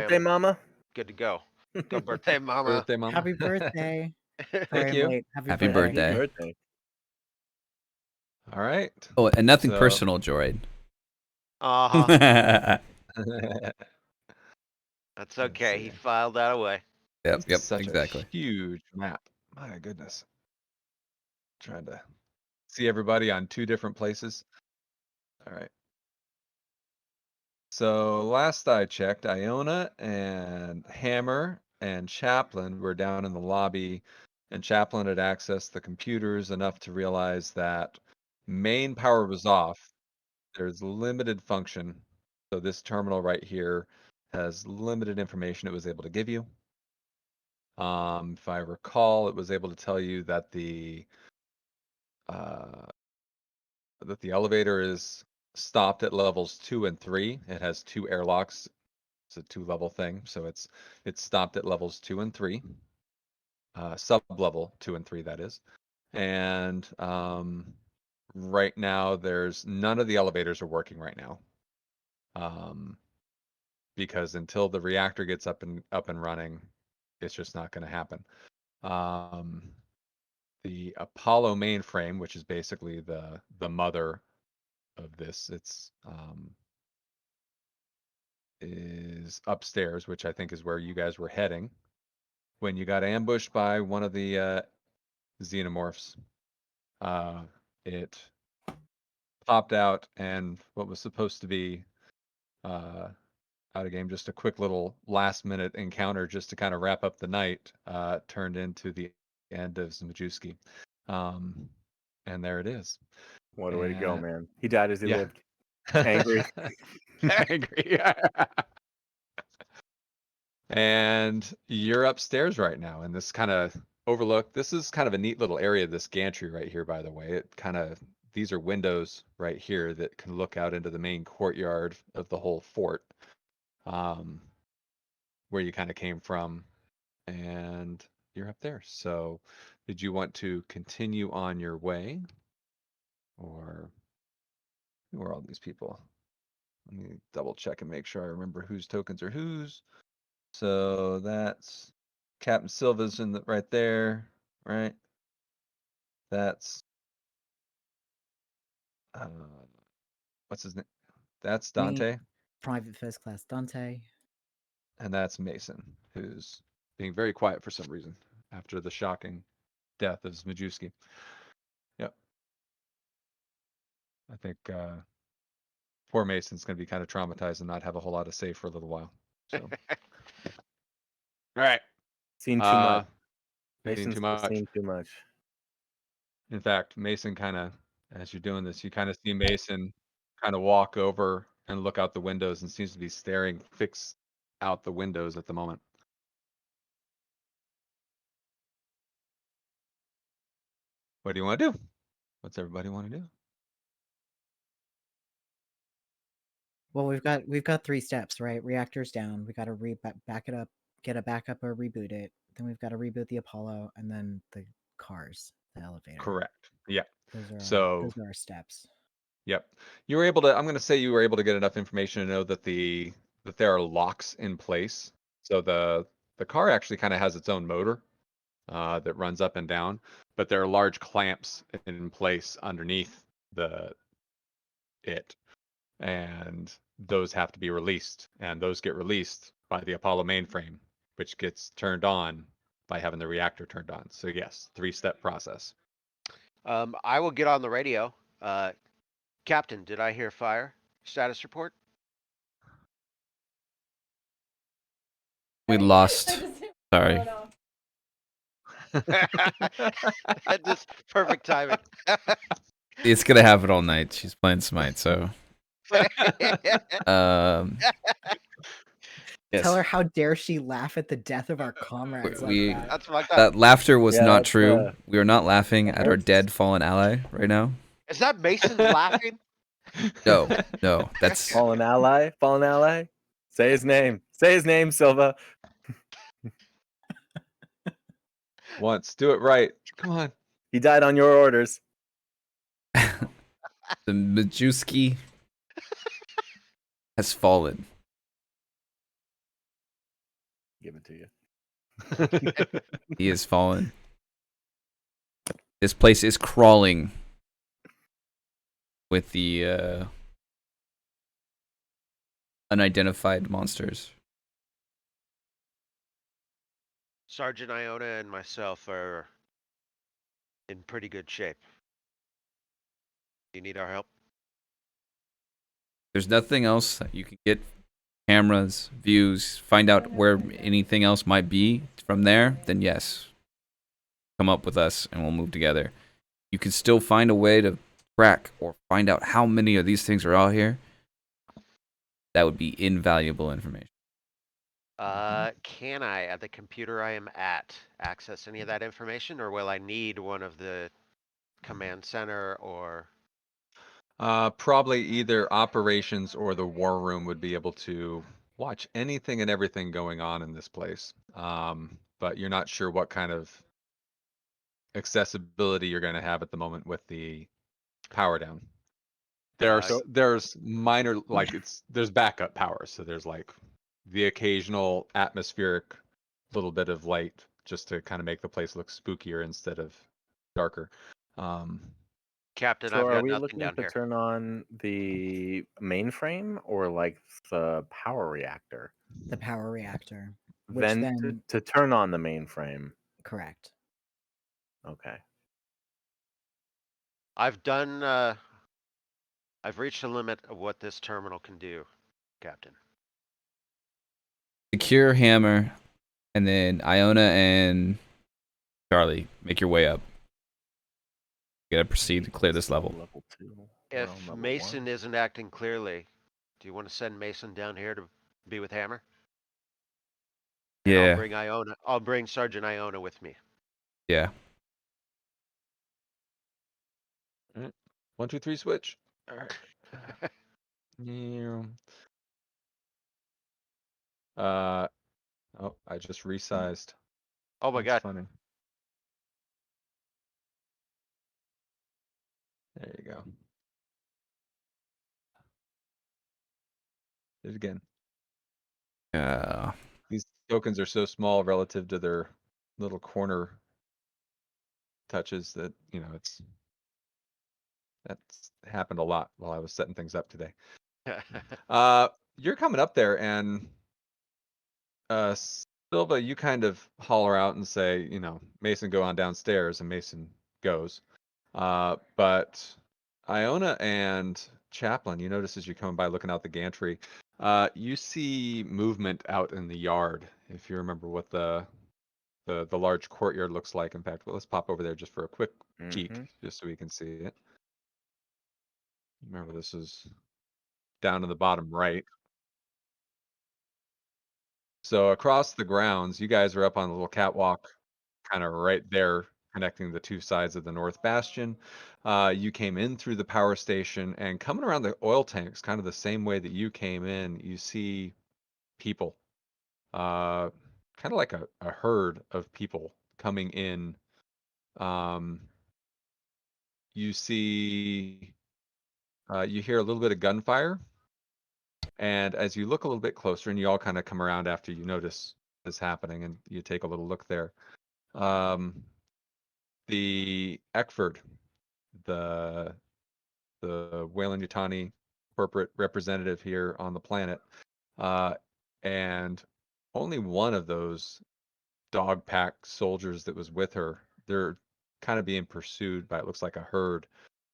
Birthday, am mama. good to go. Go birthday, mama. Birthday, mama. Happy birthday. Thank Sorry, I'm you. late. Happy Happy birthday. birthday. Happy birthday. All right. Oh, and nothing So- personal, Droid. Uh-huh. Yep, That's okay. He see. filed that away. yep, Such exactly. a huge map. My goodness. Trying to see everybody on 2 different places. All right. So last I checked, Iona and Hammer and Chaplin were down in the lobby, and Chaplin had accessed the computers enough to realize that main power was off. There's limited function. So this terminal right here has limited information it was able to give you. If I recall, it was able to tell you that the elevator is stopped at levels 2 and 3. It has 2 airlocks. It's a 2-level thing, so it's stopped at levels 2 and 3. Sub-level 2 and 3, that is. And right now, there's none of the elevators are working right now. Because until the reactor gets up and running, it's just not going to happen. The Apollo mainframe, which is basically the mother of this, is upstairs, which I think is where you guys were heading when you got ambushed by one of the xenomorphs. It popped out, and what was supposed to be out of game, just a quick little last minute encounter just to kind of wrap up the night, turned into the end of Zmajewski. And there it is. What a way to go, And- man. He died as he Yeah. lived. Angry. Angry. And you're upstairs right now in this kind of overlook. This is kind of a neat little area, this gantry right here, by the way. These are windows right here that can look out into the main courtyard of the whole fort. Where you kind of came from, and you're up there. So did you want to continue on your way, or who are all these people? Let me double check and make sure I remember whose tokens are whose. So that's Captain Silva's right there, right? That's what's his name? That's Dante. Private First Class Dante. And that's Mason, who's being very quiet for some reason after the shocking death of Zmajewski. Yep. I think poor Mason's going to be kind of traumatized and not have a whole lot to say for a little while. So, all right. Seen too much. Seen Mason's too much. seen too much. In fact, Mason kind of, as you're doing this, you kind of see Mason kind of walk over and look out the windows and seems to be staring fixed out the windows at the moment. What do you want to do? What's everybody want to do? Well, we've got 3 steps, right? Reactor's down. We got to back it up, get a backup or reboot it. Then we've got to reboot the Apollo, and then the cars, the elevator. Correct. Yeah. Those So are our steps. Yep. You were able to, I'm going to say you were able to get enough information to know that that there are locks in place. So the car actually kind of has its own motor that runs up and down, but there are large clamps in place underneath it. And those have to be released, and those get released by the Apollo mainframe, which gets turned on by having the reactor turned on. So yes, 3-step process. I will get on the radio. Captain, did I hear fire? Status report? We lost. Sorry. Just perfect timing. It's gonna happen all night. She's playing Smite, so yes. Tell her how dare she laugh at the death of our comrades We- like that. That's my guy. That laughter was Yeah, not that's, true. We are not laughing that at our hurts. dead fallen ally right now. Is that Mason laughing? No, that's Fallen ally. Fallen ally. Say his name. Say his name, Silva. Once, do it right. Come on. He died on your orders. the Majewski has fallen. give it to you. He is fallen. This place is crawling with the unidentified monsters. Sergeant Iona and myself are in pretty good shape. You need our help? There's nothing else that you can get cameras, views, find out where anything else might be from there, then yes. Come up with us and we'll move together. You can still find a way to track or find out how many of these things are out here. That would be invaluable information. Can I, at the computer I am at, access any of that information, or will I need one of the command center or? Probably either operations or the war room would be able to watch anything and everything going on in this place. But you're not sure what kind of accessibility you're going to have at the moment with the power down. There's minor, like there's backup power. So there's like the occasional atmospheric little bit of light just to kind of make the place look spookier instead of darker. Captain, So I've are got we nothing looking down to here. turn on the mainframe or like the power reactor? The power reactor. Which Then then, to turn on the mainframe. correct. Okay. I've done, I've reached the limit of what this terminal can do, Captain. Secure hammer, and then Iona and Charlie, make your way up. You gotta proceed to clear this level. Level 2. We're on If level Mason 1. isn't acting clearly, do you want to send Mason down here to be with Hammer? And Yeah, I'll bring Iona. I'll bring Sergeant Iona with me. yeah. 1, 2, 3, switch. All right. Yeah. Oh, I just resized. Oh my That's god. funny. There you go. Do it again. These tokens are so small relative to their little corner touches that, that's happened a lot while I was setting things up today. You're coming up there and Silva, you kind of holler out and say, Mason, go on downstairs, and Mason goes. But Iona and Chaplin, you notice as you're coming by looking out the gantry, you see movement out in the yard. If you remember what the large courtyard looks like. In fact, let's pop over there just for a quick peek, just so we can see it. Remember, this is down in the bottom right. So across the grounds, you guys are up on the little catwalk, kind of right there, connecting the two sides of the North Bastion. You came in through the power station, and coming around the oil tanks, kind of the same way that you came in, you see people. Kind of like a herd of people coming in. You see, you hear a little bit of gunfire. And as you look a little bit closer, and you all kind of come around after you notice this happening, and you take a little look there. The Eckford, the Weyland-Yutani corporate representative here on the planet, and only one of those dog pack soldiers that was with her, they're kind of being pursued by, it looks like, a herd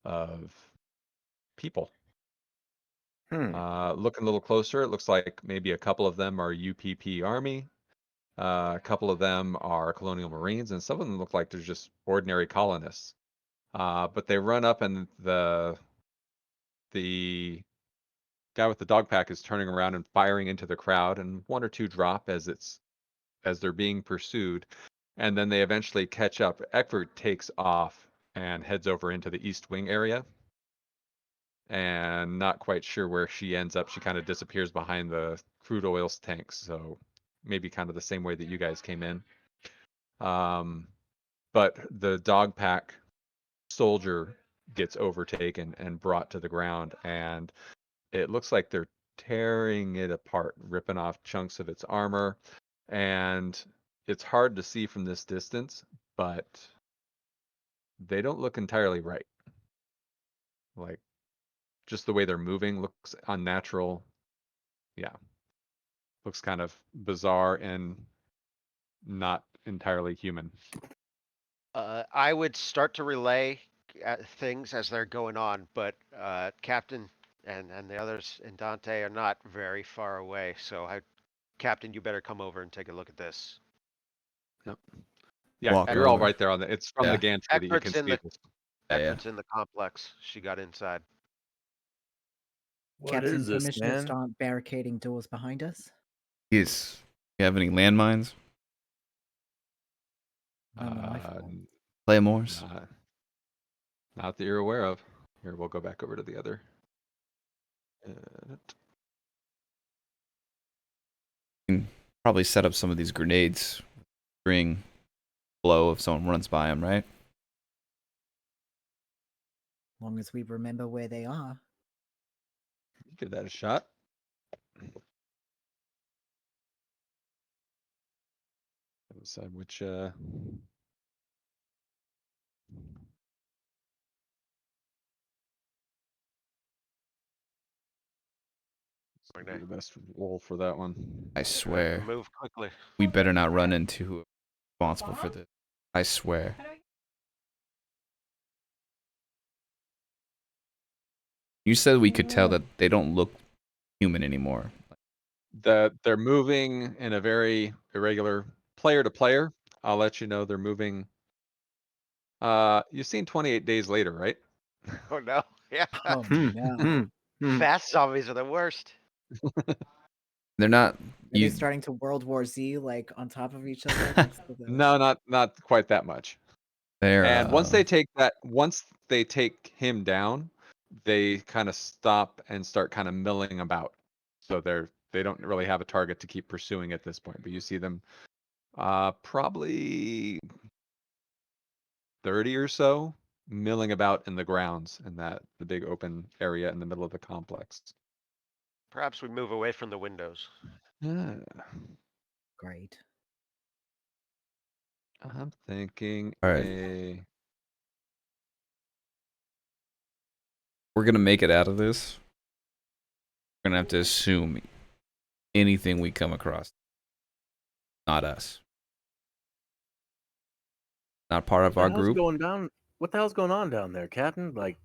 of people. Looking a little closer, it looks like maybe a couple of them are UPP Army, a couple of them are Colonial Marines, and some of them look like they're just ordinary colonists. But they run up, and the guy with the dog pack is turning around and firing into the crowd, and one or two drop as they're being pursued, and then they eventually catch up. Eckford takes off and heads over into the East Wing area. And not quite sure where she ends up. She kind of disappears behind the crude oil tanks, so maybe kind of the same way that you guys came in. But the dog pack soldier gets overtaken and brought to the ground, and it looks like they're tearing it apart, ripping off chunks of its armor. and it's hard to see from this distance, but they don't look entirely right. Like, just the way they're moving looks unnatural. Yeah. Looks kind of bizarre and not entirely human. I would start to relay things as they're going on, but Captain and the others in Dante are not very far away. So, Captain, you better come over and take a look at this. Yeah, Walk you're all over. right there on the. It's from Yeah. the gantry that you Eckbert's can in see the- this. Yeah, yeah. Eckbert's in the complex. She got inside. What Captain, is this, permission to man? start barricading doors behind us. Yes. You have any landmines? Not that I Uh, found. Claymores? not that you're aware of. Here, we'll go back over to the other. Probably set up some of these grenades. String blow if someone runs by them, right? Long as we remember where they are. Give that a shot. Decide which. Like Be that. the best roll for that one. I swear. Move quickly. We better not run into who is responsible for this. I swear. You said we could tell that they don't look human anymore. That they're moving in a very irregular player to player. I'll let you know they're moving. You've seen 28 Days Later, right? Oh no. Yeah. Oh no. Fast zombies are the worst. They're not. Are they You, starting to World War Z like on top of each other? next to the- No, not quite that much. they're. And once they take him down, they kind of stop and start kind of milling about. So they don't really have a target to keep pursuing at this point. But you see them probably 30 or so milling about in the grounds in the big open area in the middle of the complex. Perhaps we move away from the windows. Great. I'm thinking All right. We're gonna make it out of this. We're gonna have to assume anything we come across. Not us. Not part of What our the hell's group. going down? What the hell's going on down there, Captain? Like,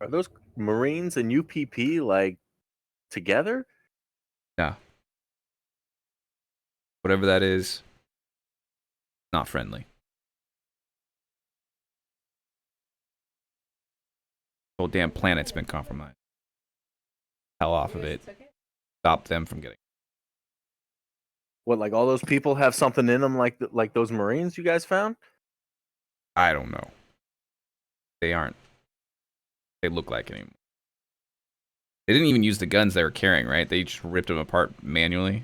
are those Marines and UPP like together? Yeah. Whatever that is, not friendly. Whole damn planet's been compromised. Hell off of it. Stop them from getting. What, like all those people have something in them, like those Marines you guys found? I don't know. They aren't. They look like it anymore. They didn't even use the guns they were carrying, right? They just ripped them apart manually.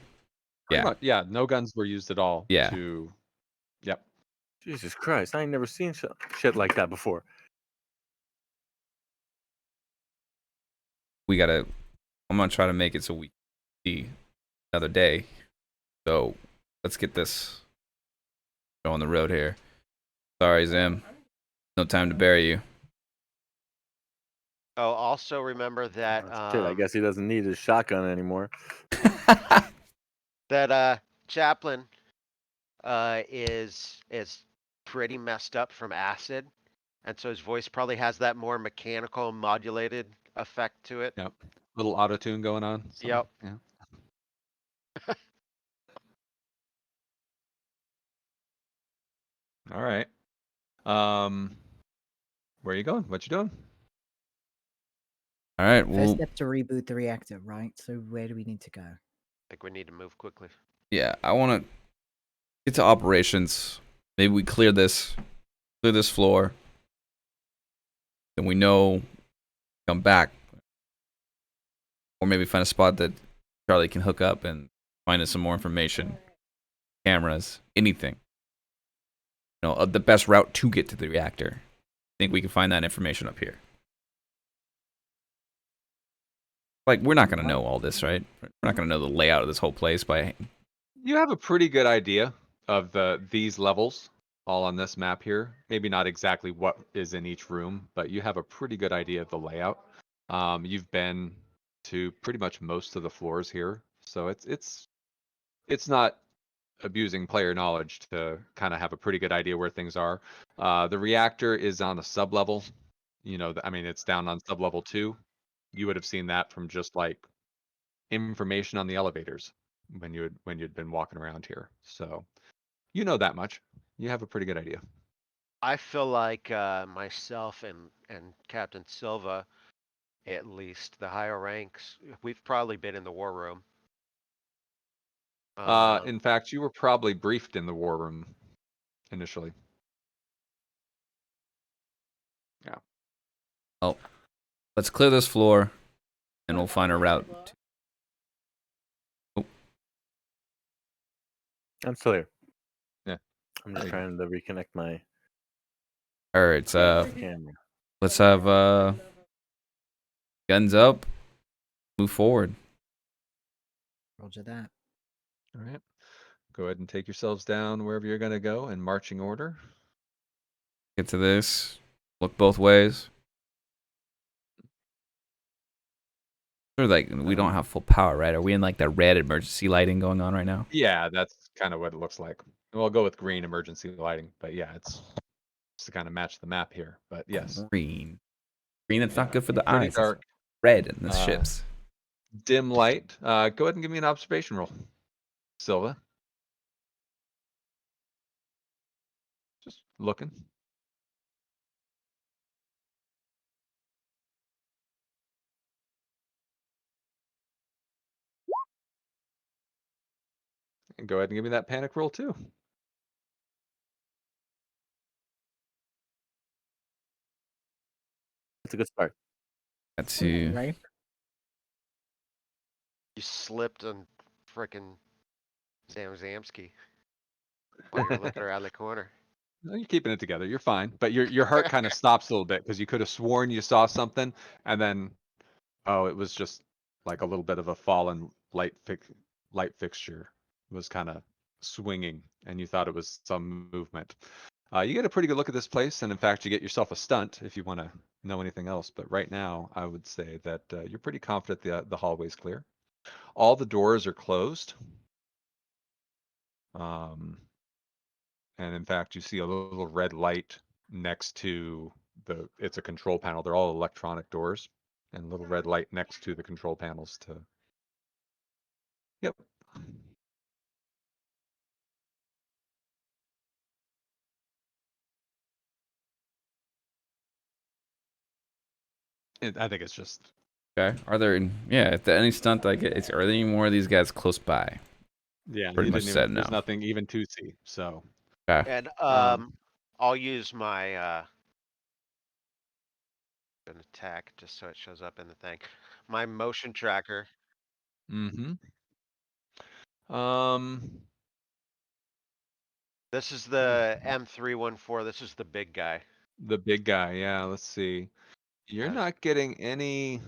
Pretty Yeah. much, yeah, no guns were used at all. Yeah. Yep. Jesus Christ, I ain't never seen shit like that before. I'm gonna try to make it so we see another day. So let's get this on the road here. Sorry, Zim. No time to bury you. Oh, also remember that Shit, I guess he doesn't need his shotgun anymore. that Chaplin is pretty messed up from acid, and so his voice probably has that more mechanical modulated effect to it. Yep. Little auto tune going on. so, Yep. Yeah. All right. Where are you going? What you doing? All right. First Well, step to reboot the reactor, right? So where do we need to go? I think we need to move quickly. yeah. I want to get to operations. Maybe we clear this floor. Then we know. Come back. Or maybe find a spot that Charlie can hook up and find us some more information. Cameras. Anything. You know, the best route to get to the reactor. I think we can find that information up here. Like, we're not going to know all this, right? We're not going to know the layout of this whole place by You have a pretty good idea of these levels all on this map here. Maybe not exactly what is in each room, but you have a pretty good idea of the layout. You've been to pretty much most of the floors here, so it's not abusing player knowledge to kind of have a pretty good idea where things are. The reactor is on a sub level. You know, I mean, it's down on sub level 2. You would have seen that from just like information on the elevators when you'd been walking around here. So you know that much. You have a pretty good idea. I feel like myself and Captain Silva, at least the higher ranks, we've probably been in the war room. In fact, you were probably briefed in the war room initially. Oh, let's clear this floor, and we'll find a route. I'm still here. Yeah. I'm just Hey. trying to reconnect my All right, camera. let's have guns up, move forward. Roger that. All right. Go ahead and take yourselves down wherever you're going to go in marching order. Get to this. Look both ways. Or like we don't have full power, right? Are we in like the red emergency lighting going on right now? Yeah, that's kind of what it looks like. We'll go with green emergency lighting, but yeah, it's just to kind of match the map here. But yes, Green. Green, that's not Yeah, good for the pretty eyes. It's dark. red in the ships. Dim light. Go ahead and give me an observation roll, Silva. Just looking. And go ahead and give me that panic roll too. That's a good start. Let's see. Right? You slipped on frickin' Zamsky while you're looking around the corner. No, you're keeping it together. You're fine. But your heart kind of stops a little bit because you could have sworn you saw something, and then it was just like a little bit of a fallen light fixture was kind of swinging, and you thought it was some movement. You get a pretty good look at this place, and in fact, you get yourself a stunt if you want to know anything else. But right now, I would say that you're pretty confident the hallway's clear. All the doors are closed. And in fact, you see a little red light next to it's a control panel. They're all electronic doors, and a little red light next to the control panels to. Yep. I think it's just. Okay. Are there if there any stunt I get, are there any more of these guys close by? Yeah, Pretty you much didn't said even, there's no. nothing even to see. So Okay. And I'll use my an attack just so it shows up in the thing. My motion tracker. mm-hmm. This is the M314. This is the big guy. The big guy, yeah, let's see. You're not getting any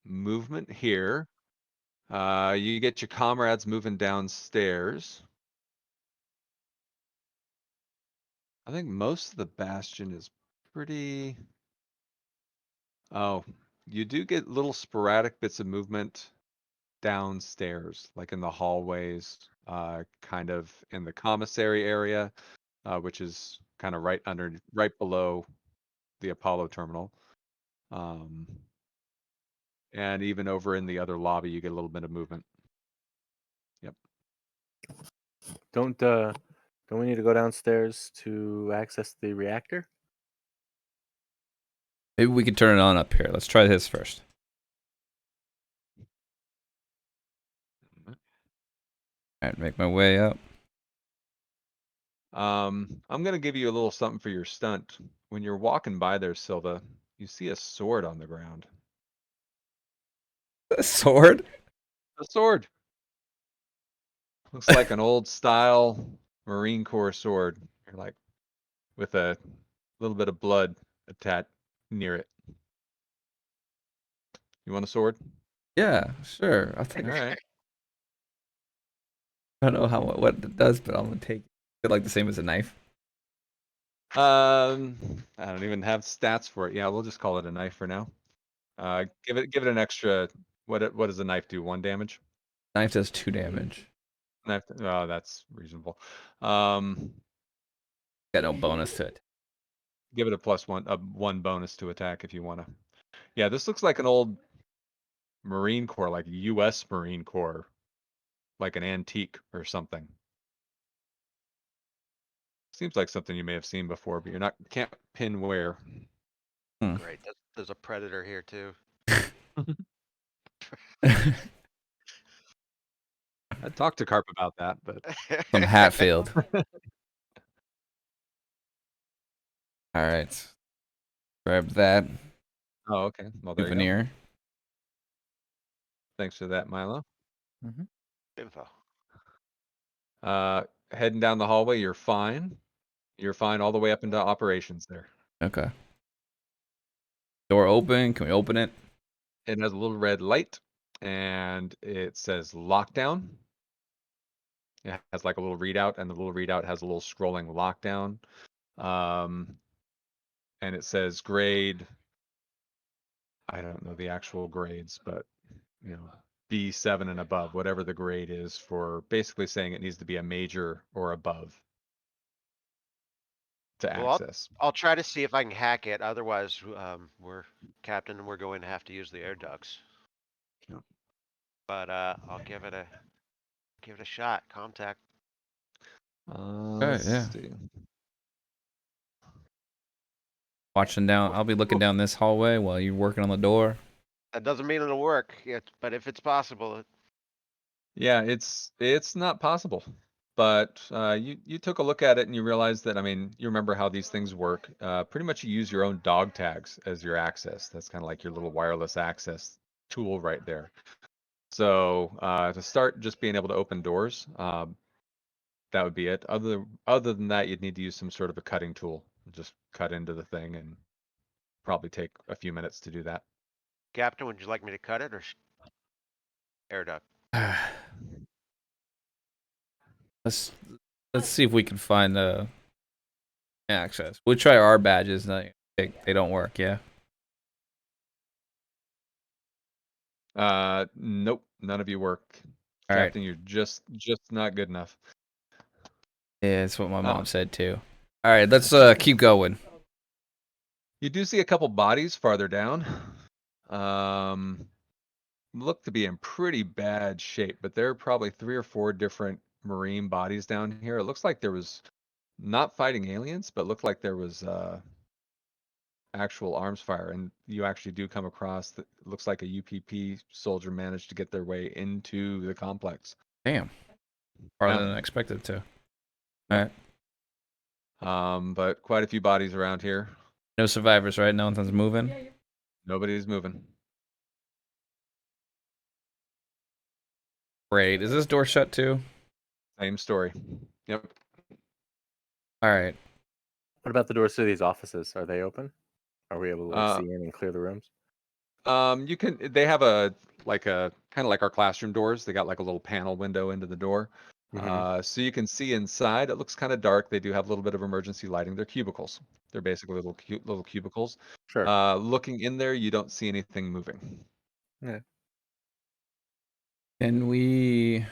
movement here. You get your comrades moving downstairs. I think most of the bastion is pretty. Oh, you do get little sporadic bits of movement downstairs, like in the hallways, kind of in the commissary area, which is kind of right below the Apollo terminal. And even over in the other lobby, you get a little bit of movement. Yep. Don't we need to go downstairs to access the reactor? Maybe we could turn it on up here. Let's try this first. All right, make my way up. I'm gonna give you a little something for your stunt. When you're walking by there, Silva, you see a sword on the ground. A sword? A sword. Looks like an old style Marine Corps sword. You're like with a little bit of blood attached near it. You want a sword? Yeah, sure. I'll take All it. right. I don't know what it does, but I'm gonna take it like the same as a knife. I don't even have stats for it. Yeah, we'll just call it a knife for now. Give it an extra. What does a knife do? 1 damage. Knife does 2 damage. Knife. Oh, that's reasonable. Um, Got no bonus to it. give it a +1, a 1 bonus to attack if you wanna. Yeah, this looks like an old Marine Corps, like U.S. Marine Corps, like an antique or something. Seems like something you may have seen before, but can't pin where. Great. There's a predator here too. I talked to Carp about that, but From Hatfield. All right. Grab that oh, okay. Well, there you go. souvenir. Thanks for that, Milo. Info. Heading down the hallway, you're fine. You're fine all the way up into operations there. Okay. Door open. Can we open it? It has a little red light and it says lockdown. It has like a little readout, and the little readout has a little scrolling lockdown. And it says grade. I don't know the actual grades, but B7 and above, whatever the grade is, for basically saying it needs to be a major or above to Well, access. I'll try to see if I can hack it. Otherwise, we're Captain and we're going to have to use the air ducts. Yeah. But I'll give it a shot. Contact. Let's yeah. see. Watching down. I'll be looking down this hallway while you're working on the door. That doesn't mean it'll work yet, but if it's possible, Yeah, it's not possible. But you took a look at it and you realized that, I mean, you remember how these things work. Pretty much you use your own dog tags as your access. That's kind of like your little wireless access tool right there. So to start just being able to open doors, that would be it. Other than that, you'd need to use some sort of a cutting tool. Just cut into the thing and probably take a few minutes to do that. Captain, would you like me to cut it or air duct? Let's see if we can find access. We'll try our badges. No, they don't work. Yeah. Nope, none of you work. All right. Captain, you're just not good enough. Yeah, that's what my mom said too. All right, let's keep going. You do see a couple bodies farther down. Look to be in pretty bad shape, but there are probably 3 or 4 different Marine bodies down here. It looks like there was not fighting aliens, but looked like there was actual arms fire, and you actually do come across that looks like a UPP soldier managed to get their way into the complex. Damn. Farther Yeah. than expected to. All right. But quite a few bodies around here. No survivors, right? No one's moving. Nobody's moving. Great. Is this door shut too? Same story. Yep. All right. What about the doors to these offices? Are they open? Are we able to like, see in and clear the rooms? You can. They have a kind of like our classroom doors. They got like a little panel window into the door, so you can see inside. It looks kind of dark. They do have a little bit of emergency lighting. They're cubicles. They're basically little cubicles. Sure. Looking in there, you don't see anything moving. Yeah. Can we?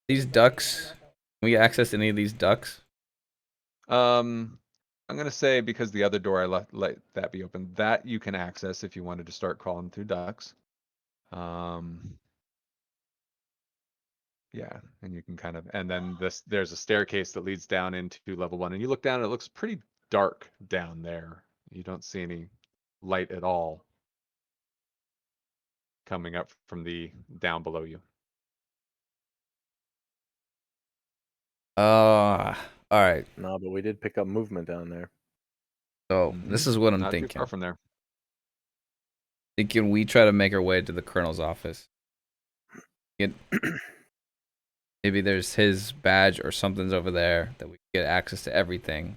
These ducts. Can we access any of these ducts? I'm gonna say because the other door I let that be open, that you can access if you wanted to start crawling through ducts. Yeah, and you can kind of, and then there's a staircase that leads down into level 1, and you look down and it looks pretty dark down there. You don't see any light at all coming up from the down below you. All right. No, but we did pick up movement down there. So this is what I'm Not too thinking. far from there. Thinking we try to make our way to the colonel's office. Maybe there's his badge or something's over there that we get access to everything.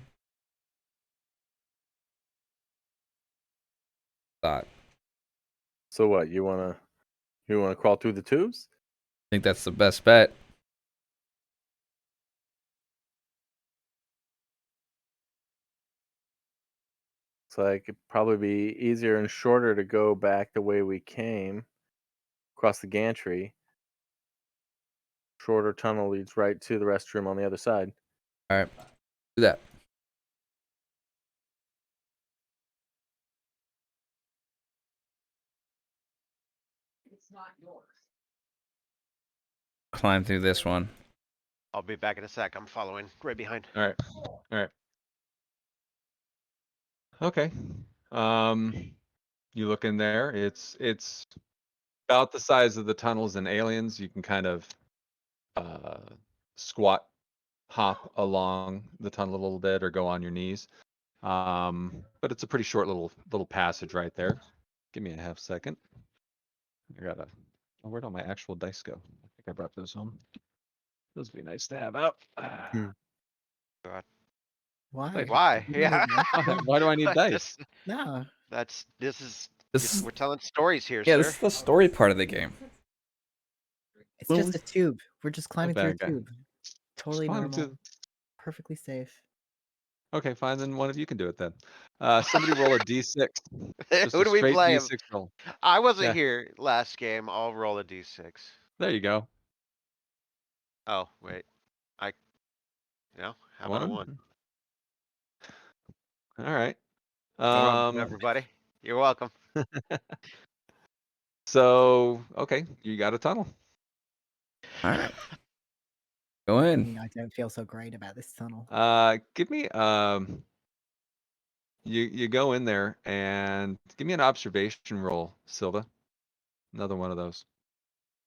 Thought. So what? You wanna crawl through the tubes? I think that's the best bet. Looks like it'd probably be easier and shorter to go back the way we came across the gantry. Shorter tunnel leads right to the restroom on the other side. All right, do that. Climb through this one. I'll be back in a sec. I'm following right behind. All right. All right. Okay. You look in there. It's about the size of the tunnels in Aliens. You can kind of squat, hop along the tunnel a little bit, or go on your knees. But it's a pretty short little passage right there. Give me a half second. I gotta. Oh, where'd all my actual dice go? I think I brought those home. Those would be nice to have out. Why? Why? You don't Yeah. need more. Why do I need dice? No. This is We're telling stories here, yeah. sir. This is the story part of the game. It's Well, just a tube. We're just climbing through a bad guy. tube. Totally climb normal. through- Perfectly safe. Okay, fine. Then one of you can do it then. Somebody roll a d6. Just Who a do we straight blame? d6 roll. I wasn't Yeah. here last game. I'll roll a d6. There you go. Oh, wait. How about a one? All right. You're welcome, everybody. You're welcome. So okay, you got a tunnel. All right, go in. I don't feel so great about this tunnel. Give me you go in there and give me an observation roll, Silva. Another one of those.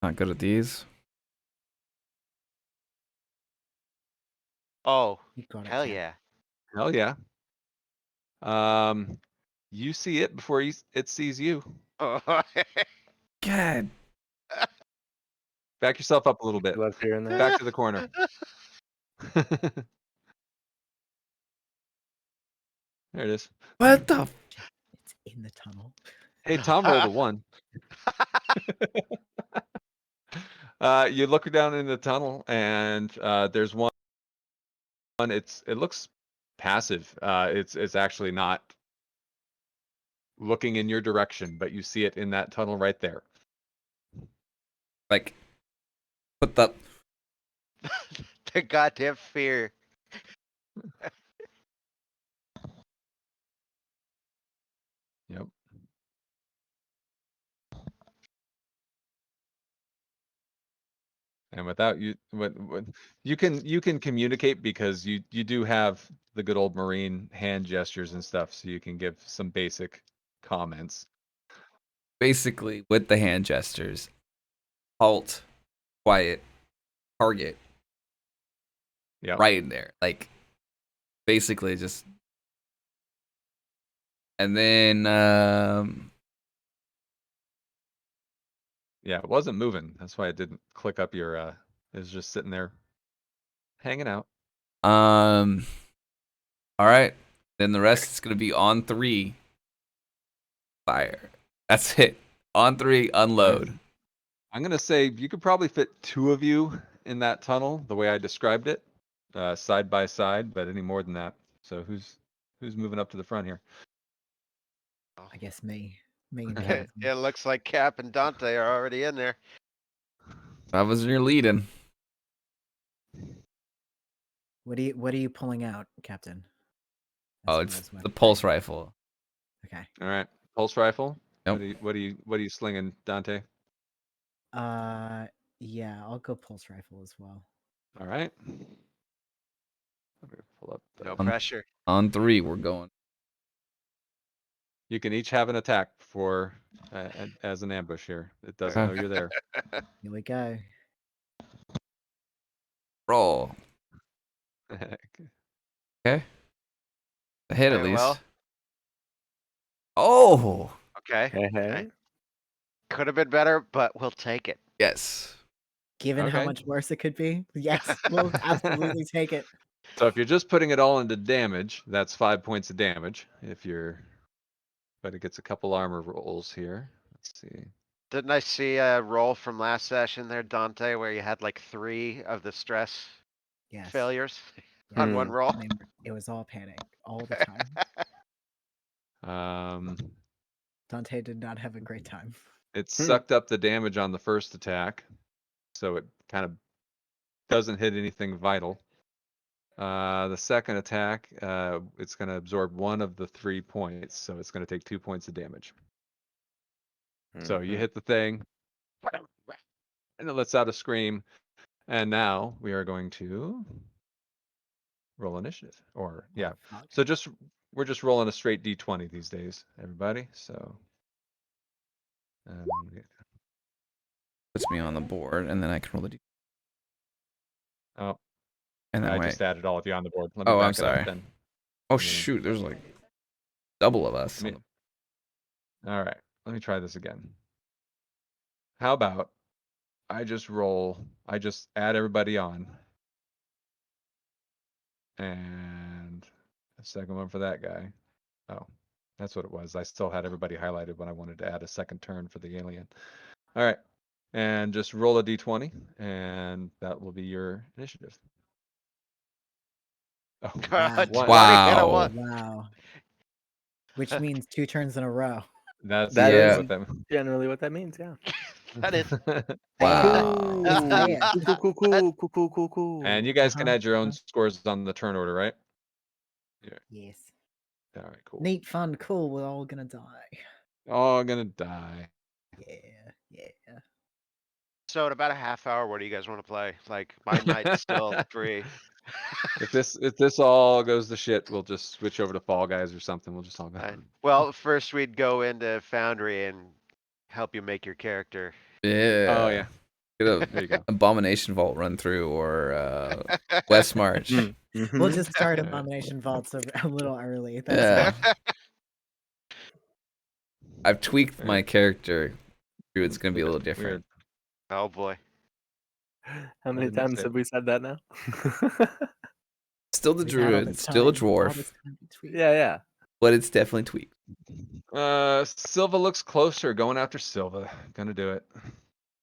Not good at these. Oh, You got it, hell Cat. yeah. Hell yeah. You see it before it sees you. God. Back yourself up a little bit. Left here and there. Back to the corner. There it is. What the? It's in the tunnel. Hey, Tom rolled a 1. You look down in the tunnel and there's one. It looks passive. It's actually not looking in your direction, but you see it in that tunnel right there. Like, put the. The goddamn fear. Yep. And without you, what you can communicate because you do have the good old Marine hand gestures and stuff, so you can give some basic comments. Basically, with the hand gestures, halt, quiet, target. Yeah. Right in there, like, basically just. And then Yeah, it wasn't moving. That's why it didn't click up your. It was just sitting there, hanging out. all right. Then the rest is gonna be on 3. Fire. That's it. On 3, unload. I'm gonna say you could probably fit 2 of you in that tunnel, the way I described it, side by side. But any more than that, so who's moving up to the front here? I guess me. Me and It Jonathan. looks like Cap and Dante are already in there. That was your leading. What are you pulling out, Captain? Oh, As far it's as the pulse rifle. Okay. All right, pulse rifle. Yep. What are you slinging, Dante? Yeah, I'll go pulse rifle as well. All right. Let me pull up. No The, pressure. On 3, we're going. you can each have an attack for as an ambush here. It doesn't know you're there. Here we go. Roll. Okay. A hit at Okay, least. well. Oh, Okay. Hey, hey. Okay. Could have been better, but we'll take it. yes. Given how Okay. much worse it could be, yes, we'll absolutely take it. So if you're just putting it all into damage, that's 5 points of damage. But it gets a couple armor rolls here. Let's see. Didn't I see a roll from last session there, Dante, where you had like 3 of the stress Yes. failures on one roll? I mean, it was all panic all the time. Dante did not have a great time. It sucked up the damage on the first attack, so it kind of doesn't hit anything vital. The second attack, it's going to absorb 1 of the 3 points, so it's going to take 2 points of damage. So you Mhm. hit the thing, and it lets out a scream. And now we are going to roll initiative, or yeah. Fuck. So we're just rolling a straight D20 these days, everybody. So Puts me on the board, and then I can roll the D. oh, And then I wait. just added all of you on the board. Let me Oh, back I'm it sorry. up then. Oh I mean- shoot, there's like double of us. I mean- All right, let me try this again. How about I just add everybody on. And a second one for that guy. Oh, that's what it was. I still had everybody highlighted when I wanted to add a second turn for the alien. All right. And just roll a d20, and that will be your initiative. Oh, Wow. 20 what? and a Wow. one. Wow. Which means 2 turns in a row. That's That Yeah. exactly what that means. Generally, what that means, yeah. That is. Wow. It's fair. Cool. And you guys can Uh-huh, add your own uh-huh. scores on the turn order, right? Yes. All right, cool. Neat, fun, cool. We're all gonna die. All gonna die. Yeah, yeah. So in about a half hour, what do you guys want to play? Like my night's still free. If this all goes to shit, we'll just switch over to Fall Guys or something. We'll just all go. Well, first we'd go into Foundry and help you make your character. Yeah. Oh yeah, Get a there you go. Abomination Vault run through or West March. We'll just start Yeah. Abomination Vaults a little early. That's Yeah. I've tweaked my character. It's gonna be a little different. Oh boy. How many Didn't times say- have we said that now? Still the We've had all druid, this still a time, all this dwarf, time to tweak. yeah. but it's definitely tweaked. Silva looks closer. Going after Silva. Gonna do it.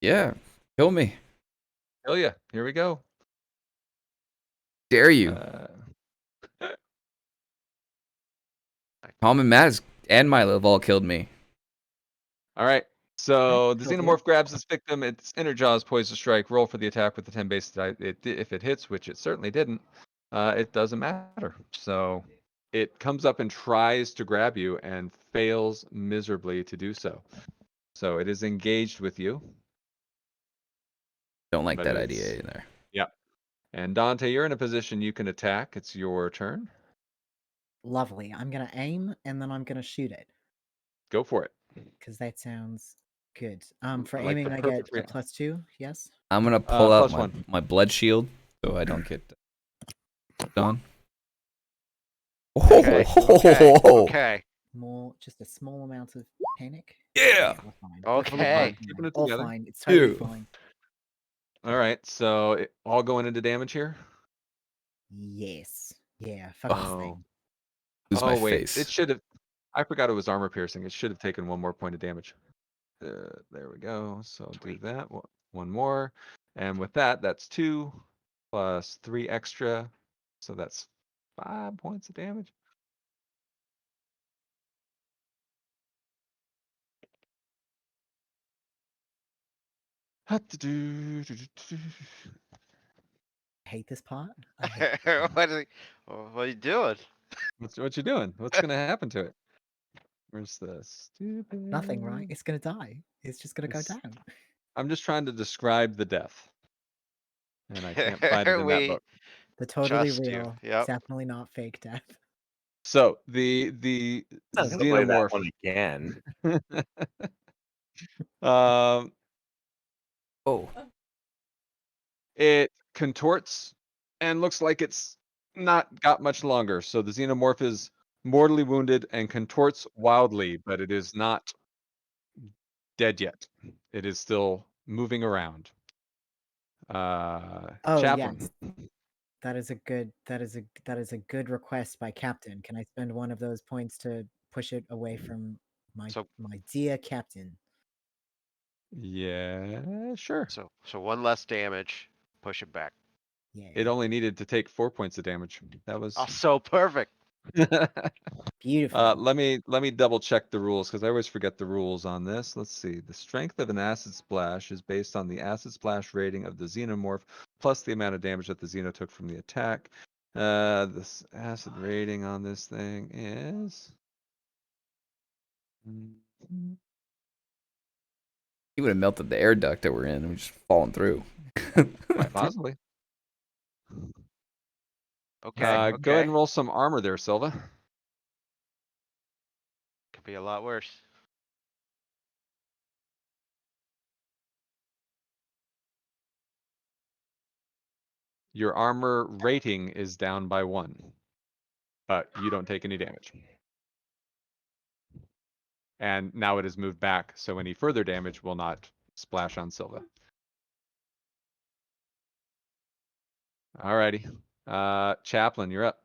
Yeah. Kill me. Hell yeah. Here we go. Dare you. Tom and Matt and Milo have all killed me. All right. So the Okay. xenomorph grabs its victim. Its inner jaw is poised to strike. Roll for the attack with the 10 base die. If it hits, which it certainly didn't, it doesn't matter. So it comes up and tries to grab you and fails miserably to do so. So it is engaged with you. Don't like But that it's- idea either. And Dante, you're in a position you can attack. It's your turn. Lovely. I'm gonna aim and then I'm gonna shoot it Go for it. because that sounds good. For Like the aiming, I perfect get a reaction. +2. Yes. I'm gonna pull out +1. my blood shield so I don't get done. Okay. Okay. Just a small amount of panic. Yeah. We're fine. Okay. Keeping it All together. fine. It's totally Ew. fine. All right. So all going into damage here. Yes. Yeah. Fuck this thing. Lose my wait. face. It should have. I forgot it was armor piercing. It should have taken 1 more point of damage. There we go. So I'll do that. One more. And with that, that's 2 plus 3 extra. So that's 5 points of damage. I hate this part. I hate this part. What are you doing? What you doing? What's gonna happen to it? Where's the stupid? Nothing, right? It's gonna die. It's just gonna go It's- down. I'm just trying to describe the death. And I can't find it in that We- book. The totally Trust you, real, yep. definitely not fake death. So the I'm not gonna play that xenomorph. one again. Oh. It contorts and looks like it's not got much longer. So the xenomorph is mortally wounded and contorts wildly, but it is not dead yet. It is still moving around. Oh Chaplain. yes, that is a good request by Captain. Can I spend one of those points to push it away from my So- my dear Captain? Yeah, sure. So 1 less damage. Push it back. Yeah. It only needed to take 4 points of damage. That was Oh, so perfect. Beautiful. Let me double check the rules because I always forget the rules on this. Let's see. The strength of an acid splash is based on the acid splash rating of the xenomorph plus the amount of damage that the xeno took from the attack. This acid rating on this thing is. He would have melted the air duct that we're in and we're just falling through. Quite possibly. Okay, Go ahead okay. and roll some armor there, Silva. Could be a lot worse. Your armor rating is down by 1, but you don't take any damage. And now it has moved back, so any further damage will not splash on Silva. Alrighty. Chaplain, you're up.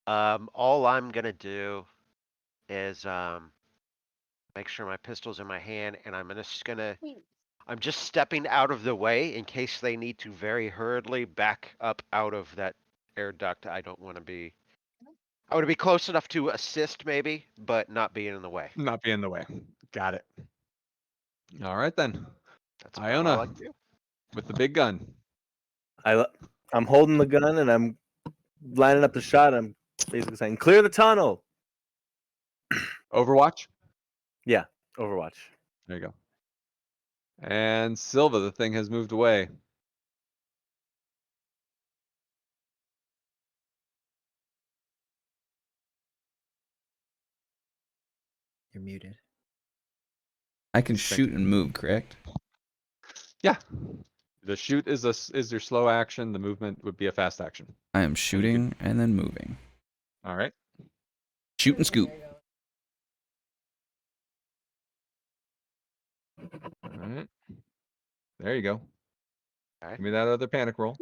All I'm gonna do is make sure my pistol's in my hand, and I'm just stepping out of the way in case they need to very hurriedly back up out of that air duct. I want to be close enough to assist maybe, but not being in the way. Not be in the way. Got it. All right then. That's about all I Iona like to do. with the big gun. I'm holding the gun and I'm lining up the shot. I'm basically saying, "Clear the tunnel." Overwatch. Overwatch. There you go. And Silva, the thing has moved away. You're muted. I can shoot and move, correct? Yeah. The shoot is your slow action. The movement would be a fast action. I am shooting and then moving. All right. Shoot and scoop. All right. There you go. Alright. Give me that other panic roll.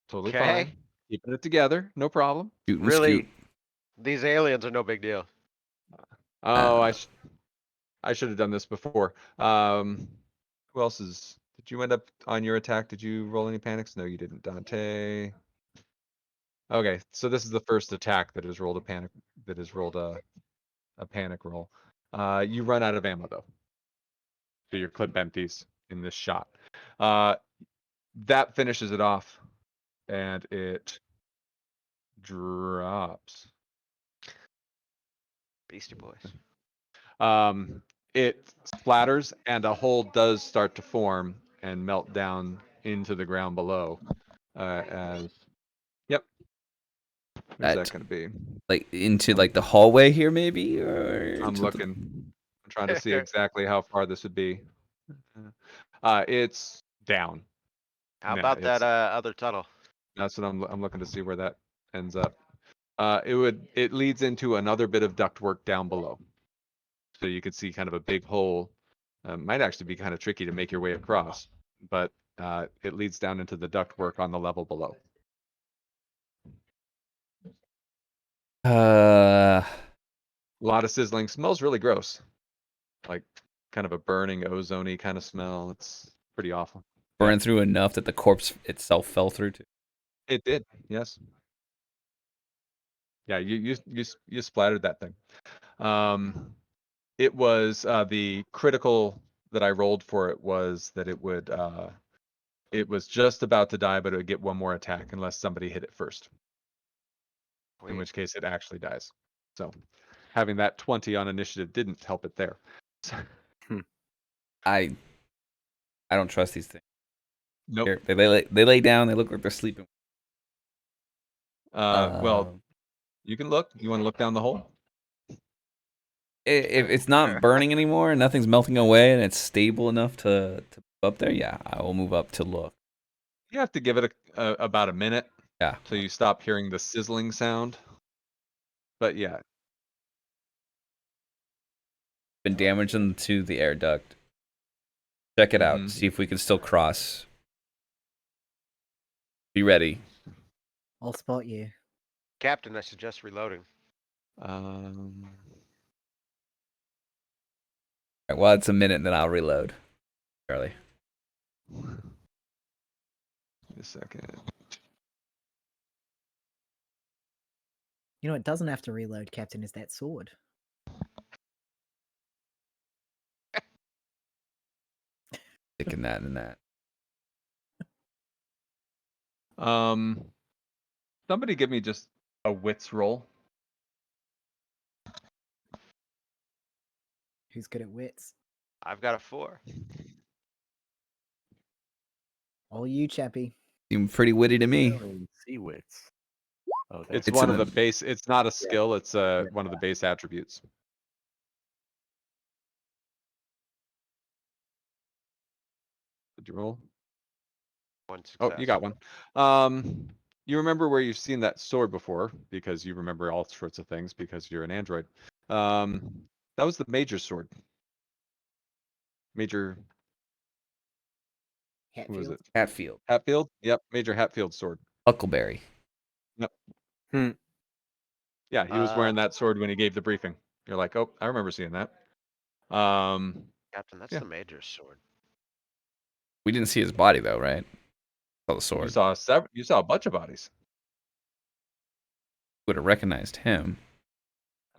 Totally Okay. fine. Keeping it together. No problem. Shoot and Really, scoop. these aliens are no big deal. Oh, I should have done this before. Who else is? Did you end up on your attack? Did you roll any panics? No, you didn't, Dante. Okay, so this is the first attack that has rolled a panic. That has rolled a panic roll. You run out of ammo though, so your clip empties in this shot. That finishes it off, and it drops. Beastie Boys. It splatters and a hole does start to form and melt down into the ground below. As yep. Where's that going to be? Like into like the hallway here, maybe? Or I'm into looking. I'm trying to see exactly how far this would be. It's down. How No, about that it's- other tunnel? That's what I'm looking to see where that ends up. It leads into another bit of ductwork down below. So you could see kind of a big hole. Might actually be kind of tricky to make your way across, but it leads down into the ductwork on the level below. the... A lot of sizzling. Smells really gross. Like kind of a burning ozone-y kind of smell. It's pretty awful. burn through enough that the corpse itself fell through too. It did, yes. Yeah, you splattered that thing. It was the critical that I rolled for it was that it was just about to die, but it would get one more attack unless somebody hit it first. In which case it actually dies. So having that 20 on initiative didn't help it there. I don't trust these things. Nope. Here, they lay down. They look like they're sleeping. Well, you can look. You want to look down the hole? If it's not burning anymore and nothing's melting away and it's stable enough to go up there, yeah, I will move up to look. You have to give it about a minute. Yeah. Till you stop hearing the sizzling sound. But yeah. Been damaging to the air duct. Check it out. Mhm. See if we can still cross. Be ready. I'll spot you. Captain, I suggest reloading. Um, Alright, well, it's a minute, then I'll reload. Charlie. wait a second. You know, it doesn't have to reload, Captain, is that sword. Thinking that and that. Somebody give me just a wits roll. Who's good at wits? I've got a 4. All you, Chappie. Seemed pretty witty to me. Sea wits. Oh, there. It's It's one in of the the- base. It's not a skill. It's one of the base attributes. Did you roll? 1 Oh, success. you got one. You remember where you've seen that sword before because you remember all sorts of things because you're an android. That was the Major's sword. Major, who was Hatfield. it? Hatfield. Hatfield? Yep, Major Hatfield's sword. Huckleberry. Yeah, he was wearing that sword when he gave the briefing. You're like, oh, I remember seeing that. Captain, that's Yeah. the Major's sword. We didn't see his body though, right? Saw the You sword. you saw a bunch of bodies. Would have recognized him.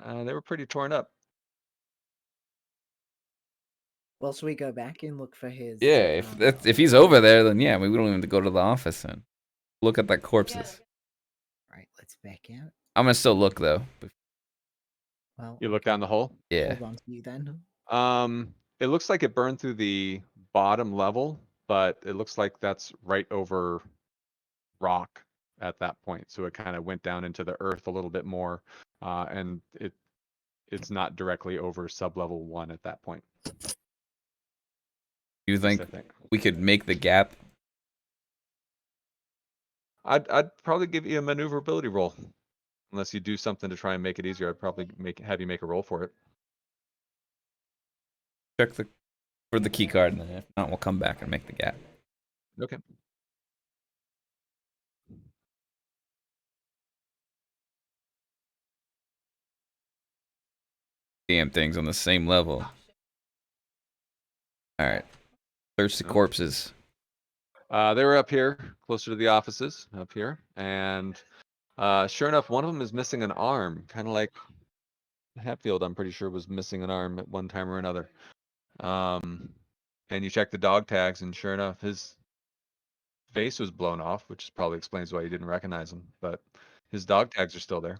They were pretty torn up. Well, should we go back and look for his? Yeah, if he's over there, then yeah, we don't even have to go to the office and look at that corpses. Right, let's back out. I'm gonna still look though. Well, You look down the hole. Yeah. hold on to you then. It looks like it burned through the bottom level, but it looks like that's right over rock at that point. So it kind of went down into the earth a little bit more, and it's not directly over sublevel 1 at that point. You at least think I think. we could make the gap? I'd probably give you a maneuverability roll, unless you do something to try and make it easier. I'd probably have you make a roll for it. Check for the key card, and then if not, we'll come back and make the gap. Okay. Damn things on the same level. All right. Search the Oh. corpses. They were up here, closer to the offices, up here, and sure enough, one of them is missing an arm, kind of like Hatfield. I'm pretty sure was missing an arm at one time or another. And you check the dog tags, and sure enough, his face was blown off, which probably explains why you didn't recognize him. But his dog tags are still there.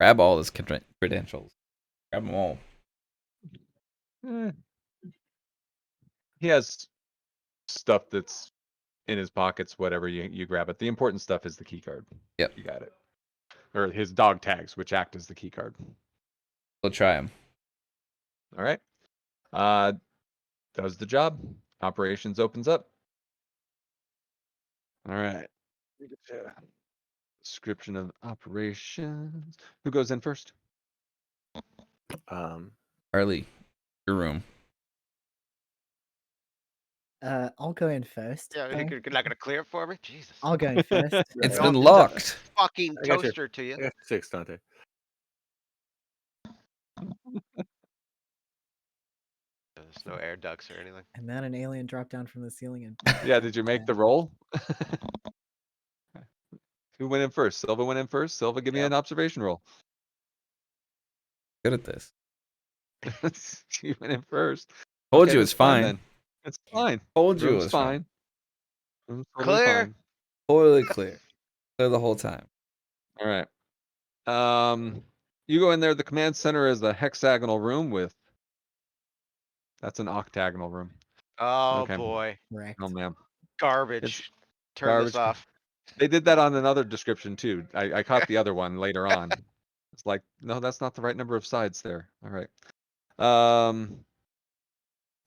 Grab all his credentials. Grab them all. Eh. He has stuff that's in his pockets, whatever you grab it. The important stuff is the key card. Yep. You got it. Or his dog tags, which act as the key card. We'll try them. All right. Does the job. Operations opens up. All right. Description of operations. Who goes in first? Harley, your room. I'll go in first. Yeah, though. you're not gonna clear it for me? Jesus. I'll go in first. It's Don't been do the locked. Fucking I got you. toaster to you. I got 6, Dante. There's no air ducts or anything. And then an alien dropped down from the ceiling and. Yeah, did you make the roll? Who went in first? Silva went in first. Silva, give me Yep. an observation roll. Good at this. You went in first. Told Okay, you that's it's fine. then. It's fine. Told you it Room's was fine. fine. Room's totally Clear. fine. Totally clear. Clear the whole time. All right. You go in there. The command center is a hexagonal room with. That's an octagonal room. Oh Okay. boy. Correct. Oh man. Garbage. Turn this garbage. off. They did that on another description too. I caught the other one later on. It's like, no, that's not the right number of sides there. All right.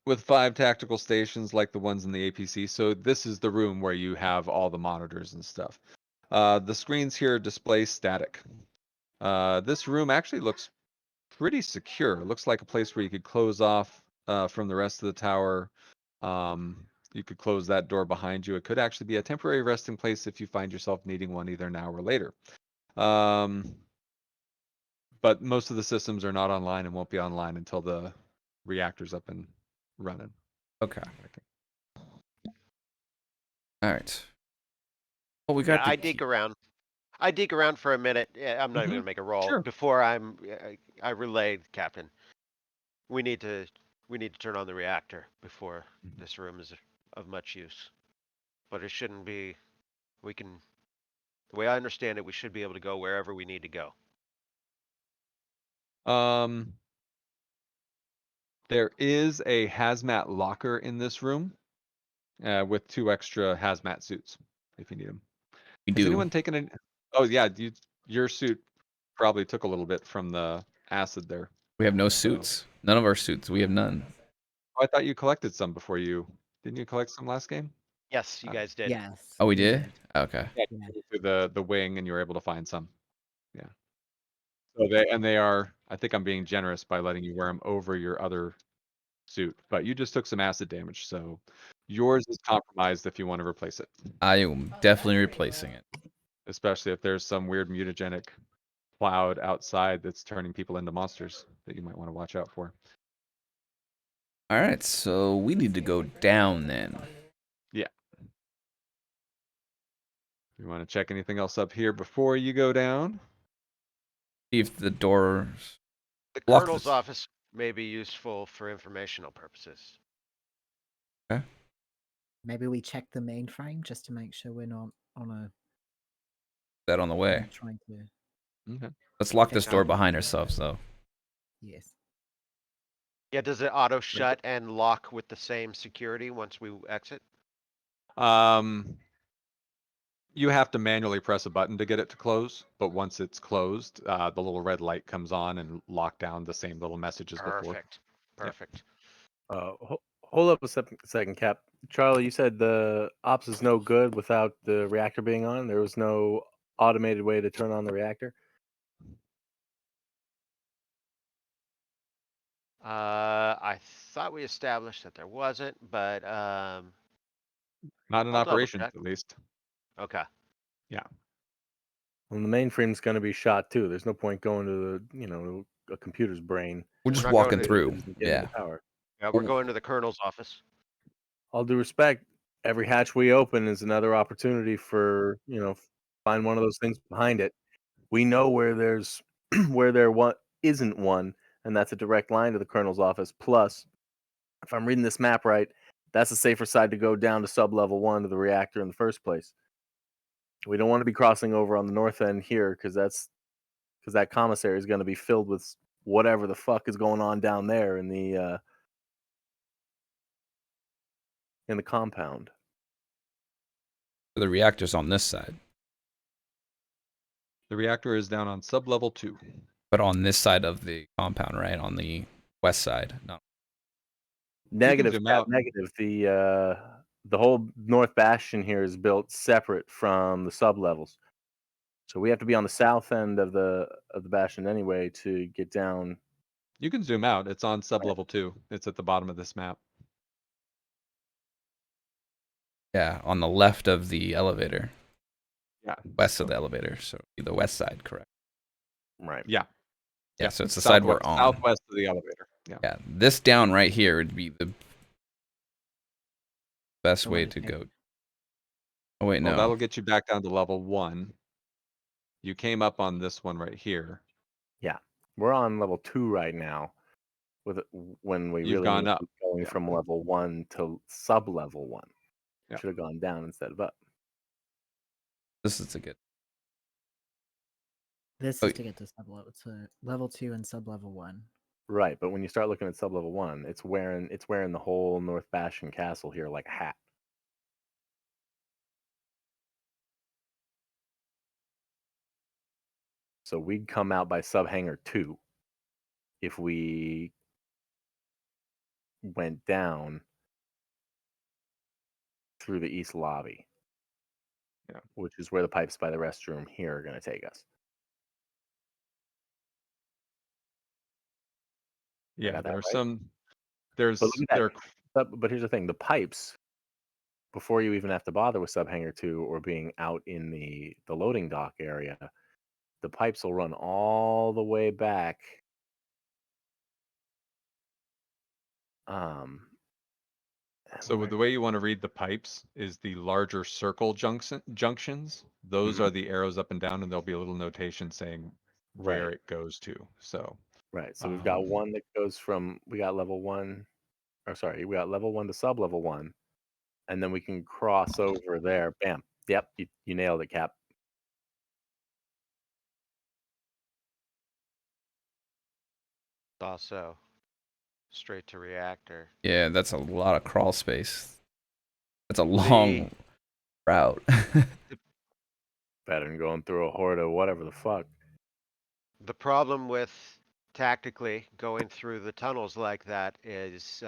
With 5 tactical stations like the ones in the APC. So this is the room where you have all the monitors and stuff. The screens here display static. This room actually looks pretty secure. It looks like a place where you could close off from the rest of the tower. You could close that door behind you. It could actually be a temporary resting place if you find yourself needing one either now or later. But most of the systems are not online and won't be online until the reactor's up and running. Okay. All right. Oh, we got. Yeah, the I dig key. around. I dig around for a minute. Yeah, I'm not even Mhm. gonna make a roll Sure. before I relay Captain. We need to turn on the reactor before Mhm. this room is of much use. But it shouldn't be. We can. The way I understand it, we should be able to go wherever we need to go. Um, there is a hazmat locker in this room, with 2 extra hazmat suits if you need them. We Has do. anyone taken an? Oh yeah, your suit probably took a little bit from the acid there. We have no So, suits. None of our suits. We have none. oh, I thought you collected some before you. Didn't you collect some last game? Yes, you Uh, guys did. Yes. Oh, we did? Okay. Yeah, Yeah. you went through the wing and you were able to find some. Yeah. So they are. I think I'm being generous by letting you wear them over your other suit, but you just took some acid damage, so yours is compromised if you want to replace it, I am definitely replacing it. especially if there's some weird mutagenic cloud outside that's turning people into monsters that you might want to watch out for. All right, so we need to go down then. Yeah. You want to check anything else up here before you go down? See if the doors. The Lock colonel's this. office may be useful for informational purposes. Maybe we check the mainframe just to make sure we're not on a That on the way. trying to. Okay. Let's lock Okay, this door sounds- behind ourselves, though. Yes. Yeah, does it auto shut and lock with the same security once we exit? Um, you have to manually press a button to get it to close, but once it's closed, the little red light comes on and lock down the same little messages before. Perfect. Perfect. Hold up a second, Cap. Charlie, you said the ops is no good without the reactor being on. There was no automated way to turn on the reactor. I thought we established that there wasn't, but Not in I'll double operations, check. at least. Okay. Well, the mainframe's going to be shot too. There's no point going to a computer's brain. We're just not going walking to- through. Getting Yeah. the power. Yeah, we're going to the colonel's office. All due respect, every hatch we open is another opportunity for find one of those things behind it. We know where there's where there isn't one, and that's a direct line to the colonel's office. Plus, if I'm reading this map right, that's the safer side to go down to sub-level 1 to the reactor in the first place. We don't want to be crossing over on the north end here because that commissary is going to be filled with whatever the fuck is going on down there in the compound. The reactor's on this side, The reactor is down on sub-level 2. but on this side of the compound, right? On the west side. No. Negative, zoom Cap, out. negative. The whole North Bastion here is built separate from the sub-levels. So we have to be on the south end of the Bastion anyway to get down. You can zoom out. It's on sub-level 2. It's at the bottom of this map. Yeah, on the left of the elevator. Yeah. West of the elevator. So the west side, correct. Right. Yeah. Yeah, so it's the side we're on. Southwest of the elevator. Yeah. Yeah, this down right here would be the best The way one to to go. Oh, wait, Well, no. that'll get you back down to level 1. You came up on this one right here. Yeah. We're on level 2 right now. When we You've really gone need to up. be going Yeah. from level 1 to sub-level 1. Yeah. Should have gone down instead of up. This is a good. This Oh, is to get to level 2 and sub level 1. Right, but when you start looking at sub-level 1, it's wearing the whole North Bastion castle here like a hat. So we'd come out by sub-hangar 2 if we went down through the east lobby. Yeah. Which is where the pipes by the restroom here are going to take us. Yeah, got that there are right? some. There's But look at there. that. But here's the thing: the pipes, before you even have to bother with sub-hangar 2 or being out in the loading dock area, the pipes will run all the way back. So with the way you want to read the pipes is the larger circle junctions. Those Mhm. are the arrows up and down, and there'll be a little notation saying where Right. it goes to. So Right. So we've got Um, one that goes from we got level 1 or sorry, we got level 1 to sub level 1 and then we can cross over there. Bam. Yep, you nailed it, Cap. Also, straight to reactor. Yeah, that's a lot of crawl space. That's a The long route. Better than going through a horde of whatever the fuck. the problem with tactically going through the tunnels like that is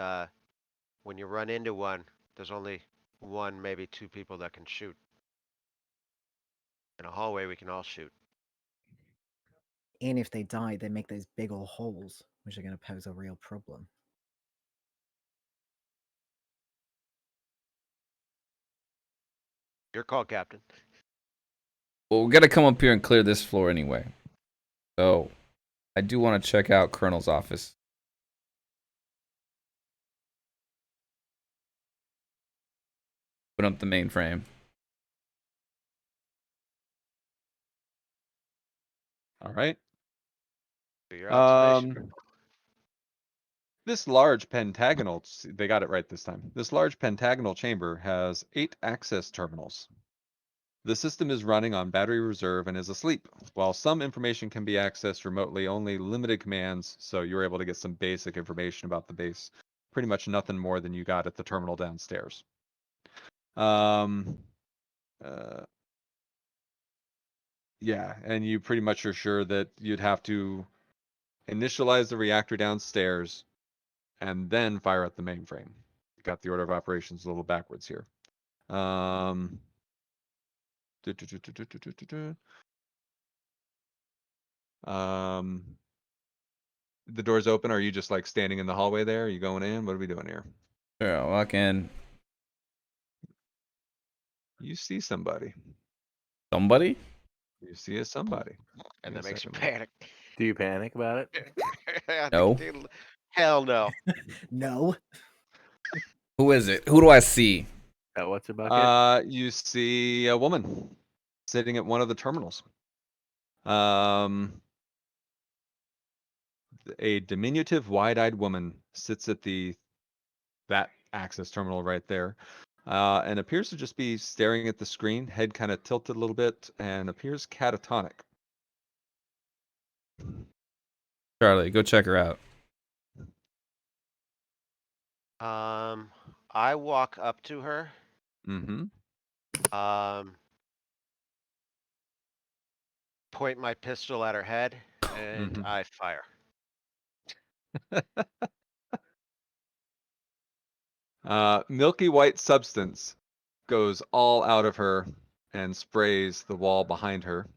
when you run into one, there's only one, maybe two people that can shoot. In a hallway, we can all shoot. And if they die, they make those big old holes, which are going to pose a real problem. Your call, Captain. Well, we gotta come up here and clear this floor anyway. So, I do want to check out Colonel's office. Put up the mainframe. all right. Do your observation. This large pentagonal, they got it right this time. This large pentagonal chamber has 8 access terminals. The system is running on battery reserve and is asleep. While some information can be accessed remotely, only limited commands, so you're able to get some basic information about the base. Pretty much nothing more than you got at the terminal downstairs. Yeah, and you pretty much are sure that you'd have to initialize the reactor downstairs and then fire at the mainframe. Got the order of operations a little backwards here. Um, the door's open. Are you just like standing in the hallway there? Are you going in? What are we doing here? Sure, I'll walk in. You see somebody. Somebody? You see a somebody. And Give that me a makes you second, panic. Do you panic about it? No. Hell no. No. Who is it? Who do I see? That what's your bucket? You see a woman sitting at one of the terminals. A diminutive, wide-eyed woman sits at that access terminal right there, and appears to just be staring at the screen, head kind of tilted a little bit, and appears catatonic. Charlie, go check her out. I walk up to her. Mm-hmm. Point my pistol at her head, and I fire. Milky white substance goes all out of her and sprays the wall behind her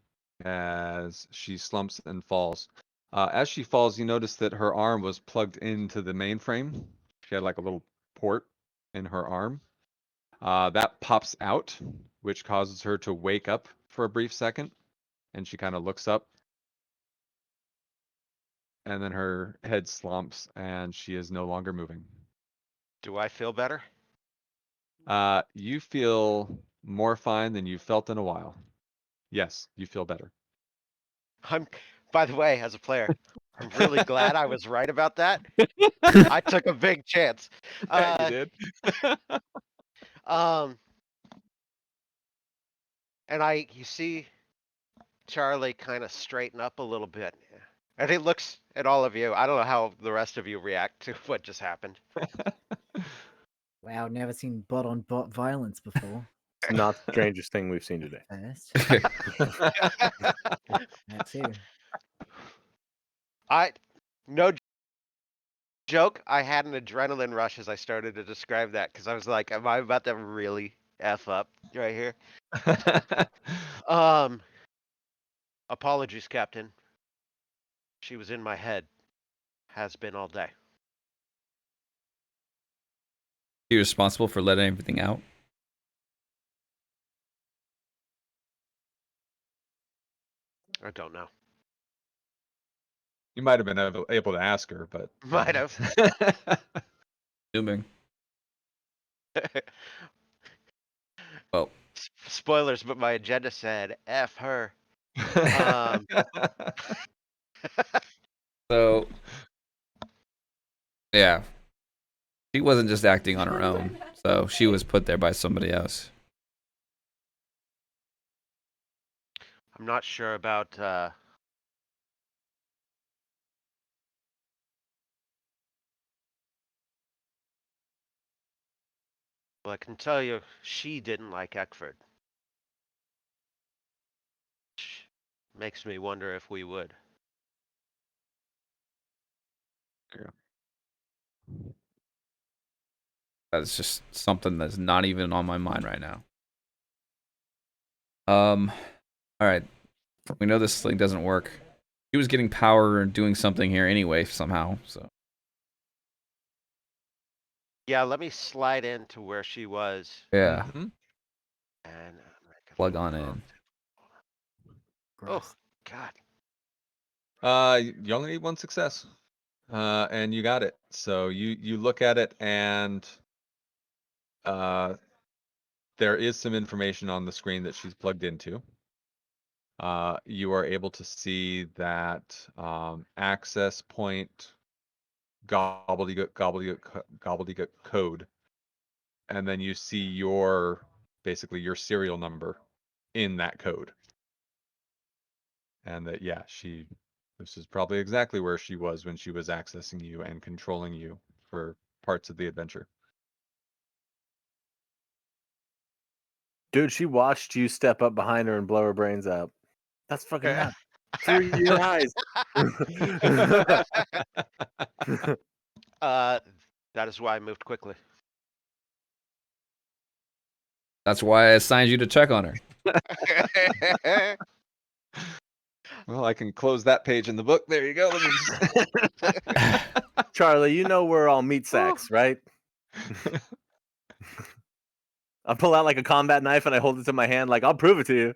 as she slumps and falls. As she falls, you notice that her arm was plugged into the mainframe. She had like a little port in her arm. That pops out, which causes her to wake up for a brief second, and she kind of looks up. And then her head slumps, and she is no longer moving. Do I feel better? You feel more fine than you've felt in a while. Yes, you feel better. By the way, as a player, I'm really glad I was right about that. I took a big chance. Yeah, you did. And you see Charlie kind of straighten up a little bit. And he looks at all of you. I don't know how the rest of you react to what just happened. Wow, never seen butt on butt violence before. It's not the strangest thing we've seen today. First. That too. No joke, I had an adrenaline rush as I started to describe that because I was like, am I about to really F up right here? Apologies, Captain. She was in my head. Has been all day. You're responsible for letting everything out? I don't know. You might have been able to ask her, but Might have. Assuming. Well, Spoilers, but my agenda said F her. Um, so yeah, she wasn't just acting on her own. So she was put there by somebody else. I'm not sure about well, I can tell you she didn't like Eckford. Which makes me wonder if we would. That's just something that's not even on my mind right now. All right. We know this thing doesn't work. She was getting power and doing something here anyway somehow. So Yeah, let me slide into where she was yeah, Mhm. and make a plug little on in. prompt. Oh Gross. God. You only need one success, and you got it. So you look at it, and there is some information on the screen that she's plugged into. You are able to see that access point gobbledygook code, and then you see your basically your serial number in that code, and that this is probably exactly where she was when she was accessing you and controlling you for parts of the adventure. Dude, she watched you step up behind her and blow her brains out. That's fucking nuts. Through your eyes. That is why I moved quickly. That's why I assigned you to check on her. Well, I can close that page in the book. There you go. Let me just... Charlie, you know we're all meat sacks, right? I pull out like a combat knife and I hold it to my hand like, I'll prove it to you.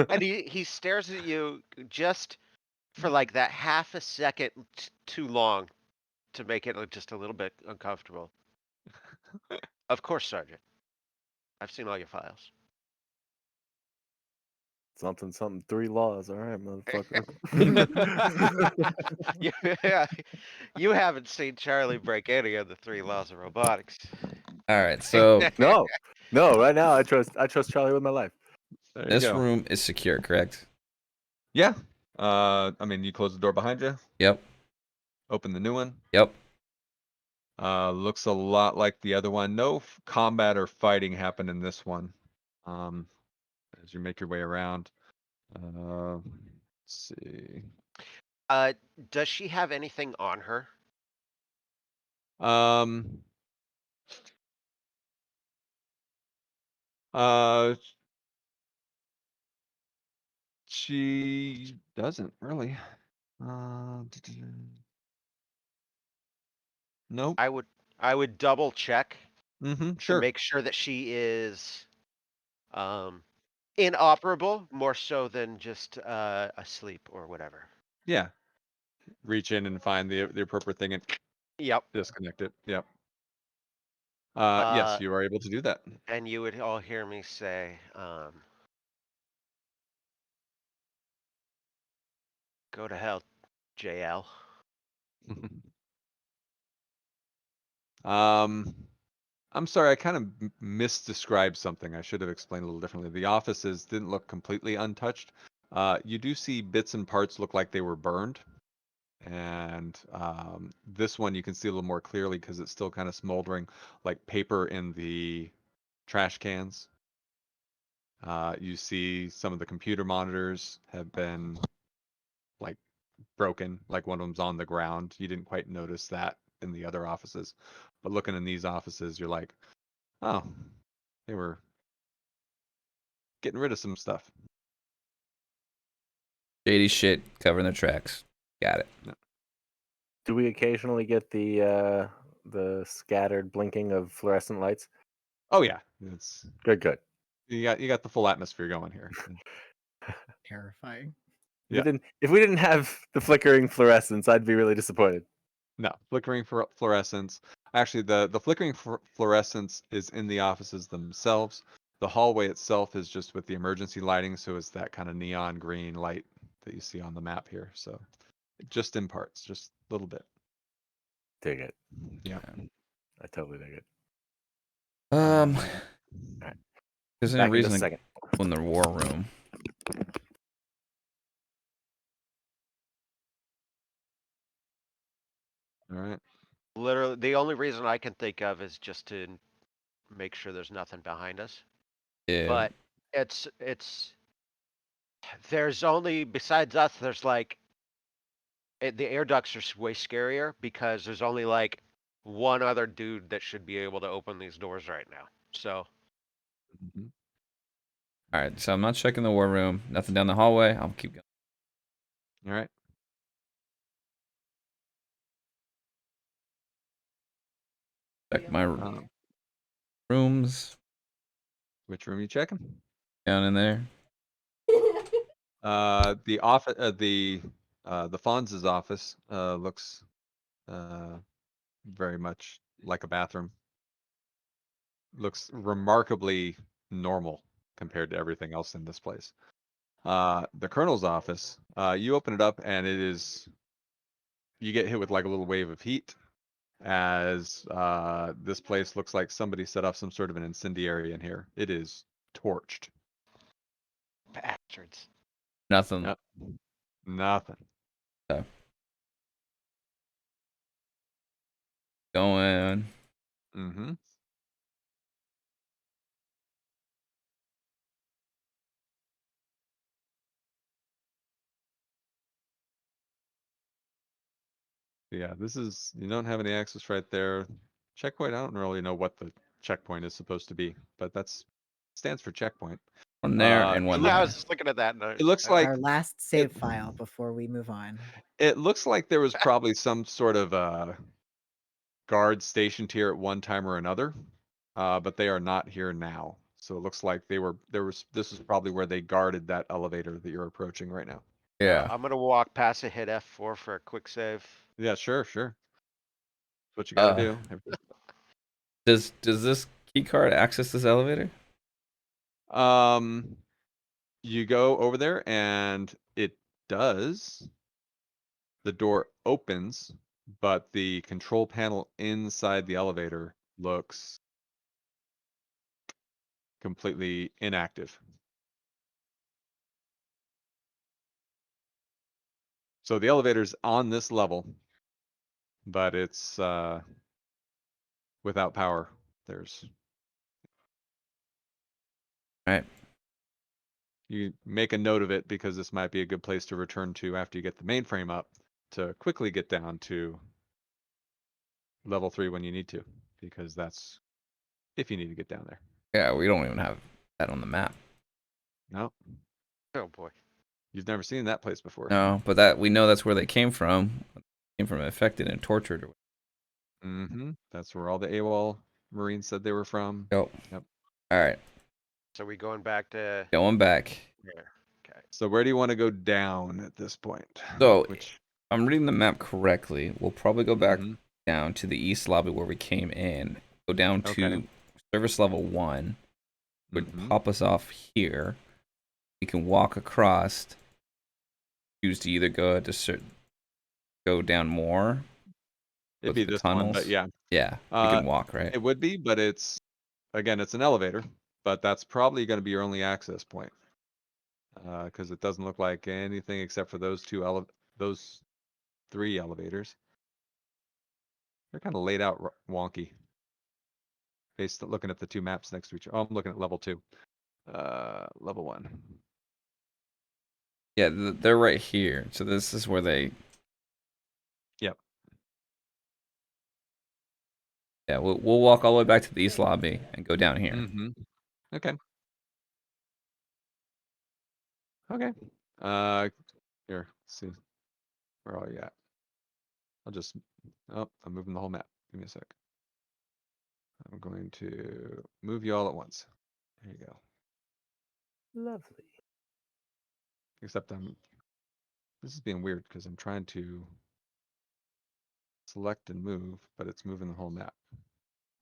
And he stares at you just for like that half a second too long to make it just a little bit uncomfortable. Of course, Sergeant. I've seen all your files. Something, 3 laws. All right, motherfucker. Yeah, you haven't seen Charlie break any of the 3 laws of robotics. All right, so No, right now I trust There Charlie with my life. you this go. room is secure, correct? Yeah. I mean, you close the door behind you, Yep. open the new one. Yep. Looks a lot like the other one. No combat or fighting happened in this one. As you make your way around. Let's see. Does she have anything on her? Um. Uh. She doesn't really. Nope. I would double check Mm-hmm. to Sure. make sure that she is inoperable more so than just asleep or whatever. Yeah. Reach in and find the appropriate thing and Yep. disconnect it. Yep. Uh, Yes, you are able to do that. And you would all hear me say, go to hell, JL. I'm sorry, I kind of misdescribed something. I should have explained a little differently. The offices didn't look completely untouched. You do see bits and parts look like they were burned. And this one you can see a little more clearly because it's still kind of smoldering, like paper in the trash cans. You see some of the computer monitors have been like broken, like one of them's on the ground. You didn't quite notice that in the other offices. But looking in these offices, you're like, oh, they were getting rid of some stuff. Shady shit covering their tracks. Got it. Do we occasionally get the scattered blinking of fluorescent lights? Oh yeah, it's Good. you got the full atmosphere going here. Terrifying. Yeah. If we didn't have the flickering fluorescence, I'd be really disappointed. No, flickering fluorescence. Actually, the flickering fluorescence is in the offices themselves. The hallway itself is just with the emergency lighting, so it's that kind of neon green light that you see on the map here. So just in parts, just a little bit. Dig it. Yeah. I totally dig it. Alright. There's any Back in just reason a to second. go in the war room. All right. Literally, the only reason I can think of is just to make sure there's nothing behind us. Yeah. But there's only, besides us, there's like, the air ducts are way scarier because there's only like one other dude that should be able to open these doors right now. So Mhm. All right, so I'm not checking the war room. Nothing down the hallway. I'll keep going. All right. Check my Um, rooms which room are you checking? down in there. The office, the Fonz's office, looks very much like a bathroom. Looks remarkably normal compared to everything else in this place. The Colonel's office, you open it up and you get hit with like a little wave of heat as this place looks like somebody set off some sort of an incendiary in here. It is torched. bastards. Nothing. Yep. Nothing. Going. Mm-hmm. Yeah, you don't have any access right there. Checkpoint, I don't really know what the checkpoint is supposed to be, but stands for checkpoint. One there Uh, and one it I there. was just looking at that. And It looks like Our last save file before we move on. it looks like there was probably some sort of guard stationed here at one time or another, but they are not here now. So it looks like this is probably where they guarded that elevator that you're approaching right now. Yeah. I'm gonna walk past it, hit F4 for a quick save. Yeah, sure. What you gotta do. Does this key card access this elevator? You go over there and it does. The door opens, but the control panel inside the elevator looks completely inactive. So the elevator's on this level, but it's without power. There's Right. You make a note of it because this might be a good place to return to after you get the mainframe up to quickly get down to level 3 when you need to, because that's if you need to get down there. Yeah, we don't even have that on the map. No, Oh boy. you've never seen that place before. No, but that we know that's where they came from. Came from infected and tortured. Mm-hmm. That's where all the AWOL Marines said they were from. Yep. Yep. All right. So we going back to Going back. there. Okay. So where do you want to go down at this point? So Which I'm reading the map correctly. We'll probably go back Mhm. down to the east lobby where we came in. Go down to Okay. service level 1. Would Mhm. pop us off here. We can walk across. Choose to either go down more. It'd be the this one, but tunnels. yeah. Yeah, we Uh, can walk, right? It would be, but it's an elevator, but that's probably going to be your only access point. Because it doesn't look like anything except for those those 3 elevators. They're kind of laid out wonky. Based looking at the 2 maps next to each other. Oh, I'm looking at level 2. Level 1. Yeah, they're right here. So this is where they. Yep. Yeah, we'll walk all the way back to the east lobby and go down here. Mm-hmm. Okay. Okay. Here. Let's see. Where are you at? I'm moving the whole map. Give me a sec. I'm going to move you all at once. There you go. Lovely. Except this is being weird because I'm trying to select and move, but it's moving the whole map.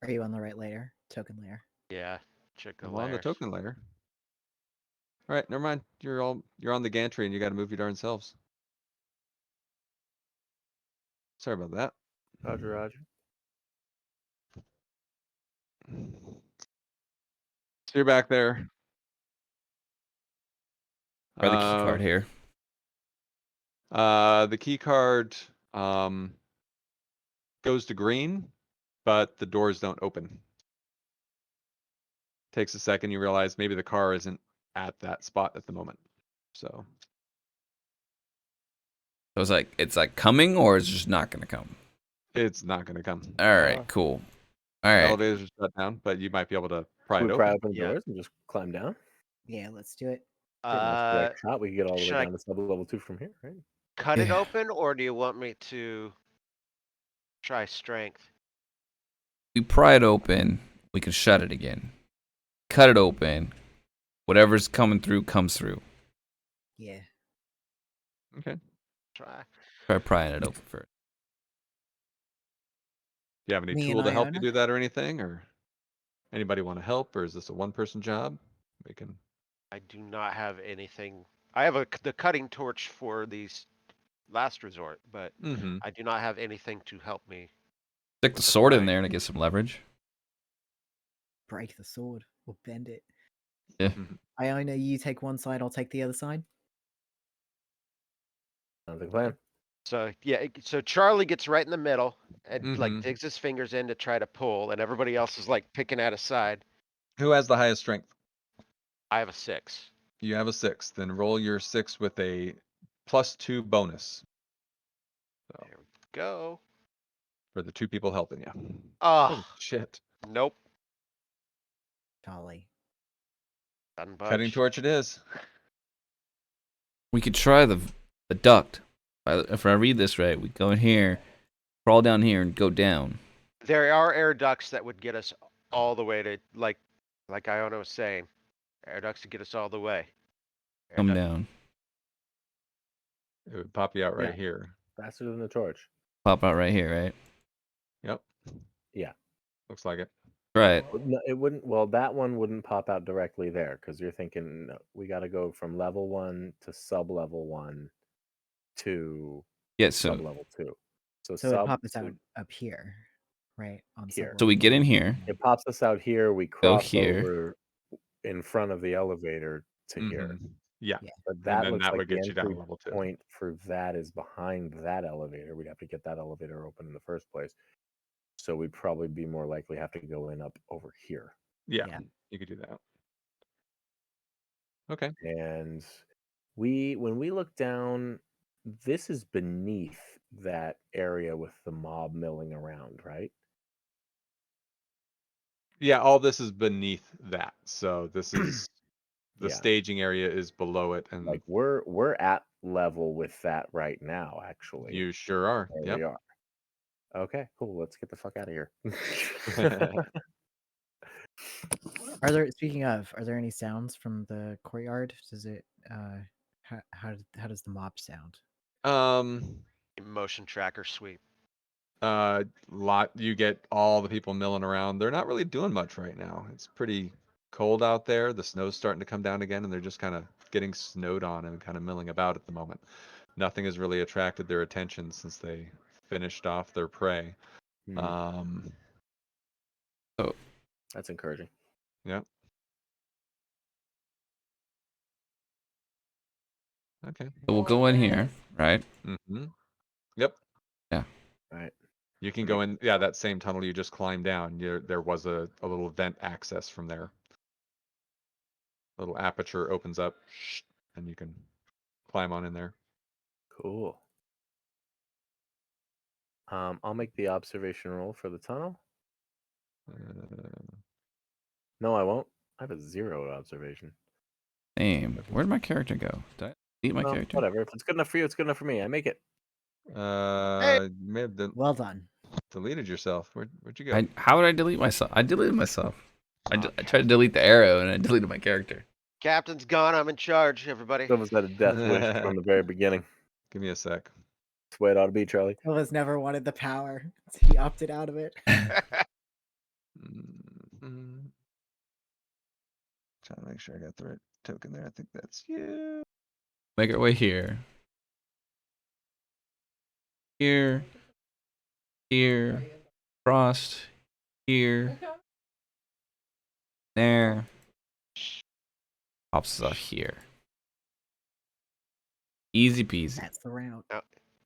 Are you on the right layer? Token layer. Yeah, check the I'm on the layers. token layer. All right, never mind. You're on the gantry and you got to move your darn selves. Sorry about that. Roger, Roger. So you're back there. Try the key card here. The key card goes to green, but the doors don't open. Takes a second, you realize maybe the car isn't at that spot at the moment. So So it's like coming, or it's just not gonna come. it's not gonna come. All right, cool. All right, Elevators are shut down, but you might be able to pry We it pry open. open the Yeah. doors and just climb down. Yeah, let's do it. Pretty much direct shot. We can get all the way should I- down to sub level 2 from here, right? cut it Yeah. open, or do you want me to try strength? we pry it open. We can shut it again. Cut it open. Whatever's coming through comes through. Yeah. Okay. Try. Try prying it open first. Do you have any Me tool and to help you Iona? do that or anything? Or anybody want to help? Or is this a one-person job? We can. I do not have anything. I have the cutting torch for these last resort, but Mm-hmm. I do not have anything to help me. Stick the sword in there to get some leverage. Break the sword or bend it. Yeah. Mhm. Iona, you take one side, I'll take the other side. Sounds like a plan. So yeah, so Charlie gets right in the middle and like Mhm. digs his fingers in to try to pull, and everybody else is like picking at a side. Who has the highest strength? I have a 6. You have a 6. Then roll your 6 with a +2 bonus. So There we go. for the 2 people helping you. Oh, Shit. nope. Charlie. Doesn't Cutting budge. torch it is. We could try the duct. If I read this right, we go in here, crawl down here, and go down. There are air ducts that would get us all the way to like Iona was saying. Air ducts to get us all the way. Air Come duct- down. It would pop you out right Yeah. here. Faster than the torch. Pop out right here, right? Yep. Yeah. Looks like it. Right. No, it wouldn't. Well, that one wouldn't pop out directly there because you're thinking no, we got to go from level 1 to sub level 1 to Yeah. sub So level 2. So So it sub pops out to- up here, right? On Here. we get in here. It pops us out here. We cross here. over in front of the elevator to here. Mhm. Yeah. But that then looks that like would the get you down to entry level 2. point for that is behind that elevator. We'd have to get that elevator open in the first place. So we'd probably be more likely have to go in up over here. Yeah. Yeah. You could do that. Okay. And when we look down, this is beneath that area with the mob milling around, right? Yeah, all this is beneath that. So this is the Yeah. staging area is below it, and Like we're at level with that right now, actually. you sure are. There Yep. we are. Okay, cool. Let's get the fuck out of here. Are there, speaking of, are there any sounds from the courtyard? Does it how does the mob sound? Motion tracker sweep. You get all the people milling around. They're not really doing much right now. It's pretty cold out there. The snow's starting to come down again, and they're just kind of getting snowed on and kind of milling about at the moment. Nothing has really attracted their attention since they finished off their prey. Hmm, that's encouraging. Okay. So we'll go in here, right? Mm-hmm. Yep. Right. You can go in, yeah, that same tunnel you just climbed down. There was a little vent access from there. Little aperture opens up, and you can climb on in there. Cool. I'll make the observation roll for the tunnel. No, I won't. I have a 0 observation. Same. Where'd my character go? Did I delete my Well, character? whatever. If it's good enough for you, it's good enough for me. I make it. You may have Well done. deleted yourself. Where'd you go? How would I delete myself? I deleted myself. I Oh, tried to delete the arrow and I deleted my character. Captain's gone. I'm in charge. Everybody. That was that a death wish from the very beginning. Give me a sec. That's the way it ought to be, Charlie. Phil has never wanted the power. He opted out of it. Mhm. Trying to make sure I got the right token there. I think that's you. Make our way here. Here. Here. Crossed. Here. There. Pops us up here. Easy peasy. That's the route.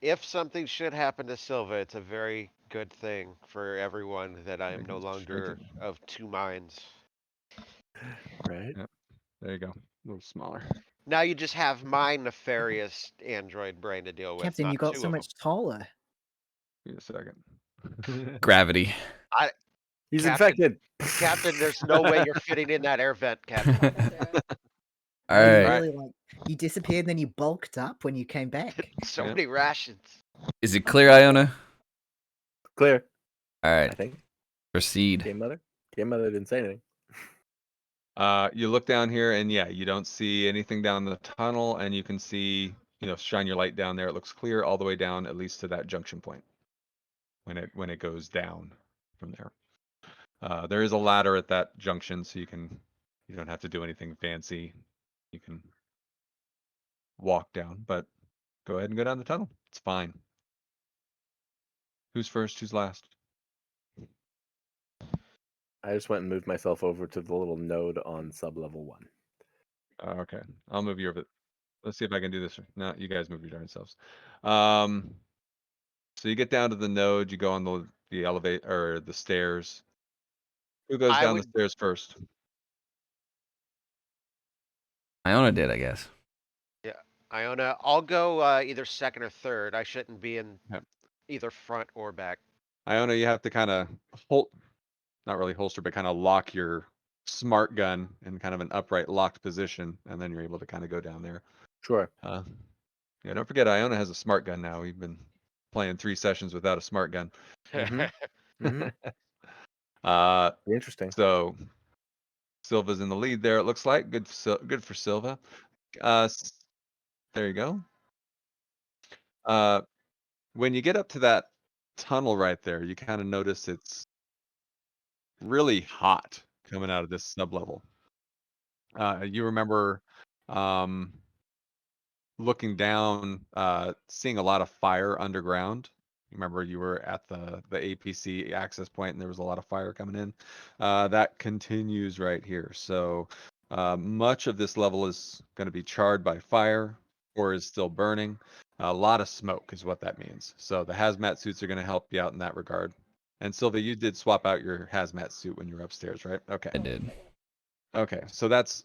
If something should happen to Silva, it's a very good thing for everyone that I am Make no it shrink longer it. of two minds. Right. There you go. A little smaller. Now you just have my nefarious android brain to deal with, Captain, not you got two so of much taller. Give me a second. Gravity. He's Captain- infected. Captain, there's no way you're fitting in that air vent, Captain. All You right. really like you disappeared, and then you bulked up when you came back. So Yep. many rations. Is it clear, Iona? Clear. All I right. think. Proceed. Game mother. Game mother didn't say anything. You look down here and yeah, you don't see anything down the tunnel, and you can see, shine your light down there. It looks clear all the way down, at least to that junction point. When it goes down from there. There is a ladder at that junction, so you don't have to do anything fancy. You can walk down, but go ahead and go down the tunnel. It's fine. Who's first? Who's last? I just went and moved myself over to the little node on sub-level 1. Okay, I'll move you over. Let's see if I can do this. No, you guys move your darn selves. So you get down to the node, you go on the elevator or the stairs. Who goes I down the would- stairs first? Iona did, I guess. Iona, I'll go either second or third. I shouldn't be in Yep. either front or back. Iona, you have to kind of not really holster, but kind of lock your smart gun in kind of an upright locked position, and then you're able to kind of go down there. Sure. Yeah, don't forget Iona has a smart gun now. We've been playing 3 sessions without a smart gun. Mhm. Mhm. Uh, Interesting. so Silva's in the lead there. It looks like good for Silva. There you go. When you get up to that tunnel right there, you kind of notice it's really hot coming out of this sublevel. You remember looking down, seeing a lot of fire underground. You remember you were at the APC access point and there was a lot of fire coming in. That continues right here. So much of this level is going to be charred by fire or is still burning. A lot of smoke is what that means. So the hazmat suits are going to help you out in that regard. And Sylvia, you did swap out your hazmat suit when you were upstairs, right? Okay. I did. Okay, so that's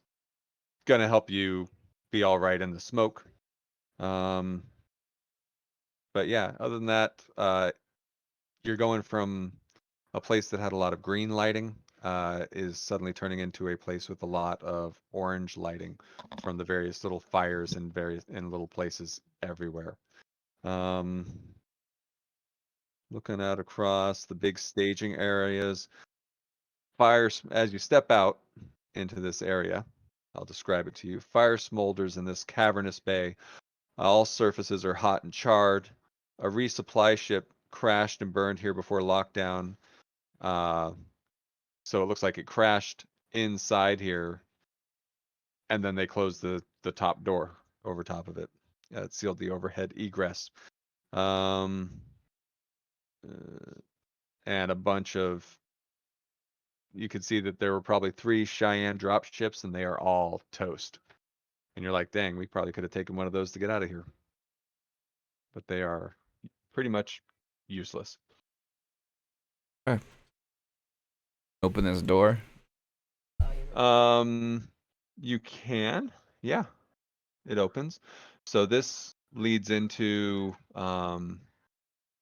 gonna help you be all right in the smoke. But yeah, other than that, you're going from a place that had a lot of green lighting, is suddenly turning into a place with a lot of orange lighting from the various little fires in little places everywhere. Looking out across the big staging areas, fires as you step out into this area. I'll describe it to you. Fire smolders in this cavernous bay. All surfaces are hot and charred. A resupply ship crashed and burned here before lockdown. So it looks like it crashed inside here, and then they closed the top door over top of it. It sealed the overhead egress. And a bunch of, you could see that there were probably 3 Cheyenne drop ships, and they are all toast. And you're like, dang, we probably could have taken one of those to get out of here. But they are pretty much useless. Open this door. You can, yeah, it opens. So this leads into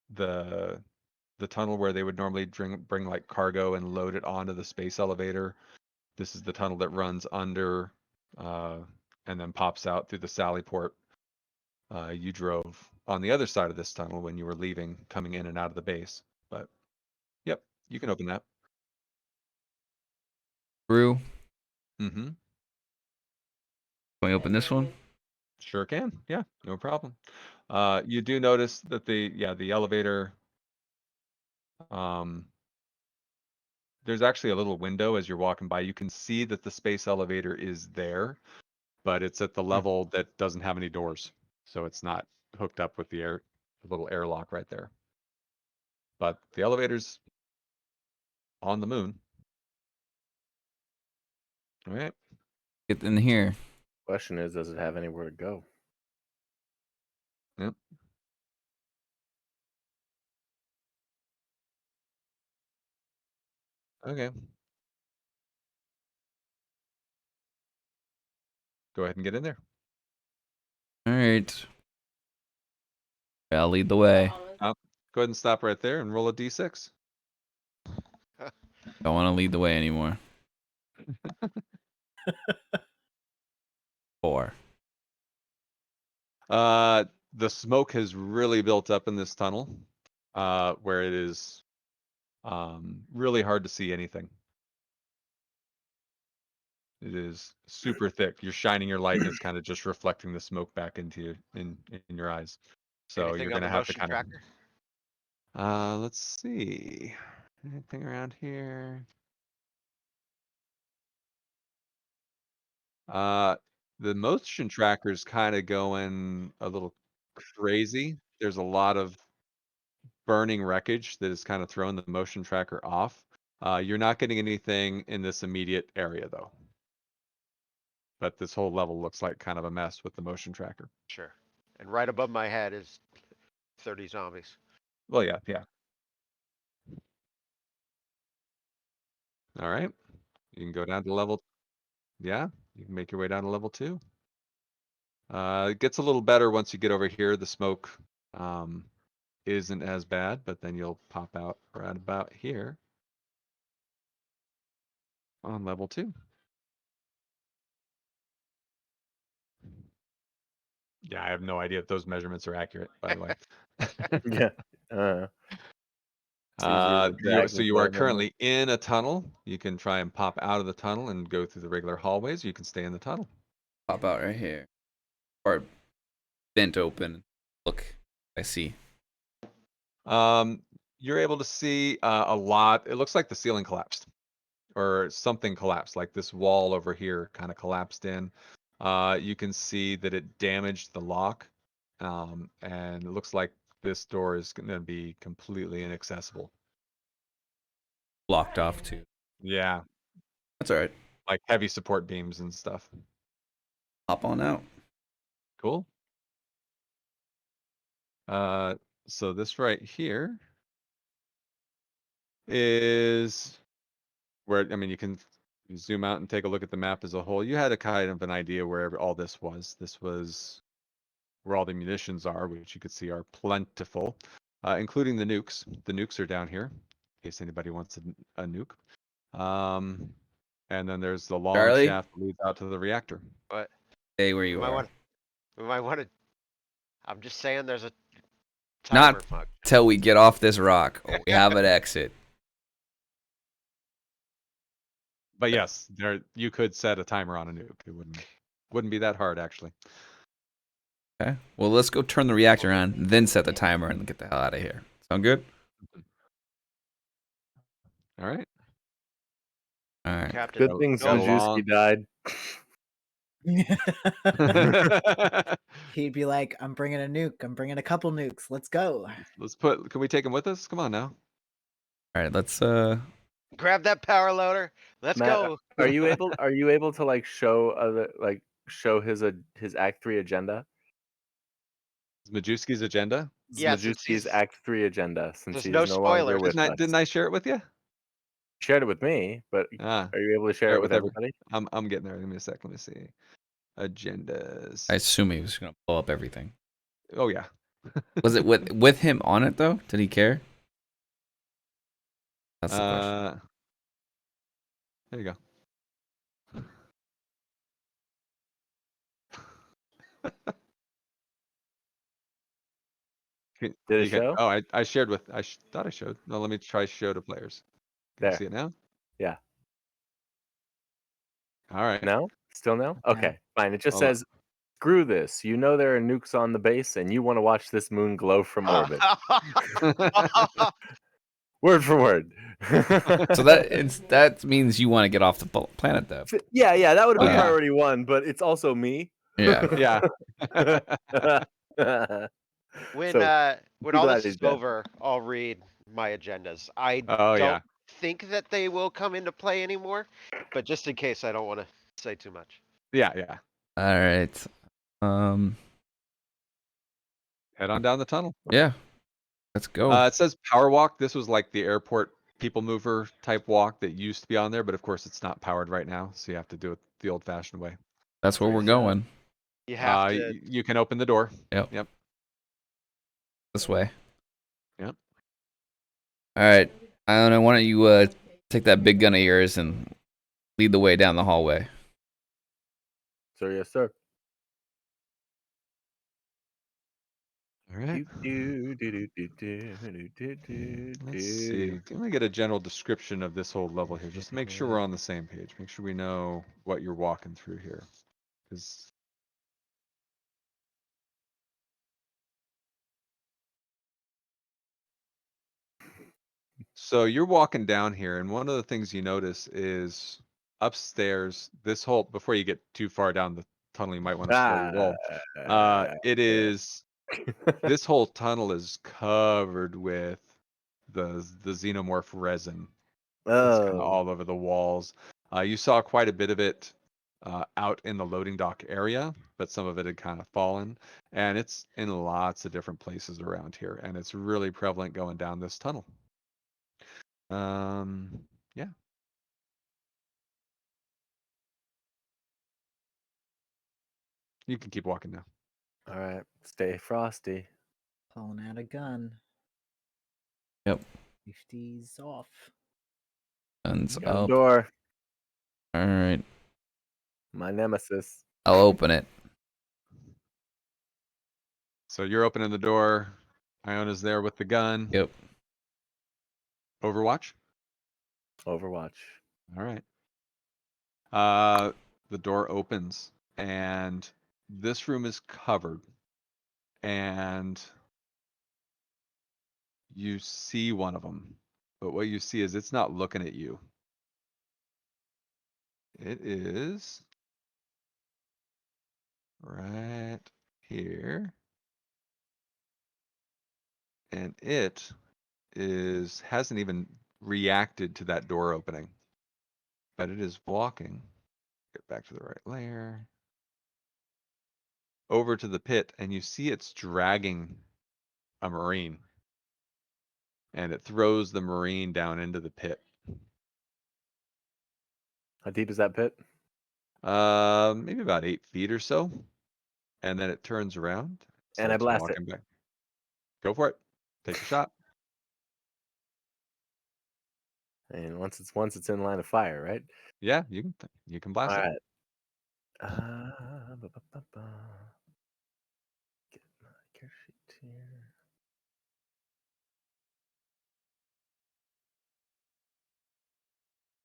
the tunnel where they would normally bring like cargo and load it onto the space elevator. This is the tunnel that runs under and then pops out through the Sally port. You drove on the other side of this tunnel when you were leaving, coming in and out of the base. But yep, you can open that. Through. Mm-hmm. Can we open this one? Sure can. Yeah, no problem. You do notice that the elevator, there's actually a little window as you're walking by. You can see that the space elevator is there, but it's at the level that doesn't have any doors, so it's not hooked up with the little airlock right there. But the elevator's on the moon. All right. Get in here. Question is, does it have anywhere to go? Yep. Okay. Go ahead and get in there. All right. I'll lead the way. Go ahead and stop right there and roll a d6. Don't want to lead the way anymore. 4. The smoke has really built up in this tunnel, where it is really hard to see anything. It is super thick. You're shining your light and it's kind of just reflecting the smoke back into you in your eyes. So Anything you're on gonna the have to motion kind tracker? of let's see. Anything around here? The motion tracker's kind of going a little crazy. There's a lot of burning wreckage that has kind of thrown the motion tracker off. You're not getting anything in this immediate area though. But this whole level looks like kind of a mess with the motion tracker. Sure. And right above my head is 30 zombies. Well, yeah. All right. You can go down to level. Yeah, you can make your way down to level 2. It gets a little better once you get over here. The smoke isn't as bad, but then you'll pop out right about here on level 2. Yeah, I have no idea if those measurements are accurate, by the way. Yeah. It's easier to drag So than you are play, isn't it? currently in a tunnel. You can try and pop out of the tunnel and go through the regular hallways. You can stay in the tunnel. Pop out right here. Or vent open. Look, I see. You're able to see a lot. It looks like the ceiling collapsed or something collapsed, like this wall over here kind of collapsed in. You can see that it damaged the lock. And it looks like this door is going to be completely inaccessible. Blocked off too. Yeah, That's all right. like heavy support beams and stuff. Hop on out. Cool. So this right here is where, I mean, you can zoom out and take a look at the map as a whole. You had a kind of an idea where all this was. This was where all the munitions are, which you could see are plentiful, including the nukes. The nukes are down here, in case anybody wants a nuke. And then there's the long Charlie? shaft that leads out to the reactor. But Stay where you we might are. want. We might want to. I'm just saying, there's a Not- timer function. Till we get off this rock. Oh, we have an exit. But yes, there you could set a timer on a nuke. It wouldn't be that hard actually. Okay. Well, let's go turn the reactor on, then set the timer and get the hell out of here. Sound good? All right. All right. Captain. Good thing Go along. Zanjuski died. He'd be like, "I'm bringing a nuke. I'm bringing a couple nukes. Let's go." Can we take him with us? Come on now. All right. Let's Grab that power loader. Let's Matt, go. Are you able to like show his Act 3 agenda? Majewski's agenda. Yeah, since Majewski's he's- Act 3 agenda since there's he's no no longer spoilers. with us. Didn't I share it with you? Shared it with me, but Ah, are you able to share it with everybody? I'm getting there. Give me a sec. Let me see. Agendas. I assume he was gonna blow up everything. Oh yeah. Was it with him on it though? Did he care? That's the question. There you go. Did it show? Oh, I shared with. Thought I showed. No, let me try show to players. Can you There. see it now? Yeah. All right. No? Still no? Okay, fine. It just Hold on. says, screw this. You know there are nukes on the base and you want to watch this moon glow from orbit. Word for word. So that means you want to get off the planet, though. yeah, that would have been Yeah. priority 1, but it's also me. Yeah. Yeah. When So, when too all glad this he's is dead. over, I'll read my agendas. I Oh, yeah. don't think that they will come into play anymore, but just in case, I don't want to say too much. Yeah. All right. Head on down the tunnel. Yeah. Let's go. It says power walk. This was like the airport people mover type walk that used to be on there, but of course it's not powered right now, so you have to do it the old fashioned way. That's where we're going. You have to. You can open the door. Yep. This way. Yep. All right. I don't know. Why don't you take that big gun of yours and lead the way down the hallway? Sir, yes, sir. All right. Let's see. Let me get a general description of this whole level here, just to make sure we're on the same page. Make sure we know what you're walking through here. Because so you're walking down here, and one of the things you notice is upstairs, this whole, before you get too far down the tunnel, you might want to slow your roll. It is, this whole tunnel is covered with the xenomorph resin. It's kind of Oh, all over the walls. You saw quite a bit of it out in the loading dock area, but some of it had kind of fallen. And it's in lots of different places around here, and it's really prevalent going down this tunnel. Yeah. You can keep walking now. all right. Stay frosty. Pulling out a gun. Yep. 50's off. Guns Gun up. door. All right. My nemesis. I'll open it. So you're opening the door. Iona's there with the gun. Yep. Overwatch. Overwatch. All right. The door opens, and this room is covered, and you see one of them, but what you see is it's not looking at you. It is right here, and it hasn't even reacted to that door opening, but it is walking. Get back to the right layer. Over to the pit, and you see it's dragging a Marine. And it throws the Marine down into the pit. How deep is that pit? Maybe about 8 feet or so. And then it turns around. And I starts blast it. walking back. Go for it. Take a shot. And once it's in line of fire, right? Yeah, you can blast All it. right. Get my care sheet here.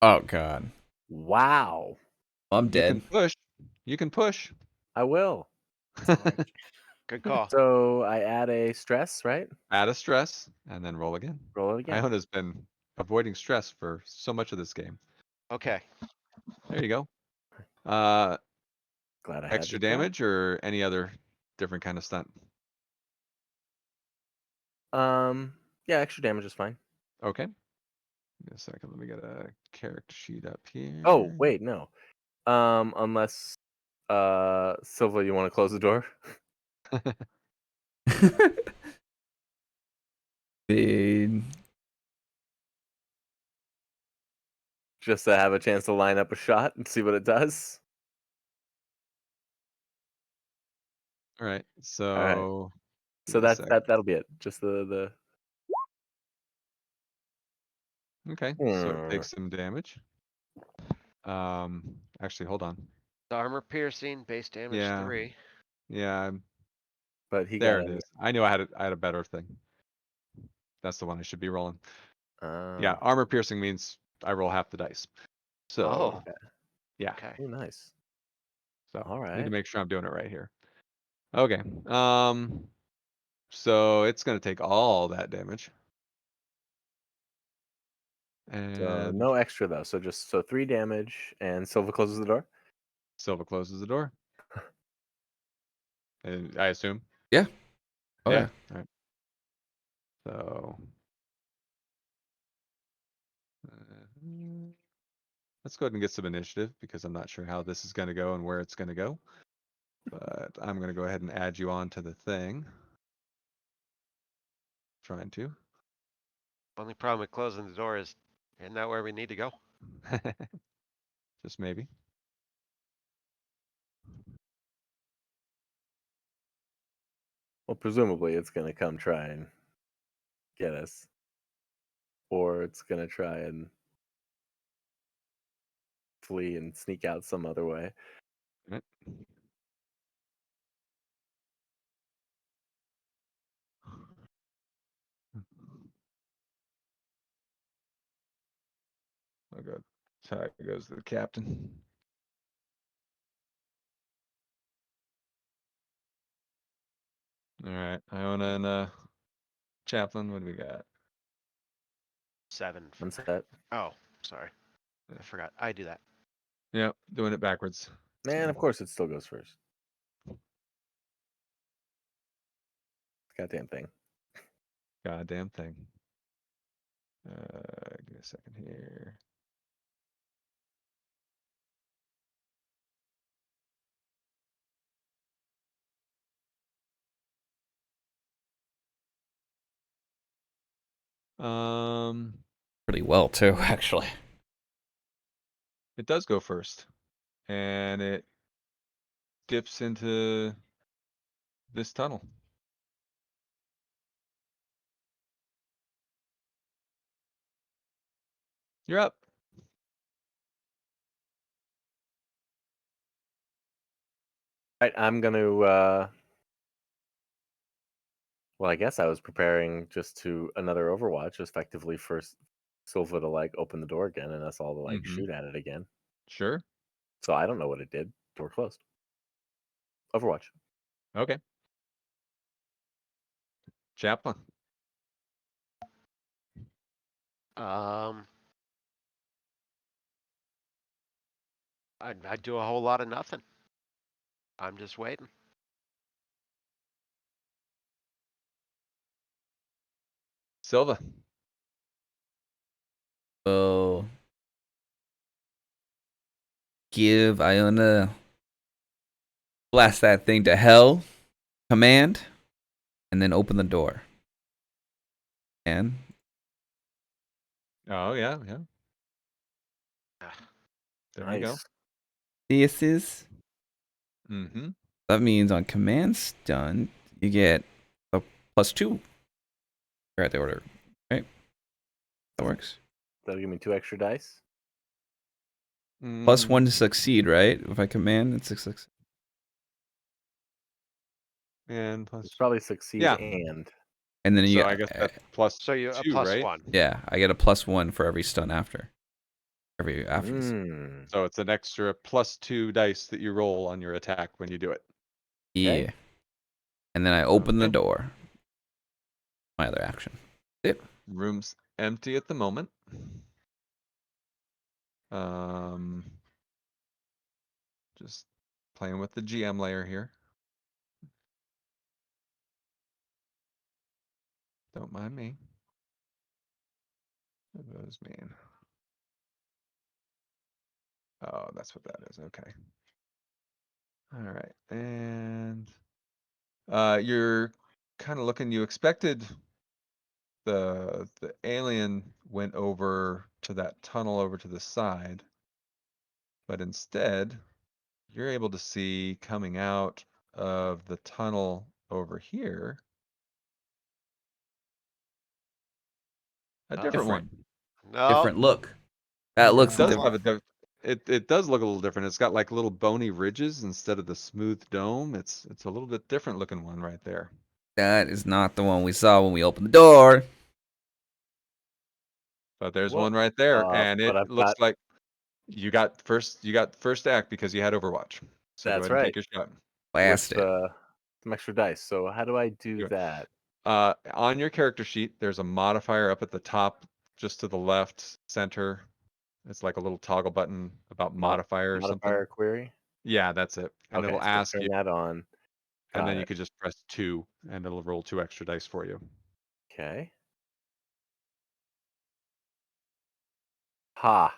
Oh God. Wow. I'm You dead. can push. You can push. I will. Good call. So I add a stress, right? Add a stress and then roll again. Roll it again. Iona's been avoiding stress for so much of this game. Okay. There you go. Glad I had Extra the try. damage or any other different kind of stunt? Yeah, extra damage is fine. Okay. Give me a second. Let me get a character sheet up here. Oh, wait, no. Unless Silva, you want to close the door? Dude. Just to have a chance to line up a shot and see what it does. All right. So So give me a that's sec. that'll be it. Just the Okay. So it takes some damage. Actually, hold on. The armor piercing, base damage Yeah. 3. Yeah, but he there got it is. I knew I had a better thing. That's the one I should be rolling. Yeah, armor piercing means I roll half the dice. So Oh. yeah. Okay. Oh, nice. So All need right. to make sure I'm doing it right here. Okay. So it's gonna take all that damage. And no extra though. So just 3 damage, and Silva closes the door. Silva closes the door. And I assume. Oh yeah. All right. So let's go ahead and get some initiative because I'm not sure how this is going to go and where it's going to go. But I'm going to go ahead and add you on to the thing. Trying to. Only problem with closing the door is, isn't that where we need to go? Just maybe. Well, presumably it's gonna come try and get us, or it's gonna try and flee and sneak out some other way. Right. Oh god. So it goes to the captain. All right, Iona and Chaplain, what do we got? 7. One set. Oh, sorry. I forgot. I do that. Yep, doing it backwards. Man, of So, course it still goes first. Goddamn thing. goddamn thing. Give me a second here. Pretty well too, actually. It does go first, and it dips into this tunnel. You're up. Right, I'm gonna. Well, I guess I was preparing just to another Overwatch, effectively for Silva to like open the door again and us all to like Mhm. shoot at it again. Sure. So I don't know what it did. Door closed. Overwatch. Okay. Chaplain. I'd do a whole lot of nothing. I'm just waiting. Silva. So give Iona blast that thing to hell command, and then open the door. And Oh yeah, yeah. Ah, There we go. Nice. this is Mm-hmm. that means on command stun you get a +2. You're at the order, right? That works. That'll give me 2 extra dice. +1 to succeed, right? If I command, it's 6. And plus. It's probably succeed Yeah. And then you So I guess that's plus So you a 2, right? +1. yeah, I get a +1 for every stun after. After this. Mm. So it's an extra +2 dice that you roll on your attack when you do it. Yeah. And then I open the Okay. door. My other action. Room's empty at the moment. Just playing with the GM layer here. Don't mind me. What does those mean? Oh, that's what that is. Okay. All right. And you're kind of looking, you expected the alien went over to that tunnel over to the side, but instead you're able to see coming out of the tunnel over here a different one. No. Different look. That looks It does different. have it does look a little different. It's got like little bony ridges instead of the smooth dome. It's a little bit different looking one right there. That is not the one we saw when we opened the door. But there's Well, one right there, and but it I've looks got- like you got first act because you had Overwatch. So go That's ahead and take right. your shot. Blast with it. some extra dice. So how do I do Do it. that? On your character sheet, there's a modifier up at the top just to the left, center. It's like a little toggle button about modifier or something. Modifier query. Yeah, that's it. And Okay, it'll so ask turn you, that on. and Got then you it. could just press 2, and it'll roll 2 extra dice for you. Okay. Ha!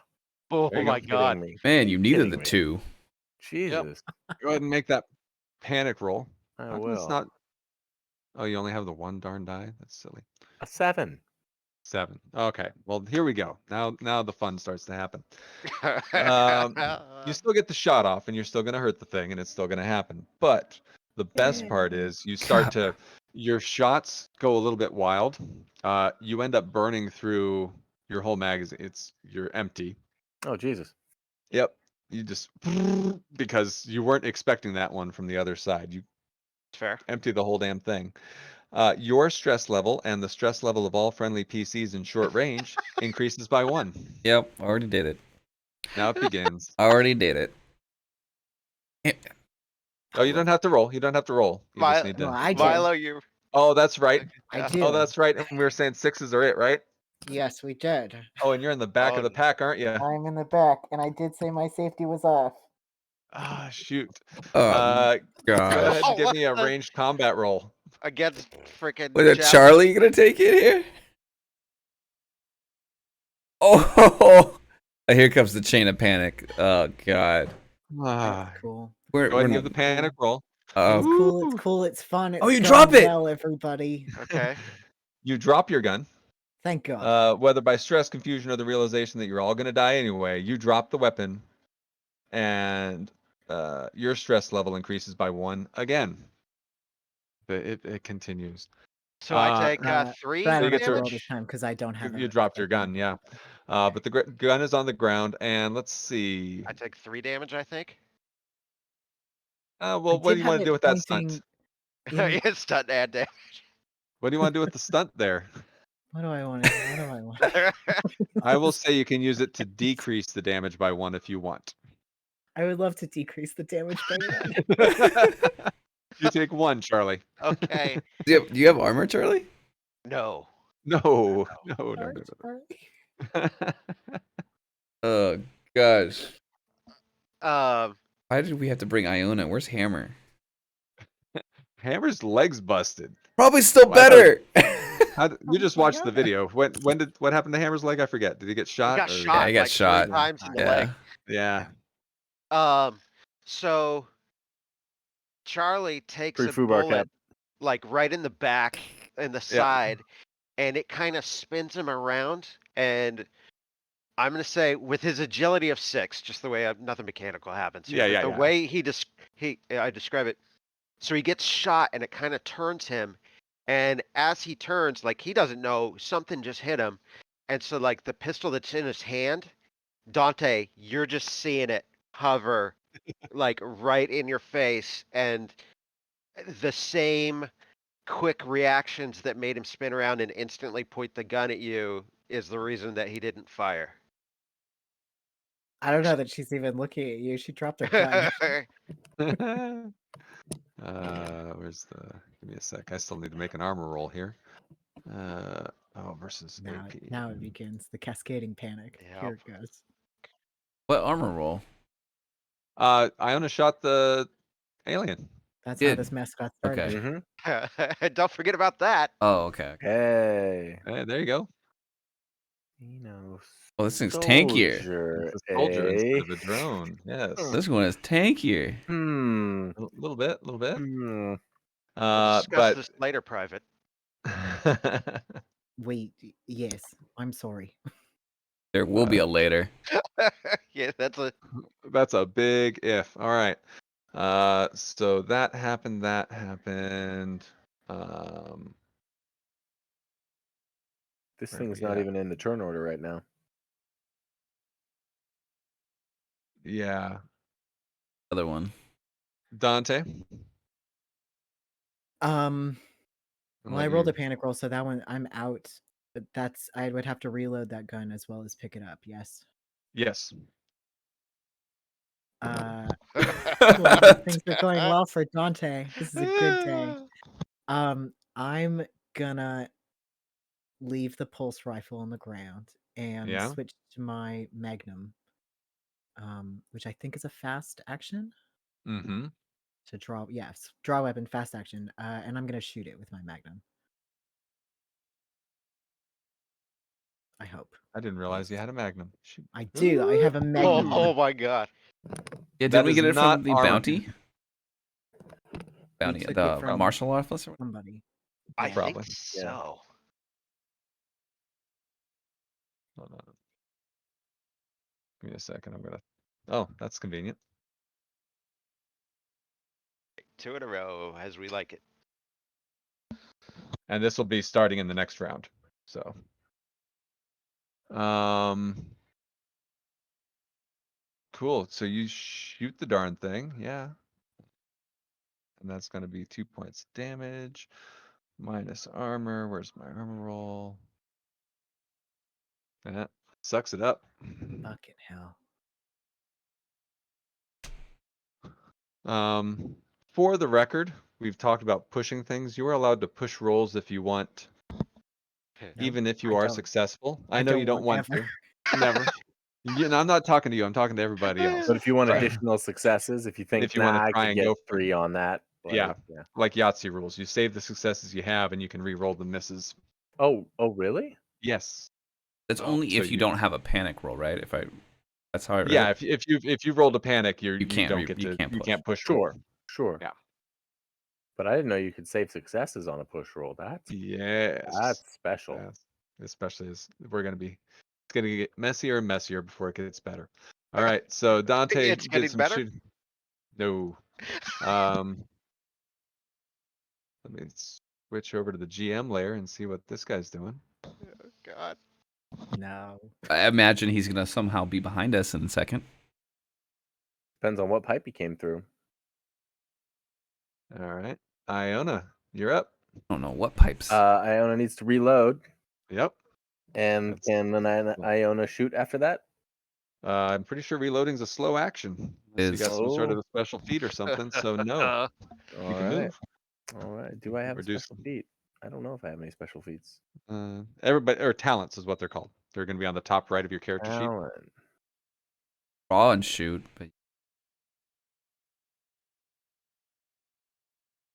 Oh There you my go. god. Me. Man, you needed Kidding the me. 2. Jesus. Go ahead and make that panic roll. I How come will. It's not. Oh, you only have the 1 darn die? That's silly. A 7. 7. Okay. Well, here we go. Now the fun starts to happen. You still get the shot off, and you're still gonna hurt the thing, and it's still gonna happen. But the best part is you start to your shots go a little bit wild. You end up burning through your whole magazine. You're empty. Oh Jesus. Yep. You just because you weren't expecting that one from the other side. You Fair. empty the whole damn thing. Your stress level and the stress level of all friendly PCs in short range increases by 1. Yep, already did it. Now it begins. Already did it. Oh, you don't have to roll. You don't have to roll. You just need No, to. I did. Milo, you. Oh, that's right. I Yeah. did. Oh, that's right. And we were saying 6s are it, right? Yes, we did. Oh, and you're in the back Oh, of the pack, aren't you? I'm in the back, and I did say my safety was off. Ah, shoot. Oh, Go God. ahead and give What me a the- ranged combat roll. Against freaking. Was it Charlie gonna take it here? Oh, here comes the chain of panic. Oh God. Ah, That's cool. We're, go ahead and we're give the panic roll. It's oh, cool. It's cool. It's fun. It's Oh, you going drop it! well, everybody. Okay. You drop your gun. Thank God. Whether by stress, confusion, or the realization that you're all going to die anyway, you drop the weapon, and your stress level increases by 1 again. It continues. So I take But 3 I you don't get have to to roll damage. this time because I don't have. You a- dropped your gun, yeah. But the gun is on the ground, and let's see. I take 3 damage, I think. Well, I what do did you have want to it do with that pointing stunt? in- It's stunt and damage. What do you want to do with the stunt there? What do I want? What do I want? I will say you can use it to decrease the damage by 1 if you want. I would love to decrease the damage by 1. You take 1, Charlie. Okay. do you have armor, Charlie? No. No. Sorry. Oh gosh. Um. Why did we have to bring Iona? Where's Hammer? Hammer's legs busted. Probably still Well, I better. You just my watched the God. video. What happened to Hammer's leg? I forget. Did he get He shot? got or- shot. Yeah, he got like 3 shot. times in the Yeah. leg. Yeah. So Charlie takes Free a foobar bullet, cap. like right in the back and the side, and it kind of spins him around. And I'm gonna say, with his agility of 6, just the way nothing mechanical happens. here, Yeah, but yeah, the yeah. way I describe it. So he gets shot, and it kind of turns him. And as he turns, like he doesn't know, something just hit him. And so, like the pistol that's in his hand, Dante, you're just seeing it hover like right in your face, and the same quick reactions that made him spin around and instantly point the gun at you is the reason that he didn't fire. I don't know that she's even looking at you. She dropped her gun. Where's the? Give me a sec. I still need to make an armor roll here. Versus Now, AP. now it begins the cascading panic. Here it goes. What armor roll? Iona shot the alien. That's Good. how this mess got started. Okay. Mm-hmm. Don't forget about that. Oh, okay. Hey. Hey, there you go. Oh, this thing's tankier. Soldier, It's a soldier eh? instead of a drone. Yes. This one is tankier. Hmm. A little bit. Hmm. We'll discuss But this later, Private. Wait, yes, I'm sorry. There will be a later. Yeah, that's a that's a big if. All right. So that happened. This Where thing's we not at? even in the turn order right now. Yeah. Other one. Dante. Well, I rolled a panic roll, so that one I'm out. But that's I would have to reload that gun as well as pick it up. Yes. Yes. Well, things are going well for Dante. This is a good day. I'm gonna leave the pulse rifle on the ground and Yeah. switch to my Magnum, which I think is a fast action Mm-hmm. to draw. Yes, draw weapon, fast action, and I'm gonna shoot it with my Magnum. I hope. I didn't realize you had a Magnum. Shoot. I do. I have a Oh, Magnum. oh my god. Yeah, That did we is get it not from the armed. bounty? Bounty, took it the from- martial officer. Somebody. I Yeah. Probably. think so. Hold on. Give me a second. I'm gonna. Oh, that's convenient. 2 in a row, as we like it. And this will be starting in the next round. So. Cool. So you shoot the darn thing. Yeah. And that's gonna be 2 points damage. Minus armor. Where's my armor roll? That sucks it up. Fucking hell. For the record, we've talked about pushing things. You are allowed to push rolls if you want, even if you I are don't. successful. I I know don't you don't want ever. to. Never. I'm not talking to you. I'm talking to everybody else. But if you want Right. additional successes, if you think, If you wanna I try could and get go 3 on that. Yeah. yeah. Like Yahtzee rules, you save the successes you have, and you can re-roll the misses. Oh, really? Yes. That's Oh, only so if you don't have a panic roll, right? That's how I read Yeah. it. If you rolled a panic, you can't don't re- get you to. can't You push. can't push. roll. Sure. Yeah. But I didn't know you could save successes on a push roll. That's Yes. special. Yes. Especially as we're gonna be. It's gonna get messier and messier before it gets better. All right. So Dante It's getting did some better? shooting. No. Let me switch over to the GM layer and see what this guy's doing. Oh, god. No. I imagine he's gonna somehow be behind us in a second. Depends on what pipe he came through. All right. Iona, you're up. I don't know what pipes. Iona needs to reload. Yep. And That's can an cool. Iona shoot after that? I'm pretty sure reloading's a slow action. Unless you got some sort of a special feat or something. So no, All you can right. move. All right. Do I have Or a do special some- feat? I don't know if I have any special feats. Everybody or talents is what they're called. They're going to be on the top right of your character sheet. Talent. Draw and shoot, but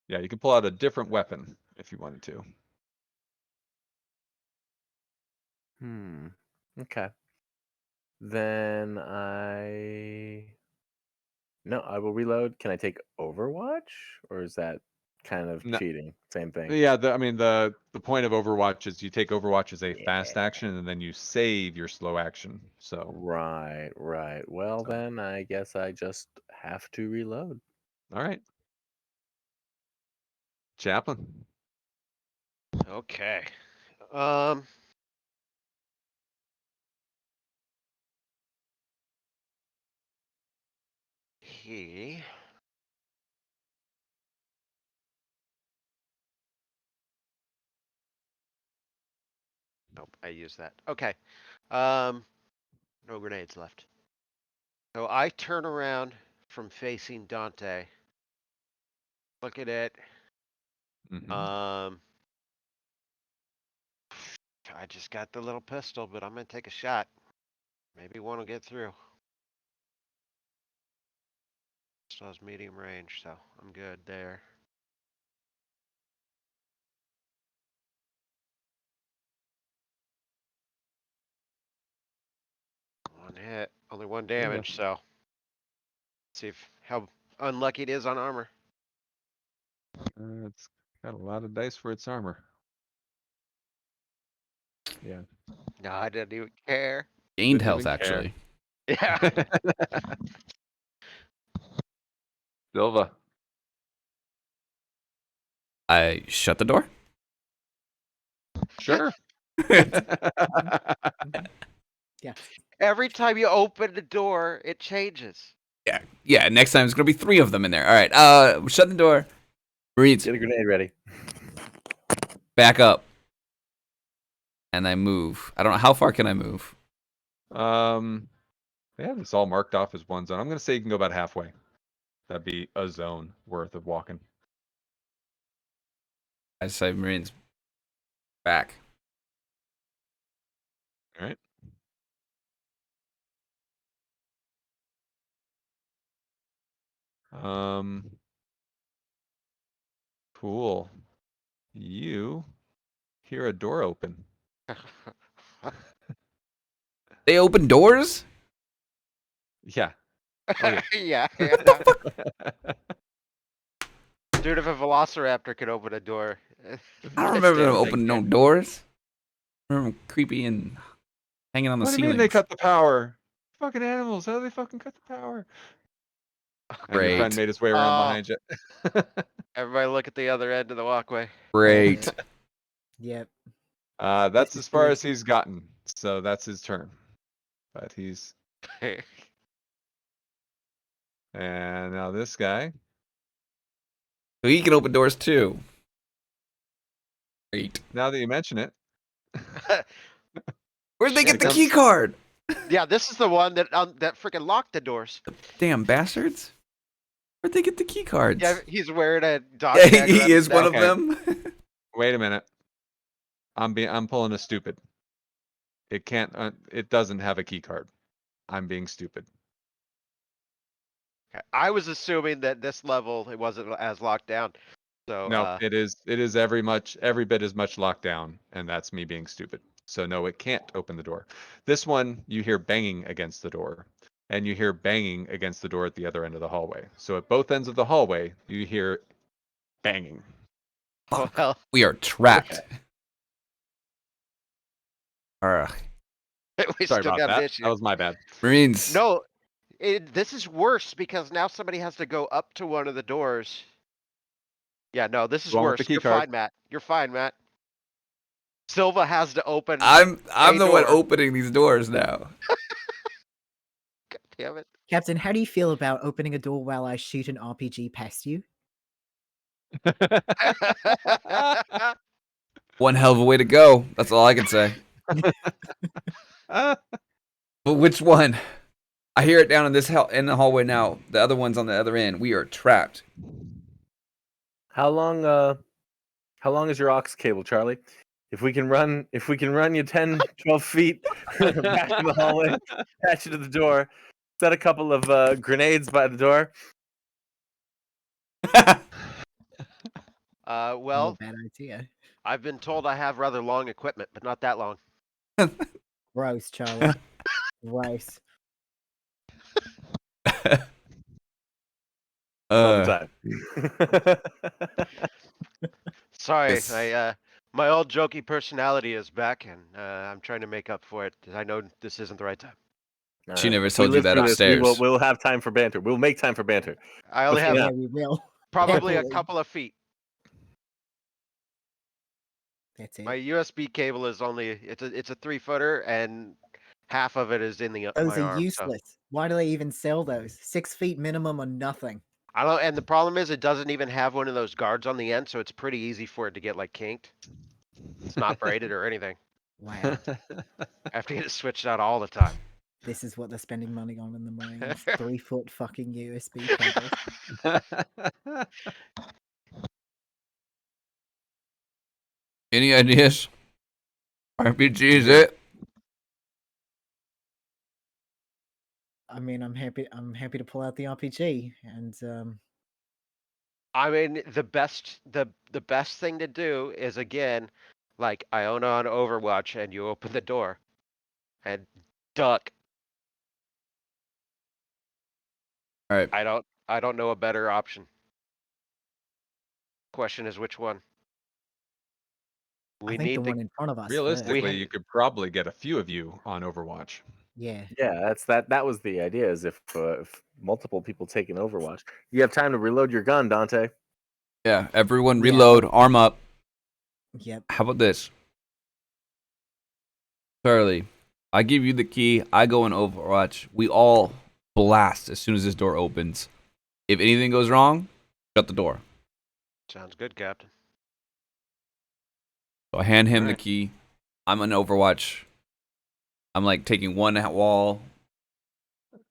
Yeah, you can pull out a different weapon if you wanted to. Okay. Then No, I will reload. Can I take Overwatch? Or is that kind of No. cheating? Same thing. Yeah, the point of Overwatch is you take Overwatch as a fast action and then you save your slow action. So Right. Well, So- then I guess I just have to reload. all right. Chaplain. Okay. He. Nope, I used that. Okay. No grenades left. So I turn around from facing Dante. Look at it. Mhm. I just got the little pistol, but I'm gonna take a shot. Maybe one will get through. Still has medium range, so I'm good there. One hit, only 1 There you go. damage, so see how unlucky it is on armor. It's got a lot of dice for its armor. Yeah. No, I didn't even care. gained Didn't health even care. actually. Yeah. Silva. I shut the door. Sure. Yeah. Every time you open the door, it changes. Yeah. Next time it's gonna be 3 of them in there. All right. Shut the door. Marines, Get a grenade ready. back up. And I move. I don't know how far can I move. They have this all marked off as one zone. I'm gonna say you can go about halfway. That'd be a zone worth of walking. I say Marines back. Cool. You hear a door open. They open doors? Yeah. Oh, yeah. Dude, if a velociraptor could open a door. I don't remember them Damn thing opening no can. doors. I remember them creepy and hanging on the What do you ceilings. mean they cut the power? Fucking animals. How do they fucking cut the power? And your friend Great. made his way around Oh. behind you. Everybody look at the other end of the walkway. Great. Yep. That's is as far good. as he's gotten. So that's his turn. But he's and now this guy. So he can open doors too. Great. Now that you mention it, Where'd they Here get the comes- key card? Yeah, this is the one that freaking locked the doors. Damn bastards. Where'd they get the key cards? Yeah, he's wearing a dog Yeah, tag around he his is one neck. of them. wait a minute. I'm pulling a stupid. It can't. It doesn't have a key card. I'm being stupid. I was assuming that this level it wasn't as locked down. So No, it is. It is every bit as much locked down, and that's me being stupid. So no, it can't open the door. This one you hear banging against the door, and you hear banging against the door at the other end of the hallway. So at both ends of the hallway, you hear banging. well, We are trapped. Ugh. we Sorry still about got that. an issue. That was my bad. Marines. No, this is worse because now somebody has to go up to one of the doors. Yeah, no, this is Wrong with worse. the key You're card. fine, Matt. You're fine, Matt. Silva has to open. I'm the one door. opening these doors now. God damn it. Captain, how do you feel about opening a door while I shoot an RPG past you? One hell of a way to go. That's all I can say. But which one? I hear it down in in the hallway now. The other one's on the other end. We are trapped. How long is your aux cable, Charlie? If we can run you 10, 12 feet back in the hallway, attach you to the door, set a couple of grenades by the door. Not a Well, bad idea. I've been told I have rather long equipment, but not that long. Gross, Charlie. Gross. All the time. Sorry, Yes. my old jokey personality is back, and I'm trying to make up for it. I know this isn't the right time. She Alright. never We told you live that through this. upstairs. We'll have time for banter. We'll make time for banter. I only have Yeah. Yeah, we will. probably a Definitely. couple of feet. That's it. My USB cable is only it's a 3-footer, and half of it is in the Those my are arm. So. useless. Why do they even sell those? 6 feet minimum or nothing. I don't. And the problem is, it doesn't even have one of those guards on the end, so it's pretty easy for it to get like kinked. It's not braided or anything. Wow. I have to get it switched out all the time. This is what they're spending money on in the Marines. 3-foot fucking USB cable. Any ideas? RPG is it? I mean, I'm happy to pull out the RPG and I mean, the best thing to do is again, like Iona on Overwatch, and you open the door, and duck. All right. I don't know a better option. Question is which one. I think the one in front of us. Realistically, first. you could probably get a few of you on Overwatch. Yeah. Yeah, that was the idea. Is if multiple people take an Overwatch, you have time to reload your gun, Dante. Yeah. Everyone Yeah. reload. Arm up. Yep. How about this? Charlie, I give you the key. I go in Overwatch. We all blast as soon as this door opens. If anything goes wrong, shut the door. Sounds good, Captain. So I hand him the Alright. key. I'm on Overwatch. I'm like taking one wall.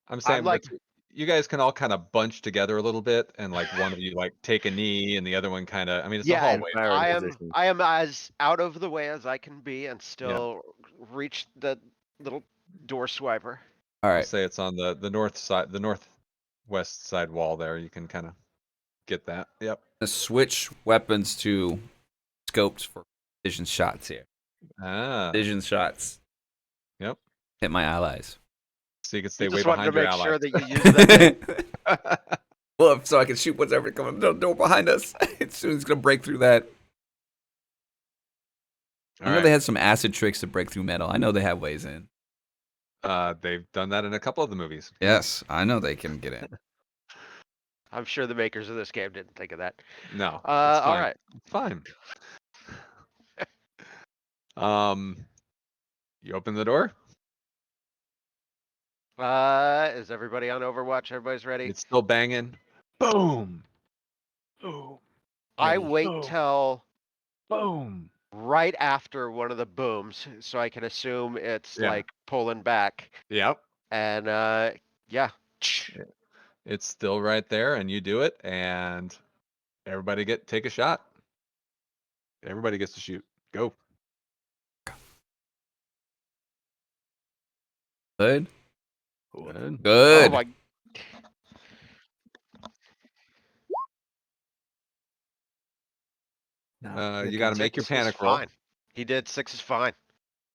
I'm saying, like- but you guys can all kind of bunch together a little bit, and like one of you like take a knee, and the other one kind of. I mean, it's a Yeah, hallway. Fire I am position. I am as out of the way as I can be, and still reach the little door swiper. All I'll right. say it's on the north side, the west side wall there. You can kind of get that. Yep. Switch weapons to scopes for precision shots here. Ah. Precision shots. Yep. Hit my allies. So you can stay You way just wanted to behind your make sure allies. that you use that. Well, so I can shoot whatever coming the door behind us. As soon as it's gonna break through that. I know Alright. they had some acid tricks to break through metal. I know they have ways in. They've done that in a couple of the movies. Yes, I know they can get in. I'm sure the makers of this game didn't think of that. No. It's All fine. right. It's fine. You open the door. Is everybody on Overwatch? Everybody's ready? It's still banging. Boom. Oh, I Ready. wait Oh. till Boom. right after one of the booms, so I can assume it's Yeah. like pulling back. Yep. And yeah. It's still right there, and you do it, and everybody take a shot. Everybody gets to shoot. Go. Good. Good. Good. Oh my. No, You got to make your Six is panic roll. fine. He did. 6 is fine.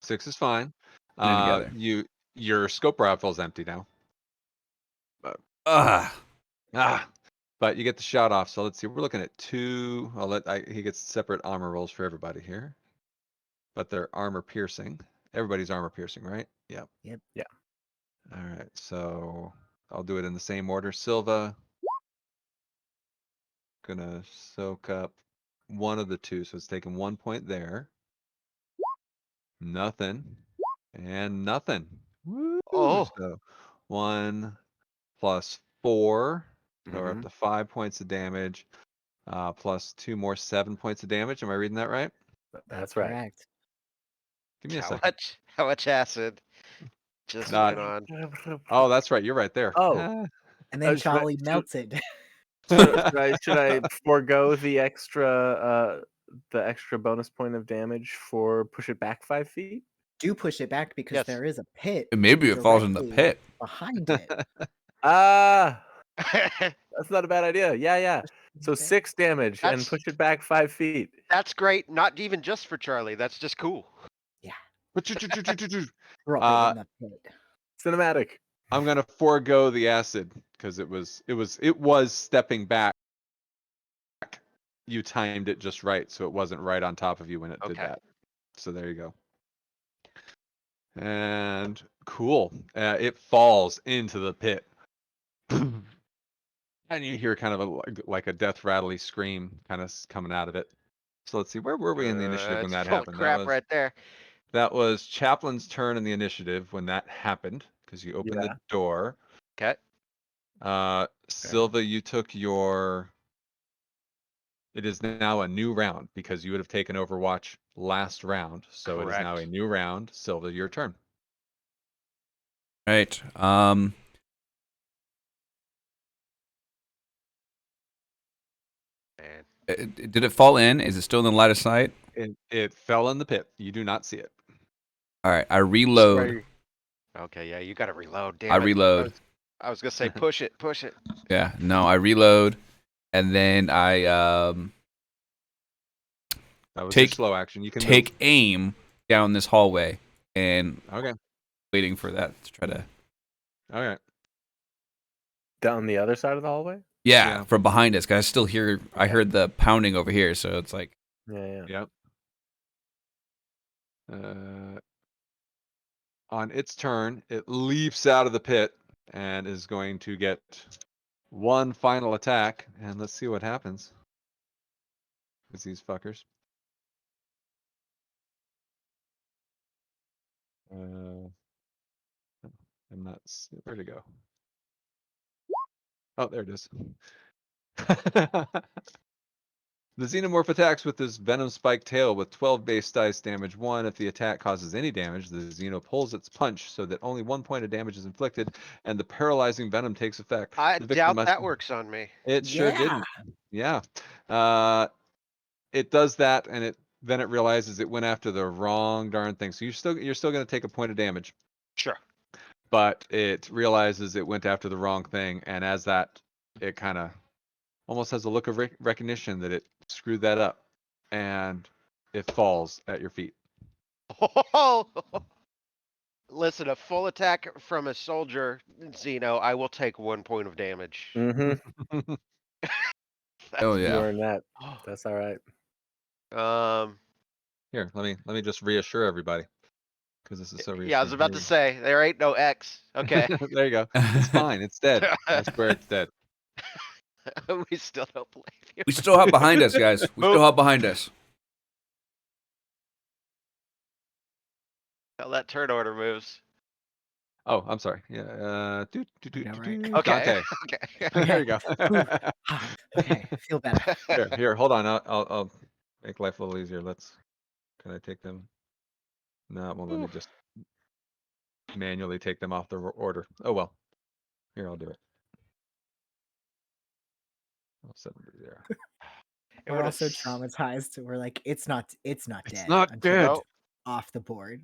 6 is fine. Put it together. Your scope rifle's empty now. Ah. But you get the shot off. So let's see. We're looking at 2. He gets separate armor rolls for everybody here. But they're armor piercing. Everybody's armor piercing, right? Yep. Yep. Yeah. All right. So I'll do it in the same order. Silva. Gonna soak up one of the 2. So it's taking 1 point there. Nothing. And nothing. Woo! Oh. So 1 plus 4. So we're up Mhm. to 5 points of damage. Plus 2 more, 7 points of damage. Am I reading that right? That's right. Correct. Give me a How second. much? How much acid just Not- went on? Oh, that's right. You're right there. Oh. Ah, And then should I- Charlie should- melts it. Should I forego the extra bonus point of damage for push it back 5 feet? Do push it back because Yes. there is a pit Maybe it falls in the directly pit. behind it. Ah, that's not a bad idea. Yeah. So Okay. 6 damage and That's- push it back 5 feet. That's great. Not even just for Charlie. That's just cool. Drop it in the pit. Cinematic. I'm gonna forego the acid because it was stepping back. You timed it just right, so it wasn't right on top of you when it did Okay. that. So there you go. And cool. It falls into the pit. And you hear kind of like a death rattly scream kind of coming out of it. So let's see, where were we in the initiative when It's that full of happened? crap right there. That was Chaplin's turn in the initiative when that happened, because you opened Yeah. the door. Okay. Silva, you took your. It is now a new round because you would have taken Overwatch last round. So it is now a Correct. new round. Silva, your turn. Right. Man. Did it fall in? Is it still in the line of sight? It fell in the pit. You do not see it. All right. I reload. Right. Okay, yeah, you gotta reload. Damn I it. reload. I was gonna say push it. Yeah. No, I reload, and then I That was Take- your slow action. You can take aim down this hallway and move. Okay. waiting for that to try to. All right. Down the other side of the hallway? Yeah, Yeah. from behind us. 'Cause I still hear. I heard the pounding over here, so it's like. Yeah. Yep. On its turn, it leaps out of the pit and is going to get one final attack. And let's see what happens. It's these fuckers. I'm not. Where'd it go? Oh, there it is. The Xenomorph attacks with this Venom Spike tail with 12 base dice, damage 1. If the attack causes any damage, the Xeno pulls its punch so that only 1 point of damage is inflicted, and the paralyzing venom takes effect. I The victim doubt must- that works on me. It sure Yeah. didn't. Yeah. It does that, and then it realizes it went after the wrong darn thing. So you're still going to take a point of damage. Sure. but it realizes it went after the wrong thing, and as that, it kind of almost has a look of recognition that it screwed that up, and it falls at your feet. Oh, listen, a full attack from a soldier, Xeno, I will take 1 point of damage. Mm-hmm. Oh You yeah. earned that. That's all right. Here, let me just reassure everybody, because this is so reassuring. Yeah, I was about to say, there ain't no X. Okay. There you go. It's fine. It's dead. I swear it's dead. We still don't believe you. We still have behind us, guys. We still have behind us. How that turn order moves. Oh, I'm sorry. Yeah. Yeah, right. Okay. Dante. Okay. There you go. Okay, I feel better. Here, hold on. I'll make life a little easier. Can I take them? No, well, let me just manually take them off the order. Oh well. Here, I'll do it. I'll set them to 0. It We're would've also s- traumatized. We're like, it's not dead. It's not until dead. it's off the board.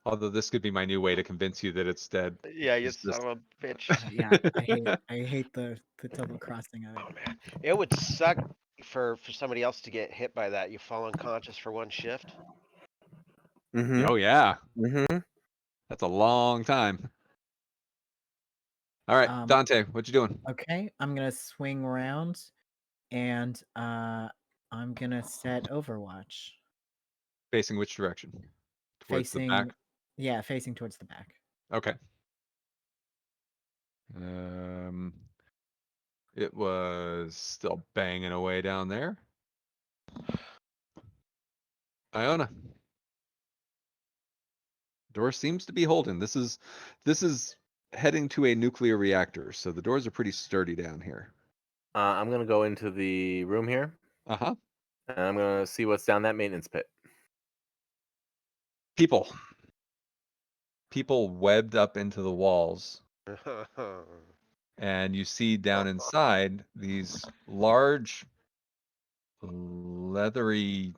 Although this could be my new way to convince you that it's dead. Yeah, you It's just- son of a bitch. Yeah, I hate the double crossing of it. Oh man, it would suck for somebody else to get hit by that. You fall unconscious for 1 shift. Mm-hmm. Oh yeah, Mm-hmm. that's a long time. All right, Dante, what you doing? Okay, I'm gonna swing around, and I'm gonna set Overwatch Facing which direction? Towards facing. the back. Yeah, facing towards the back. Okay. It was still banging away down there. Iona. Door seems to be holding. This is heading to a nuclear reactor, so the doors are pretty sturdy down here. I'm gonna go into the room here, Uh-huh. and I'm gonna see what's down that maintenance pit. People webbed up into the walls, and you see down inside these large leathery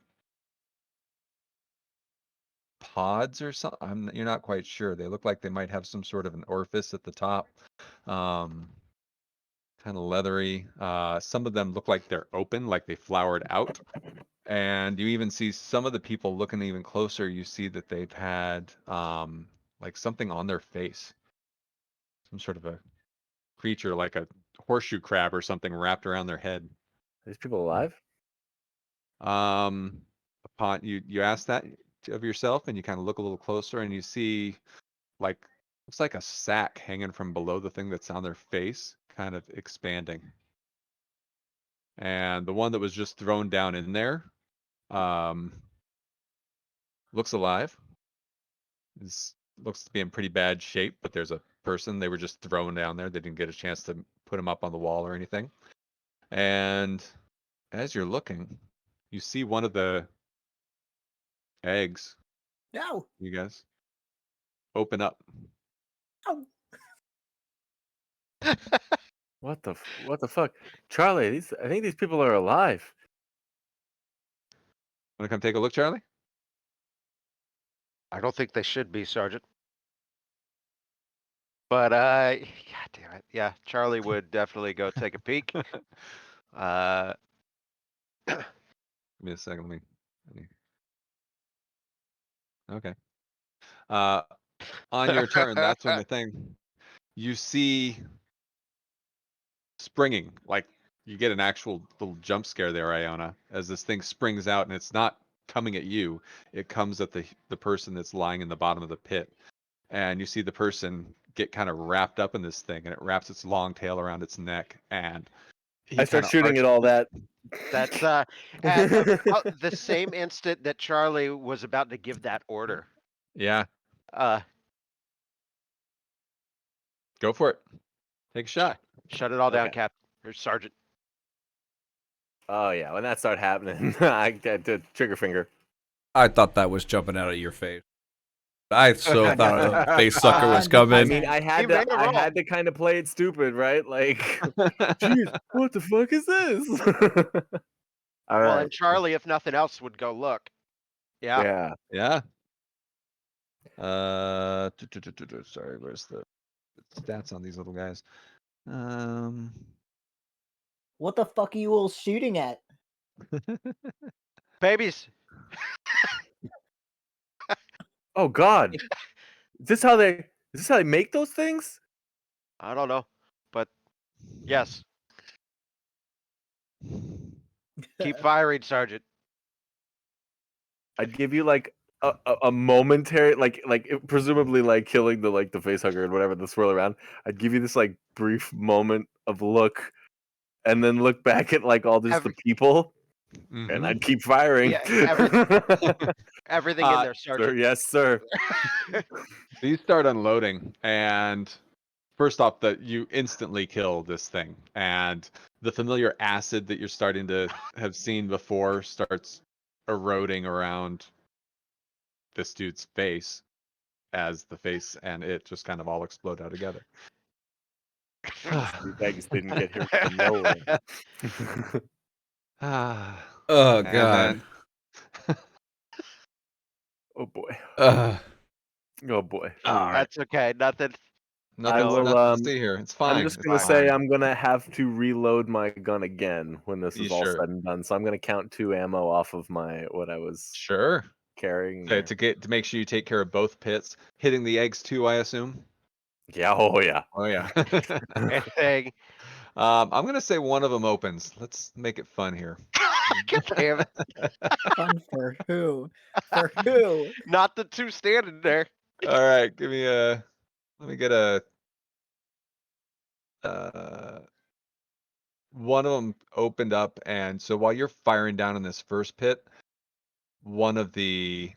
pods or something. You're not quite sure. They look like they might have some sort of an orifice at the top. Kind of leathery. Some of them look like they're open, like they flowered out. And you even see some of the people looking even closer. You see that they've had like something on their face, some sort of a creature like a horseshoe crab or something wrapped around their head. Are these people alive? Upon you ask that of yourself, and you kind of look a little closer, and you see like looks like a sack hanging from below the thing that's on their face, kind of expanding. And the one that was just thrown down in there looks alive. Looks to be in pretty bad shape, but there's a person. They were just thrown down there. They didn't get a chance to put him up on the wall or anything. And as you're looking, you see one of the eggs, No. you guys, open up. Oh. What the fuck, Charlie? I think these people are alive. Want to come take a look, Charlie? I don't think they should be, Sergeant. But god damn it. Yeah, Charlie would definitely go take a peek. Give me a second. Let me. Okay. On your turn, that's when the thing you see springing, like you get an actual little jump scare there, Iona, as this thing springs out, and it's not coming at you. It comes at the person that's lying in the bottom of the pit, and you see the person get kind of wrapped up in this thing, and it wraps its long tail around its neck, and I start shooting at all that. That's at about the same instant that Charlie was about to give that order. Yeah, Uh, go for it. Take a shot. shut it all down, Okay. Captain or Sergeant. Oh yeah, when that started happening, I did trigger finger. I thought that was jumping out of your face. I so thought a face sucker was I coming. I mean, I had He made to. a I roll. had to kind of play it stupid, right? Like, jeez, what the fuck is this? All Well, right. and Charlie, if nothing else, would go look. Yeah. Yeah. Yeah. Sorry, where's the stats on these little guys? What the fuck are you all shooting at? Babies. Oh God, is this how they make those things? I don't know, but yes. Keep firing, Sergeant. I'd give you like a momentary, presumably like killing the face hugger and whatever, the swirl around. I'd give you this like brief moment of look, and then look back at like all just the people, and I'd keep firing. Yeah, everything in there, Sir, Sergeant. yes, sir. These start unloading, and first off, that you instantly kill this thing, and the familiar acid that you're starting to have seen before starts eroding around this dude's face as the face and it just kind of all explode out together. These eggs didn't get here from nowhere. Oh And God. then- Oh boy. Ugh. Oh boy. all right, That's okay. Nothing. nothing, will, nothing to see here. It's fine. I'm just it's gonna fine. say I'm gonna have to reload my gun again when this You is all sure? said and done. So I'm gonna count 2 ammo off of what I was Sure. carrying. Okay, there. to make sure you take care of both pits, hitting the eggs too, I assume. Yeah. Oh yeah. Oh yeah. Anything. I'm gonna say one of them opens. Let's make it fun here. God damn it. Fun for who? For who? Not the two standing there. All right, let me get a. One of them opened up, and so while you're firing down in this first pit, one of the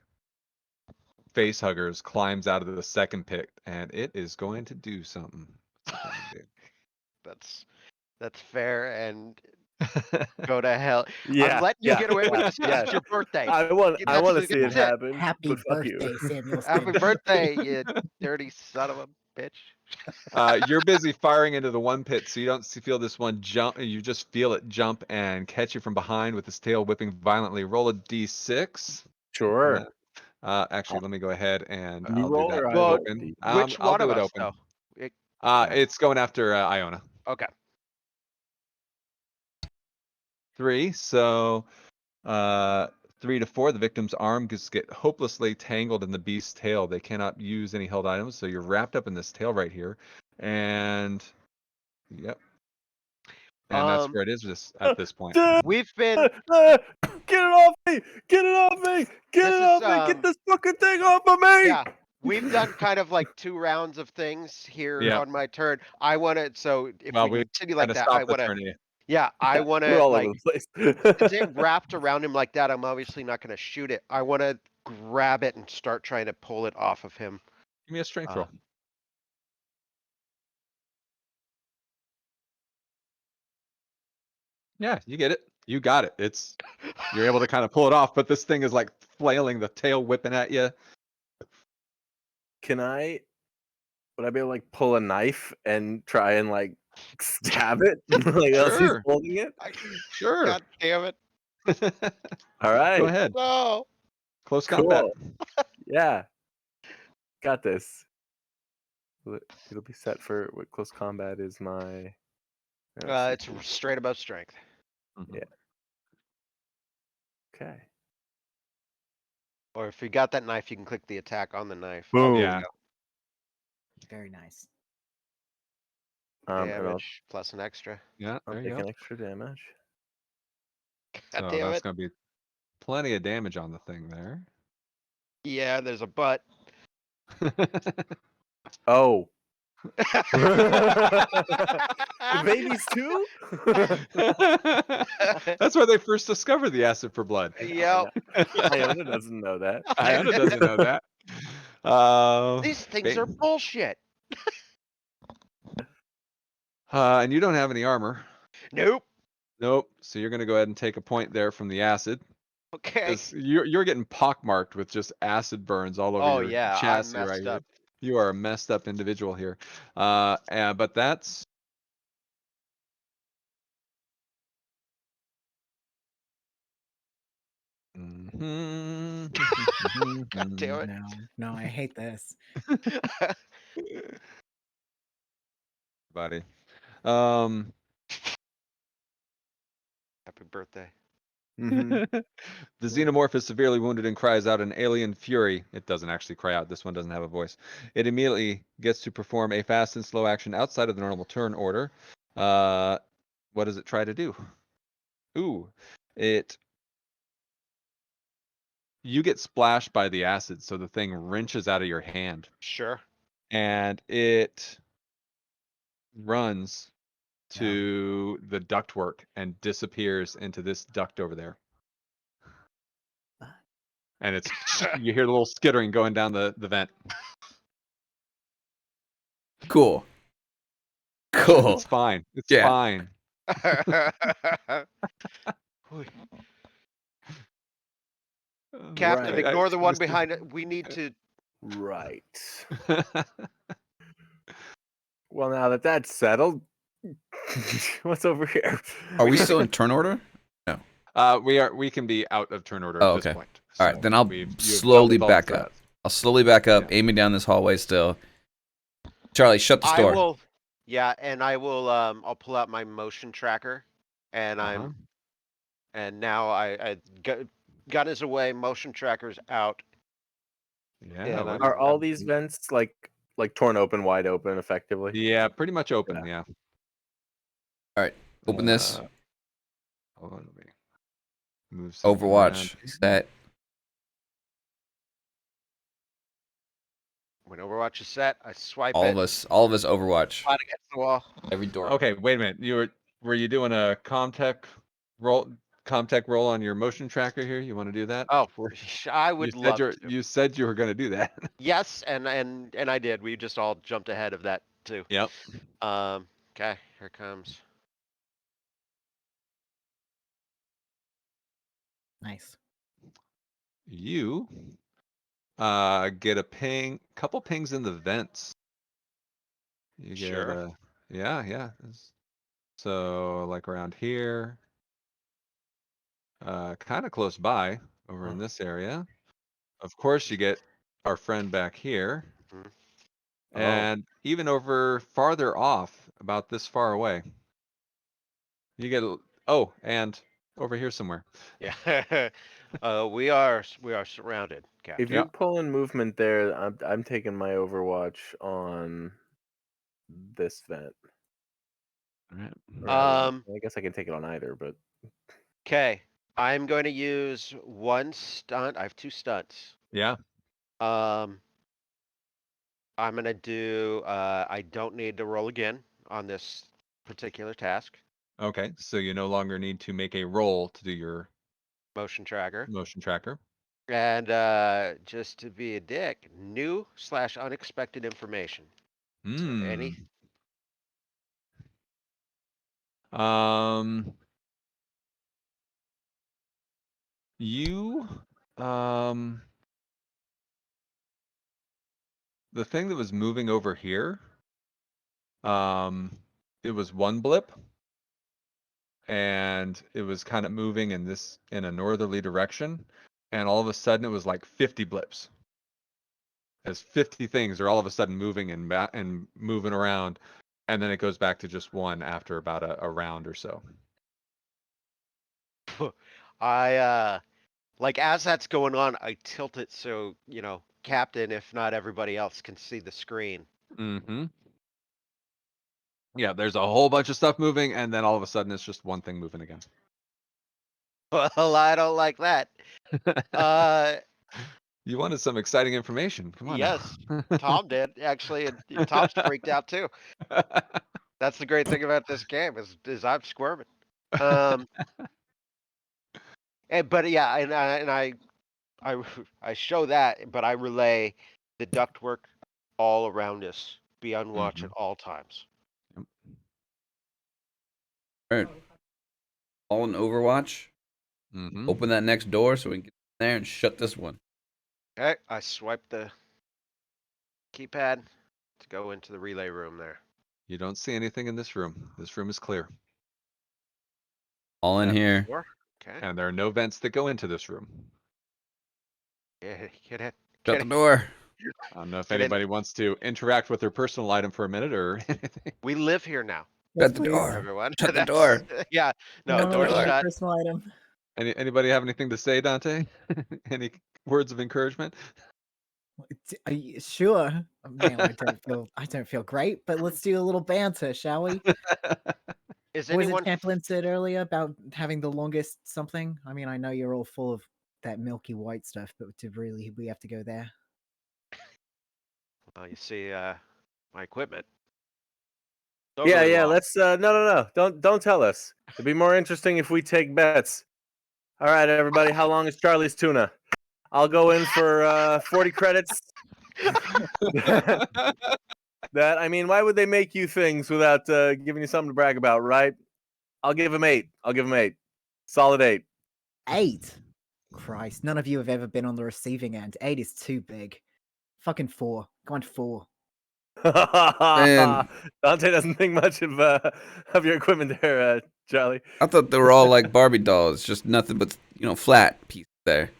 face huggers climbs out of the second pit, and it is going to do something. That's fair and go to hell. Yeah. I'm letting you get away with this because yeah. it's your birthday. I want to That's- see it that's it. happen. Happy but fuck you. birthday, Samuel. Happy Stinson. birthday, you dirty son of a bitch. You're busy firing into the one pit, so you don't feel this one jump. You just feel it jump and catch you from behind with its tail whipping violently. Roll a d6. Sure. Actually, let me go ahead and You I'll do roll that or I Well, roll? open. Which I'll one do of it us, open. though? It's going after Iona. Okay. 3. So 3 to 4. The victim's arm just get hopelessly tangled in the beast's tail. They cannot use any held items, so you're wrapped up in this tail right here. And yep. And that's where it is at this point. We've been Get it off me! Get it off me! Get This it off is, me! Get this fucking thing off of me! yeah. We've done kind of like 2 rounds of things here Yeah. on my turn. I wanna so if Well, we we continue like Kinda that, stop I the wanna turn, yeah. yeah, I We're wanna all like over the since it place. wrapped around him like that, I'm obviously not gonna shoot it. I wanna grab it and start trying to pull it off of him. Give me a strength Uh, roll. Yeah, you get it. You got it. You're able to kind of pull it off, but this thing is like flailing, the tail whipping at you. Would I be able to like pull a knife and try and like stab it? Like else he's Sure. holding it? Sure. God damn it. All right. Go ahead. No. Close combat. Cool. Yeah. Got this. It'll be set for what close combat is my It's straight above strength. Mhm. Yeah. Okay. Or if you got that knife, you can click the attack on the knife. Boom. Yeah. Very nice. And I'll Damage plus an extra. Yeah, there you take go. an extra damage. God So damn that's it. gonna be plenty of damage on the thing there. Yeah, there's a butt. Oh. The babies too? That's where they first discovered the acid for blood. Yep. Iona doesn't know that. Iona doesn't know that. These things are bullshit. And you don't have any armor. Nope. Nope. So you're gonna go ahead and take a point there from the acid. Okay. 'Cause you're getting pockmarked with just acid burns all over Oh your yeah, I'm chassis messed right up. here. You are a messed up individual here. But that's God damn it. No, I hate this. Buddy. Happy birthday. Mhm. The xenomorph is severely wounded and cries out in alien fury. It doesn't actually cry out. This one doesn't have a voice. It immediately gets to perform a fast and slow action outside of the normal turn order. What does it try to do? Ooh, you get splashed by the acid, so the thing wrenches out of your hand, Sure. and it runs Yeah. to the ductwork and disappears into this duct over there. And it's you hear the little skittering going down the vent. Cool. Cool. It's fine. It's Yeah. fine. Captain, Right. ignore the one This is- behind it. We need to. Right. Well, now that that's settled, what's over here? Are we still in turn order? We can be out of turn order Oh, at this okay. point. All right, So then I'll you have slowly dealt with all back the up. threats. I'll slowly back up, Yeah. aiming down this hallway still. Charlie, shut the I door. will. Yeah, and I will. I'll pull out my motion tracker, and Uh-huh. and now I gun is away. Motion tracker's out. Yeah. Yeah, what Are is all that? these vents like torn open, wide open, effectively? Yeah, pretty much open. Yeah. Open this. Hold on, let me move something Overwatch. around. Set. When Overwatch is set, I swipe All it. of us Overwatch. Slide against the wall. Every door. Okay, wait a minute. Were you doing a Comtech roll on your motion tracker here? You want to do that? Oh, I would you said love to. you said you were going to do that. Yes, and I did. We just all jumped ahead of that too. Yep. Okay, here comes. Nice. You get a couple pings in the vents. You get Sure. yeah. So like around here, kind of close by over in this area. Of course, you get our friend back here, Mhm. and even over farther off, about this far away, you get and over here somewhere. Yeah. We are surrounded, Captain. If you're pulling movement there, I'm taking my Overwatch on this vent. All right. Or I guess I can take it on either, but Okay. I'm going to use one stunt. I have 2 stunts. Yeah. I'm gonna do. I don't need to roll again on this particular task. Okay. So you no longer need to make a roll to do your Motion tracker. motion tracker. And just to be a dick, new/unexpected information. Any? You the thing that was moving over here, it was one blip, and it was kind of moving in a northerly direction, and all of a sudden it was like 50 blips. As 50 things are all of a sudden moving and moving around, and then it goes back to just one after about a round or so. I like as that's going on, I tilt it so Captain, if not everybody else, can see the screen. Mm-hmm. Yeah, there's a whole bunch of stuff moving, and then all of a sudden it's just one thing moving again. Well, I don't like that. You wanted some exciting information. Come on. Yes, now. Tom did actually, and Tom's freaked out too. That's the great thing about this game is I'm squirming. But yeah, and I show that, but I relay the ductwork all around us. Be on watch at all times. All right. All in Overwatch. Mm-hmm. Open that next door so we can get in there and shut this one. Okay, I swipe the keypad to go into the relay room there. You don't see anything in this room. This room is clear, All in here. Door? Okay. and there are no vents that go into this room. Get it. Shut the door. I don't know if Get in. anybody wants to interact with their personal item for a minute or anything. We live here now, Yes, Shut the please. door. everyone. Shut the That's- door. Yeah. We No, wanna door's look at my shut. personal item. Anybody have anything to say, Dante? Any words of encouragement? Are you sure? Oh, man, I don't feel great, but let's do a little banter, shall we? Is What was anyone it Champlin said earlier about having the longest something? I mean, I know you're all full of that milky white stuff, but we have to go there? Well, you see, my equipment. Don't Yeah, really yeah. long. Let's no. Don't tell us. It'd be more interesting if we take bets. All right, everybody. How long is Charlie's tuna? I'll go in for 40 credits. That I mean, why would they make you things without giving you something to brag about, right? I'll give him 8. I'll give him 8. Solid 8. 8? Christ, none of you have ever been on the receiving end. 8 is too big. Fucking 4. Go on 4. Man. Dante doesn't think much of your equipment there, Charlie. I thought they were all like Barbie dolls, just nothing but flat pieces there.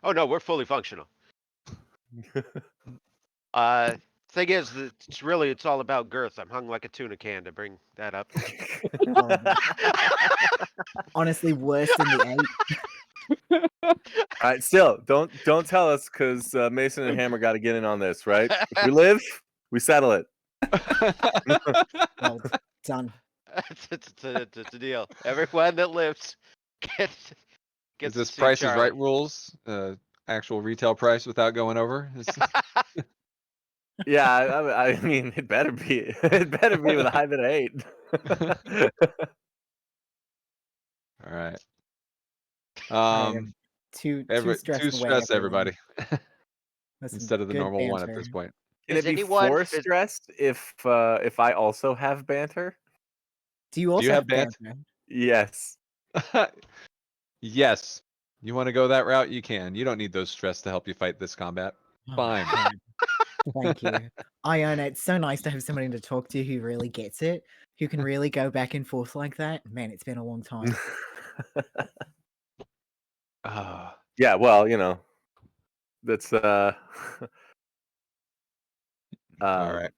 Oh no, we're fully functional. Thing is, that it's all about girth. I'm hung like a tuna can to bring that up. Horrible. Honestly, worse than the 8. All right, still don't tell us because Mason and Hammer got to get in on this, right? If we live, we settle it. Well, done. It's a deal. Everyone that lives gets Is gets this to see Price is Charlie. Right rules? Actual retail price without going over? Yeah, I mean, it better be. It better be with a high bid of 8. All right. Alright, too stressed Two away, stress, everyone. everybody, That's some instead of the good normal one at banter. this point. Can Is it be anyone 4 phys- stressed if I also have banter? Do you Do also you have have banter? banter? Yes. Yes. You want to go that route? You can. You don't need those stress to help you fight this combat. Oh my Fine. God. Thank you. Iona, it's so nice to have somebody to talk to who really gets it, who can really go back and forth like that. Man, it's been a long time. Ah, Yeah, well, that's all right.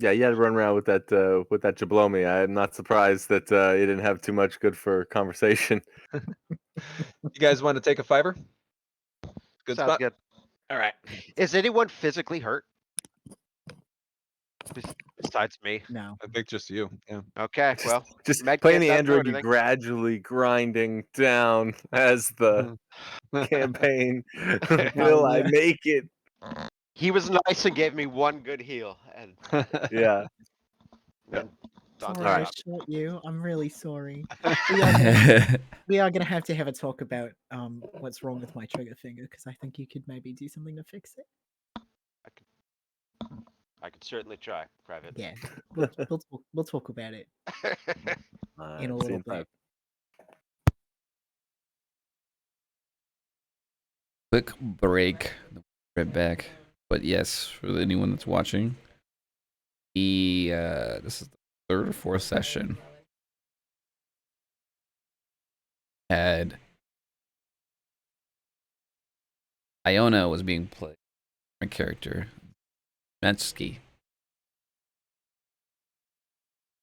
yeah, you had to run around with that jablomi. I'm not surprised that you didn't have too much good for conversation. You guys want to take a fiver? Good Sounds spot. good. All right. Is anyone physically hurt? Besides me. No. I think just you. Yeah. Okay, well, Just Med playing kit the doesn't do android, you anything. gradually grinding down as the campaign. Will I yeah. make it? He was nice and gave me one good heal, and Yeah. then Dante Sorry, I shot me. shot you. I'm really sorry. We are gonna have to have a talk about what's wrong with my trigger finger because I think you could maybe do something to fix it. I could certainly try, Private. Yeah, we'll talk about it in a See you little in 5. bit. Quick break. Right back. But yes, for anyone that's watching, this is the 3rd or 4th session. Had Iona was being played. My character, Metsky,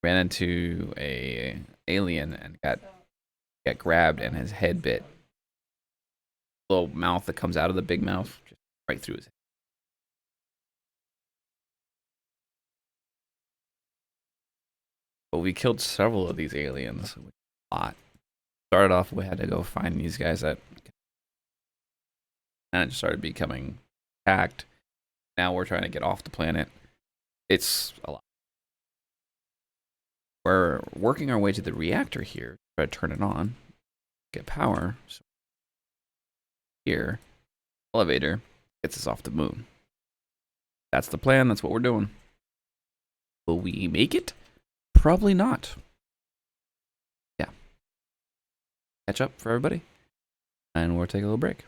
ran into a alien and got grabbed and his head bit. Little mouth that comes out of the big mouth, just right through his head. But we killed several of these aliens. A lot. Started off, we had to go find these guys and it just started becoming attacked. Now we're trying to get off the planet. It's a lot. We're working our way to the reactor here. Try to turn it on. Get power. So here, elevator gets us off the moon. That's the plan. That's what we're doing. Will we make it? Probably not. Yeah. Catch up for everybody. And we'll take a little break.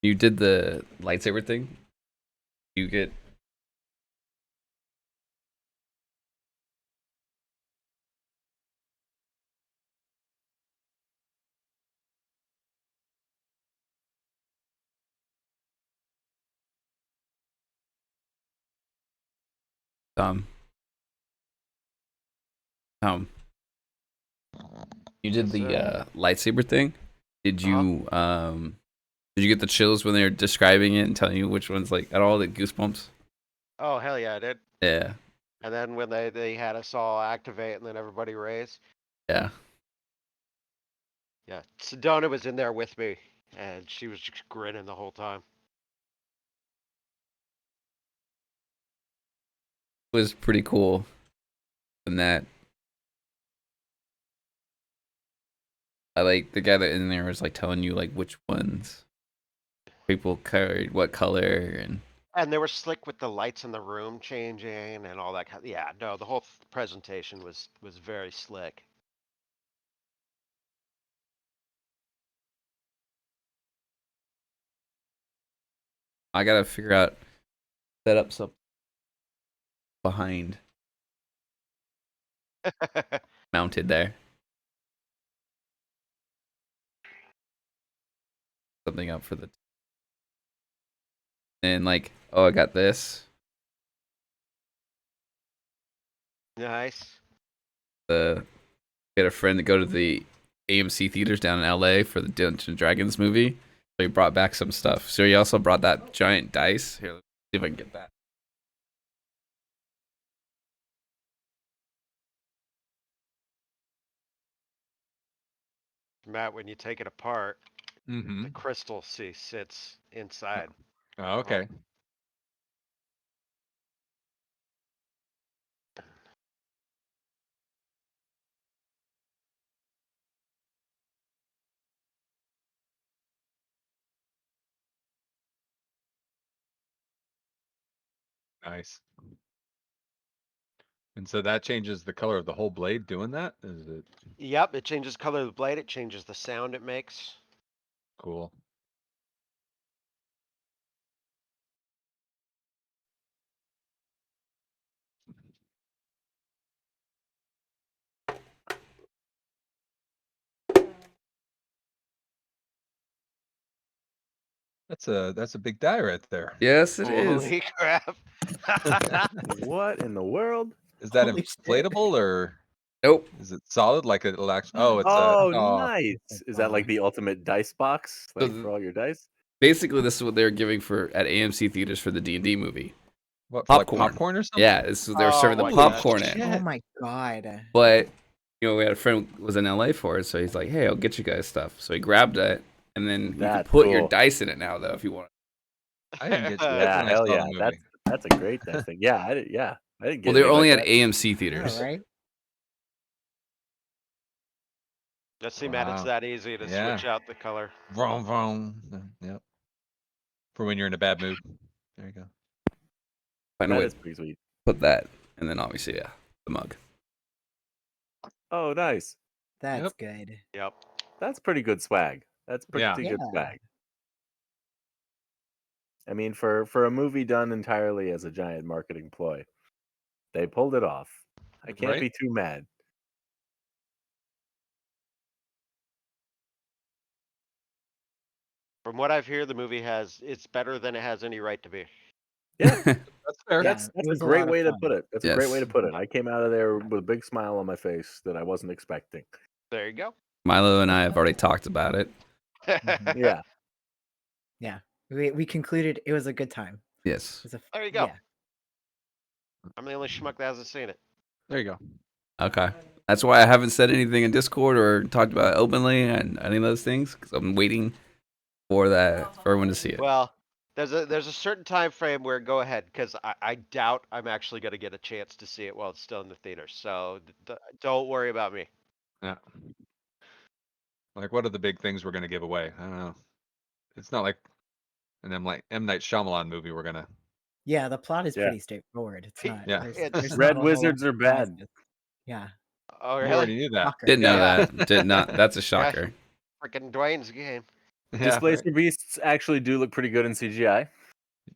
You did the lightsaber thing. You get um you did Yes, the sir. lightsaber thing. Did you get the chills when they were describing it and telling you which ones like at all the goosebumps? Oh, hell yeah, I did. Yeah. And then when they had us all activate and then everybody raise. Yeah. Yeah, Sedona was in there with me, and she was just grinning the whole time. It was pretty cool when that I like the guy that in there was like telling you like which ones people carried what color and And they were slick with the lights in the room changing and all that kind. Yeah, no, the whole presentation was very slick. I gotta figure out set up something behind mounted there. Something up for the and like, oh I got this. Nice. Get a friend to go to the AMC theaters down in LA for the Dungeons and Dragons movie. So he brought back some stuff. So he also brought that giant dice. Here, let's see if I can get that. Matt, when you take it apart, Mm-hmm. the crystal sits inside. Oh, okay. Nice. And so that changes the color of the whole blade doing that? Is it Yep, it changes the color of the blade. It changes the sound it makes. cool? That's a big die right there. Yes, it is. Holy crap! What in the world? Is that Holy shit. inflatable or Nope. is it solid like it'll actually oh it's Oh, oh nice. Is that like the ultimate dice box, So like for all your dice? Basically, this is what they were giving for at AMC theaters for the D&D movie. what for like Popcorn. popcorn or something? Yeah, this is they were serving the my popcorn gosh. in. Oh my god. But you know, we had a friend who was in LA for it, so he's like, "Hey, I'll get you guys stuff." So he grabbed it, and then you can That's put your cool. dice in it now, though, if you want. I didn't get you. Yeah, That's when I hell saw yeah. the That's movie. a great dice thing. Yeah, I didn't get Well, they were anything only like at that. AMC theaters. Yeah, right? Let's see, Matt, it's Wow. that easy to Yeah. switch out the color. Vroom, vroom. Yep. For when you're in a bad mood. There you go. Find a That way is to pretty sweet. put that, and then obviously, yeah, the mug. Oh, nice. That's Yep. good. Yep. That's pretty good swag. That's pretty Yeah. good Yeah. swag. I mean, for a movie done entirely as a giant marketing ploy, they pulled it off. I can't Right? be too mad. From what I've heard, the movie it's better than it has any right to be. Yeah, That's fair. Yeah, that's it a was a great lot of way to fun. put it. That's a great way to Yes. put it. I came out of there with a big smile on my face that I wasn't expecting. There you go. Milo and I have already talked about it. Yeah. Yeah. We concluded it was a good time. Yes. It was a, There you go. Yeah. I'm the only schmuck that hasn't seen it. There you go. Okay. That's why I haven't said anything in Discord or talked about it openly and any of those things because I'm waiting for everyone to see it. Well, there's a certain time frame where go ahead because I doubt I'm actually going to get a chance to see it while it's still in the theater. So don't worry about me. Yeah. Like what are the big things we're gonna give away? I don't know. It's not like an M Night Shyamalan movie we're gonna Yeah, the plot is Yeah. pretty straightforward. It's not. Yeah. There's Red not a whole lot wizards of are bad. surprises. Yeah. Oh We really? already knew that. Shocker. Didn't know Yeah. that. Did not. That's a shocker. Freaking Dwayne's game. Yeah, Displacer right. beasts actually do look pretty good in CGI.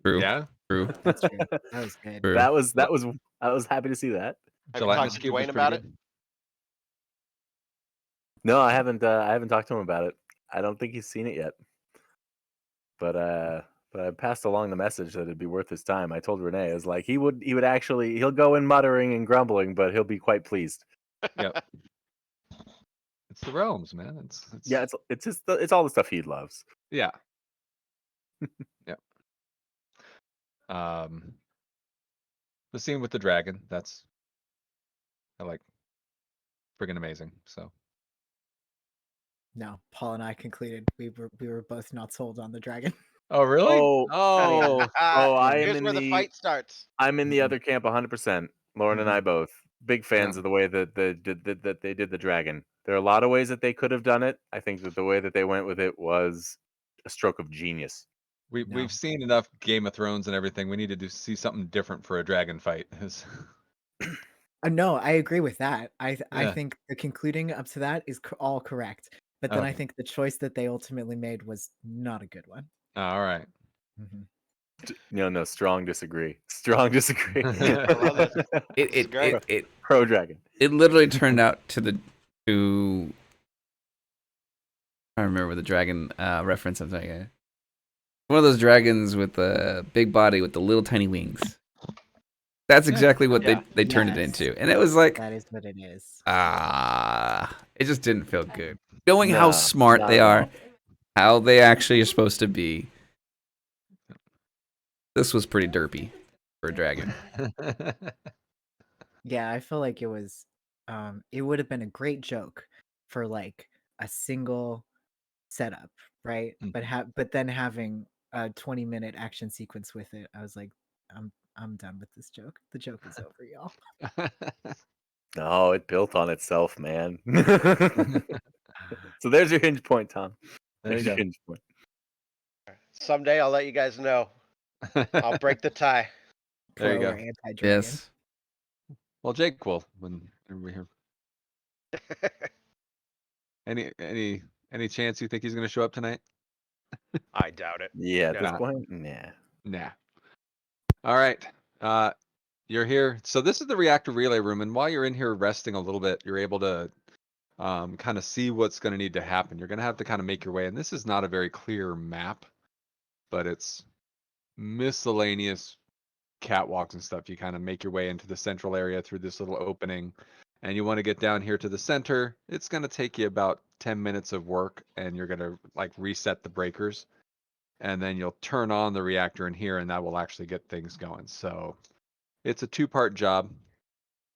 True. Yeah. True. That's true. That was good. True. That was I was happy to see that. Have you talked Gelatinous to cube was Dwayne pretty about it? good. No, I haven't talked to him about it. I don't think he's seen it yet. But I passed along the message that it'd be worth his time. I told Renee, I was like, he would actually, he'll go in muttering and grumbling, but he'll be quite pleased. Yep. It's the realms, man. It's Yeah, it's just it's all the stuff he loves. yeah. Yep. The scene with the dragon, that's I like friggin' amazing. So No, Paul and I concluded we were both not sold on the dragon. oh really? Oh, oh, I am Here's in where the fight starts. I'm in the other camp 100%. Lauren and I both big fans Yeah. of the way that that they did the dragon. There are a lot of ways that they could have done it. I think that the way that they went with it was a stroke of genius. We No. we've seen enough Game of Thrones and everything. We needed to see something different for a dragon fight. No, I agree with that. I Yeah. think the concluding up to that is all correct. But then I Okay. think the choice that they ultimately made was not a good one. All right. No, strong disagree. Strong disagree. I love this. It This is great. it Pro dragon. it literally turned out to I remember the dragon reference. I'm saying one of those dragons with the big body with the little tiny wings. That's exactly what Yeah. they turned it Yes. into, and it was like That is what it is. it just didn't feel good. Knowing how No, smart not they at are, all. how they actually are supposed to be. This was pretty derpy for a dragon. Yeah, I feel like it was it would have been a great joke for like a single setup, right? Mm. But then having a 20-minute action sequence with it, I was like, I'm done with this joke. The joke is over, y'all. No, it built on itself, man. So there's your hinge point, Tom. There you There's your go. hinge point. Someday I'll let you guys know. I'll break the tie. There you Pro go. or anti-dragon. Yes. Well, Jake will when we're here. Any chance you think he's going to show up tonight? I doubt it. Yeah, at this No. point, nah. Nah. All right. You're here. So this is the reactor relay room, and while you're in here resting a little bit, you're able to kind of see what's going to need to happen. You're going to have to kind of make your way, and this is not a very clear map, but it's miscellaneous catwalks and stuff. You kind of make your way into the central area through this little opening, and you want to get down here to the center. It's going to take you about 10 minutes of work, and you're going to like reset the breakers, and then you'll turn on the reactor in here, and that will actually get things going. So it's a two-part job.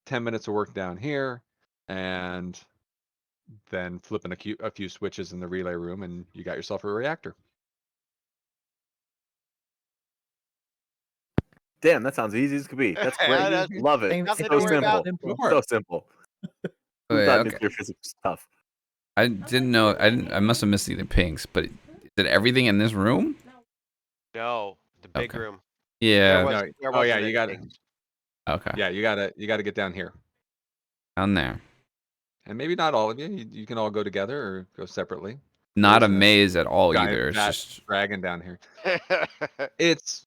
10 minutes of work down here, and then flipping a few switches in the relay room, and you got yourself a reactor. Damn, that sounds easy as could be. That's Yeah, great. that's- Love it. Nothing So to worry about. simple. Go for So it. simple. Oh, Who yeah, thought okay. nuclear physics was tough? I didn't know. I must have missed the pinks, but is it everything in this room? No, the big Okay. room. Yeah. No, There oh yeah, wasn't you got it. anything. Okay. Yeah, you gotta get down here, Down there. and maybe not all of you. You can all go together or go separately. Not a There's maze at all giant either. It's fat just dragon down here. It's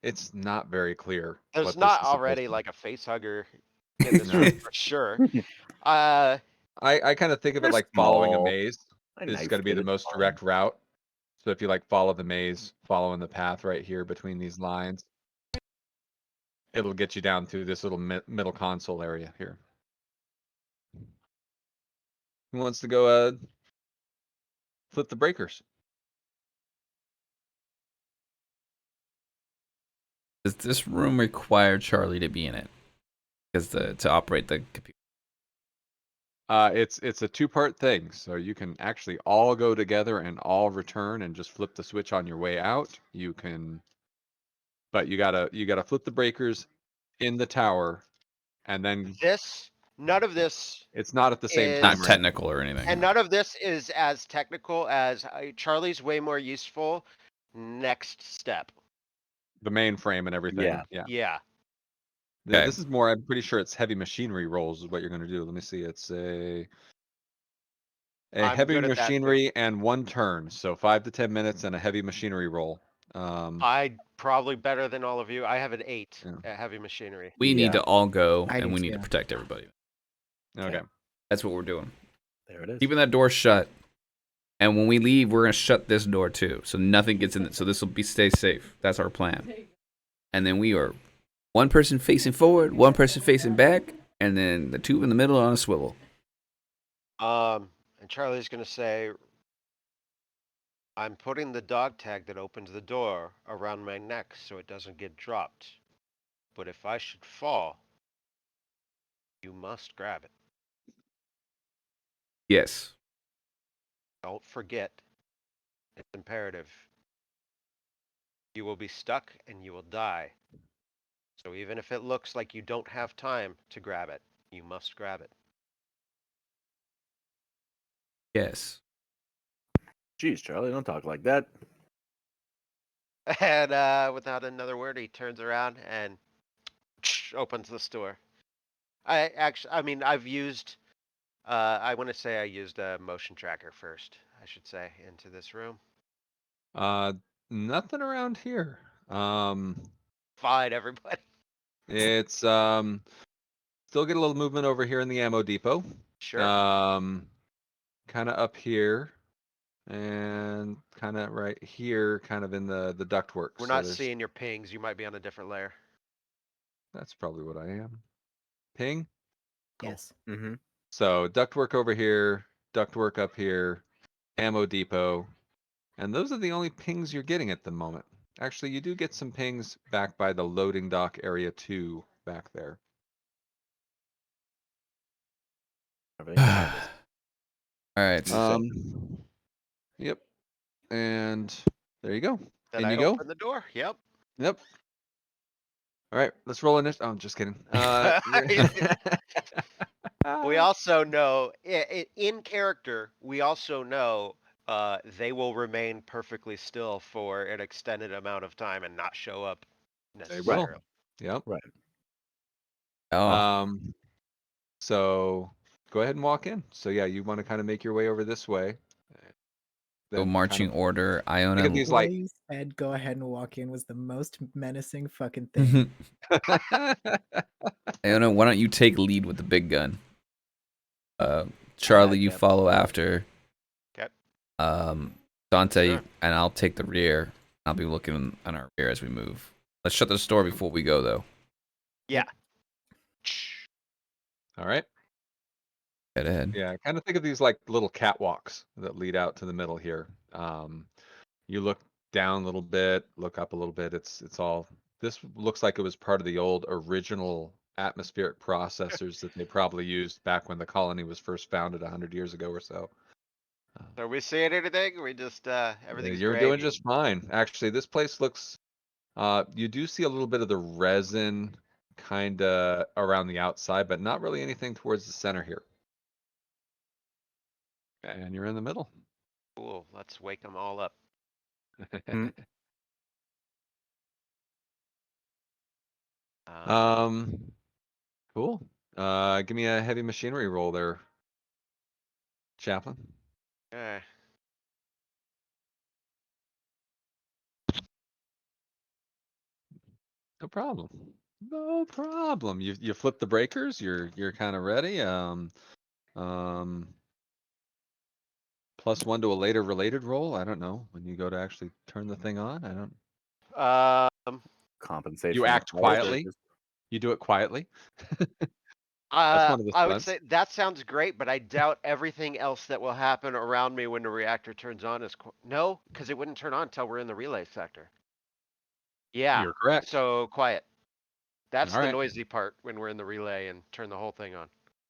it's not very clear. There's what this not is supposed already to like a face hugger in this No. room for sure. I kind of think of it They're like following a small. maze. I It's knifed going to be it, the it's most fine. direct route. So if you like follow the maze, following the path right here between these lines, it'll get you down to this little middle console area here. Who wants to go flip the breakers? does this room require Charlie to be in it? Because to operate the computer. It's a two-part thing, so you can actually all go together and all return and just flip the switch on your way out. You can, but you gotta flip the breakers in the tower, and then None of this, it's not at the same is- time. Not Right? technical or anything. and none of this is as technical as Charlie's way more useful. Next step. The mainframe and everything. Yeah. Yeah. Yeah. Yeah, Okay. this is more. I'm pretty sure it's heavy machinery rolls is what you're gonna do. Let me see. It's a A I'm heavy good at that too. machinery and 1 turn, so 5 to 10 minutes and a heavy machinery roll. I probably better than all of you. I have an 8 Yeah. at heavy machinery. We Yeah. need to all go, I and do we need to too. protect everybody. Okay. That's what we're doing. There it is. Keeping that door shut. And when we leave, we're gonna shut this door too, so nothing gets in it. So this will be stay safe. That's our plan. And then we are one person facing forward, one person facing back, and then the two in the middle on a swivel. And Charlie's gonna say, I'm putting the dog tag that opens the door around my neck so it doesn't get dropped. But if I should fall, you must grab it. Yes. Don't forget. It's imperative. You will be stuck and you will die. So even if it looks like you don't have time to grab it, you must grab it. Yes. Jeez, Charlie, don't talk like that. And without another word, he turns around and opens the store. I mean, I've used, I want to say I used a motion tracker first, I should say, into this room. Nothing around here. Fine, everybody. It's still get a little movement over here in the ammo depot. Sure. Kind of up here, and kind of right here, kind of in the ductwork. We're So not there's- seeing your pings. You might be on a different layer. That's probably what I am. Ping. Yes. Mm-hmm. So ductwork over here, ductwork up here, ammo depot, and those are the only pings you're getting at the moment. Actually, you do get some pings back by the loading dock area 2 back there. Everything behind us. All right. Yep. And there you go. Then In I you go. open the door. Yep. Yep. All right, let's roll in this. Oh, I'm just kidding. We also know, in character, we also know they will remain perfectly still for an extended amount of time and not show up They will. necessarily. Yep. Oh, So go ahead and walk in. So yeah, you want to kind of make your way over this way. so Then marching kind of order. think Iona. of these The way like you said go ahead and walk in was the most menacing fucking thing. Iona, why don't you take lead with the big gun? Charlie, you Yep. follow after. Okay. Dante, Sure. and I'll take the rear. I'll be looking on our rear as we move. Let's shut the store before we go, though. Yeah. All right. Head ahead. Yeah, kind of think of these like little catwalks that lead out to the middle here. You look down a little bit, look up a little bit. It's all. This looks like it was part of the old original atmospheric processors that they probably used back when the colony was first founded 100 years ago or so. Are we seeing anything? We just everything's You're gray. doing just fine. Actually, this place looks. You do see a little bit of the resin kind of around the outside, but not really anything towards the center here. And you're in the middle. Cool. Let's wake them all up. Mm. Cool. Give me a heavy machinery roll there, Chaplain. Okay. No problem. No problem. You flip the breakers. You're kind of ready. +1 to a later related roll. I don't know when you go to actually turn the thing on. I don't. Compensation. You act for fire quietly. breakers. You do it quietly. That's one of the I would stunts. say that sounds great, but I doubt everything else that will happen around me when the reactor turns on is no, because it wouldn't turn on until we're in the relay sector. Yeah. You're correct. So quiet. That's All the right. noisy part when we're in the relay and turn the whole thing on.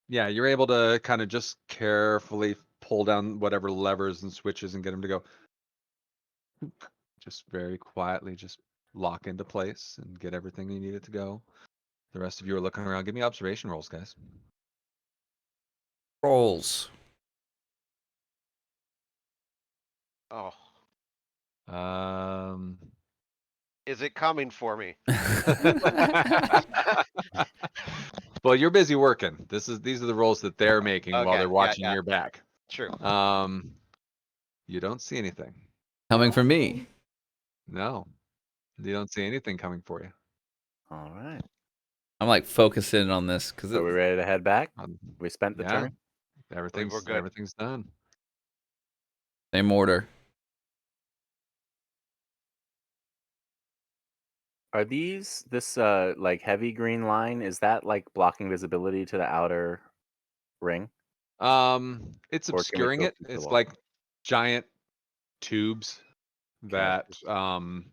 Yeah, you're able to kind of just carefully pull down whatever levers and switches and get them to go. Just very quietly, just lock into place and get everything you need it to go. The rest of you are looking around. Give me observation rolls, guys. Rolls. Oh, Is is it coming for me? Well, you're busy working. These are the rolls that they're making while Okay, they're yeah, watching yeah. your back. True. You don't see anything. Coming from me. No, you don't see anything coming for you. All right. I'm like focusing on this because Are we ready to head back? Um, We spent the yeah, turn. everything's good. everything's done. same order. Are this like heavy green line? Is that like blocking visibility to the outer ring? It's Or can we obscuring go it. through the It's wall? like giant tubes Okay. that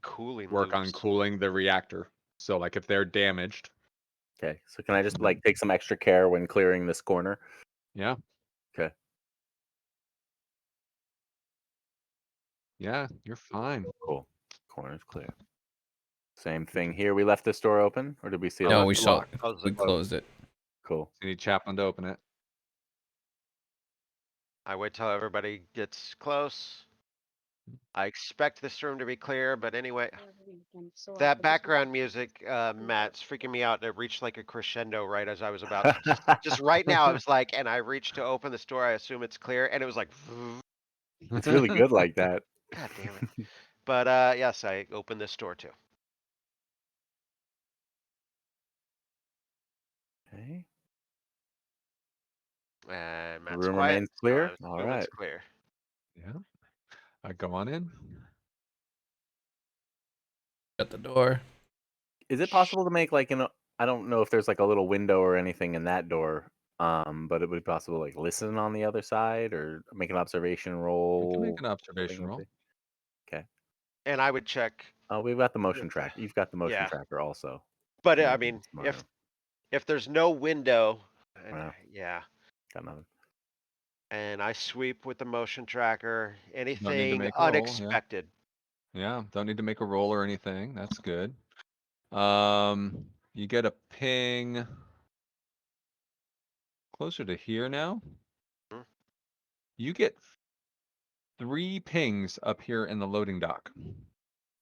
Cooling work on loops. cooling the reactor. So like if they're damaged, Okay. So can I just like take some extra care when clearing this corner? yeah, Okay. yeah, you're fine. Cool. Corner's clear. Same thing here. We left this door open, or did we see it? No, locked? we saw. Close We it. closed it. Cool. You need Chaplin to open it. I wait till everybody gets close. I expect this room to be clear, but anyway, that background music, Matt, it's freaking me out. It reached like a crescendo right as I was about to, just right now, I was like, and I reached to open this door, I assume it's clear, and it was like, It's really good like that. God damn it. But, yes, I opened this door too. Okay. And The Matt's room quiet. remains so clear. I All assume it's right. clear. Yeah. Go on in. Shut the door. Is it possible to make like I don't know if there's like a little window or anything in that door, but it would be possible to like listen on the other side or make an observation roll. You can make an something observation like roll. that? Okay. And I would check, Oh, we've got the motion track. You've got the motion Yeah. tracker also. but Yeah, I mean, tomorrow. if there's no window, and, Wow. yeah, Got nothing. and I sweep with the motion tracker, Don't need to anything make a roll, yeah. unexpected. Yeah, don't need to make a roll or anything. That's good. You get a ping closer to here now. Hmm. You get 3 pings up here in the loading dock.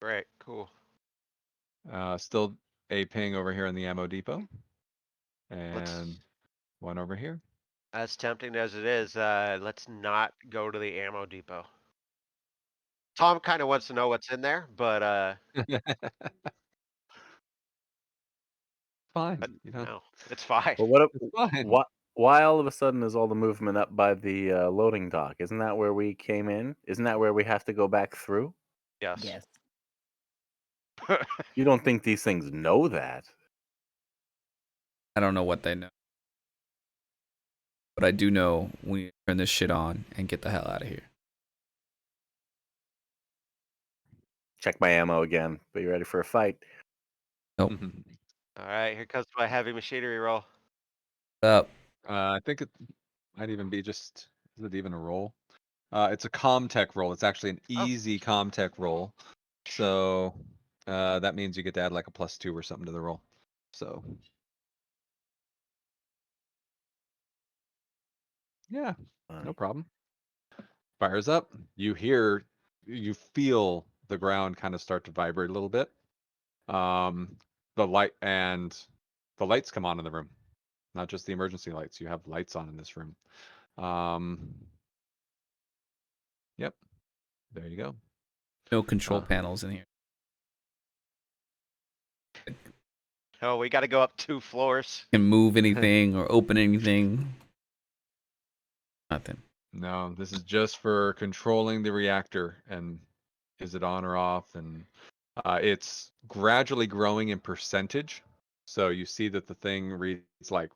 Great, cool. Still a ping over here in the ammo depot. Let's, And one over here. as tempting as it is, let's not go to the ammo depot. Tom kind of wants to know what's in there, but, Fine, you know, no, it's fine. Well, what? it's fine. Why all of a sudden is all the movement up by the loading dock? Isn't that where we came in? Isn't that where we have to go back through? Yes. Yes. You don't think these things know that? I don't know what they know. But I do know we turn this shit on and get the hell out of here. Check my ammo again. But you ready for a fight? All right, here comes my heavy machinery roll. Up. I think it might even be just, is it even a roll? It's a Comtech roll. It's actually an Oh. easy Comtech roll. So that means you get to add like a +2 or something to the roll. So yeah, no problem. Fires up. You feel the ground kind of start to vibrate a little bit. The lights come on in the room. Not just the emergency lights. You have lights on in this room. Yep. There you go. No control panels in here. Oh, we got to go up 2 floors. Can move anything or open anything. Nothing. No, this is just for controlling the reactor and is it on or off, and it's gradually growing in percentage. So you see that the thing reads like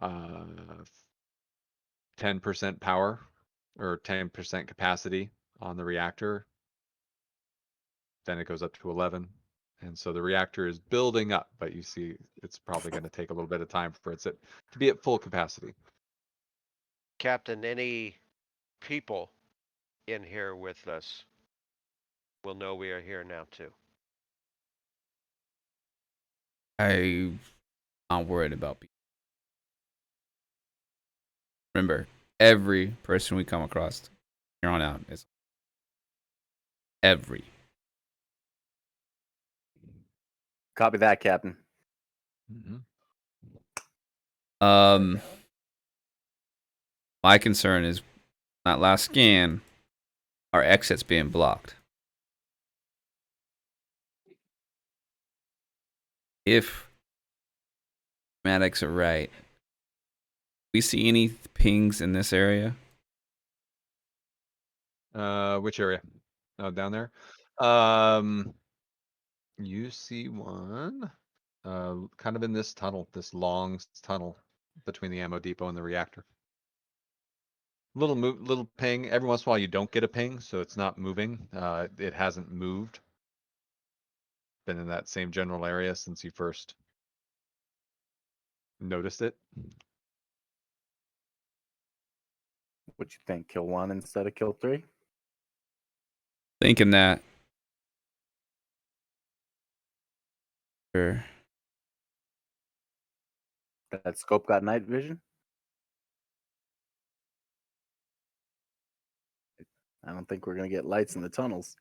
10% power or 10% capacity on the reactor. Then it goes up to 11. And so the reactor is building up, but you see it's probably going to take a little bit of time for it to be at full capacity. Captain, any people in here with us will know we are here now too. I'm not worried about people. Remember, every person we come across here on out is every. Copy that, Captain. Mm-hmm. My concern is that last scan, our exit's being blocked. If schematics are right, we see any pings in this area? Which area? Oh, down there. You see one, kind of in this tunnel, this long tunnel between the ammo depot and the reactor. Little ping. Every once in a while, you don't get a ping, so it's not moving. It hasn't moved. Been in that same general area since you first noticed it. What you think? Kill 1 instead of kill 3? Thinking that. Sure. That scope got night vision? I don't think we're gonna get lights in the tunnels.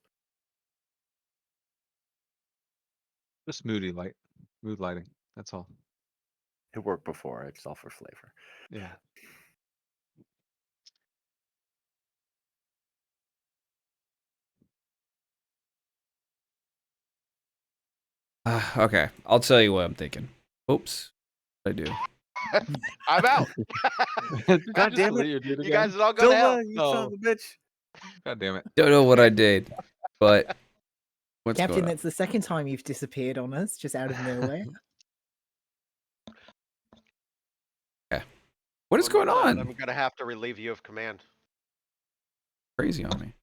Just mood lighting. That's all. It worked before. It's all for flavor. Yeah. Okay, I'll tell you what I'm thinking. Oops, I do. I'm out. God damn it. You guys all go to hell. Silva, you son of a bitch. God damn it. Don't know what I did, but what's Captain, going on? that's the second time you've disappeared on us, just out of nowhere. What is One more going time, on? I'm gonna have to relieve you of command. Crazy on me.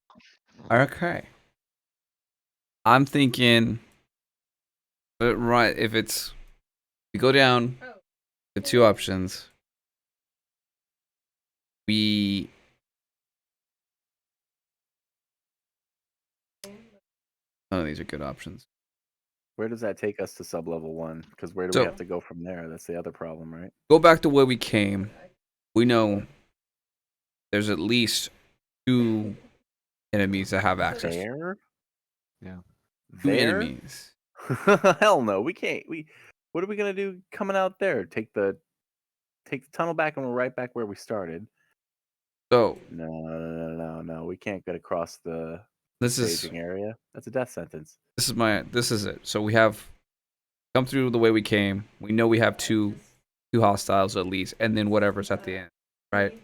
Okay. I'm thinking, but right, if it's, we go down the 2 options. We none of these are good options. Where does that take us to sub-level 1? Because where do So- we have to go from there? That's the other problem, right? Go back to where we came. We know there's at least 2 enemies that have access. There? Yeah. 2 There? enemies. Hell no, we can't. What are we gonna do coming out there? Take the tunnel back and we're right back where we started. So No. We can't get across the this is staging area. That's a death sentence. this is it. So we have come through the way we came. We know we have two hostiles at least, and then whatever's at the end, right?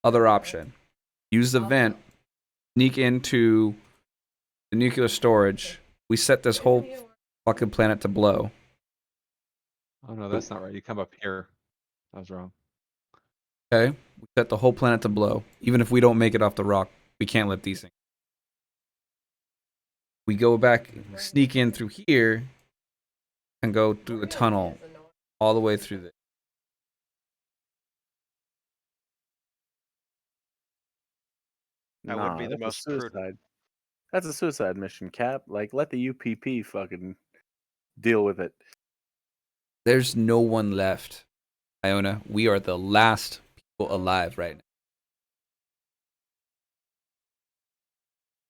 Other option: use the vent, sneak into the nuclear storage. We set this whole fucking planet to blow. Oh no, that's not right. You come up here. I was wrong. Okay, we set the whole planet to blow. Even if we don't make it off the rock, we can't let these things. We go back, sneak in through here, and go through the tunnel all the way through the. That would be the That's a most prudent. suicide. That's a suicide mission, Cap. Like, let the UPP fucking deal with it. There's no one left, Iona. We are the last people alive right now.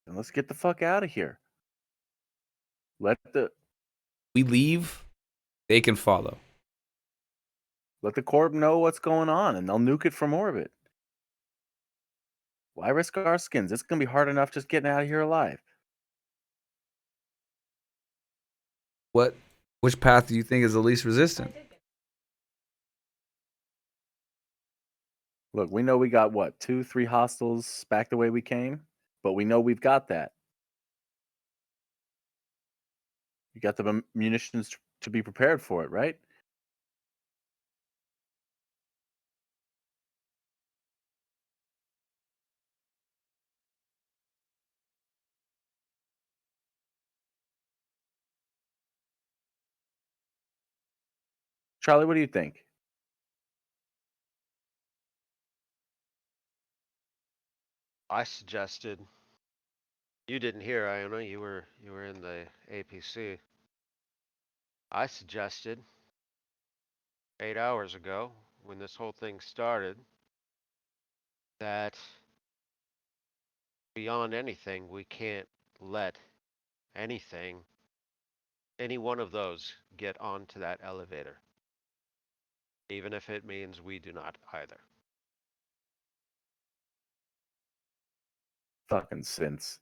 And let's get the fuck out of here. Let the We leave, they can follow. Corp know what's going on, and they'll nuke it from orbit. Why risk our skins? It's gonna be hard enough just getting out of here alive. Which path do you think is the least resistant? Look, we know we got what, 2, 3 hostiles back the way we came, but we know we've got that. You got the munitions to be prepared for it, right? Charlie, what do you think? I suggested. You didn't hear, Iona. You were in the APC. I suggested 8 hours ago, when this whole thing started, that beyond anything, we can't let anything, any one of those, get onto that elevator. Even if it means we do not either. Fucking synths.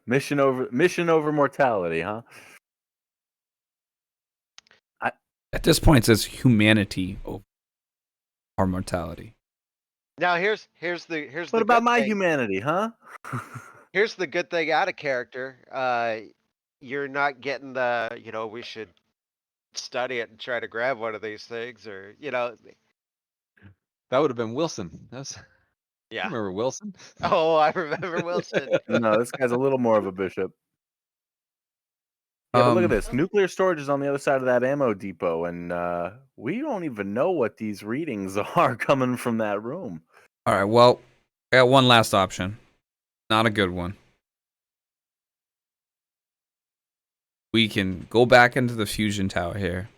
mission over mortality, huh? At this point, it says humanity over our mortality. Now here's the What about good my thing. humanity, huh? Here's the good thing out of character. You're not getting the, we should study it and try to grab one of these things, or That would have been Wilson. yeah. Remember Wilson? Oh, I remember Wilson. No, this guy's a little more of a bishop. Yeah, but look at this. Nuclear storage is on the other side of that ammo depot, and we don't even know what these readings are coming from that room. All right, well, I got one last option. Not a good one. We can go back into the fusion tower here.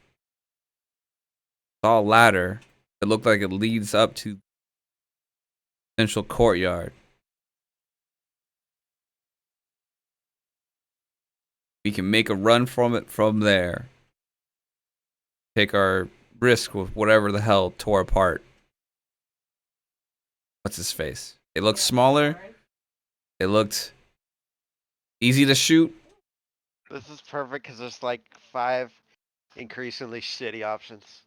Saw a ladder. It looked like it leads up to central courtyard. We can make a run from it from there. Take our risk with whatever the hell tore apart. What's his face? It looked smaller. It looked easy to shoot. This is perfect because there's like 5 increasingly shitty options.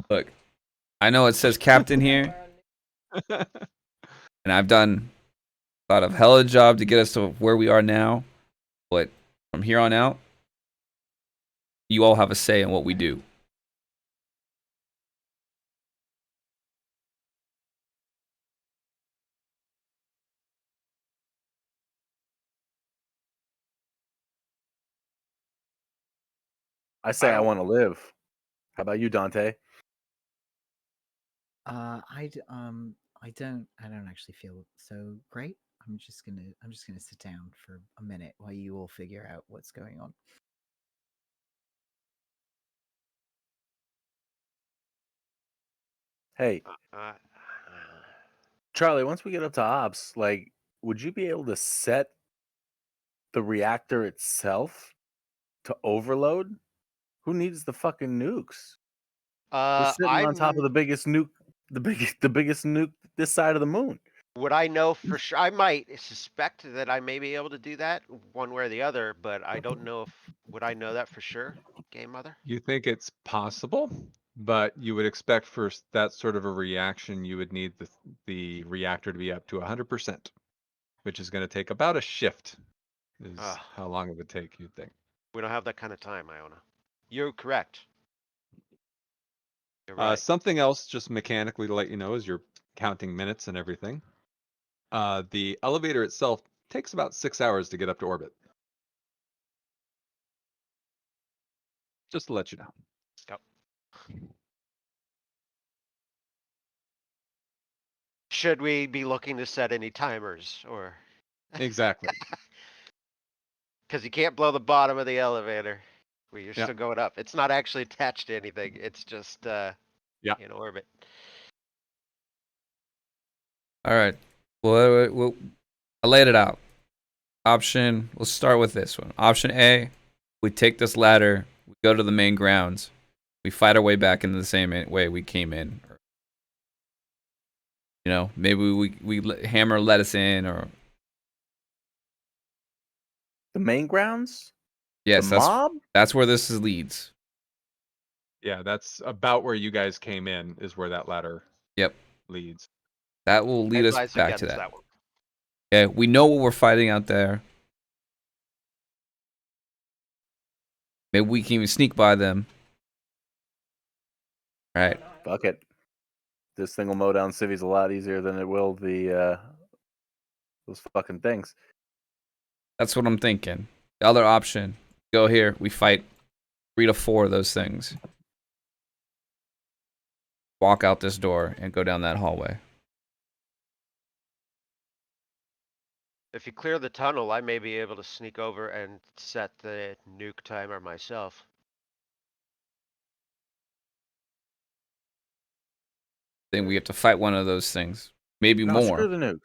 Look, I know it says captain here, and I've done thought of hella job to get us to where we are now, but from here on out, you all have a say in what we do. I say I don't- want to live. How about you, Dante? I don't actually feel so great. I'm just gonna sit down for a minute while you all figure out what's going on. Hey, Uh, Charlie, once we get up to ops, like, would you be able to set the reactor itself to overload? Who needs the fucking nukes? We're sitting on top of the biggest nuke, the biggest nuke this side of the moon. Would I know for sure? I might suspect that I may be able to do that one way or the other, but I don't know would I know that for sure, Game Mother? You think it's possible, but you would expect for that sort of a reaction, you would need the reactor to be up to 100%, which is going to take about a shift. Is Ugh. how long it would take, you'd think. We don't have that kind of time, Iona. You're correct. You're right. Something else, just mechanically to let you know, as you're counting minutes and everything. The elevator itself takes about 6 hours to get up to orbit. Just to let you know. Yep. Should we be looking to set any timers or? Exactly. Because you can't blow the bottom of the elevator. You're Yeah. still going up. It's not actually attached to anything. It's just Yeah. in orbit. All right. Well, I laid it out. We'll start with this one. Option A, we take this ladder, we go to the main grounds, we fight our way back in the same way we came in. Maybe Hammer let us in, or The main grounds? yes, the mob? that's where this leads. Yeah, that's about where you guys came in, is where that ladder Yep. leads. That will lead us Advise back to against that. one. Okay, we know what we're fighting out there. Maybe we can even sneak by them. All right. Fuck it. This thing will mow down civvies a lot easier than it will the those fucking things. That's what I'm thinking. The other option, go here, we fight 3 to 4 of those things. Walk out this door and go down that hallway. If you clear the tunnel, I may be able to sneak over and set the nuke timer myself. Then we have to fight one of those things. Maybe No, more. screw the nukes.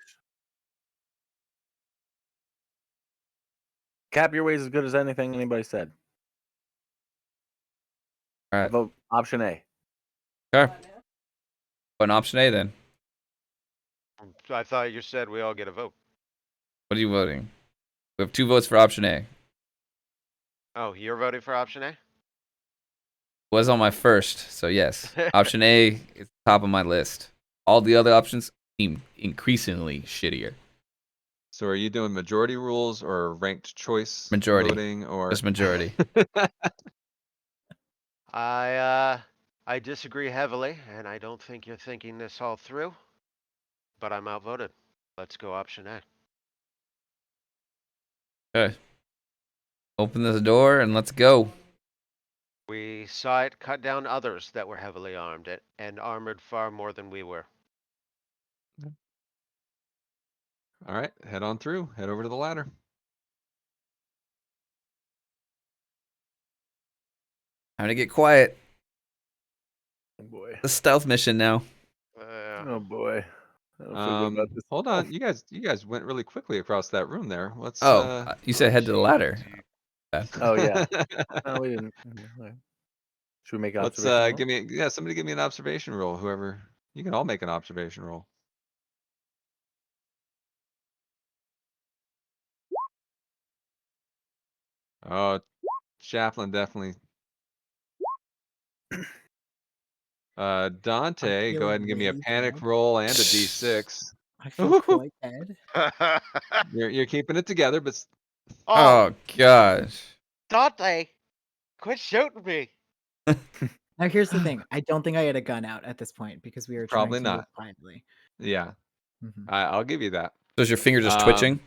Cap your way's as good as anything anybody said. All I right. vote option A. Okay. An option A then. I thought you said we all get a vote. What are you voting? We have 2 votes for option A. Oh, you're voting for option A? Was on my first, so yes. Option A is top of my list. All the other options seem increasingly shittier. So are you doing majority rules or ranked choice Majority. voting or Just majority. I disagree heavily, and I don't think you're thinking this all through. But I'm outvoted. Let's go option A. Okay. Open this door and let's go. We saw it cut down others that were heavily armed and armored far more than we were. All right, head on through. Head over to the ladder. Time to get quiet. Oh boy. The stealth mission now. Oh boy. I don't feel good about this. Hold on, you guys went really quickly across that room there. Let's You said head to the ladder. Oh yeah. No, we didn't. Should we make Let's observation? roll? somebody give me an observation roll. Whoever, you can all make an observation roll. Oh, Chaplain definitely. Dante, go ahead and give me a feeling panic really roll and a d6. I feel quite bad. You're keeping it together, but Oh, Oh gosh. Dante! Quit shooting me! Now here's the thing. I don't think I had a gun out at this point because we were Probably trying to move not. quietly. yeah, Mhm. I'll give you that. So is your finger just Um, twitching?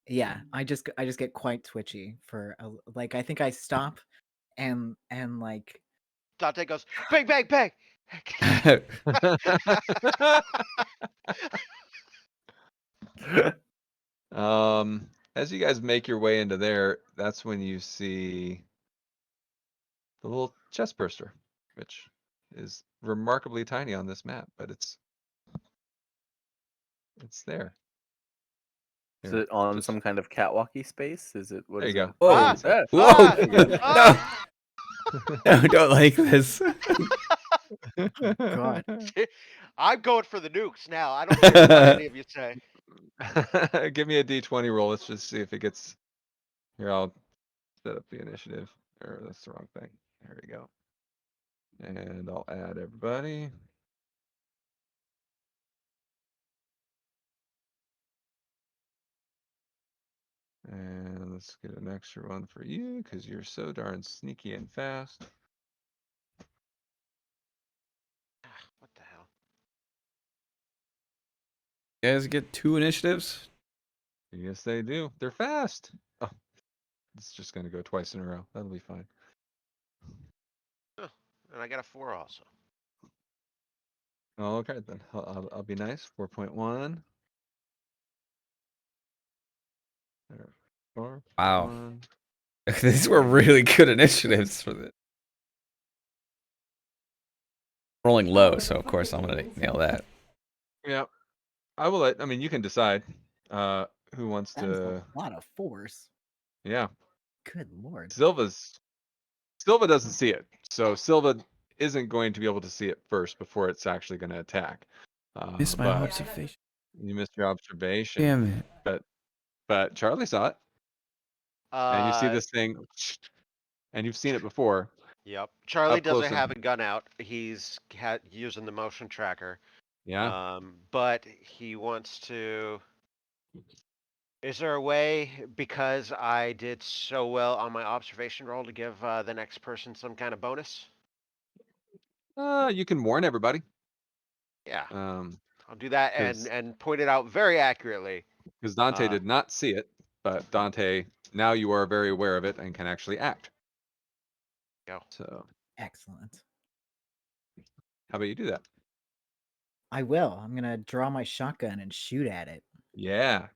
Yeah, I just get quite twitchy for like I think I stop and like Dante goes, bang, bang, bang! As you guys make your way into there, that's when you see the little chest burster, which is remarkably tiny on this map, but it's there. Is Here, it on just- some kind of catwalky space? Is it what There is you it? go. Whoa. Oh, is that- Whoa. Ah! there you go. Ah! No, don't like this. God. I'm going for the nukes now. I don't care what any of you say. Give me a d20 roll. Let's just see if it gets. Here, I'll set up the initiative. Or that's the wrong thing. There we go. And I'll add everybody. And let's get an extra one for you because you're so darn sneaky and fast. What the hell? You guys get 2 initiatives? Yes, they do. They're fast. Oh, it's just going to go twice in a row. That'll be fine. And I got a 4 also. Oh, okay, then I'll be nice. 4.1. There. 4. Wow. 1. These were really good initiatives for this. Rolling low, so of course I'm gonna nail that. Yeah. I will let. I mean, you can decide. Who wants that is to? a lot of force. Yeah. Good lord. Silva doesn't see it, so Silva isn't going to be able to see it first before it's actually going to attack. Missed my but observation. You missed your observation. Damn it. But Charlie saw it, and you see this thing, and you've seen it before. Yep. Charlie Up close doesn't and- have a gun out. He's using the motion tracker. Yeah. But he wants to. Is there a way, because I did so well on my observation roll, to give the next person some kind of bonus? You can warn everybody. Yeah, Um, I'll do that 'cause- and point it out very accurately. because Dante Uh, did not see it, but Dante, now you are very aware of it and can actually act. Go. So, Excellent. how about you do that? I will. I'm gonna draw my shotgun and shoot at it. Yeah.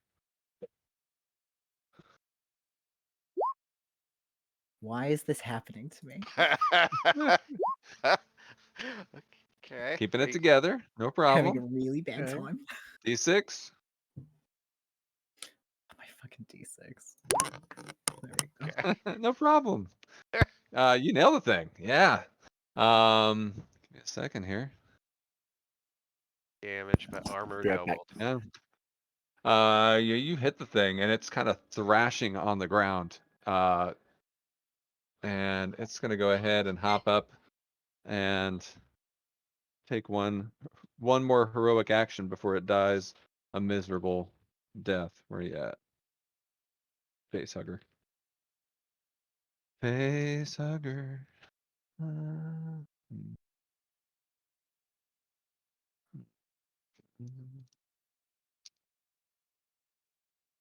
Why is this happening to me? Okay. Keeping it together. No Having a problem. really bad Okay. time. D6. My fucking D6. There we go. No problem. You nailed the thing. Yeah. Give me a second here. damage, but armor Be right back. doubled. Yeah. You hit the thing, and it's kind of thrashing on the ground. And it's gonna go ahead and hop up and take one more heroic action before it dies a miserable death. Where you at? Facehugger. Facehugger.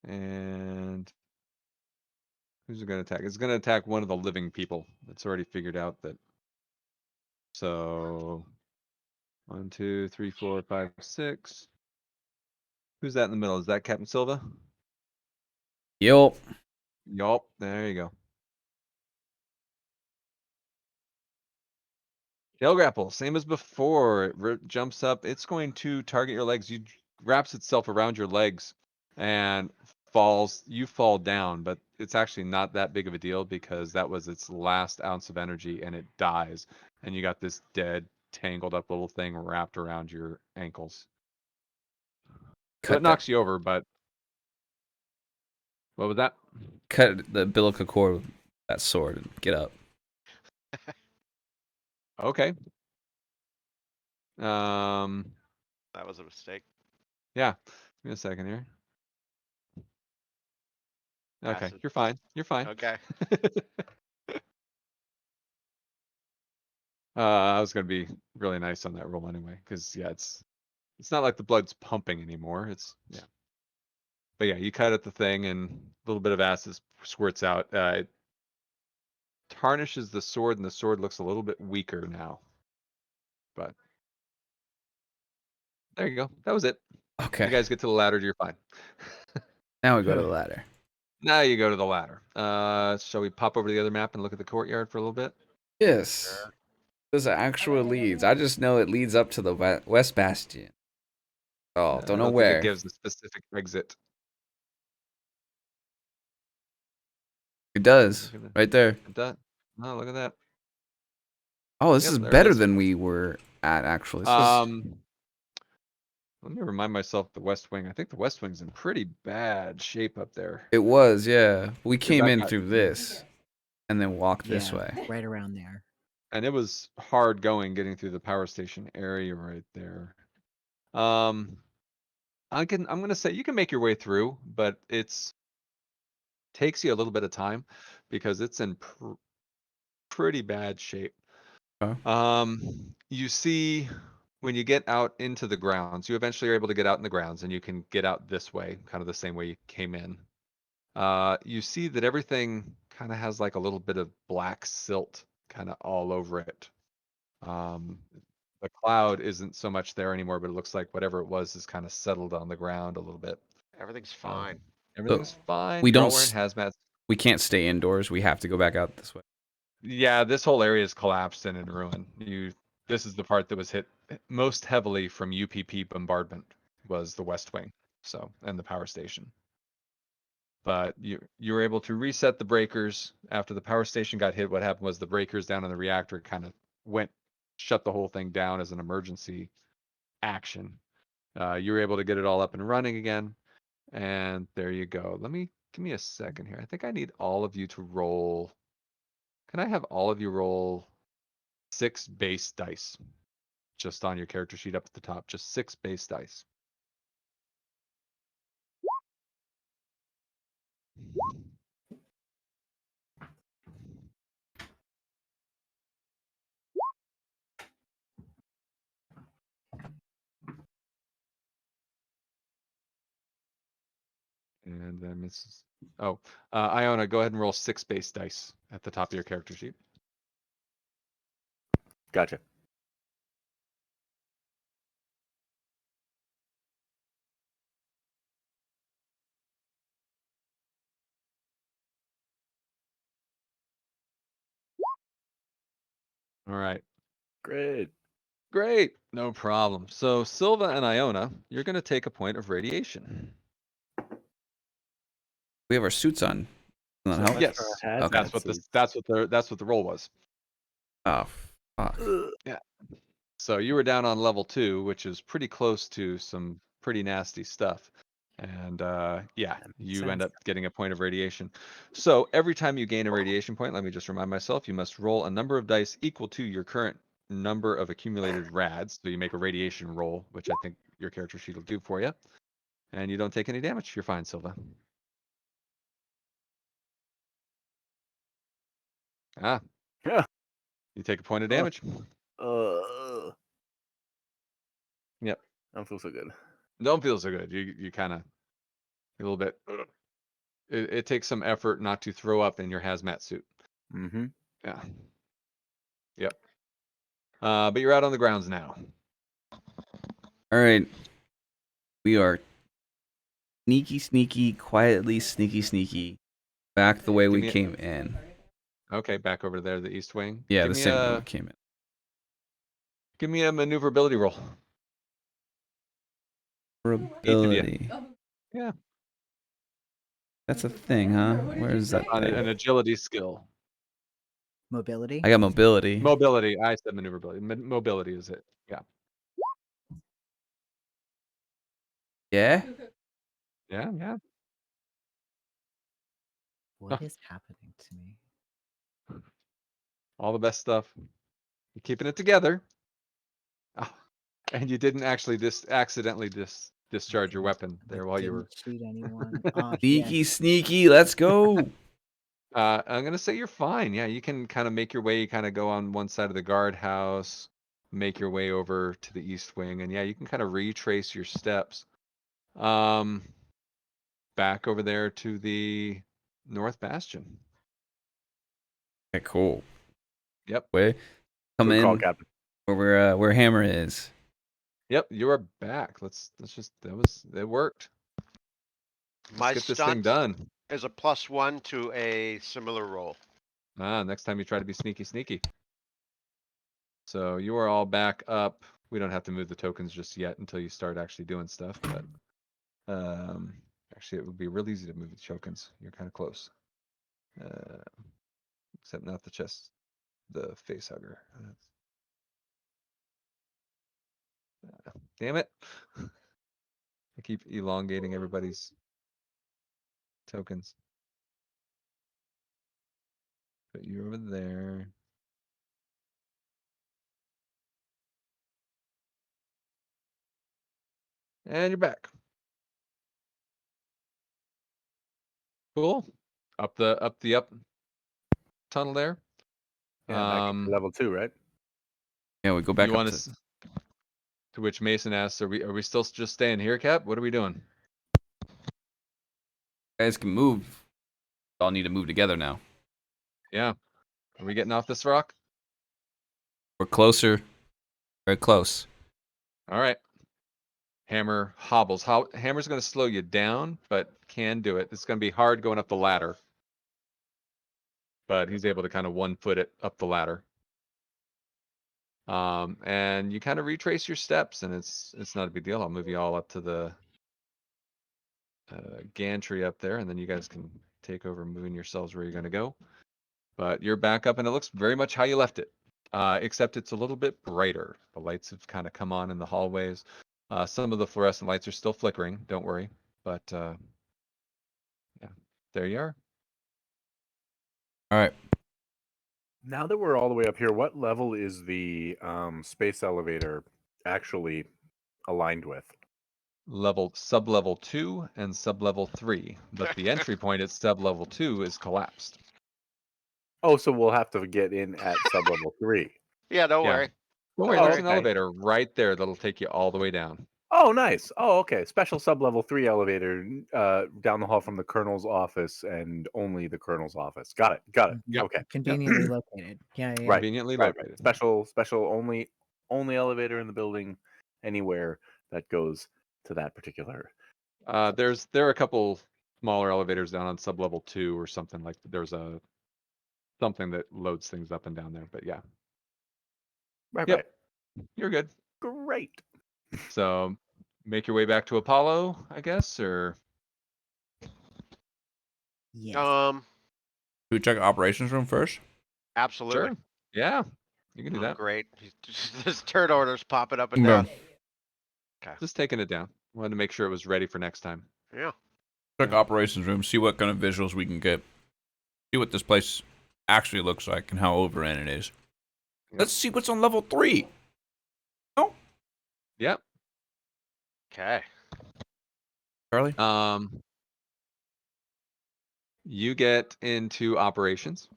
And who's it going to attack? It's going to attack one of the living people. It's already figured out that. So 1, 2, 3, 4, 5, 6. Who's that in the middle? Is that Captain Silva? Yup. Yup. There you go. Tail grapple, same as before. It jumps up. It's going to target your legs. Wraps itself around your legs and falls. You fall down, but it's actually not that big of a deal because that was its last ounce of energy and it dies. And you got this dead, tangled up little thing wrapped around your ankles. So it knocks you over, but what was that? Cut the umbilical cord with that sword and get up. Okay. That was a mistake. Yeah. Give me a second here. Okay, Acid. you're fine. You're fine. Okay. I was gonna be really nice on that roll anyway, because yeah, it's not like the blood's pumping anymore. It's yeah. But yeah, you cut at the thing and a little bit of acid squirts out. It tarnishes the sword and the sword looks a little bit weaker now. But there you go. That was it. Okay. You guys get to the ladder, you're fine. Now we go to the ladder. Now you go to the ladder. Shall we pop over to the other map and look at the courtyard for a little bit? Yes. There's actual leads. I just know it leads up to the West Bastion. Oh, don't know think where. it gives a specific exit. It does. Look at that. Right there. It does. No, look at that. Oh, this Yep, is there it better is. than we were at, actually. This is- Let me remind myself the West Wing. I think the West Wing's in pretty bad shape up there. It was, yeah. We came that in got- through this and then walked this Yeah, way. right around there. And it was hard going getting through the power station area right there. I'm gonna say you can make your way through, but takes you a little bit of time because it's in pretty bad shape. Okay. You see when you get out into the grounds, you eventually are able to get out in the grounds and you can get out this way, kind of the same way you came in. You see that everything kind of has like a little bit of black silt kind of all over it. The cloud isn't so much there anymore, but it looks like whatever it was is kind of settled on the ground a little bit. Everything's fine. Everything's fine. we You're all don't wearing hazmat. We can't stay indoors. We have to go back out this way. Yeah, this whole area is collapsed and in ruin. This is the part that was hit most heavily from UPP bombardment was the West Wing, so and the power station. But you were able to reset the breakers after the power station got hit. What happened was the breakers down in the reactor kind of shut the whole thing down as an emergency action. You were able to get it all up and running again, and there you go. Give me a second here. I think I need all of you to roll. Can I have all of you roll 6 base dice just on your character sheet up at the top? Just 6 base dice. And then Mrs. Oh, Iona, go ahead and roll 6 base dice at the top of your character sheet. Gotcha. All right. Great. Great. No problem. So Silva and Iona, you're going to take a point of radiation. We have our suits on. Doesn't that So help? Yes. much for our Okay. hazmat That's what suits. that's what the roll was. Oh, fuck. Ugh. Yeah. So you were down on level 2, which is pretty close to some pretty nasty stuff. And yeah, That makes you end sense. up getting a point of radiation. So every time you gain a radiation point, let me just remind myself, you must roll a number of dice equal to your current number of accumulated rads. So you make a radiation roll, which I think your character sheet will do for you. And you don't take any damage. You're fine, Silva. Ah, Yeah. you take a point of Uh, damage. Yep. I don't feel so good. Don't feel so good. You kind of a little bit. It takes some effort not to throw up in your hazmat suit. Mm-hmm. Yeah. Yep. But you're out on the grounds now. All right. We are sneaky, quietly sneaky, back the way Give we me a- came in. Okay, back over there, the east wing. Yeah, give the me same way a we came in. give me a maneuverability roll. Ability. Yeah, That's a thing, huh? Where is that? on thing? an agility skill. Mobility. I got mobility. Mobility. I said maneuverability. Mobility is it? Yeah. Yeah. Yeah. What is happening to me? All the best stuff. You're keeping it together. Oh, and you didn't actually accidentally discharge your weapon I there while you were. didn't shoot anyone. Oh, yes. Sneaky. Let's go. I'm gonna say you're fine. Yeah, you can kind of make your way. You kind of go on one side of the guardhouse, make your way over to the east wing, and yeah, you can kind of retrace your steps. Back over there to the north bastion. Okay, cool. Yep. Way. Come Good in call, Captain. where Hammer is. Yep, you are back. Let's just it worked. My Let's get this thing stunt done. is a +1 to a similar roll. Next time you try to be sneaky. So you are all back up. We don't have to move the tokens just yet until you start actually doing stuff, but actually it would be real easy to move the tokens. You're kind of close. Except not the chest, the face hugger. Damn it. I keep elongating everybody's tokens. Put you over there. And you're back. Cool. Up the tunnel there. Yeah, back to level 2, right? Yeah, we go back you up want to. to which Mason asks, are we still just staying here, Cap? What are we doing? Guys can move. All need to move together now. Yeah. Are we getting off this rock? We're closer. Very close. All right. Hammer hobbles. Hammer's going to slow you down, but can do it. It's going to be hard going up the ladder. But he's able to kind of 1-foot it up the ladder. And you kind of retrace your steps, and it's not a big deal. I'll move you all up to the gantry up there, and then you guys can take over moving yourselves where you're going to go. But you're back up, and it looks very much how you left it, except it's a little bit brighter. The lights have kind of come on in the hallways. Some of the fluorescent lights are still flickering. Don't worry, but yeah, there you are. All right. Now that we're all the way up here, what level is the space elevator actually aligned with? Sub-level 2 and sub-level 3, but the entry point at sub-level 2 is collapsed. Oh, so we'll have to get in at sub-level 3. Yeah, don't Yeah. worry. Don't worry, Oh, there's an okay. elevator right there that'll take you all the way down. Oh, nice. Oh, okay. Special sub-level 3 elevator down the hall from the colonel's office and only the colonel's office. Got it. Yep. Okay. Conveniently located. Yeah. Right. Conveniently Right. located. Special only elevator in the building anywhere that goes to that particular. There are a couple smaller elevators down on sub-level 2 or something like. There's something that loads things up and down there, but yeah. Right. Yep. Right. You're good. Great. So make your way back to Apollo, I guess, or Yes. Should we check operations room first? Absolutely. sure. Yeah. You can do Oh, that. great. This turn order's popping up and Bro. down. Just taking it down. Wanted to make sure it was ready for next time. Yeah. Check operations room, see what kind of visuals we can get. See what this place actually looks like and how overran it is. Yep. Let's see what's on level 3. Yep. Okay. Charlie? You get into operations,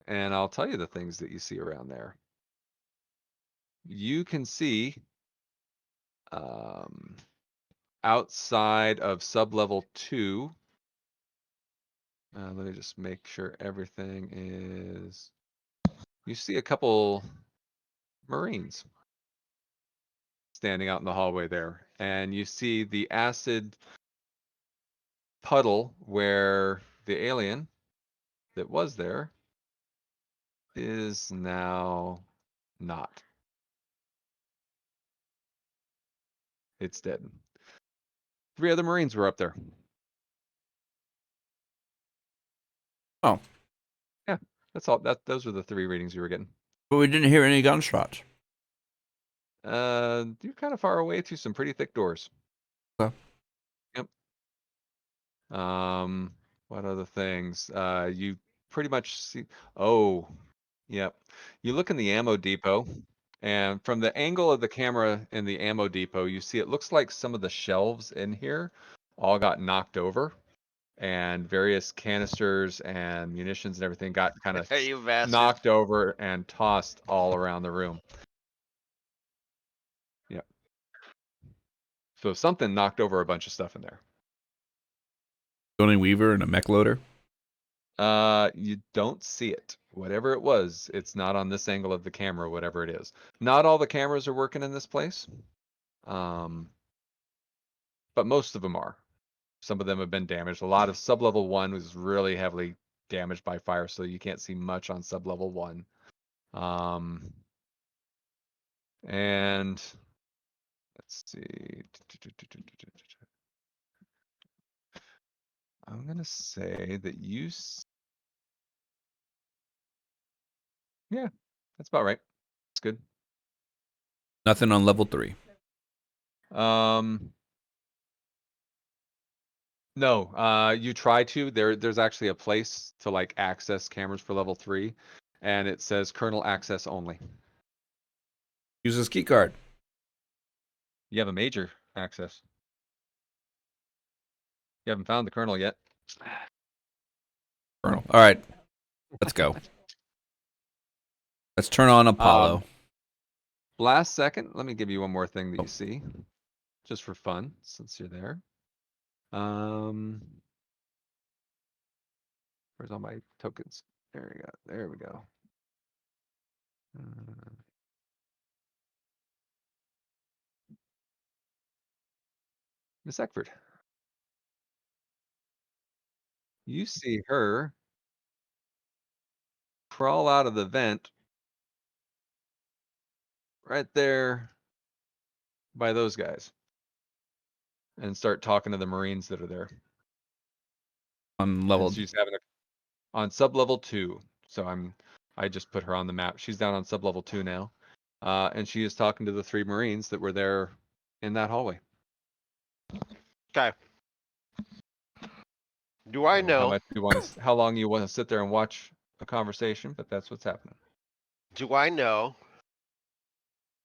and I'll tell you the things that you see around there. You can see outside of sub-level 2. Let me just make sure everything is. You see a couple Marines standing out in the hallway there, and you see the acid puddle where the alien that was there is now not. It's dead. 3 other Marines were up there. Oh. Yeah, that's all. Those were the 3 readings you were getting. But we didn't hear any gunshots. You're kind of far away through some pretty thick doors. Okay. Yep. What other things? You pretty much see. Oh, yep. You look in the ammo depot, and from the angle of the camera in the ammo depot, you see it looks like some of the shelves in here all got knocked over, and various canisters and munitions and everything got kind of You bastard. knocked over and tossed all around the room. Yep. So something knocked over a bunch of stuff in there. Johnny Weaver and a mech loader. You don't see it. Whatever it was, it's not on this angle of the camera, whatever it is. Not all the cameras are working in this place. But most of them are. Some of them have been damaged. A lot of sub-level 1 was really heavily damaged by fire, so you can't see much on sub-level 1. And let's see. I'm gonna say that yeah, that's about right. It's good. Nothing on level 3. No, you try to. There's actually a place to like access cameras for level 3, and it says kernel access only. Use this key card. You have a major access. You haven't found the kernel yet. All right, let's go. Let's turn on Apollo. Last second, let me give you one more thing that you see, just for fun, since you're there. Where's all my tokens? There we go. There we go. Miss Eckford. You see her crawl out of the vent right there by those guys and start talking to the Marines that are there. On level. And she's having on sub-level 2. So I just put her on the map. She's down on sub-level 2 now. And she is talking to the 3 Marines that were there in that hallway. Okay. Do I know? How long you want to sit there and watch a conversation, but that's what's happening. Do I know?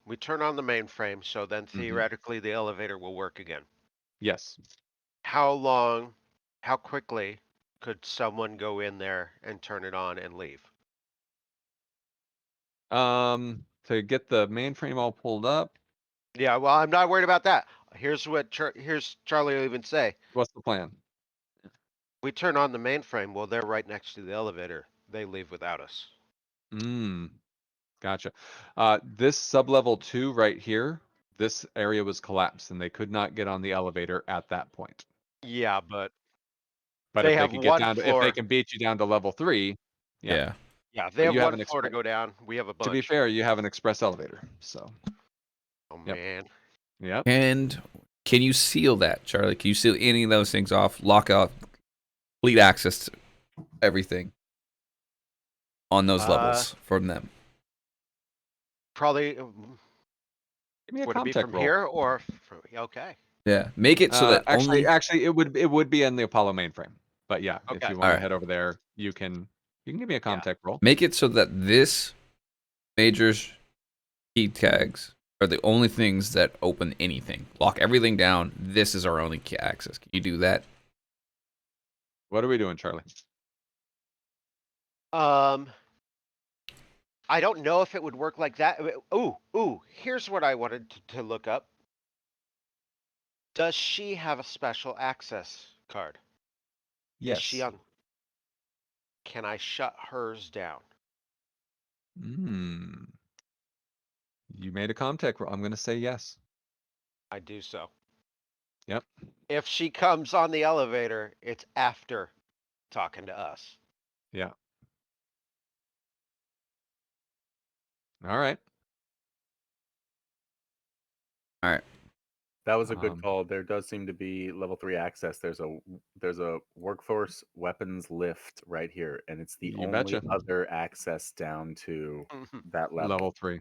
We turn on the mainframe, so then theoretically the elevator will work again. Yes. How long, how quickly could someone go in there and turn it on and leave? To get the mainframe all pulled up. Yeah, well, I'm not worried about that. Here's what here's Charlie will even say. What's the plan? We turn on the mainframe. Well, they're right next to the elevator. They leave without us. Gotcha. This sub-level 2 right here, this area was collapsed and they could not get on the elevator at that point. Yeah, but if they they have could one get down to, if floor. they can beat you down to level 3, Yeah. Yeah, they But have you one floor to go down. We have a bunch. to be fair, you have an express elevator. So, Oh Yep. man. yep. And can you seal that, Charlie? Can you seal any of those things off? Lock out complete access to everything on those levels from them. probably Give me a would it be contact from roll. here or from, okay? Yeah, make it so that only. Actually, it would be in the Apollo mainframe. But yeah, if Okay. you want to Alright. head over there, you can give me a contact roll. Make it so that this major's key tags are the only things that open anything. Lock everything down. This is our only key access. Can you do that? What are we doing, Charlie? I don't know if it would work like that. Ooh, here's what I wanted to look up. Does she have a special access card? Yes. Is she on? Can I shut hers down? You made a contact roll. I'm going to say yes. I do so. Yep. If she comes on the elevator, it's after talking to us. Yeah. All right. That was a good Um, call. There does seem to be level 3 access. There's a workforce weapons lift right here, and it's the You only betcha. other access down to that level, Level 3.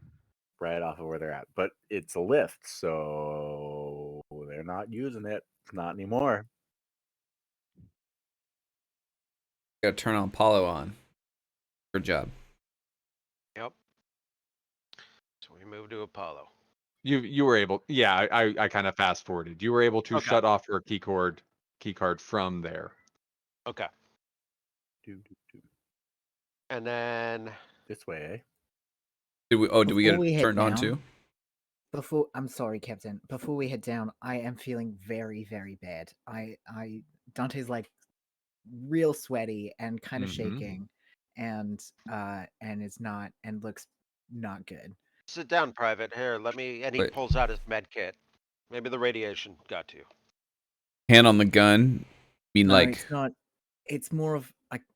right off of where they're at. But it's a lift, so they're not using it. Not anymore. Gotta turn on Apollo on. Good job. Yep. So we move to Apollo. You were able. Yeah, I kind of fast forwarded. You were able to Okay. shut off her key card from there. Okay. Do, do, do. And then This way, eh? Did we get Before we it head turned on down- too? I'm sorry, Captain. Before we head down, I am feeling very, very bad. Dante's like real sweaty and kind of Mhm. shaking, and looks not good. sit down, Private. Here, let me. And he Wait. pulls out his med kit. Maybe the radiation got to you. Hand on the gun. Mean No, like it's not. It's more of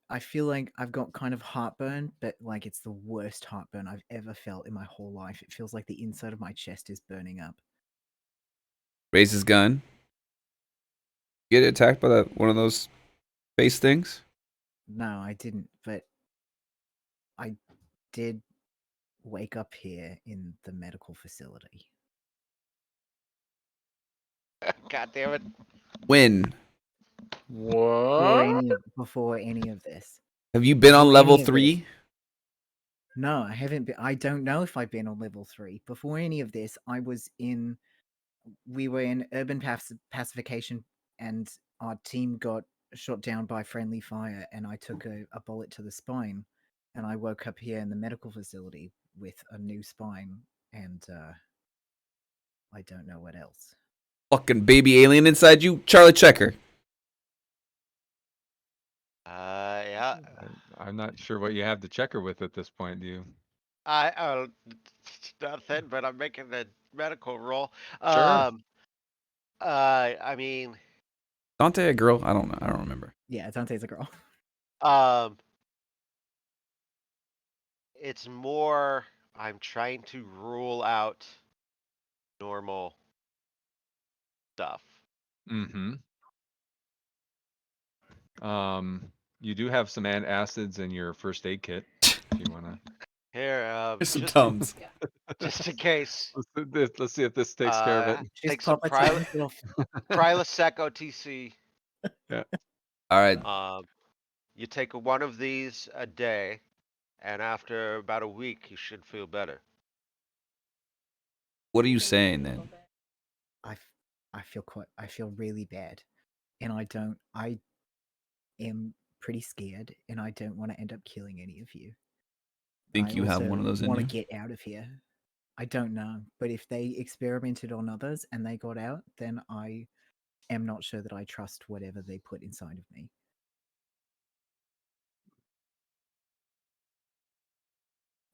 I feel like I've got kind of heartburn, but like it's the worst heartburn I've ever felt in my whole life. It feels like the inside of my chest is burning up. raise his gun. Get attacked by one of those face things. No, I didn't, but I did wake up here in the medical facility. God damn it. When? What? Before any of this. Have you been on Before level any of 3? No, I haven't been. I don't know if I've been on level 3. Before any of this, we were in urban pacification, and our team got shot down by friendly fire, and I took a bullet to the spine, and I woke up here in the medical facility with a new spine, and I don't know what else. Fucking baby alien inside you, Charlie Checker. Yeah. I'm not sure what you have to check her with at this point. Do you? Nothing, but I'm making the medical roll. Sure. I mean, Dante a girl? I don't know. I don't remember. Yeah, Dante's a girl. it's more I'm trying to rule out normal stuff. Mm-hmm. You do have some antacids in your first aid kit. If you wanna. Here, Here's some just, Tums. just in case. Let's see if this takes care of it. She's Take some Prilosec Prilosec OTC. All right. You take one of these a day, and after about a week, you should feel better. What are you saying then? I feel really bad, and I am pretty scared, and I don't want to end up killing any of you. Think you have one of those in want you? to get out of here. I don't know, but if they experimented on others and they got out, then I am not sure that I trust whatever they put inside of me.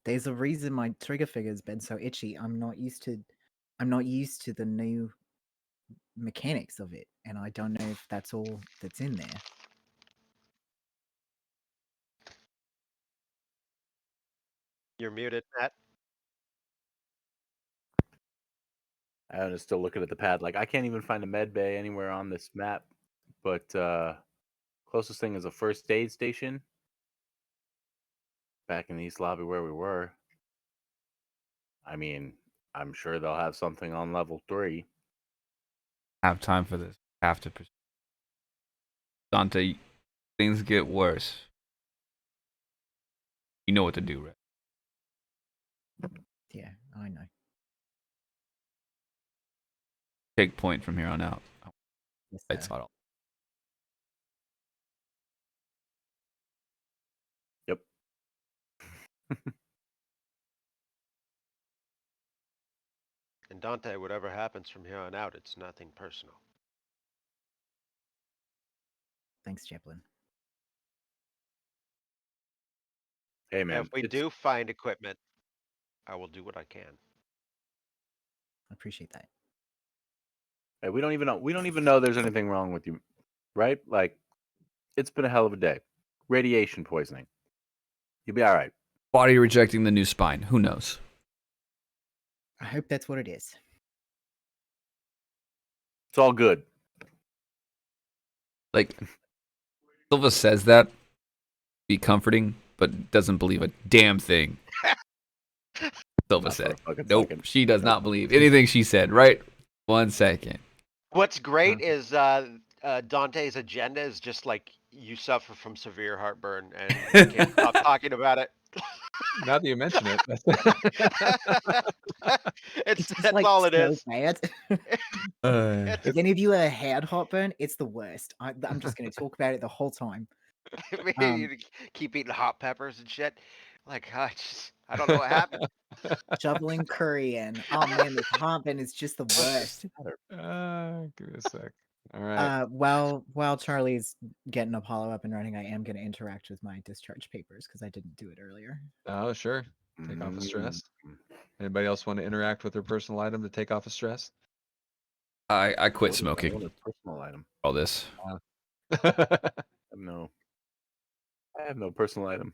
There's a reason my trigger finger's been so itchy. I'm not used to the new mechanics of it, and I don't know if that's all that's in there. You're muted, Matt. I'm just still looking at the pad. Like I can't even find a med bay anywhere on this map. But closest thing is a first aid station. Back in the East Lobby where we were. I mean, I'm sure they'll have something on level 3. Have time for this. Have to pursue. Dante, things get worse. You know what to do, right? Yeah, I know. Take point from here on out. Yes, It's sir. not all. Yep. And Dante, whatever happens from here on out, it's nothing personal. Thanks, Chaplin. Hey, And man. if we it's- do find equipment, I will do what I can. I appreciate that. Hey, we don't even know there's anything wrong with you, right? Like, it's been a hell of a day. Radiation poisoning. You'll be all right. Body rejecting the new spine. Who knows? I hope that's what it is. It's all good. Like, Silva says that, be comforting, but doesn't believe a damn thing. Silva Not for a said. fucking Nope, second. she does not believe anything she said. Right? 1 second. What's great is Dante's agenda is just like you suffer from severe heartburn and you can't stop talking about it. Now that you mention it, It's just, that's like, all it so is. bad. It's, If any of you ever had heartburn, it's the worst. I'm just going to talk about it the whole time. you keep eating hot peppers and shit. Like I don't know what happened. Shoveling curry in. Oh man, this heartburn is just the worst. give me a sec. All right. While Charlie's getting Apollo up and running, I am going to interact with my discharge papers because I didn't do it earlier. Oh, sure. Take off a stress. Mm. Anybody else want to interact with their personal item to take off a stress? I What quit is- I smoking. want a personal item. All this. I have no personal item.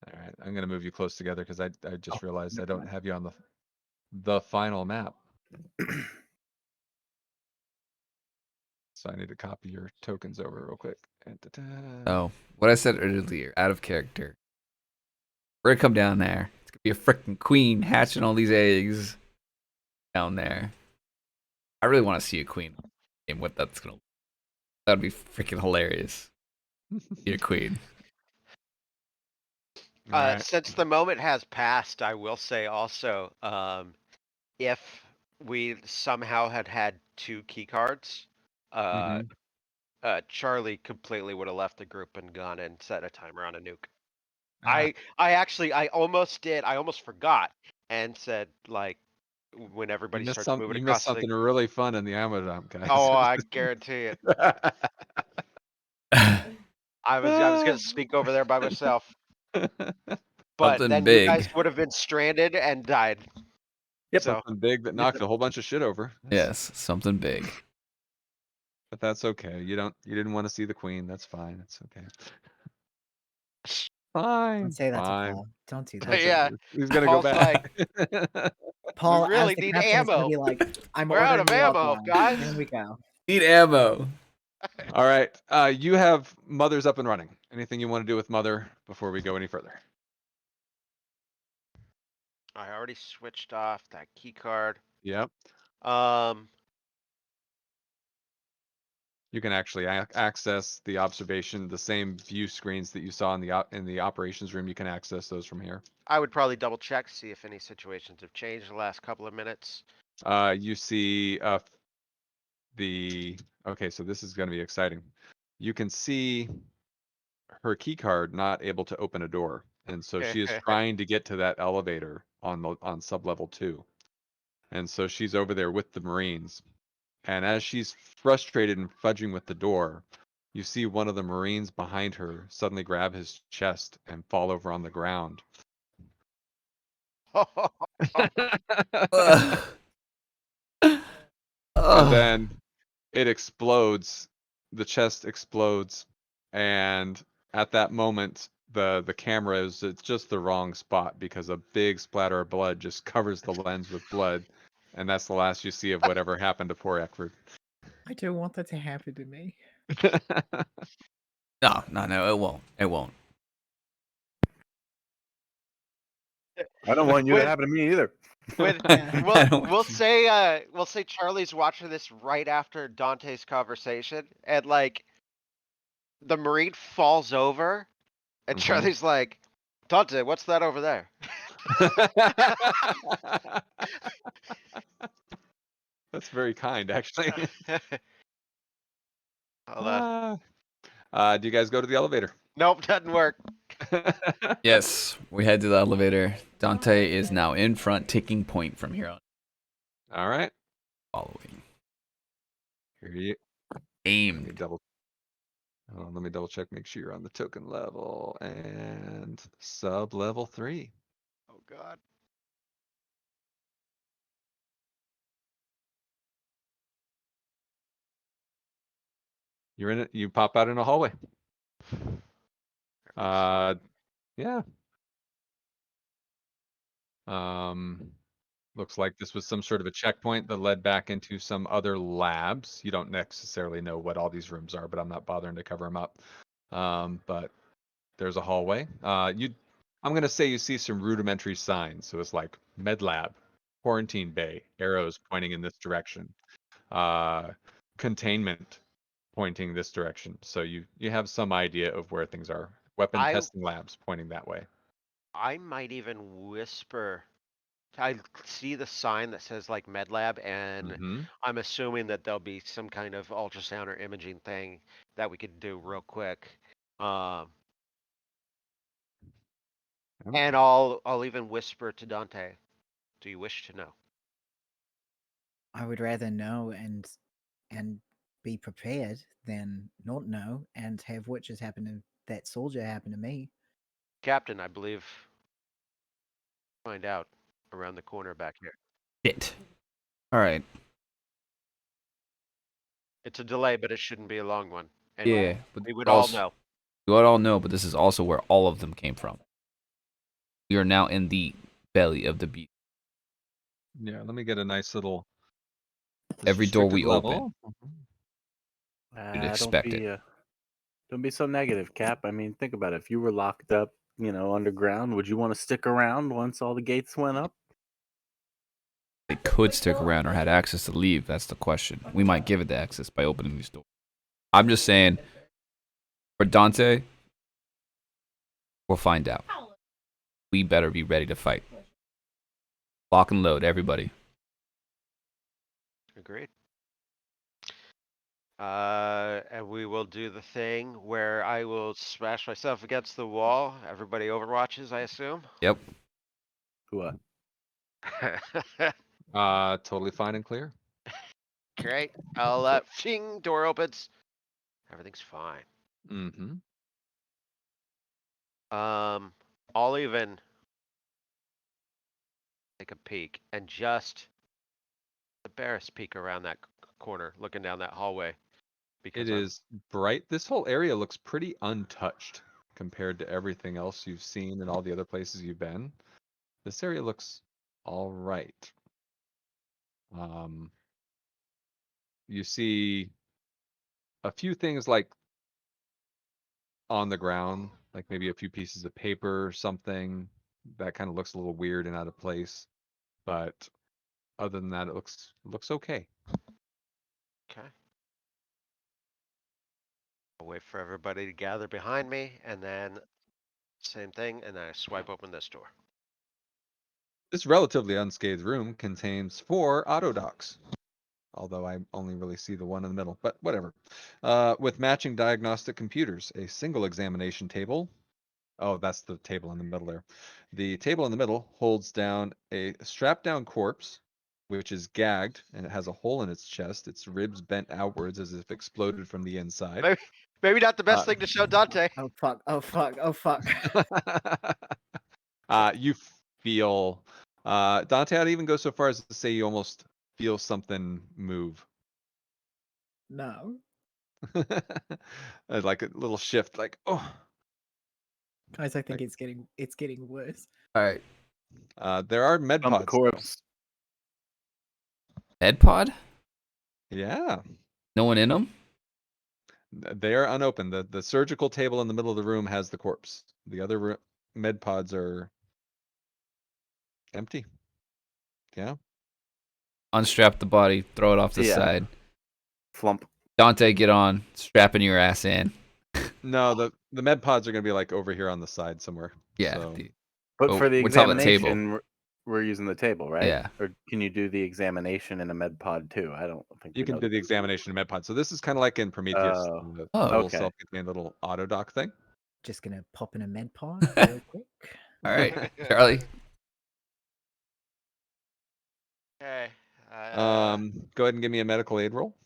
All right, I'm gonna move you close together because I just Oh, realized I never don't mind. have you on the final map. So I need to copy your tokens over real quick. Oh, what I said earlier, out of character. We're gonna come down there. It's gonna be a freaking queen hatching all these eggs down there. I really want to see a queen and what that's gonna. That'd be freaking hilarious. Be a queen. All right. Since the moment has passed, I will say also, if we somehow had 2 key cards, Mhm. Charlie completely would have left the group and gone and set a timer on a nuke. Ah, I almost forgot and said like when you everybody missed starts moving you across missed something really fun in the ammo dump, guys. Oh, I guarantee it. I was gonna sneak over there by myself. But Something then big. you guys would have been stranded and died. Yep. So Something big that knocked a whole bunch of shit over. Yes, something big. But that's okay. You didn't want to see the queen. That's fine. It's okay. Fine. Don't say that fine. to Paul. Don't do that. That's Yeah, okay. He's gonna go Paul's back. Paul, really as the need captain, is gonna ammo. be like, I'm We're out ordering of a log ammo, line. guys. Here we go. Need ammo. All right. You have Mother's up and running. Anything you want to do with Mother before we go any further? I already switched off that key card. Yep. You can actually access the observation, the same view screens that you saw in the operations room. You can access those from here. I would probably double check, see if any situations have changed the last couple of minutes. You see okay, so this is going to be exciting. You can see her key card not able to open a door, and so she is trying to get to that elevator on sub-level 2. And so she's over there with the Marines. And as she's frustrated and fudging with the door, you see one of the Marines behind her suddenly grab his chest and fall over on the ground. Ugh. And Ugh. then it explodes, the chest explodes, and at that moment the camera is it's just the wrong spot because a big splatter of blood just covers the lens with blood, and that's the last you see of whatever happened to poor Eckford. I don't want that to happen to me. No, it won't. It won't. I don't want you to Wait. happen to me either. When Yeah. we'll say Charlie's watching this right after Dante's conversation, and like the Marine falls over, and Mhm. Charlie's like, Dante, what's that over there? That's very kind, actually. Hold on. Do you guys go to the elevator? Nope, doesn't work. Yes, we head to the elevator. Dante is now in front, taking point from here on. All right. Following. Here you. Let me Aimed. double. Hold on, let me double check. Make sure you're on the token level and sub level 3. Oh god. You're in it. You pop out in a hallway. Yeah. Looks like this was some sort of a checkpoint that led back into some other labs. You don't necessarily know what all these rooms are, but I'm not bothering to cover them up. But there's a hallway. I'm gonna say you see some rudimentary signs. So it's like med lab, quarantine bay, arrows pointing in this direction, containment pointing this direction. So you have some idea of where things are. Weapon I- testing labs pointing that way. I might even whisper. I see the sign that says like med lab, and Mhm. I'm assuming that there'll be some kind of ultrasound or imaging thing that we could do real quick. And I'll even whisper to Dante, do you wish to know? I would rather know and be prepared than not know and have what just happened to that soldier happen to me. Captain, I believe find out around the corner back here. Shit. All right. It's a delay, but it shouldn't be a long one. And Yeah, but we would all also, know. we would all know, but this is also where all of them came from. We are now in the belly of the beast. Yeah, let me get a nice little. this Every door restricted we level. You'd expect it. Don't be so negative, Cap. I mean, think about it. If you were locked up, underground, would you want to stick around once all the gates went up? They could stick around or had access to leave. That's the question. We might give it the access by opening these doors. I'm just saying, for Dante, we'll find out. We better be ready to fight. Lock and load, everybody. Agreed. And we will do the thing where I will smash myself against the wall. Everybody overwatches, I assume. Yep. What? Totally fine and clear. Great. I'll ching, door opens. Everything's fine. Mm-hmm. I'll even take a peek and just the barest peek around that corner, looking down that hallway. Because It is bright. This whole area looks pretty untouched compared to everything else you've seen and all the other places you've been. This area looks all right. You see a few things like on the ground, like maybe a few pieces of paper or something that kind of looks a little weird and out of place. But other than that, it looks okay. Okay. I'll wait for everybody to gather behind me, and then same thing, and then I swipe open this door. This relatively unscathed room contains 4 auto docks. Although I only really see the one in the middle, but whatever. With matching diagnostic computers, a single examination table. Oh, that's the table in the middle there. The table in the middle holds down a strapped down corpse, which is gagged and it has a hole in its chest. Its ribs bent outwards as if exploded from the inside. Maybe not the best thing to show Dante. Oh fuck! Oh fuck! Oh fuck! You feel, Dante, I'd even go so far as to say you almost feel something move. No, Like a little shift, like, oh. guys, I think it's getting worse. All right. There are med From the pods. corpse. Med pod? Yeah, No one in them? they are unopened. The surgical table in the middle of the room has the corpse. The other med pods are empty. Yeah. Unstrap the body, throw it off the Yeah. side. Flump. Dante, get on, strapping your ass in. No, the med pods are gonna be like over here on the side somewhere. Yeah. So, But Oh, for the we're talking about table. examination, we're using the table, right? Yeah. Or can you do the examination in a med pod too? I don't think you we can know do the that. examination in med pod. So this is kind of like in Prometheus, Oh. the Oh, little okay. self-contained little auto dock thing. Just gonna pop in a med pod real quick. All right, Charlie. Okay. Go ahead and give me a medical aid roll.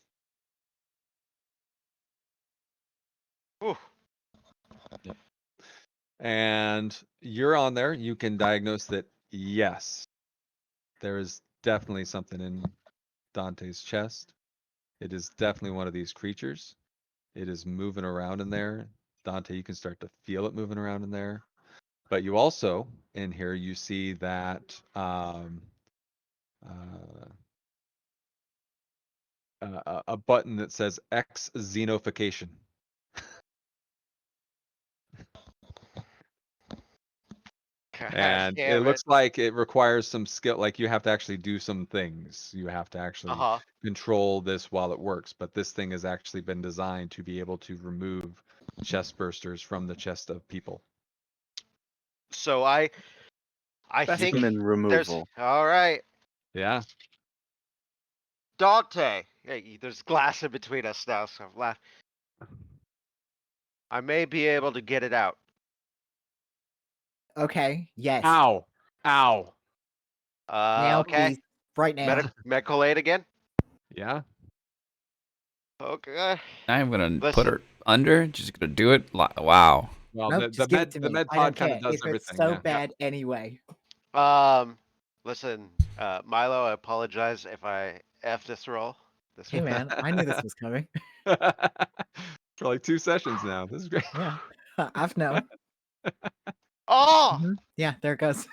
Whew. And you're on there. You can diagnose that, yes, there is definitely something in Dante's chest. It is definitely one of these creatures. It is moving around in there. Dante, you can start to feel it moving around in there. But you also, in here, you see that a button that says X xenofication. God And it damn looks like it requires some skill, like you have to actually do some things. You have to actually Uh-huh. control this while it works. But this thing has actually been designed to be able to remove chest bursters from the chest of people. So I think Specimen there's removal. all right. Yeah. Dante. Hey, there's glass in between us now, so I'm laughing. I may be able to get it out. Okay. Yes. Ow. Ow. Now, Okay. please. Right now. Medical aid again? Yeah. Okay. I'm gonna Listen. put her under. Just gonna do it. Wow. Well, Nope, just give it to the me. med I don't pod kind care. of does It hurts everything. so Yeah. bad anyway. Listen, Milo, I apologize if I F this roll. Hey man, I knew this was coming. For like 2 sessions now. This is great. Yeah. I've known. Oh! Mhm. Yeah, there it goes.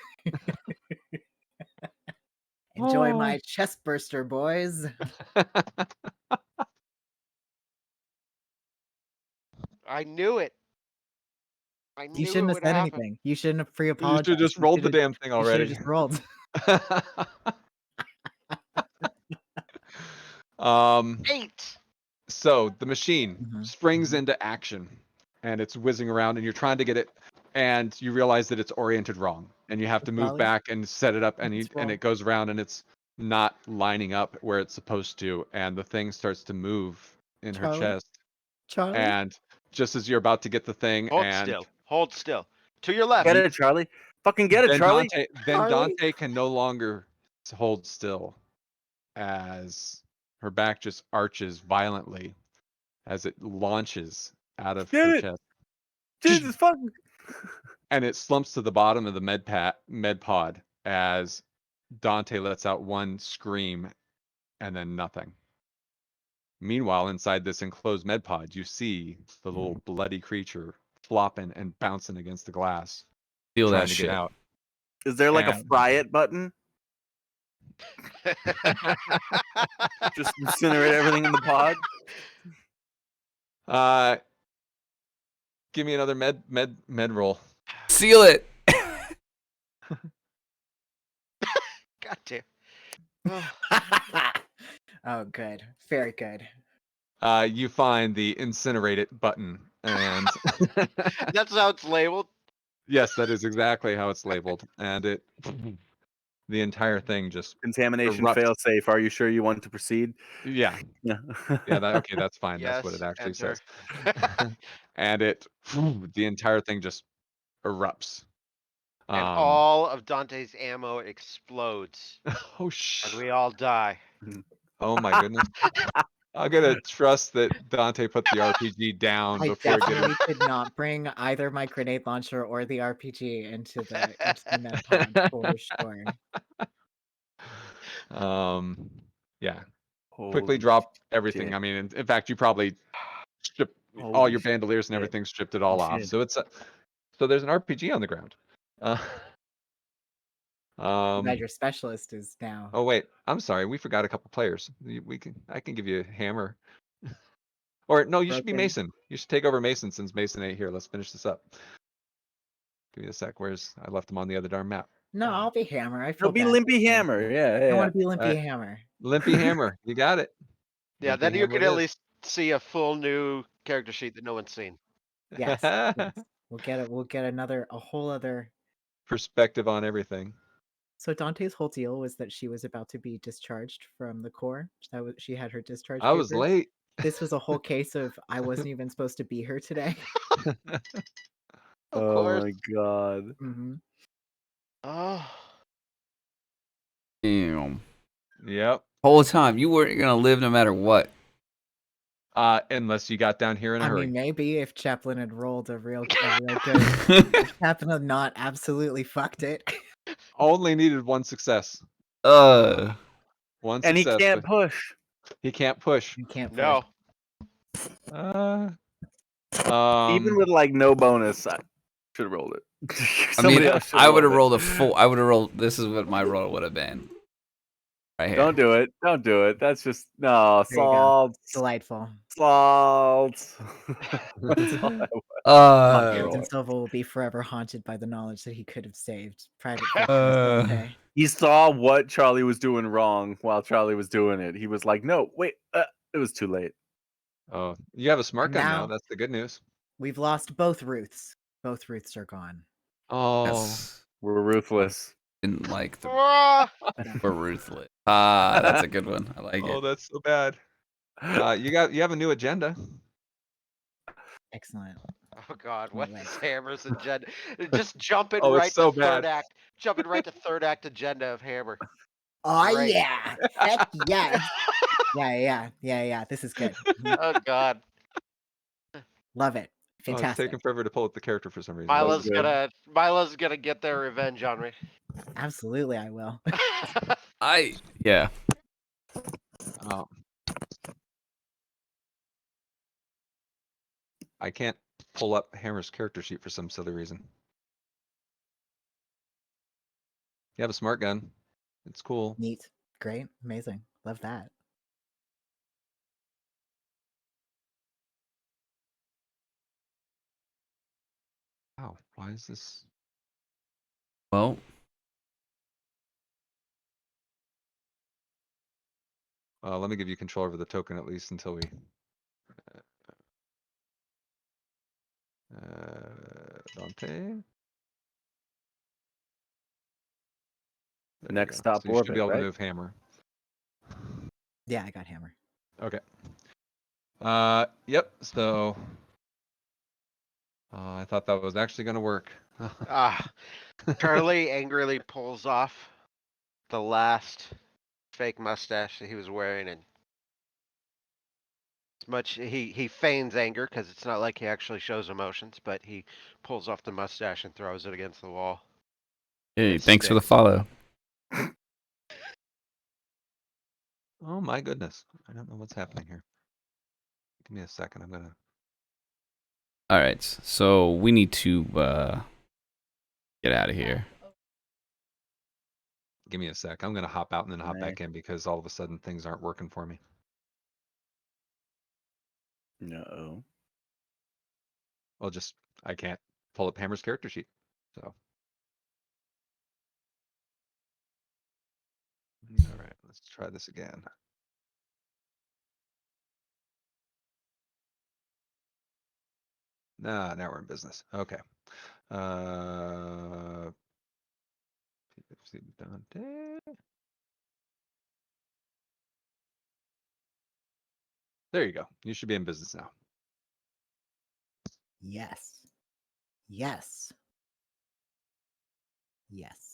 Enjoy my chest burster, boys. I knew it. I knew You shouldn't it have would said happen. anything. You shouldn't have free You apologized. should have just rolled the damn thing You should have already. just rolled. Um, 8! so the machine Mhm, springs mhm. into action and it's whizzing around and you're trying to get it and you realize that it's oriented wrong and you have to move Charlie, back and set it up and it's and wrong. it goes around and it's not lining up where it's supposed to and the thing starts to move in her Charlie? chest Charlie? and just as you're about to get the thing Hold and still. Hold still. To your left. Get it, Charlie. Fucking get it, then Charlie. Charlie? Dante can no longer hold still as her back just arches violently as it launches out of Get her it. chest Jesus fucking. and it slumps to the bottom of the med pod as Dante lets out one scream and then nothing. Meanwhile, inside this enclosed med pod, you see the little bloody creature flopping and bouncing against the glass, Feel trying that to shit. get out. Is there like a And- fry it button? Just incinerate everything in the pod. Give me another med roll. Seal it. God damn. Oh, good. Very good. You find the incinerate it button, and That's how it's labeled. yes, that is exactly how it's labeled, and it, the entire thing just Contamination erupts. fail safe. Are you sure you want to proceed? Yeah, Yeah. yeah. Okay, that's fine. That's what it Yes, actually enter. says. And it, the entire thing just erupts. And all of Dante's ammo explodes. Oh And shit! we all die. Oh my goodness! I'm gonna trust that Dante put the RPG down I before getting. definitely did not bring either my grenade launcher or the RPG into the med pod for sure. Yeah. Quickly Holy drop everything. shit. I mean, in fact, you probably stripped all Holy your bandoliers and shit. everything, stripped it all off. Shit. So it's so there's an RPG on the ground. Glad your specialist is now. Oh wait, I'm sorry, we forgot a couple players. I can give you a hammer. Or no, you should be Broken. Mason. You should take over Mason since Mason ain't here. Let's finish this up. Give me a sec. I left him on the other darn map. No, I'll be Hammer. I feel He'll be bad for Limpy him. Hammer. Yeah, I yeah. want to be Limpy Alright. Hammer. Limpy Hammer. You got it. Yeah, Limpy then you Hammer could it at is. least see a full new character sheet that no one's seen. Yes. yes. We'll get it. We'll get a whole other. Perspective on everything. So Dante's whole deal was that she was about to be discharged from the Corps. She had her discharge. I was papers. late. This was a whole case of I wasn't even supposed to be here today. Of Oh course. my god. hmm Oh. Damn. Yep. Whole time you weren't gonna live no matter what. Unless you got down here in a I hurry. mean, maybe if Chaplin had rolled a real good, Chaplin had not absolutely fucked it. Only needed one success. One And he success. can't but push. he can't push. You can't. No. Uh, Even with like no bonus, I should have rolled it. I mean, else should I would have it. rolled a full. I would have rolled. This is what my roll would have been. Right here. Don't do it. Don't do it. That's just no There you go. salt. Delightful. Salt. That's all I Captain roll. Silva will be forever haunted by the knowledge that he could have saved Private Uh, Dante. He saw what Charlie was doing wrong while Charlie was doing it. He was like, "No, wait, it was too late." oh, you have a smart gun now. Now- That's the good news. We've lost both Ruths. Both Ruths are gone. Oh, yes. We're ruthless. Didn't like the. Ah! We're ruthless. Ah, that's a good one. I like oh, it. that's so bad. You have a new agenda. Excellent. Oh god, Can't what wait. is Hammer's agenda? Just jumping Oh, it's right so to third bad. act. Jumping right to third act agenda of Hammer. Oh Great. yeah. Heck yes. Yeah. This is good. Mhm. Oh god. Love it. Oh, it's Fantastic. taking forever to pull up the character for some reason. Milo's good. gonna get their revenge on me. Absolutely, I will. Yeah. Oh. I can't pull up Hammer's character sheet for some silly reason. You have a smart gun. It's cool. Neat. Great. Amazing. Love that. Wow, why is this? Well, Let me give you control over the token at least until we. Dante. There we Next go. stop So you should be orbit, able right? to move Hammer. Yeah, I got Hammer. Okay. Yep. So. I thought that was actually going to work. Ah, Charlie angrily pulls off the last fake mustache that he was wearing, and as much he feigns anger because it's not like he actually shows emotions, but he pulls off the mustache and throws it against the wall. hey, It thanks for the sticks. follow. Oh my goodness. I don't know what's happening here. Give me a second. I'm gonna. All right, so we need to get out of here. Give me a sec. I'm gonna hop out and then hop Right. back in because all of a sudden things aren't working for me. No. Well, I can't pull up Hammer's character sheet. So. All right, let's try this again. Nah, now we're in business. Okay. PFC Dante. There you go. You should be in business now. Yes. Yes. Yes.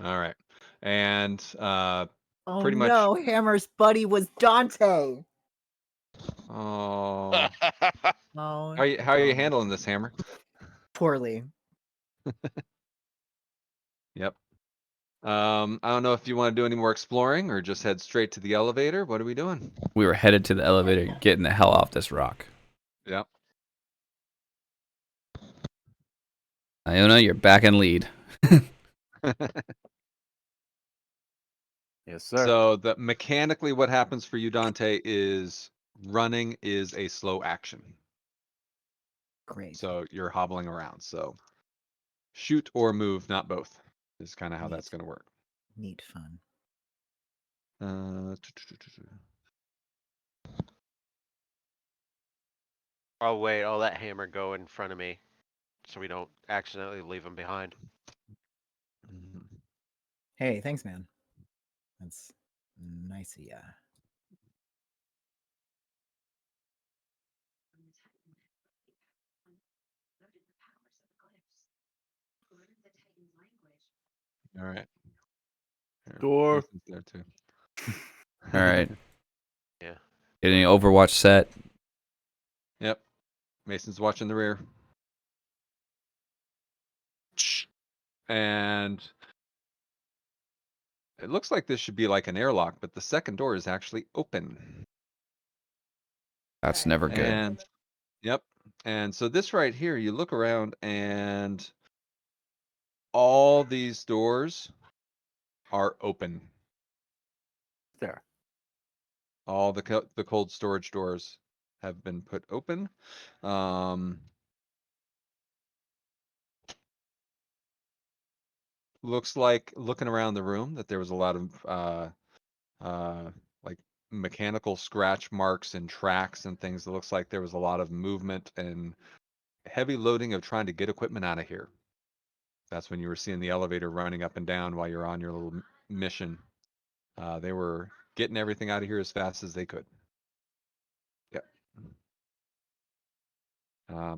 All right. And Oh Pretty much- no, Hammer's buddy was Dante. oh, Oh, how are you handling this, Hammer? poorly. Yep. I don't know if you want to do any more exploring or just head straight to the elevator. What are we doing? We were headed to the elevator, getting the hell off this rock. Yep. Iona, you're back in lead. Yes, sir. So mechanically what happens for you, Dante, is running is a slow action. Great. So you're hobbling around. So shoot or move, not both. Is kind of how that's Neat. going to work. Neat fun. Uh, I'll wait. I'll let Hammer go in front of me, so we don't accidentally leave him behind. mhm. Hey, thanks, man. That's nice of ya. All right. Here, Door. Nathan's there too. All right. Yeah. Getting Overwatch set. Yep. Mason's watching the rear. And it looks like this should be like an airlock, but the second door is actually open. That's never good. And yep. And so this right here, you look around and all these doors are open. There. All the cold storage doors have been put open. Looks like looking around the room that there was a lot of like mechanical scratch marks and tracks and things. It looks like there was a lot of movement and heavy loading of trying to get equipment out of here. That's when you were seeing the elevator running up and down while you're on your little mission. They were getting everything out of here as fast as they could. Yep.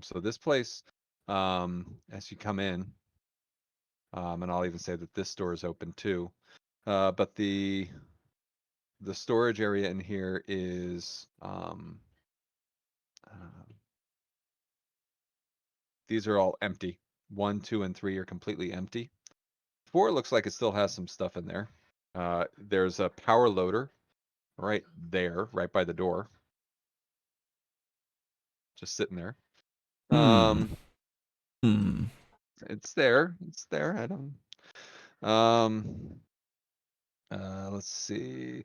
So this place, as you come in, and I'll even say that this door is open too. But the storage area in here is these are all empty. 1, 2, and 3 are completely empty. 4 looks like it still has some stuff in there. There's a power loader right there, right by the door. Just sitting there. Hmm. It's there. It's there. I don't. Let's see.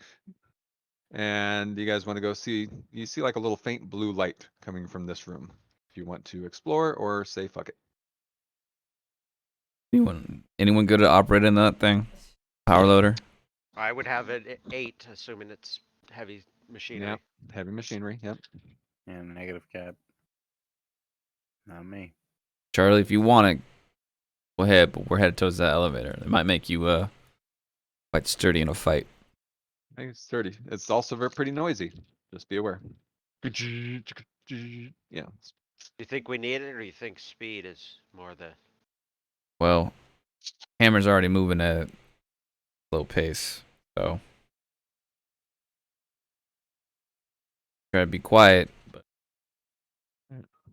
And you guys want to go see? You see like a little faint blue light coming from this room. If you want to explore or say fuck it. Anyone good at operating that thing? Power loader? I would have it at 8, assuming it's heavy machinery. Yep. Heavy machinery. Yep. And negative cap. Not me. Charlie, if you want it, go ahead, but we're headed towards that elevator. It might make you quite sturdy in a fight. I think it's sturdy. It's also very pretty noisy. Just be aware. Yeah. You think we need it, or you think speed is more the? Well, Hammer's already moving at a low pace, so try to be quiet. But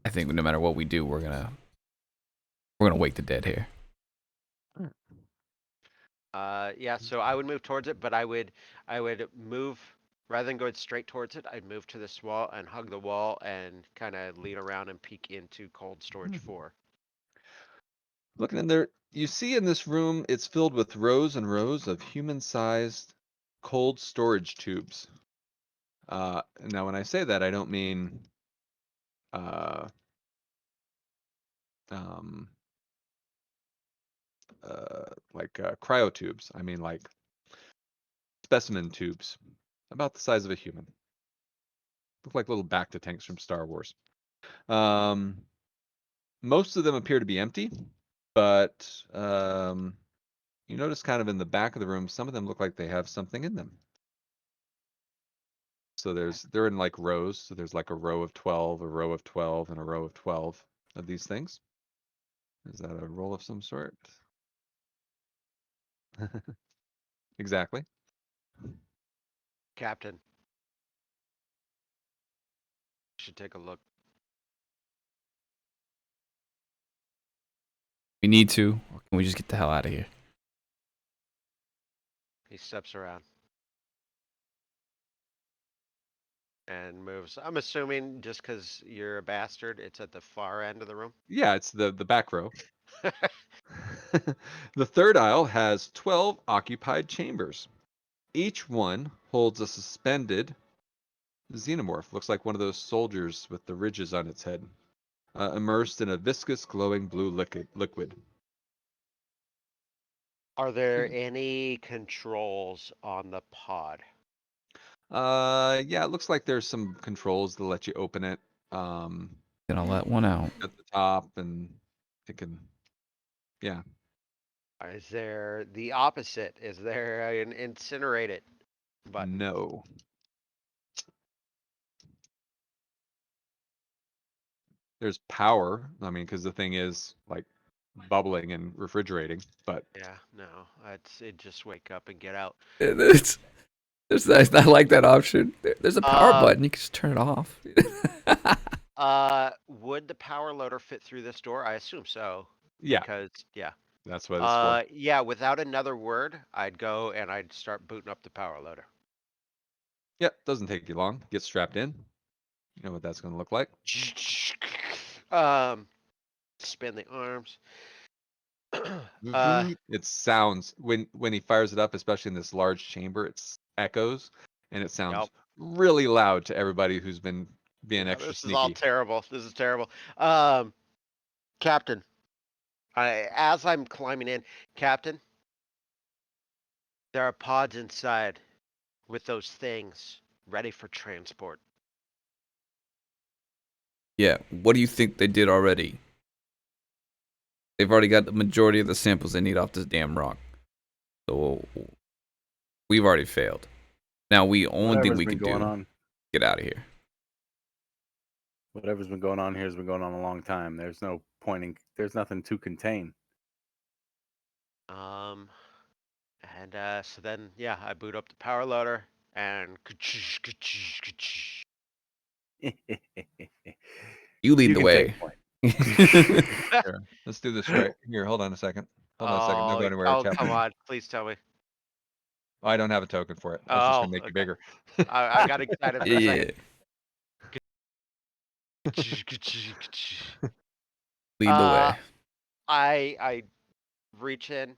I think no matter what we do, we're gonna wake the dead here. Yeah. So I would move towards it, but I would move rather than going straight towards it. I'd move to this wall and hug the wall and kind of lean around and peek into cold storage 4. Looking in there, you see in this room, it's filled with rows and rows of human-sized cold storage tubes. Now, when I say that, I don't mean cryo tubes. I mean like specimen tubes, about the size of a human. Look like little Bacta tanks from Star Wars. Most of them appear to be empty, but you notice kind of in the back of the room, some of them look like they have something in them. So they're in like rows. So there's like a row of 12, a row of 12, and a row of 12 of these things. Is that a roll of some sort? Exactly. Captain. Should take a look. We need to, or can we just get the hell out of here? He steps around. And moves. I'm assuming just because you're a bastard, it's at the far end of the room. Yeah, it's the back row. The third aisle has 12 occupied chambers. Each one holds a suspended xenomorph. Looks like one of those soldiers with the ridges on its head, immersed in a viscous, glowing blue liquid. Are there any controls on the pod? Yeah, it looks like there's some controls to let you open it. Gonna let one out. At the top, and it can, yeah. Is there the opposite? Is there an incinerate it button? No. There's power. I mean, because the thing is like bubbling and refrigerating, but Yeah, no. It just wake up and get out. I like that option. There's a power Um, button. You can just turn it off. Would the power loader fit through this door? I assume so. yeah, Because yeah. that's what it's for. Yeah, without another word, I'd go and I'd start booting up the power loader. Yep, doesn't take you long. Get strapped in. You know what that's going to look like. Spin the arms. It sounds when he fires it up, especially in this large chamber, it echoes, and it sounds Yep. really loud to everybody who's been being Yeah, extra this is all sneaky. terrible. This is terrible. Captain, as I'm climbing in, Captain, there are pods inside with those things ready for transport. Yeah. What do you think they did already? They've already got the majority of the samples they need off this damn rock. So we've already failed. Now we only thing Whatever's we been can going do on, get out of here. whatever's been going on here has been going on a long time. There's no pointing. There's nothing to contain. So then, yeah, I boot up the power loader and You lead You the can way. take point. Here, let's do this right. Here, hold on a second. Hold on a second. Don't go anywhere. oh, Chapter. come on. Please tell me. Oh, I don't have a token for it. I was just Oh, gonna make you okay. bigger. I got excited for a Yeah. second. Lead the way. I reach in,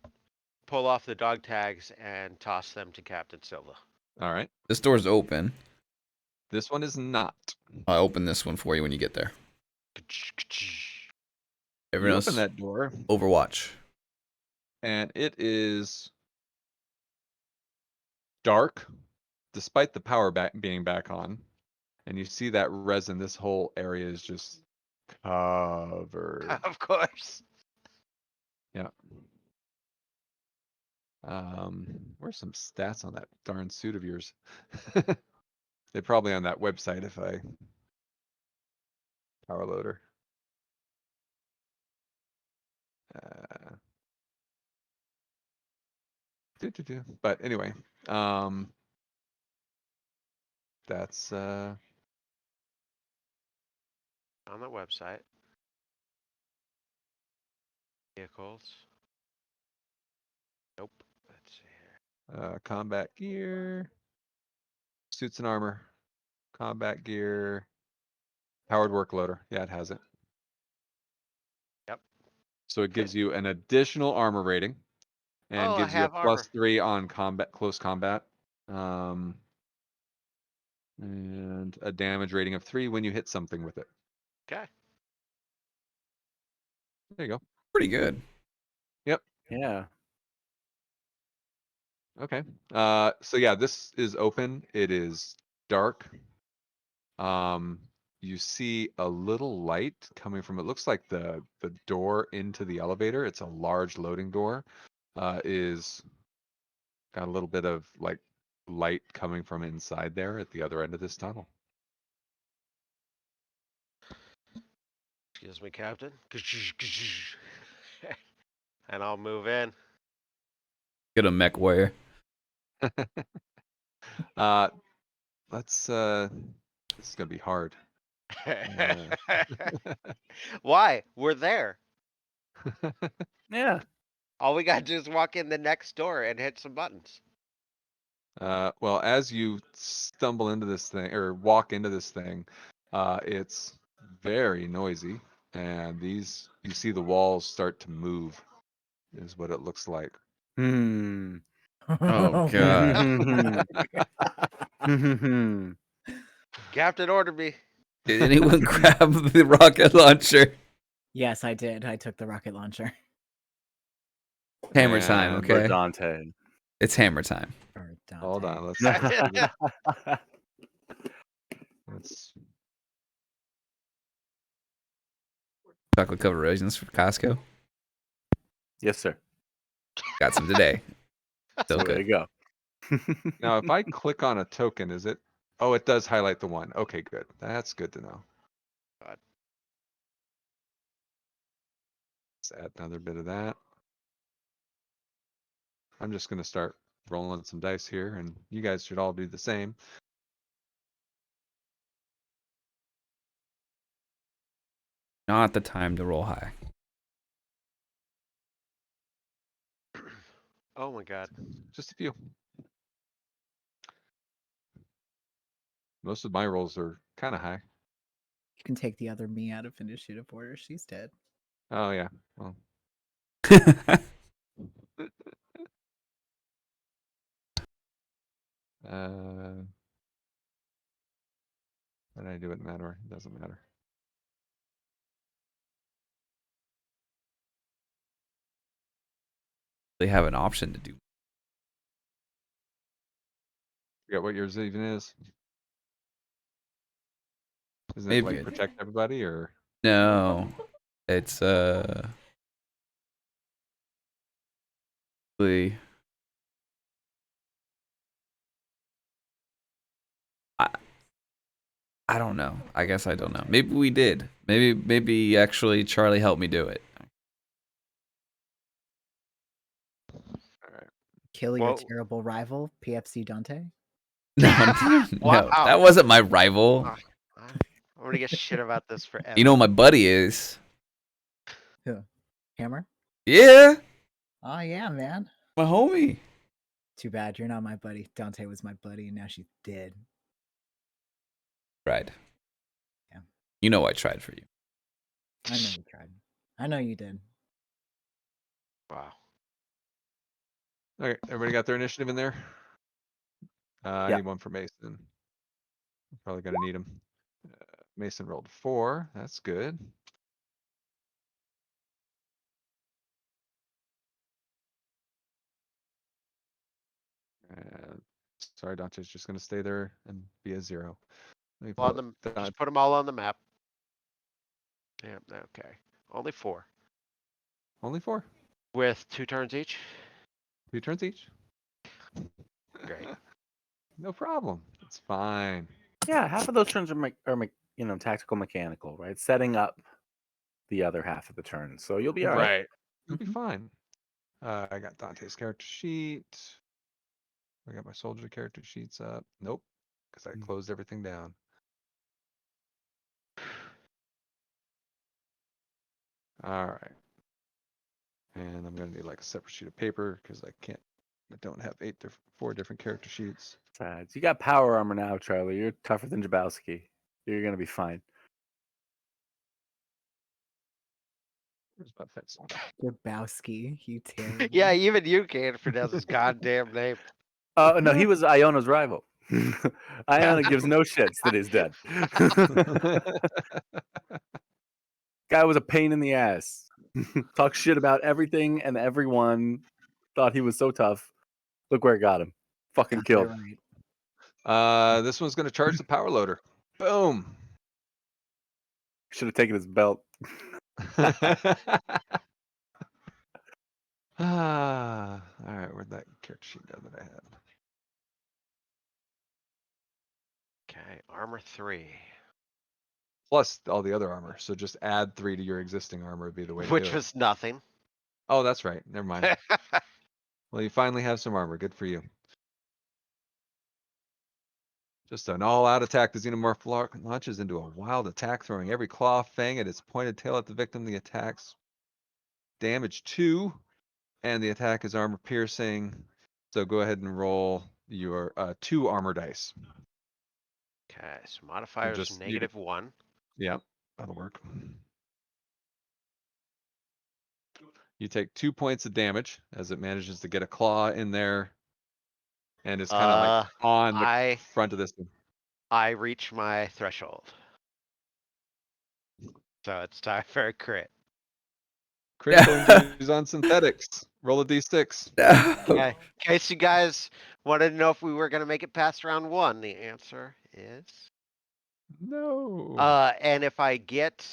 pull off the dog tags, and toss them to Captain Silva. All right. This door's open. This one is not. I'll open this one for you when you get there. You Everyone else, open that door, Overwatch. and it is dark, despite the power being back on. And you see that resin. This whole area is just covered. Of course. Yeah. Where's some stats on that darn suit of yours? They're probably on that website if I power loader. But anyway, that's On the website. Vehicles. Nope. Let's see here. combat gear, suits and armor, combat gear, powered work loader. Yeah, it has it. Yep. So it gives you an additional armor rating and Oh, I gives you a have armor. +3 on close combat. And a damage rating of 3 when you hit something with it. Okay. There you go. Pretty good. Yeah. Okay. So yeah, this is open. It is dark. You see a little light coming from, it looks like the door into the elevator. It's a large loading door. Is got a little bit of like light coming from inside there at the other end of this tunnel. Excuse me, Captain. And I'll move in. Get a mech warrior. Let's this is gonna be hard. Why? We're there. Yeah. All we gotta do is walk in the next door and hit some buttons. Well, as you stumble into this thing or walk into this thing, it's very noisy, and you see the walls start to move, is what it looks like. Oh, God. Captain ordered me. Did anyone grab the rocket launcher? Yes, I did. I took the rocket launcher. Hammer time, And- For okay? Dante. It's hammer time. Or Hold Dante. on, let's. let's Chocolate covered raisins from Costco. Yes, sir. Got some today. So So there good. you go. now, if I click on a token, is it? Oh, it does highlight the one. Okay, good. That's good to know. God. Let's add another bit of that. I'm just gonna start rolling some dice here, and you guys should all do the same. Not the time to roll high. Oh my god. Just a few. Most of my rolls are kind of high. You can take the other me out of initiative order. She's dead. Oh yeah. Well, what did I do? It matter. It doesn't matter. They have an option to do. Forget what yours even is. Isn't it Maybe like it- protect everybody or? No. It's the I don't know. I guess I don't know. Maybe we did. Maybe actually Charlie helped me do it. All right. Kill your Whoa. terrible rival, PFC Dante. No, no, Wow. that wasn't my rival. I'm gonna get shit about this forever. You know who my buddy is. Hammer? Yeah, Oh yeah, man. my homie. Too bad you're not my buddy. Dante was my buddy, and now she's dead. Tried. Yeah. You know I tried for you. I know you tried. I know you did. Wow. Okay, everybody got their initiative in there? I Yeah. need one for Mason. Probably gonna need him. Mason rolled 4. That's good. Sorry, Dante's just gonna stay there and be a 0. Let me On pull the, it. just put them all on the map. Yeah, okay. Only 4. Only 4. With 2 turns each? 2 turns each. Great. No problem. It's fine. Yeah, half of those turns are tactical mechanical, right? Setting up the other half of the turn. So you'll be all right. You'll be Mhm. fine. I got Dante's character sheet. I got my soldier character sheets up. Nope, because I Mm. closed everything down. All right. And I'm gonna need like a separate sheet of paper because I don't have 4 different character sheets. Besides, you got power armor now, Charlie. You're tougher than Jabowski. You're gonna be fine. Where's my pencil? Grabowski, you terrible. Yeah, even you can't pronounce his goddamn name. No, he was Iona's rival. Iona gives no shits that he's dead. Guy was a pain in the ass. Talk shit about everything and everyone. Thought he was so tough. Look where it got him. Fucking Got killed. that right. This one's gonna charge the power loader. Boom. Should have taken his belt. All right, where'd that character sheet go that I had? Okay, armor 3. Plus all the other armor. So just add 3 to your existing armor would be the way to Which do it. was nothing. Oh, that's right. Never mind. Well, you finally have some armor. Good for you. Just an all-out attack. The xenomorph launches into a wild attack, throwing every claw, fang at its pointed tail at the victim. The attack's damage 2, and the attack is armor piercing. So go ahead and roll your 2 armor dice. Okay, so modifier is just- you could- -1. Yep, that'll work. You take 2 points of damage as it manages to get a claw in there, and it's kind of like on the front of this thing. I reach my threshold. So it's time for a crit. Critical injuries on synthetics. Roll a d6. Okay. In case you guys wanted to know if we were gonna make it past round 1, the answer is No. and if I get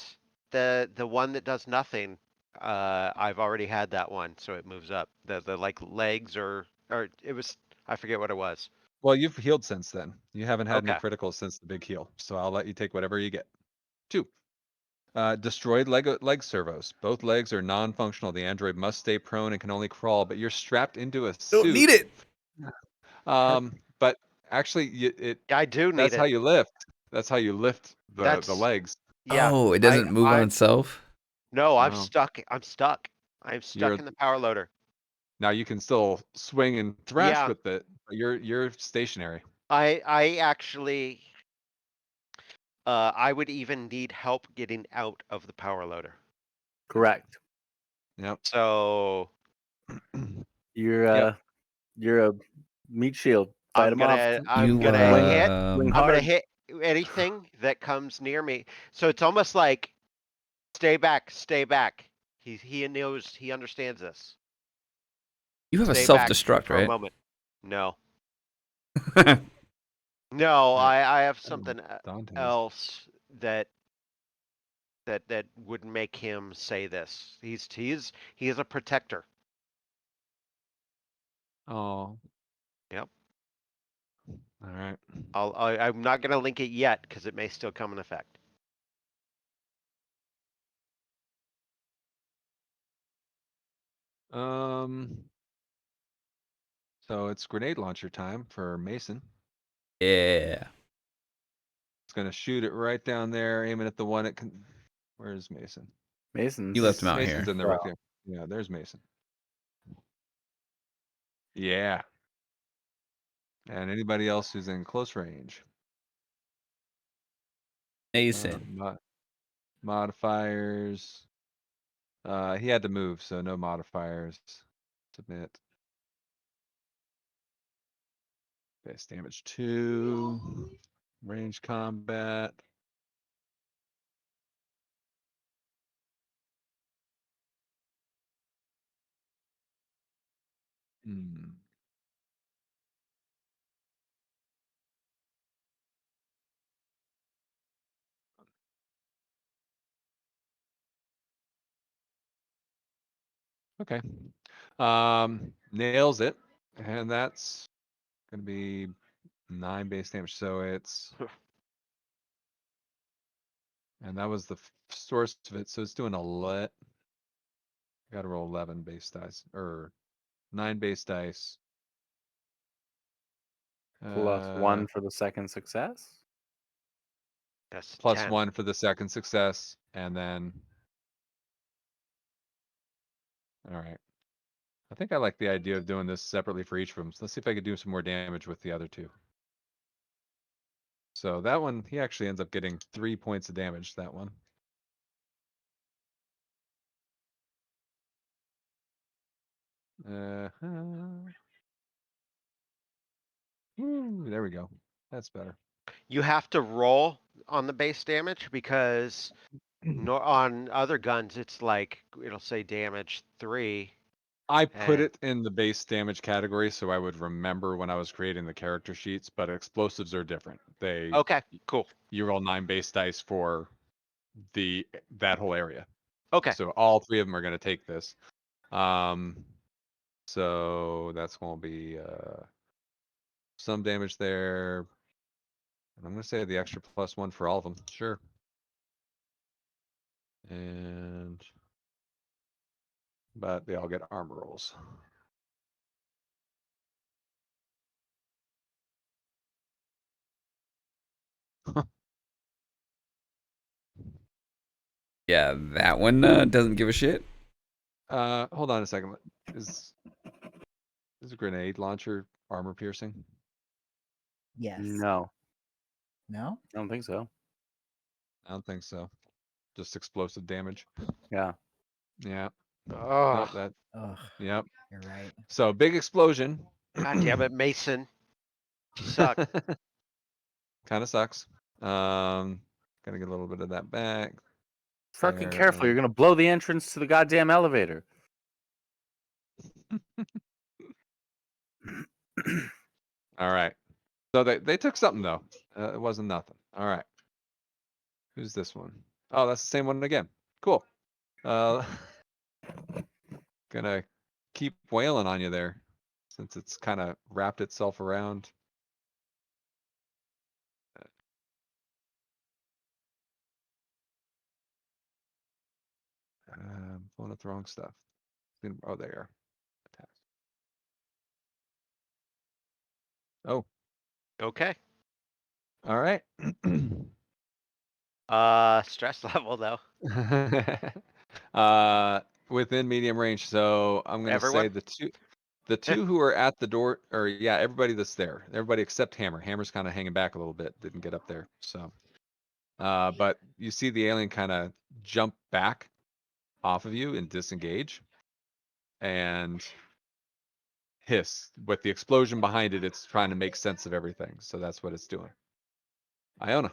the one that does nothing, I've already had that one, so it moves up. The like legs or it was, I forget what it was. Well, you've healed since then. You haven't had any Okay. criticals since the big heal, so I'll let you take whatever you get. 2. Destroyed leg servos. Both legs are non-functional. The android must stay prone and can only crawl, but you're strapped into a suit. Don't need it. But actually, I do need that's it. how you lift. That's how you lift the That's- legs. Yeah. Oh, it doesn't move on itself. No, I'm No. stuck. I'm stuck. I'm stuck You're- in the power loader. Now you can still swing and thrash Yeah. with it, but you're stationary. I actually I would even need help getting out of the power loader. Correct. Yep. So You're Yep. you're a meat shield. Fight I'm them off. gonna I'm You, gonna hit Swing I'm gonna hard. hit anything that comes near me. So it's almost like stay back, stay back. He knows, he understands this. You have a Stay back self-destruct, for a right? moment. No. No, I have something Dante's. else that would make him say this. He is a protector. Oh. Yep. All right. I'm not gonna link it yet because it may still come in effect. So it's grenade launcher time for Mason. Yeah. It's gonna shoot it right down there, aiming at the one it can. Where's Mason? Mason's. You left him out Mason's here. in there right there. Yeah, there's Mason. Yeah. And anybody else who's in close range. Mason. Modifiers. He had to move, so no modifiers. Submit. Base damage 2. Range combat. Okay. Nails it. And that's gonna be 9 base damage. So it's and that was the source of it. So it's doing gotta roll 11 base dice or 9 base dice. Plus 1 for the second success. That's Plus 10. 1 for the second success, and then. All right. I think I like the idea of doing this separately for each of them. So let's see if I could do some more damage with the other 2. So that one, he actually ends up getting 3 points of damage, that one. Ooh, there we go. That's better. You have to roll on the base damage because on other guns it's like it'll say damage 3. I put Eh. it in the base damage category so I would remember when I was creating the character sheets, but explosives are different. Okay, cool. You roll 9 base dice for that whole area. Okay. So all 3 of them are going to take this. So that's going to be some damage there. And I'm going to say the extra plus 1 for all of them. Sure. But they all get armor rolls. Yeah, that one doesn't give a shit. Hold on a second. Is a grenade launcher armor piercing? Yes. No, No? I don't think so. I don't think so. Just explosive damage. Yeah. Yeah. Oh, Nope, Ugh, yep. you're right. So big explosion. God damn it, Mason. You suck. Kind of sucks. Gotta get a little bit of that back. Fucking careful, you're gonna blow the entrance to the goddamn elevator. All right. So they took something though. It wasn't nothing. All right. Who's this one? Oh, that's the same one again. Cool. Gonna keep wailing on you there, since it's kind of wrapped itself around. Pulling up the wrong stuff. Oh, there you are. Attacks. Oh, Okay. all right. Stress level though. Within medium range. So I'm gonna say Everyone? the two who are at the door, or yeah, everybody that's there, everybody except Hammer. Hammer's kind of hanging back a little bit, didn't get up there. So, but you see the alien kind of jump back off of you and disengage, and hiss. With the explosion behind it, it's trying to make sense of everything. So that's what it's doing. Iona.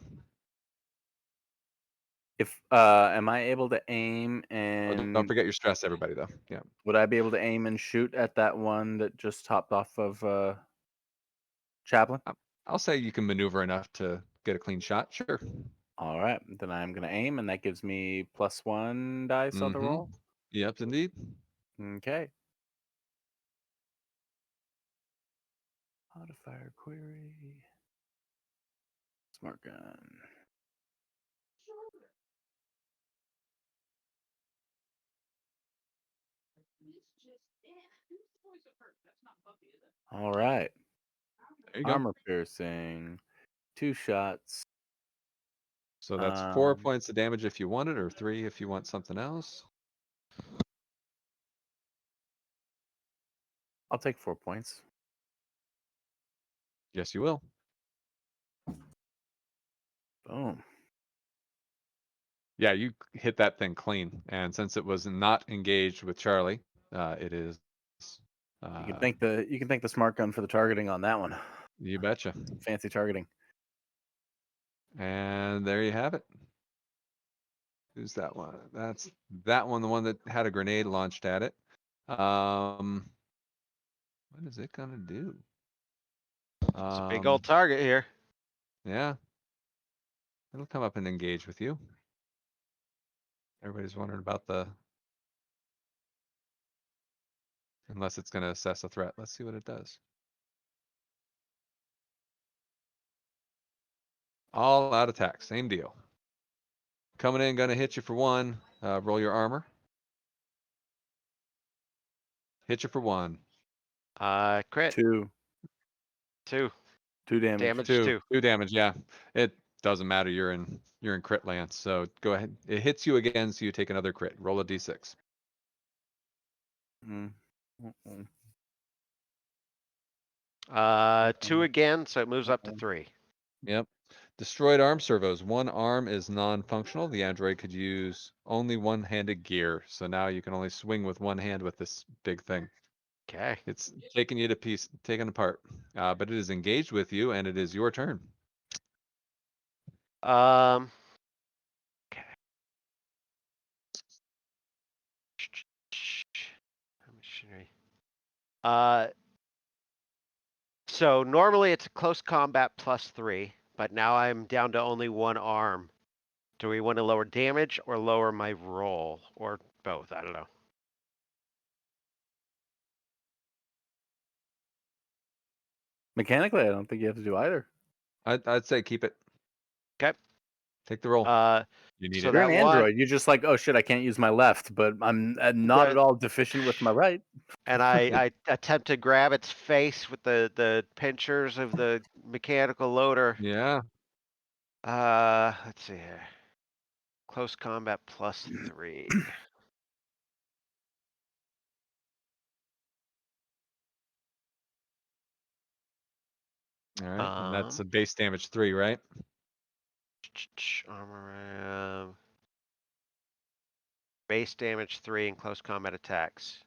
If am I able to aim Oh, and don't forget your stress, everybody, though. Yeah. would I be able to aim and shoot at that one that just topped off of Chaplin? I'll say you can maneuver enough to get a clean shot. Sure. All right, then I'm gonna aim, and that gives me +1 dice on the roll. Yep, indeed. Okay. Modifier query. Smart gun. All right. There you go. Armor piercing. 2 shots. So that's 4 Um, points of damage if you want it, or 3 if you want something else. I'll take 4 points. Yes, you will. Boom. Yeah, you hit that thing clean. And since it was not engaged with Charlie, it is. You can thank the smart gun for the targeting on that one. You betcha. Fancy targeting. And there you have it. Who's that one? That's that one, the one that had a grenade launched at it. What is it gonna do? It's a big old target here. Yeah. It'll come up and engage with you. Everybody's wondering about unless it's gonna assess a threat. Let's see what it does. All out attack, same deal. Coming in, gonna hit you for 1. Roll your armor. Hit you for 1. Crit. 2. 2. 2 damage. Damage 2 2. damage. Yeah, it doesn't matter. You're in crit land. So go ahead. It hits you again, so you take another crit. Roll a d6. Mm. Mm-mm. 2 again, so it moves up to 3. Yep. Destroyed arm servos. 1 arm is non-functional. The android could use only one-handed gear. So now you can only swing with one hand with this big thing. Okay. It's taking you to piece, taken apart. But it is engaged with you, and it is your turn. Okay. Machinery. So normally it's a close combat +3, but now I'm down to only 1 arm. Do we want to lower damage or lower my roll, or both? I don't know. Mechanically, I don't think you have to do either. I'd say keep it. Okay. Take the roll. You need so it. You're an that one- android. You're just like, oh shit, I can't use my left, but I'm not at all deficient with my right. And I attempt to grab its face with the pinchers of the mechanical loader. Yeah. Let's see here. Close combat +3. All right. And that's a base damage 3, right? Armor. Base damage 3 and close combat attacks.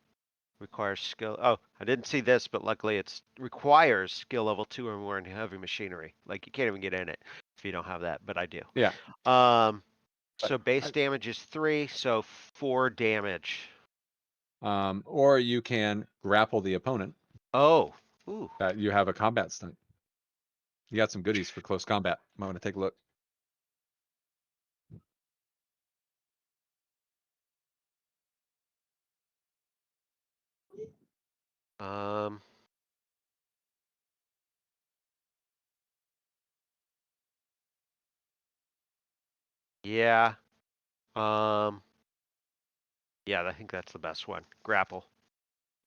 Requires skill. Oh, I didn't see this, but luckily it's requires skill level 2 or more in heavy machinery. Like you can't even get in it if you don't have that, but I do. Yeah. So base damage is 3, so 4 damage. Or you can grapple the opponent. Oh, ooh. You have a combat stunt. You got some goodies for close combat. Might want to take a look. Um. Yeah. Yeah, I think that's the best one. Grapple.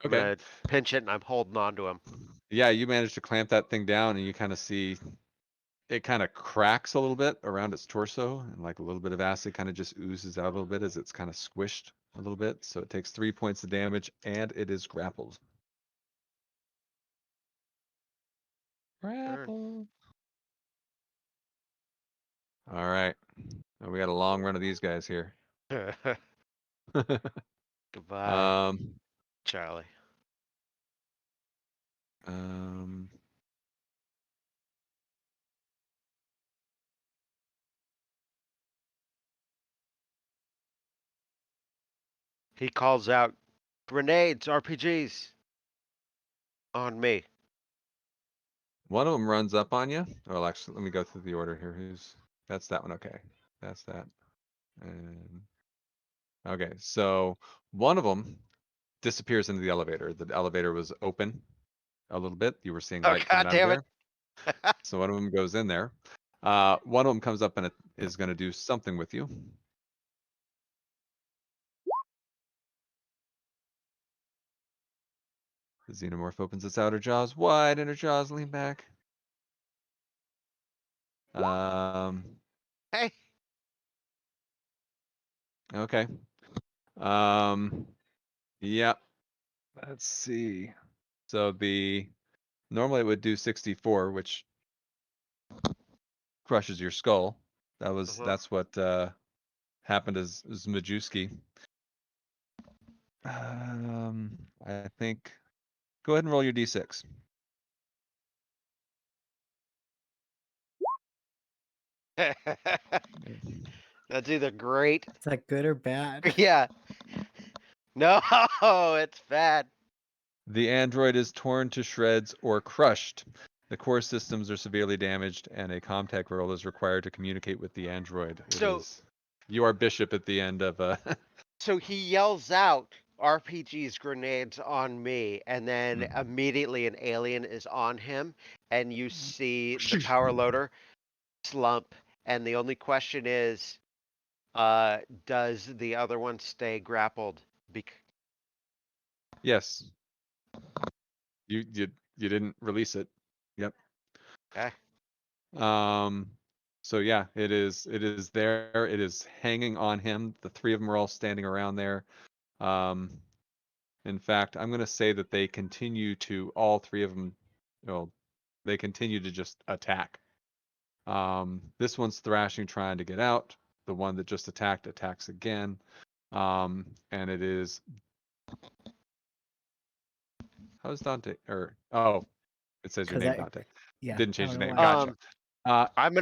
I'm Okay. gonna pinch it and I'm holding on to him. Yeah, you managed to clamp that thing down, and you kind of see it kind of cracks a little bit around its torso, and like a little bit of acid kind of just oozes out a little bit as it's kind of squished a little bit. So it takes 3 points of damage, and it is grappled. Grapple. All right. Now we got a long run of these guys here. Goodbye, um, Charlie. um, He calls out, grenades, RPGs on me. One of them runs up on you. Well, actually, let me go through the order here. That's that one. Okay. That's that. And okay, so one of them disappears into the elevator. The elevator was open a little bit. You were seeing Oh, light God coming out of damn it. there. So one of them goes in there. One of them comes up and it is going to do something with you. The xenomorph opens its outer jaws wide, inner jaws lean back. Hey. Okay. Yeah. Let's see. So normally it would do 64, which crushes your skull. That's what happened as Majewski. I think go ahead and roll your d6. That's either great. Is that good or bad? Yeah. No, it's bad. The android is torn to shreds or crushed. The core systems are severely damaged, and a Comtech roll is required to communicate with the android. You are Bishop at the end of So he yells out, RPGs, grenades on me, and then Mhm. immediately an alien is on him, and you see the power loader slump, and the only question is, does the other one stay grappled? Yes. You didn't release it. Yep. Okay. So yeah, it is there. It is hanging on him. The three of them are all standing around there. In fact, I'm going to say that they continue to, all three of them, they continue to just attack. This one's thrashing, trying to get out. The one that just attacked attacks again. And it is, how's Dante? It says your 'Cause name, I- Dante. Yeah. Didn't I change the don't know name. why. Gotcha. I'm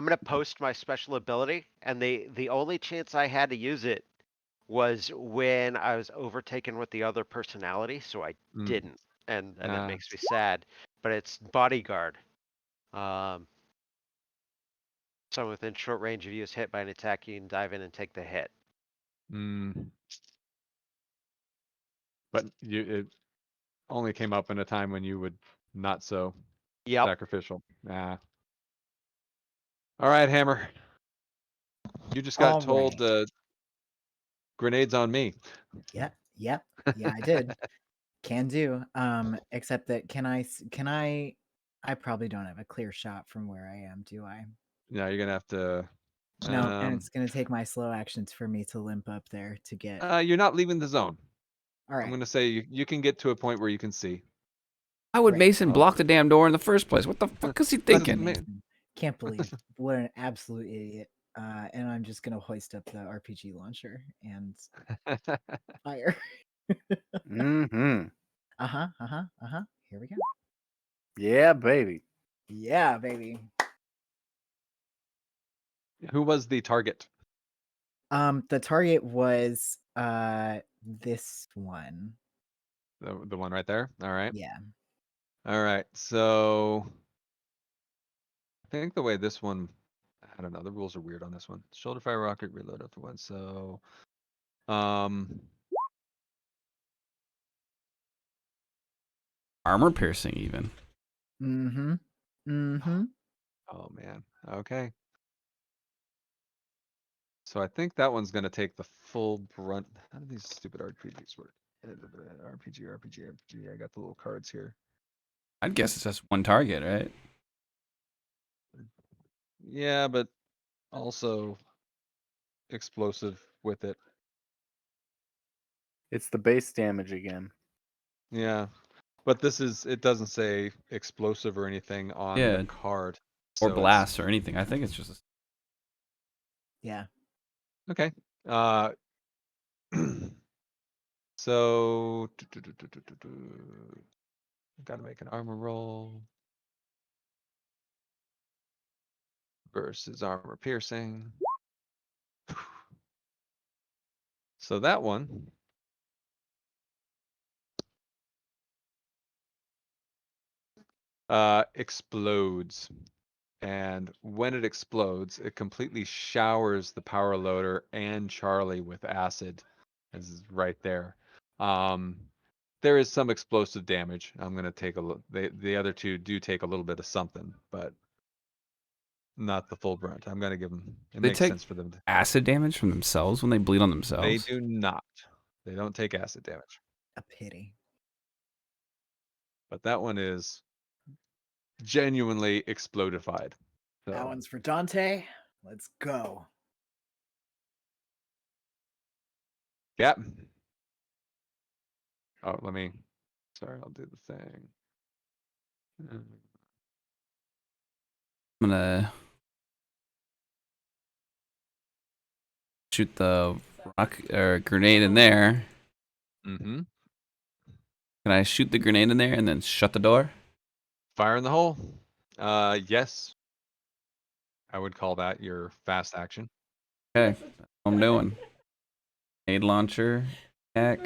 gonna post my special ability, and the only chance I had to use it was when I was overtaken with the other personality, so I didn't, and it makes me sad. But it's bodyguard. Someone within short range of you is hit by an attack, you can dive in and take the hit. But it only came up in a time when you would not so Yep. sacrificial. Nah. All right, Hammer. You just got told grenades on me. Yep. Yeah, I did. Can do. Except that can I probably don't have a clear shot from where I am, do I? No, you're gonna have to. No, and it's gonna take my slow actions for me to limp up there to get. You're not leaving the zone. All right. I'm gonna say you can get to a point where you can see. Why would Great. Mason block the damn door in the first place? What the fuck is he thinking? Mason. Can't believe what an absolute idiot. And I'm just gonna hoist up the RPG launcher and fire. Mm-hmm. Here we go. Yeah, baby. Yeah, baby. Who was the target? The target was this one. The one right there. All right. Yeah. All right. So I think the way this one, I don't know. The rules are weird on this one. Shoulder fire rocket, reload after one. So, Armor piercing even. Mm-hmm. Mm-hmm. oh man. Okay. So I think that one's gonna take the full brunt. How do these stupid RPGs work? RPG. I got the little cards here. I'd guess it's just one target, right? Yeah, but also explosive with it. It's the base damage again. Yeah. But it doesn't say explosive or anything on Yeah. the card. Or so it's- blast or anything. I think it's just Yeah. Okay. So gotta make an armor roll. Versus armor piercing. So that one. Explodes. And when it explodes, it completely showers the power loader and Charlie with acid. This is right there. There is some explosive damage. I'm gonna take a look. The other two do take a little bit of something, but not the full brunt. I'm gonna give them. It They makes take sense for them. acid damage from themselves when they bleed on They themselves. do not. They don't take acid damage. A pity. But that one is genuinely explodified. That So one's for Dante. Let's go. yeah. Oh, sorry, I'll do the thing. I'm gonna shoot the rock or grenade in there. Mm-hmm. Can I shoot the grenade in there and then shut the door? Fire in the hole. Yes. I would call that your fast action. Okay, that's what I'm doing. Grenade launcher, hack,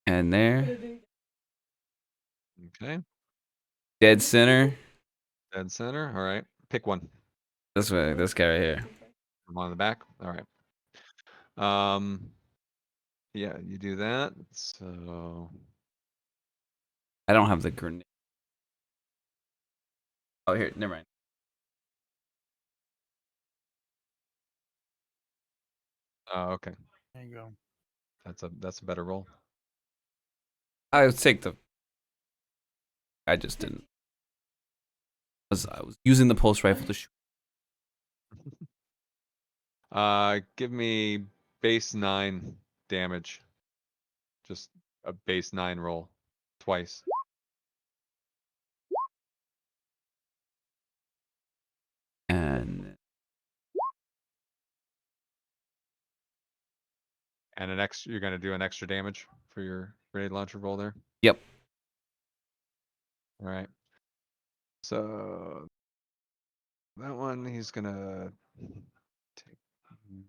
and there, Okay. dead center. Dead center. All right. Pick one. This way, this guy right here. One on the back. All right. Yeah, you do that. So I don't have the grenade. Oh, here, never mind. okay. There you go. That's a better roll. I would take the. I just didn't. I was using the pulse rifle to shoot. Give me base 9 damage. Just a base 9 roll. Twice. And You're gonna do an extra damage for your grenade launcher roll there? Yep. All right. So that one he's gonna take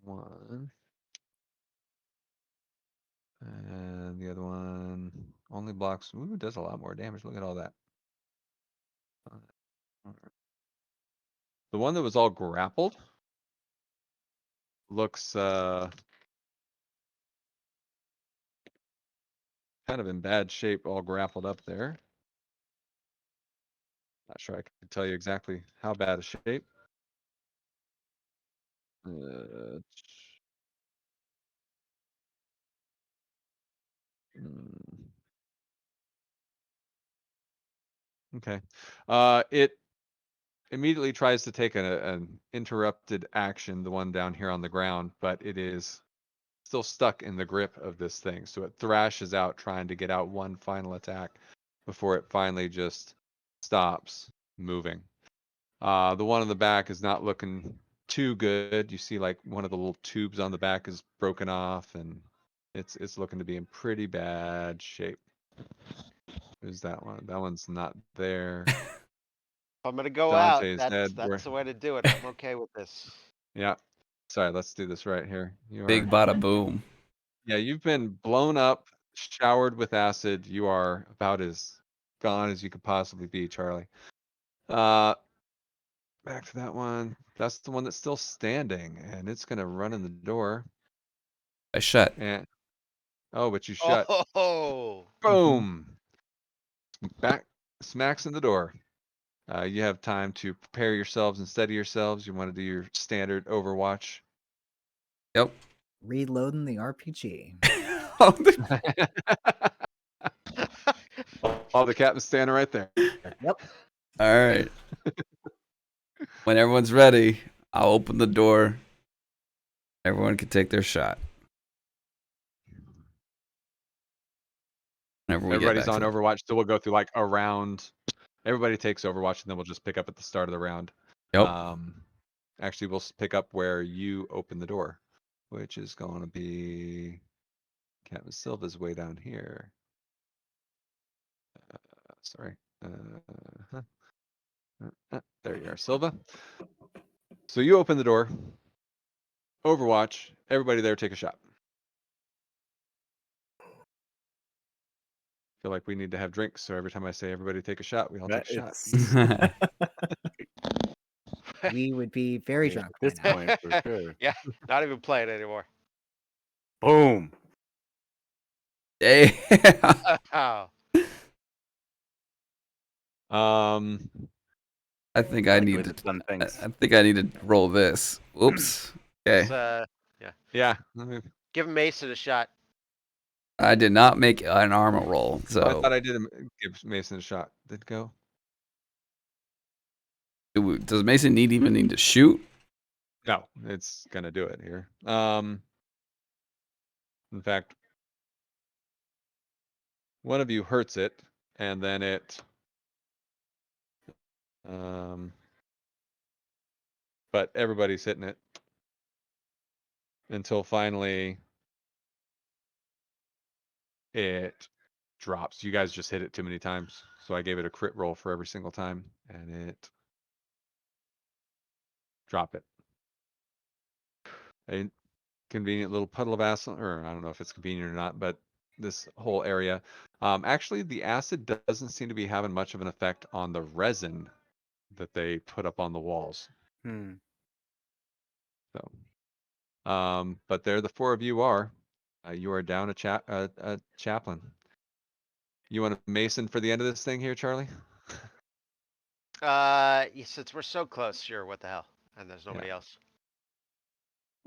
1. And the other one only blocks. Ooh, does a lot more damage. Look at all that. The one that was all grappled looks kind of in bad shape, all grappled up there. Not sure I can tell you exactly how bad a shape. Okay. It immediately tries to take an interrupted action, the one down here on the ground, but it is still stuck in the grip of this thing. So it thrashes out, trying to get out one final attack before it finally just stops moving. The one on the back is not looking too good. You see like one of the little tubes on the back is broken off, and it's looking to be in pretty bad shape. Who's that one? That one's not there. I'm gonna go Dante's out. dead. That's the way to do it. I'm okay with this. Yeah. Sorry, let's do this right here. You Big are, bada boom. yeah, you've been blown up, showered with acid. You are about as gone as you could possibly be, Charlie. Back to that one. That's the one that's still standing, and it's gonna run in the door. I shut. And oh, but you shut. Oh, Boom. Back smacks in the door. You have time to prepare yourselves and steady yourselves. You want to do your standard Overwatch. Yep. Reloading the RPG. Oh, the- Oh, the captain's standing right there. Yep. All right. When everyone's ready, I'll open the door. Everyone can take their shot. Whenever we get Everybody's back on to Overwatch, so we'll go through like a round. Everybody takes Overwatch, and then we'll just pick up at the start of the round. Yep. Actually, we'll pick up where you open the door, which is going to be Captain Silva's way down here. Sorry. There you are, Silva. So you open the door. Overwatch. Everybody there, take a shot. Feel like we need to have drinks, so every time I say everybody take a shot, we all take a shot. It's- We would be very yeah, drunk at by this now. point for sure. yeah, not even playing anymore. Boom. Yeah. Oh, Um, I think I Like need way to. the fun things. I think I need to roll this. Oops. let's, Okay. yeah. give Mason a shot. I did not make an armor roll, I so thought I did give Mason a shot. Did it go? does Mason even need to shoot? No, it's gonna do it here. In fact, one of you hurts it, and then it. But everybody's hitting it until finally it drops. You guys just hit it too many times, so I gave it a crit roll for every single time, and it drop it. A convenient little puddle of acid, or I don't know if it's convenient or not, but this whole area. Actually, the acid doesn't seem to be having much of an effect on the resin that they put up on the walls. Hmm. So, but there the four of you are. You are down a chaplain. You want a Mason for the end of this thing here, Charlie? Since we're so close, sure. What the hell? And there's nobody else.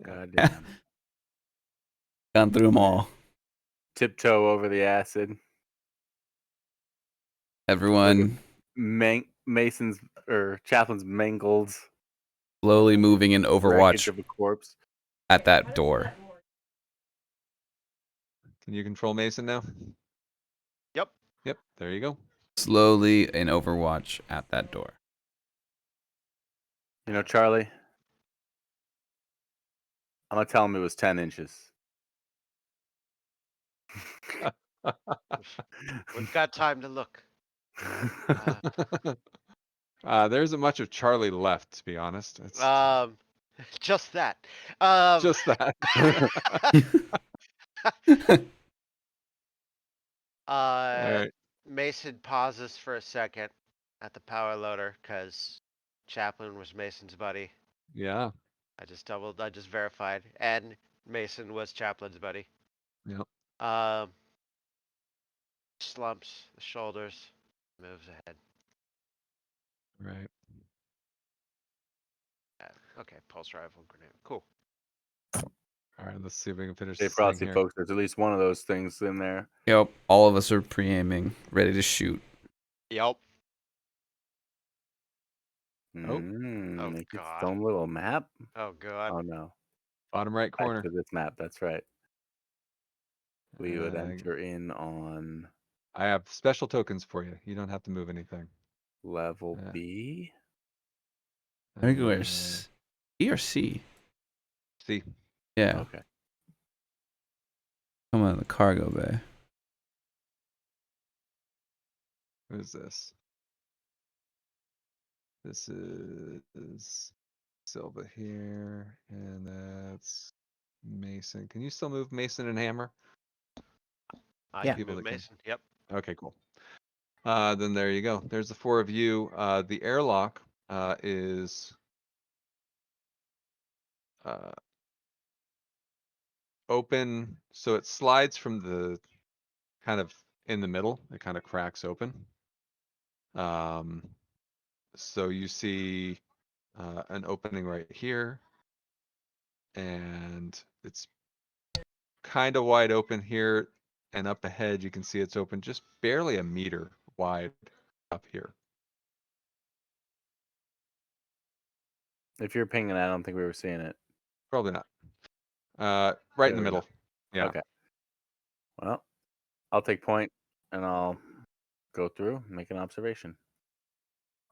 God damn. Gone through them all. Tiptoe over the acid. Everyone Mason's or Chaplin's mangled slowly moving in wreckage Overwatch of a corpse. at that door. Can you control Mason now? Yep. Yep, there you go. Slowly in Overwatch at that door. You know, Charlie, I'm gonna tell him it was 10 inches. We've got time to look. There isn't much of Charlie left, to be honest. It's Just that. just that. Alright. Mason pauses for a second at the power loader because Chaplin was Mason's buddy. Yeah. I just verified, and Mason was Chaplin's buddy. Yep. Slumps the shoulders, moves ahead. Right. Okay, pulse rifle grenade. Cool. Alright, let's see if we can finish Hey, this thing Frosty, here. folks, there's at least one of those things in there. Yep. All of us are pre-aiming, ready to shoot. Yep. Oh. Oh, Oh, make its God. own little map. Oh god. Oh no, Bottom right back corner. to this map. That's right. We would Uh, enter in on I have special tokens for you. You don't have to move anything. level Yeah. B. I think we're Uh, E or C. see. Yeah. Okay. Come on, the cargo bay. Who is this? This is Silva here, and then Mason. Can you still move Mason and Hammer? I Yeah. can People move that can- Mason. Yep. Okay, cool. Then there you go. There's the 4 of you. The airlock is open, so it slides from the kind of in the middle. It kind of cracks open. So you see an opening right here, and it's kind of wide open here, and up ahead you can see it's open just barely a meter wide up here. If you're pinging, I don't think we were seeing it. Probably not. Right in There the we go. middle. Yeah. Okay. Well, I'll take point and I'll go through, make an observation.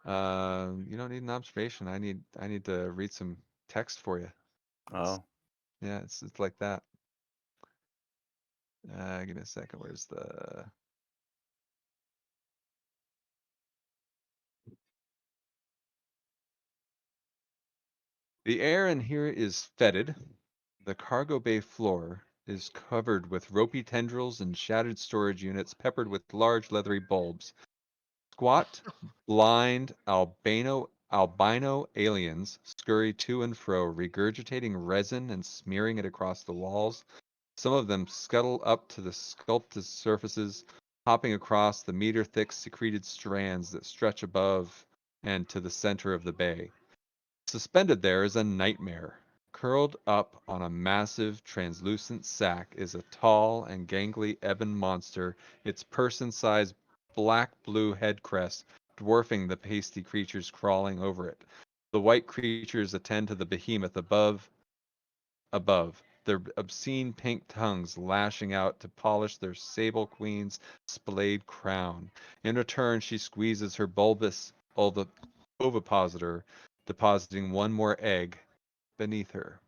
You don't need an observation. I need to read some text for you. Oh, Yeah, it's like that. Give me a second. Where's the air in here is fetid. The cargo bay floor is covered with ropey tendrils and shattered storage units peppered with large leathery bulbs. Squat, blind, albino aliens scurry to and fro, regurgitating resin and smearing it across the walls. Some of them scuttle up to the sculpted surfaces, hopping across the meter-thick secreted strands that stretch above and to the center of the bay. Suspended there is a nightmare. Curled up on a massive, translucent sack is a tall and gangly ebon monster, its person-sized black-blue head crest dwarfing the pasty creatures crawling over it. The white creatures attend to the behemoth above, their obscene pink tongues lashing out to polish their sable queen's splayed crown. In return, she squeezes her bulbous ovipositor, depositing one more egg beneath her.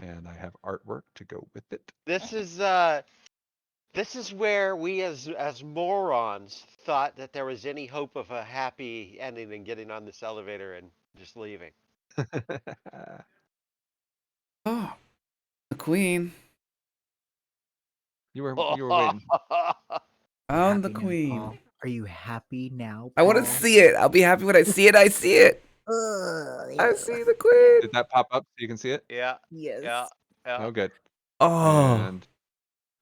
And I have artwork to go with it. This is where we as morons thought that there was any hope of a happy ending and getting on this elevator and just leaving. Oh, the queen. You were waiting. Found the Happy now, queen. Paul? Are you happy now? I want to Paul? see it. I'll be happy when I see it. I see it. Ugh, I ew. see the queen. Did that pop up so you can see it? Yeah, Yes. yeah, yeah. Oh, good. Oh,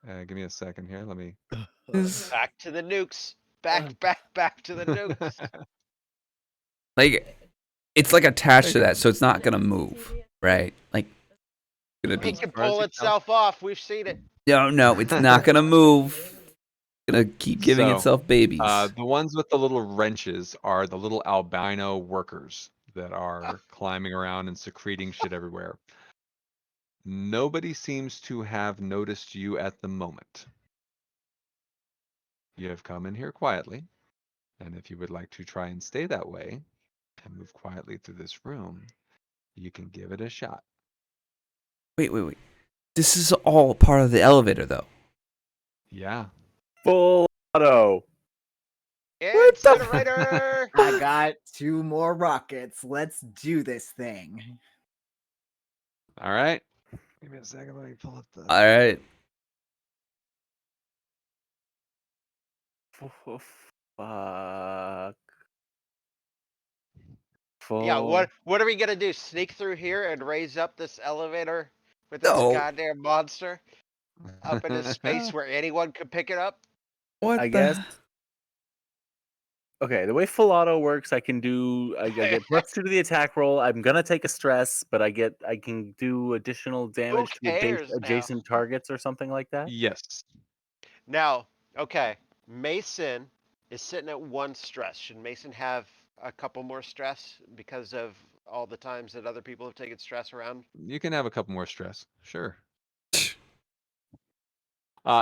And give me a second here. Let me. this- Back to the nukes. Back to the nukes. like it's like attached to that, so it's not gonna move, right? Like gonna It be. can As far as pull you itself off. We've seen it. No, it's not gonna move. Gonna keep giving So, itself babies. The ones with the little wrenches are the little albino workers that are climbing around and secreting shit everywhere. Nobody seems to have noticed you at the moment. You have come in here quietly, and if you would like to try and stay that way and move quietly through this room, you can give it a shot. Wait. This is all part of the elevator, though. Yeah. full auto. Incinerator. I got 2 more rockets. Let's do this thing. All right. Give me a second. Let me pull up the. All right. Fuck. Yeah, Full. what are we gonna do? Sneak through here and raise up this elevator with this No. goddamn monster up into space where anyone could pick it up? What I the? guess. Okay, the way full auto works, I get +2 to the attack roll. I'm gonna take a stress, but I can do additional damage to cares now? adjacent targets or something like that. Yes. Now, okay, Mason is sitting at 1 stress. Should Mason have a couple more stress because of all the times that other people have taken stress around? You can have a couple more stress. Sure.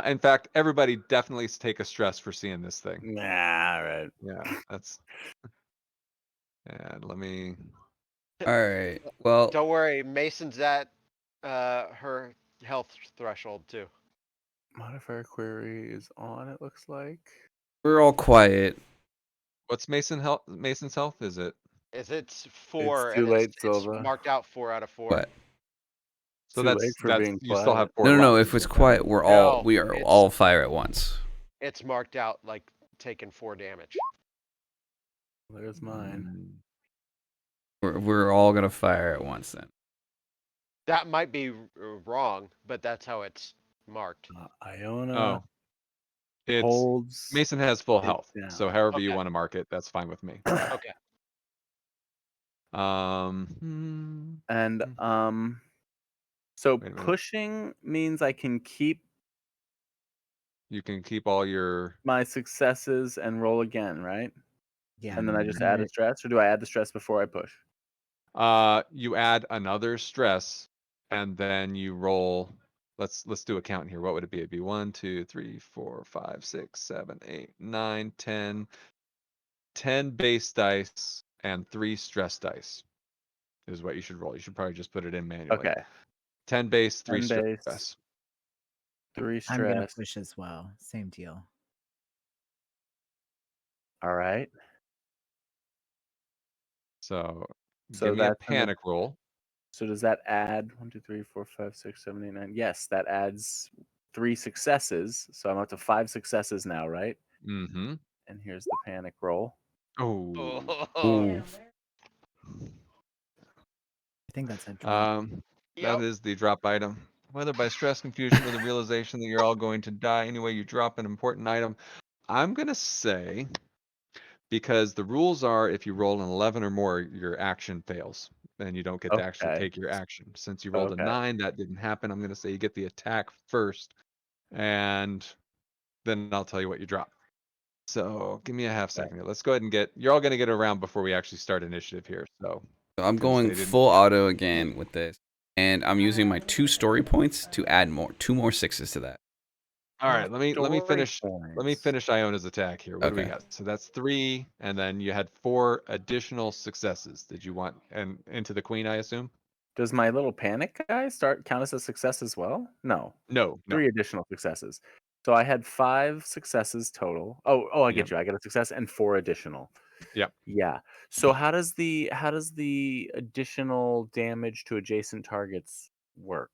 In fact, everybody definitely take a stress for seeing this thing. Nah, all right. Yeah, that's. And let me. All right. Well, Don't worry, Mason's at her health threshold too. Modifier query is on. It looks like. we're all quiet. What's Mason's health? Is it? It's 4 too and late, it's Silva. marked out 4 out of 4. What? So Too late for that's being you still have quiet. 4 No, no, no. left, If is it's what that quiet, means. we No, are it's- all fire at once. It's marked out like taking 4 damage. There's mine. We're all gonna fire at once then. That might be wrong, but that's how it's marked. Iona Oh, it's holds. Mason has full it health, so down. however you Okay. want to mark it, that's fine with me. Okay. And so Wait a minute. pushing means I can keep You can keep all your. my successes and roll again, right? Yeah. And then I just and add the- a stress, or do I add the stress before I push? You add another stress, and then you roll. Let's do a count here. What would it be? It'd be 1, 2, 3, 4, 5, 6, 7, 8, 9, 10. 10 base dice and 3 stress dice is what you should roll. You should probably just put it in manually. Okay. 10 base, 3 10 base. stress. 3 I'm gonna stress. push as well. Same deal. All right. So, So give me a that's an ad- panic roll. So does that add 1, 2, 3, 4, 5, 6, 7, 8, 9? Yes, that adds 3 successes. So I'm up to 5 successes now, right? Mm-hmm. And here's the panic roll. Oh. Ooh. I think that's a drop. That is the drop item. Whether by stress, confusion, or the realization that you're all going to die anyway, you drop an important item. I'm gonna say, because the rules are if you roll an 11 or more, your action fails. And you don't get to actually Okay. take your action. Since you rolled Okay. a 9, that didn't happen. I'm gonna say you get the attack first, and then I'll tell you what you drop. So give me a half second here. Let's go ahead and you're all gonna get around before we actually start initiative here. So So I'm 'cause going they didn't- full auto again with this, and I'm using my 2 story points to add 2 more 6s to that. all right, let me Story finish. Let me points. finish Iona's attack here. What do we Okay. got? So that's 3, and then you had 4 additional successes. Did you want and into the queen, I assume? Does my little panic guy count as a success as well? No. No. 3 additional successes. So I had 5 successes total. Oh, I get Yep. you. I get a success and 4 additional. Yep. Yeah. So how does the additional damage to adjacent targets work?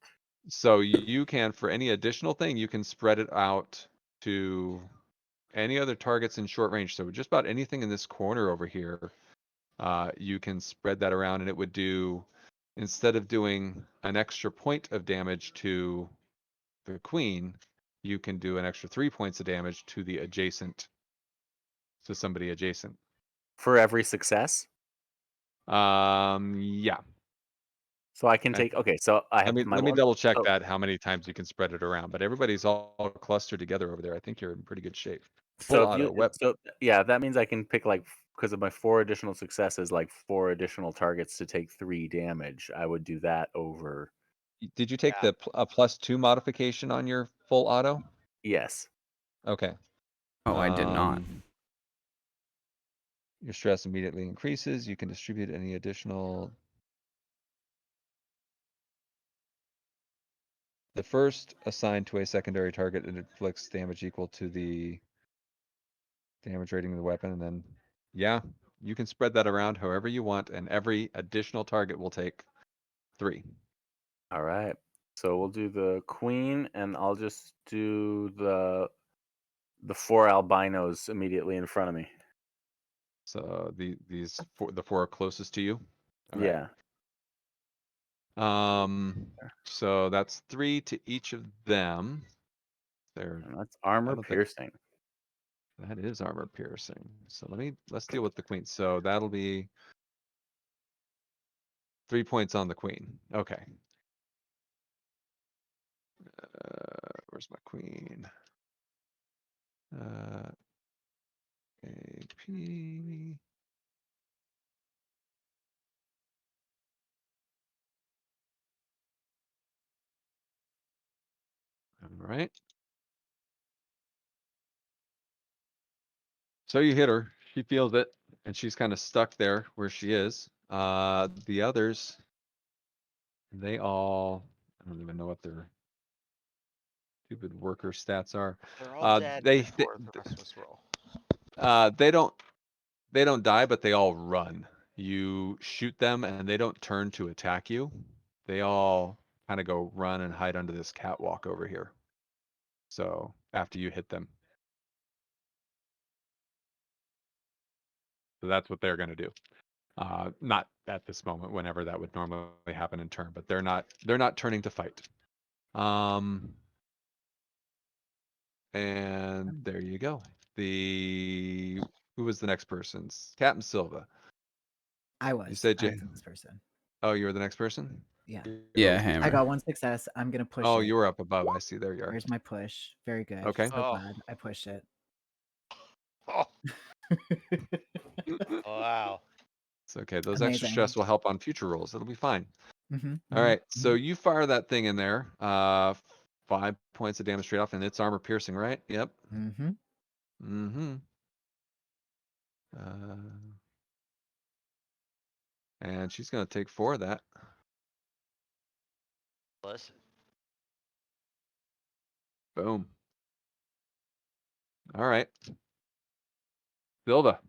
So you can, for any additional thing, you can spread it out to any other targets in short range. So just about anything in this corner over here, you can spread that around, and it would do, instead of doing an extra point of damage to the queen, you can do an extra 3 points of damage to the adjacent, to somebody adjacent. For every success? Yeah. So I can Okay. take so I have Let my me one- double check so- that, how many times you can spread it around, but everybody's all clustered together over there. I think you're in pretty good shape. Full So if auto, you yeah, that means I can pick because of my 4 additional successes, 4 additional targets to take 3 damage. I would do that over. Did you take Yeah. a +2 modification on your full auto? Yes. Okay. Oh, I did not. Your stress immediately increases. You can distribute any additional. The first assigned to a secondary target, it inflicts damage equal to the damage rating of the weapon, and then yeah, you can spread that around however you want, and every additional target will take 3. All right. So we'll do the queen, and I'll just do the 4 albinos immediately in front of me. So the 4 closest to you. All right. Yeah. So that's 3 to each of them. There, And that's armor don't think- piercing. that is armor piercing. So let's deal with the queen. So that'll be 3 points on the queen. Okay. Where's my queen? AP. All right. So you hit her. She feels it, and she's kind of stuck there where she is. The others, they all, I don't even know what their stupid worker stats are. They're all dead before the rest of us roll. They don't die, but they all run. You shoot them, and they don't turn to attack you. They all kind of go run and hide under this catwalk over here. So after you hit them. So that's what they're going to do. Not at this moment, whenever that would normally happen in turn, but they're not turning to fight. And there you go. Who was the next person's? Captain Silva. I was. said I was Jay- the next person. Oh, you were the next person? Yeah. Yeah, I hammer. got one success. I'm gonna push Oh, it. you were up above. I see. There you are. There's my push. Very good. Okay. So Oh. glad I pushed it. Oh, wow. It's okay. Those extra Amazing. stress will help on future rolls. It'll be fine. Mm-hmm, All right. So you fire that thing in there. 5 points of damage straight off, and it's armor piercing, right? Yep. Mm-hmm. Mm-hmm. And she's gonna take 4 of that. Listen. Boom. All right. Silva.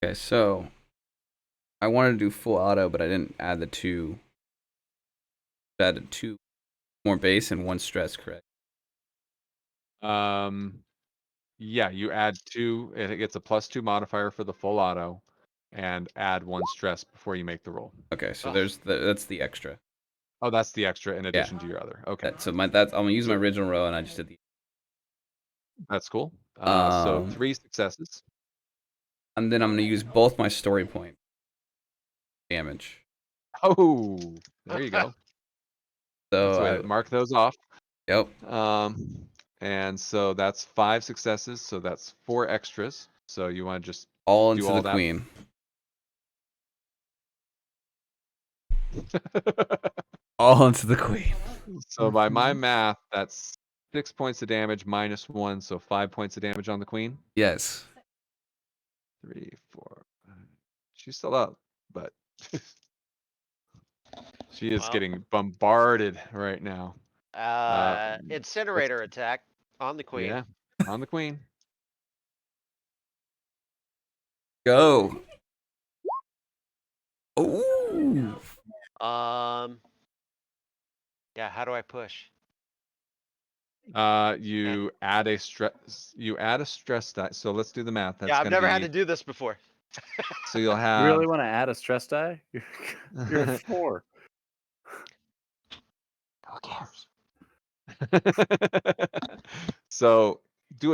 Okay, so I wanted to do full auto, but I didn't add the 2. I added 2 more base and 1 stress, correct? Yeah, you add 2, and it gets a +2 modifier for the full auto, and add 1 stress before you make the roll. Okay, so Oh. that's the extra. Oh, that's the extra in addition to your other. Okay, So I'm gonna use my original row, and I just did the. that's cool. So Um, 3 successes. And then I'm gonna use both my story point damage. Oh, there you go. That's So the way to mark those off. yep. And so that's 5 successes. So that's 4 extras. So you want to just All do into all the that. queen. All into the queen. So by my math, that's 6 points of damage minus 1, so 5 points of damage on the queen. Yes. 3, 4. She's still up, but she is Well. getting bombarded right now. Incinerator attack on the queen. Yeah, on the queen. Go. Ooh. Yeah, how do I push? You add a stress die. So let's do the math. That's Yeah, I've gonna never had be- to do this before. So you'll You have. really want to add a stress die? You're at 4. Who cares? So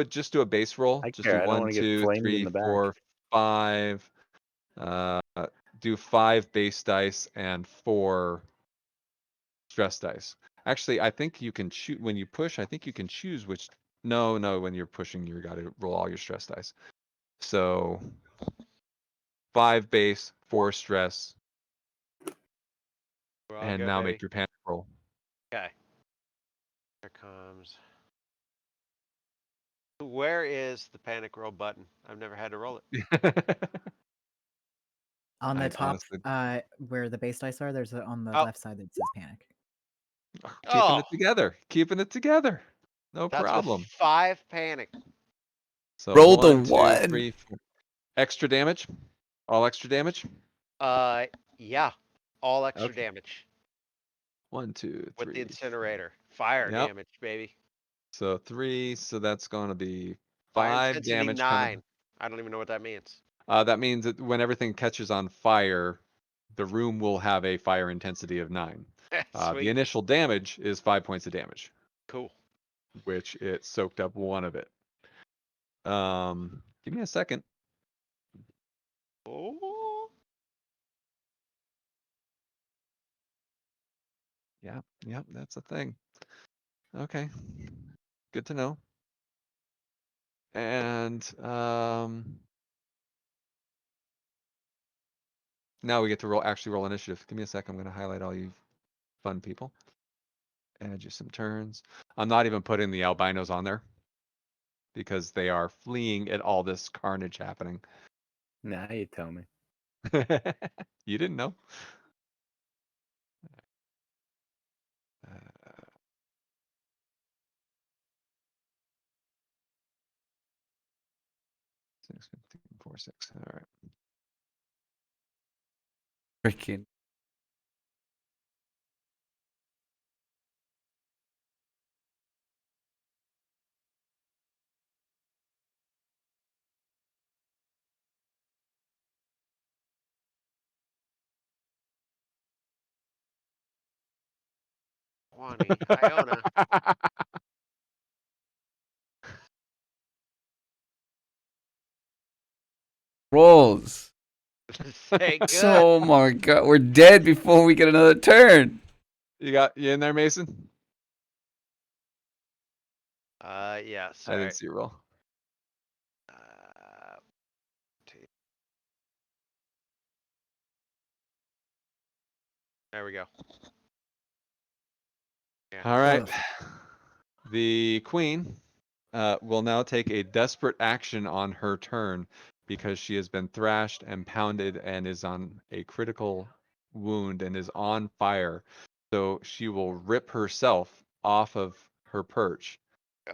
just do a base roll. I Just care. do I don't 1, wanna get 2, flamed in 3, the back. 4, 5. Do 5 base dice and 4 stress dice. Actually, I think you can choose when you push. I think you can choose which. No, when you're pushing, you got to roll all your stress dice. So 5 base, 4 stress, We're all and good, now baby. make your panic roll. Okay. Here comes. Where is the panic roll button? I've never had to roll it. On the I top, honestly- where the base dice are, there's on the Oh. left side that says panic. Keeping it together. Keeping it together. No That's problem. with 5 panic. So Roll the 1, 2, 1. 3, 4. Extra damage. All extra damage. Yeah, all extra Okay. damage 1, 2, 3. with the incinerator. Fire Yep. damage, baby. So 3. So that's going to be Fire 5 intensity damage 9. coming. I don't even know what that means. That means that when everything catches on fire, the room will have a fire intensity of 9. The Sweet. initial damage is 5 points of damage, Cool. which it soaked up 1 of it. Give me a second. Oh. Yeah, that's a thing. Okay, good to know. And now we get to actually roll initiative. Give me a sec. I'm going to highlight all you fun people. Add you some turns. I'm not even putting the albinos on there because they are fleeing at all this carnage happening. Now you tell me. You didn't know. Uh, 6, 15, 4, 6. All right. Freaking 20. Iona. Rolls. This ain't good. So, oh my god, we're dead before we get another turn. You in there, Mason? Yeah, I sorry. didn't see a roll. There we go. Yeah. All right. The queen will now take a desperate action on her turn because she has been thrashed and pounded and is on a critical wound and is on fire. So she will rip herself off of her perch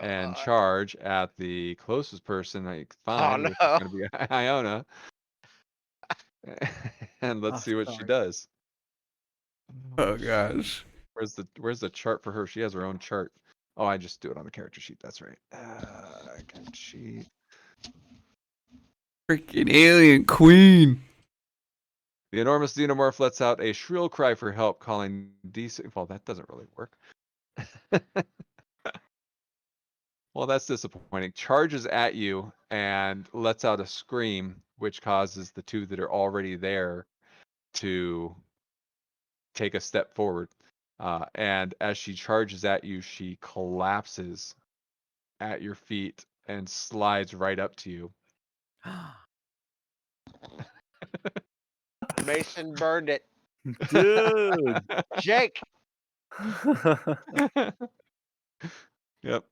and God. charge at the closest person I can find, which is no. going to be Iona. And let's Oh, see what she sorry. does. Oh gosh. Where's the chart for her? She has her own chart. Oh, I just do it on the character sheet. That's right. Character sheet. Freaking alien queen. The enormous xenomorph lets out a shrill cry for help, calling DC. Well, that doesn't really work. Well, that's disappointing. Charges at you and lets out a scream, which causes the two that are already there to take a step forward. And as she charges at you, she collapses at your feet and slides right up to you. Mason burned it. Dude. Jake. Yep.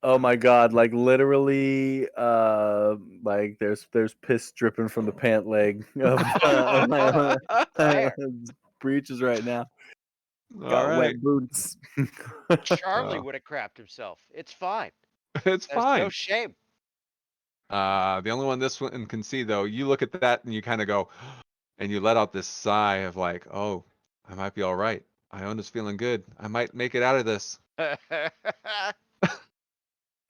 Oh my god, like literally like there's piss dripping from the pant leg of my Fire. breeches right now. All Got right. wet boots. Charlie Oh. would have crapped himself. It's fine. It's There's fine. no shame. The only one this one can see though, you look at that and you kind of go, and you let out this sigh of like, oh, I might be all right. Iona's feeling good. I might make it out of this.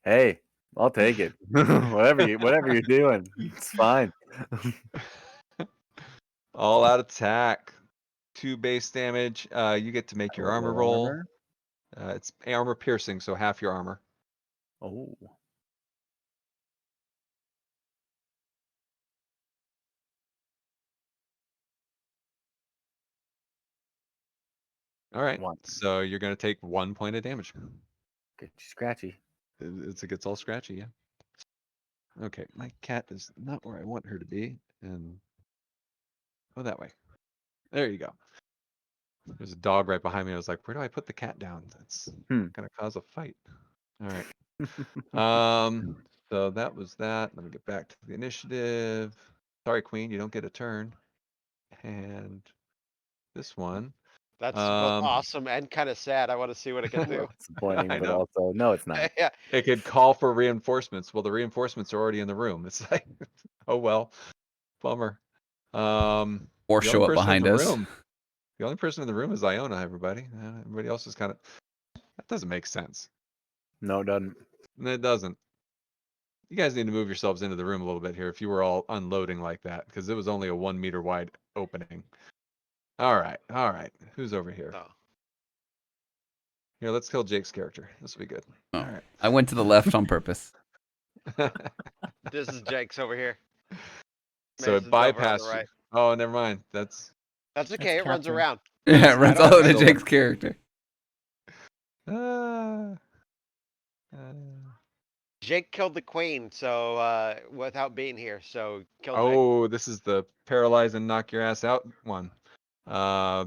Hey, I'll take it. whatever you're doing, it's fine. All out attack. 2 base damage. You get to make your armor roll. It's armor piercing, so half your armor. Oh. All right. One. So you're gonna take 1 point of damage. Get scratchy. It gets all scratchy, yeah. Okay, my cat is not where I want her to be, and go that way. There you go. There's a dog right behind me. I was like, where do I put the cat down? That's gonna cause a fight. All right. So that was that. Let me get back to the initiative. Sorry, Queen, you don't get a turn. And this one. That's both awesome and kind of sad. I want to see what it can do. Disappointing, I but know. also no, it's not. Yeah. It could call for reinforcements. Well, the reinforcements are already in the room. It's like, oh well, bummer. Or The show only up person in behind the us. room- The only person in the room is Iona. Everybody else is kind of. That doesn't make sense. No, it doesn't. It doesn't. You guys need to move yourselves into the room a little bit here if you were all unloading like that, because it was only a 1 meter wide opening. All right. Who's over here? Oh. Here, let's kill Jake's character. This will be good. Oh, All right. I went to the left on purpose. This is Jake's over here. So it Mason's over on the bypassed you. right. Oh, never mind. That's okay. It runs Captain. around. Yeah, it runs I don't all have into to- Jake's character. Jake killed the queen, so without being here, so kill Jake. Oh, this is the paralyze and knock your ass out one.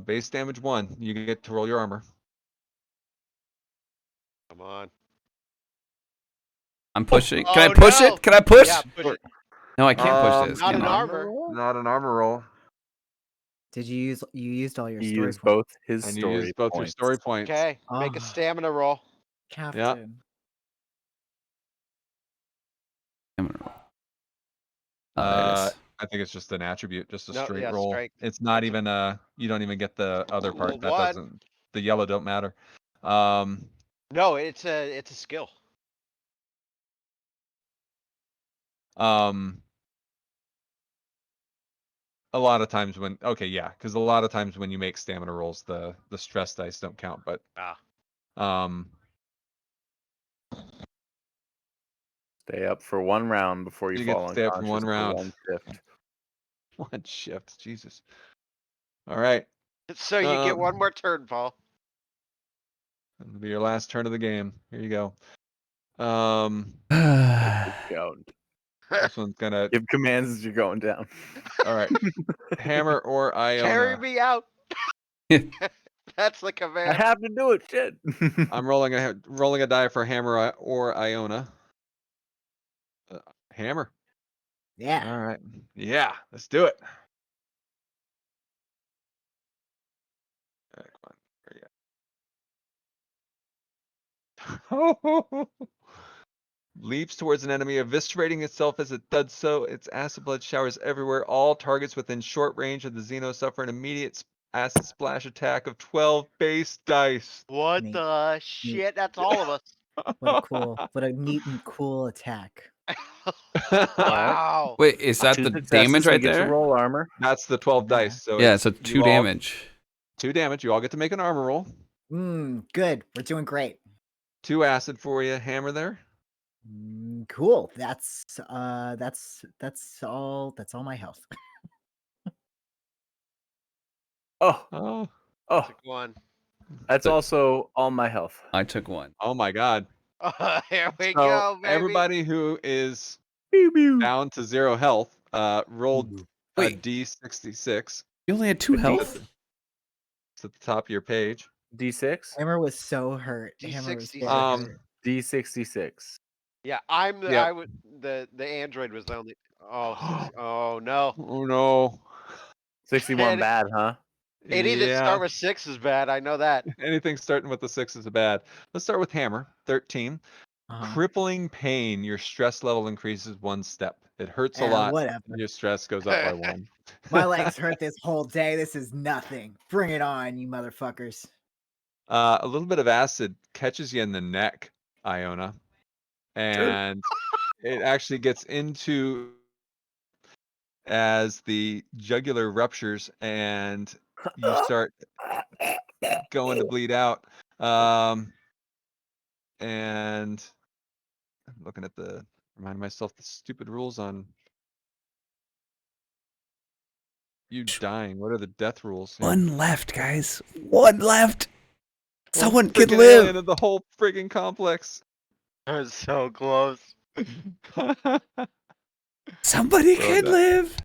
Base damage 1. You get to roll your armor. Come on. I'm pushing. Oh, Can I push no. it? Can I push? Yeah, push it. No, I can't push this. Not can an I? armor. Not an armor roll. Did you used all your He story used points? both his And you story use both your points. story points. Okay, make a Ah. stamina roll. Captain. I'm gonna- Oh, there it is. I think it's just an attribute, just a No, straight yeah, roll. strength. It's not even you don't even get the other part. Roll That one. doesn't. The yellow don't matter. No, it's a skill. A lot of times because a lot of times when you make stamina rolls, the stress dice don't count. But Um, Stay up for one round before you You get fall to stay up for unconscious one round. one shift. one shift, Jesus. All right, So you get Um, one more turn, Paul. that'll be your last turn of the game. Here you go. Um, Go. this one's gonna. Give commands as you're going down. All right, Hammer or Carry Iona. me out. That's the I command. have to do it. Shit. I'm rolling a die for Hammer or Iona. Hammer. Yeah. All right. Yeah, let's do it. All right, come on. Where you at? Leaps towards an enemy, eviscerating itself as it does so. Its acid blood showers everywhere. All targets within short range of the Xeno suffer an immediate acid splash attack of 12 base dice. What Neat. the shit? That's all of us. What a neat and cool attack. Wow. Wait, is that Two the successes, damage you right get to there? roll armor. That's the 12 Yeah. dice. So Yeah, so you 2 all- damage. 2 damage. You all get to make an armor roll. Good. We're doing great. 2 acid for you. Hammer there. Cool. That's all my health. Oh, Oh, oh, Took one. that's So- also all my health. I took 1. oh my God. Here we So go, baby. everybody who is Pew, pew. down to 0 health, rolled a Wait. D66. You only had 2 A health? It's at the top of your page. D6, Hammer was so hurt. Hammer was very D66. hurt. D66. Yeah, I'm the Yep. I would the android was the only. Oh no. Oh no. 61 And- bad, huh? Any that Yeah. start with 6 is bad. I know that. Anything starting with the 6 is bad. Let's start with Hammer. 13. Uh-huh. Crippling pain. Your stress level increases 1 step. It hurts a lot. Whatever. Your stress goes up by 1. My legs hurt this whole day. This is nothing. Bring it on, you motherfuckers. A little bit of acid catches you in the neck, Iona, and it actually gets into as the jugular ruptures and you start going to bleed out. And I'm looking at reminding myself the stupid rules on you dying. What are the death rules? here? 1 left, guys. 1 left. One Someone could freaking live. alien in the whole friggin' complex. I was so close. Somebody Bro, could that- live.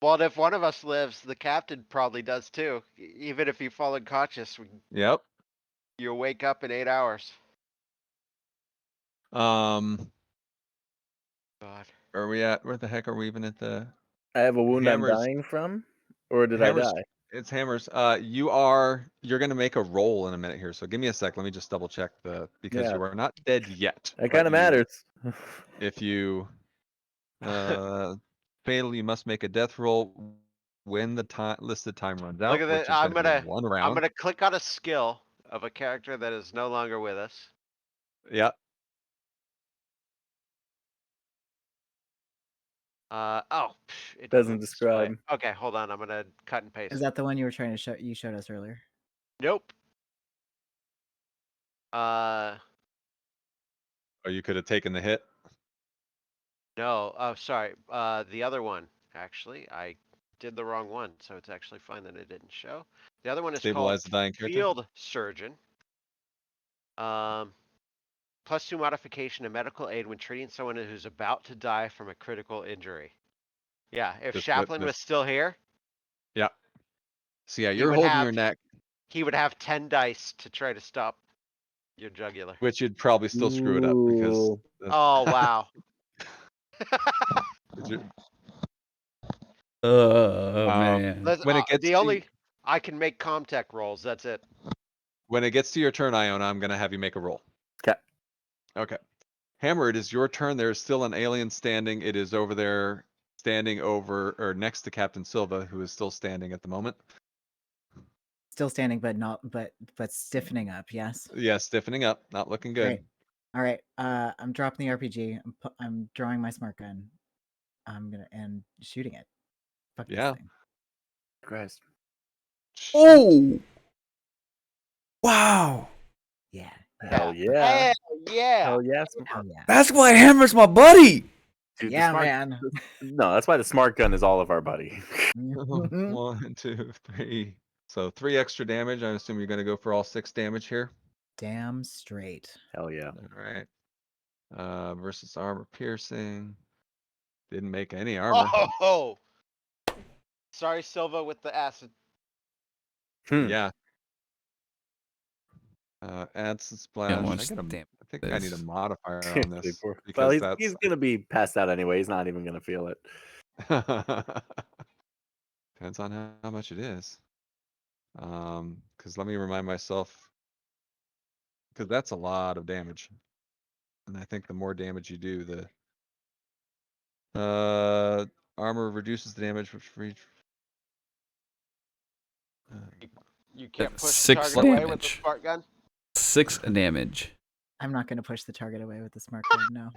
Well, if one of us lives, the captain probably does too. Even if you fall unconscious, Yep. you wake up in 8 hours. Um, God. are we at? Where the heck are we even at the? I have a wound Hammers- I'm dying from, or did Hammers- I die? It's Hammers. You're gonna make a roll in a minute here. So give me a sec. Let me just double check because Yeah. you are not dead yet. That but kind of you- matters. If you fatal, you must make a death roll when the listed time runs out. Look at which that. is gonna be 1 round. I'm gonna click on a skill of a character that is no longer with us. Yeah. It Doesn't display. describe. Okay, hold on. I'm gonna cut and paste. Is that the one you were trying to show? You showed us earlier. Nope. Oh, you could have taken the hit. No. Oh, sorry. The other one. Actually, I did the wrong one, so it's actually fine that it didn't show. The other one is Stabilize the called dying character. Field Surgeon. +2 modification and medical aid when treating someone who's about to die from a critical injury. Yeah, if Just Chaplin was still here, So yeah, He you're would holding have- your neck, he would have 10 dice to try to stop your jugular. which you'd probably still screw it up because. Ooh. Oh, wow. you're- Oh, Um, man. When it gets the to- only I can make Comtech rolls. That's it. When it gets to your turn, Iona, I'm gonna have you make a roll. 'Kay. Okay. Hammer, it is your turn. There is still an alien standing. It is over there, standing over or next to Captain Silva, who is still standing at the moment. Still standing, but stiffening up. Yes. Yeah, stiffening up, not looking good. Great. All right. I'm dropping the RPG. I'm drawing my smart gun. I'm gonna and shooting it. Fuck this Yeah. thing. Christ. Oh! Wow! Yeah. Hell yeah. Hell yeah. Hell yeah. Hell yeah. That's why Hammer's my buddy! Dude, the Yeah, smart, man. No, that's why the smart gun is all of our buddy. 1, 2, 3. So 3 extra damage. I assume you're going to go for all 6 damage here. Damn straight. Hell yeah. All right. Versus armor piercing. Didn't make any armor. Oh. Sorry, Silva, with the acid. Yeah. Add some splash. watch I damn think I need a this. modifier on this Well, because he's, that's he's gonna be passed out anyway. He's not even gonna feel it. depends on how much it is. Because let me remind myself, because that's a lot of damage, and I think the more damage you do, the armor reduces the damage which reach. You can't push the 6 target away with the damage. smart gun. 6 damage. I'm not gonna push the target away with the smart gun. No,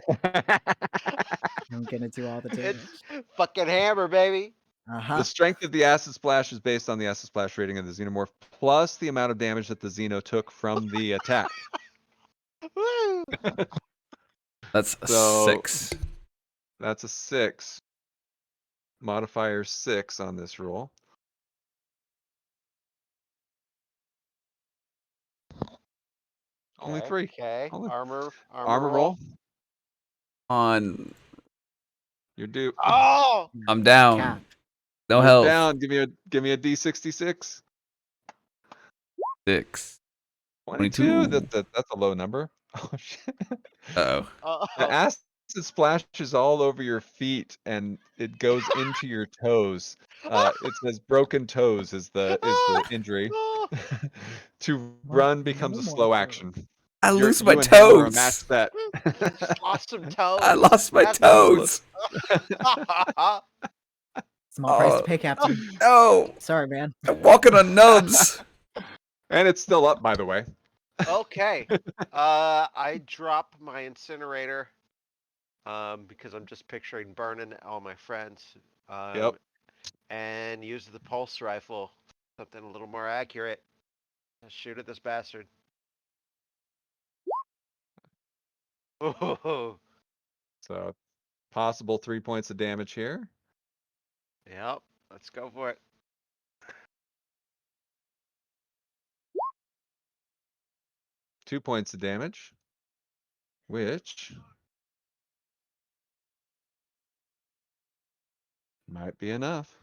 I'm gonna do all the damage. It's fucking hammer, baby. The strength of the acid splash is based on the acid splash rating of the xenomorph plus the amount of damage that the xeno took from the attack. Woo. That's a So- 6. That's a 6. Modifier 6 on this roll. Only Okay, 3. Okay. Only- Armor Roll. On. You're due. Oh. I'm down. Cap. No You're health. down. Give me a D66. 6. 22. 22. That's a low number. Oh shit. Uh-oh. The acid splashes all over your feet and it goes into your toes. It says broken toes is the injury. To run becomes a No more slow toes. action. I lose my you and Hammer are a toes. match set. Lost some toes. I lost my That's- toes. Small price Oh. to pay, Captain. No. Sorry, man. I'm walking on nubs. And it's still up, by the way. Okay. I drop my incinerator. Because I'm just picturing burning all my friends. Yep. And use the pulse rifle. Something a little more accurate. Shoot at this bastard. Oh, So possible 3 points of damage here. yep. Let's go for it. Two points of damage. Which might be enough.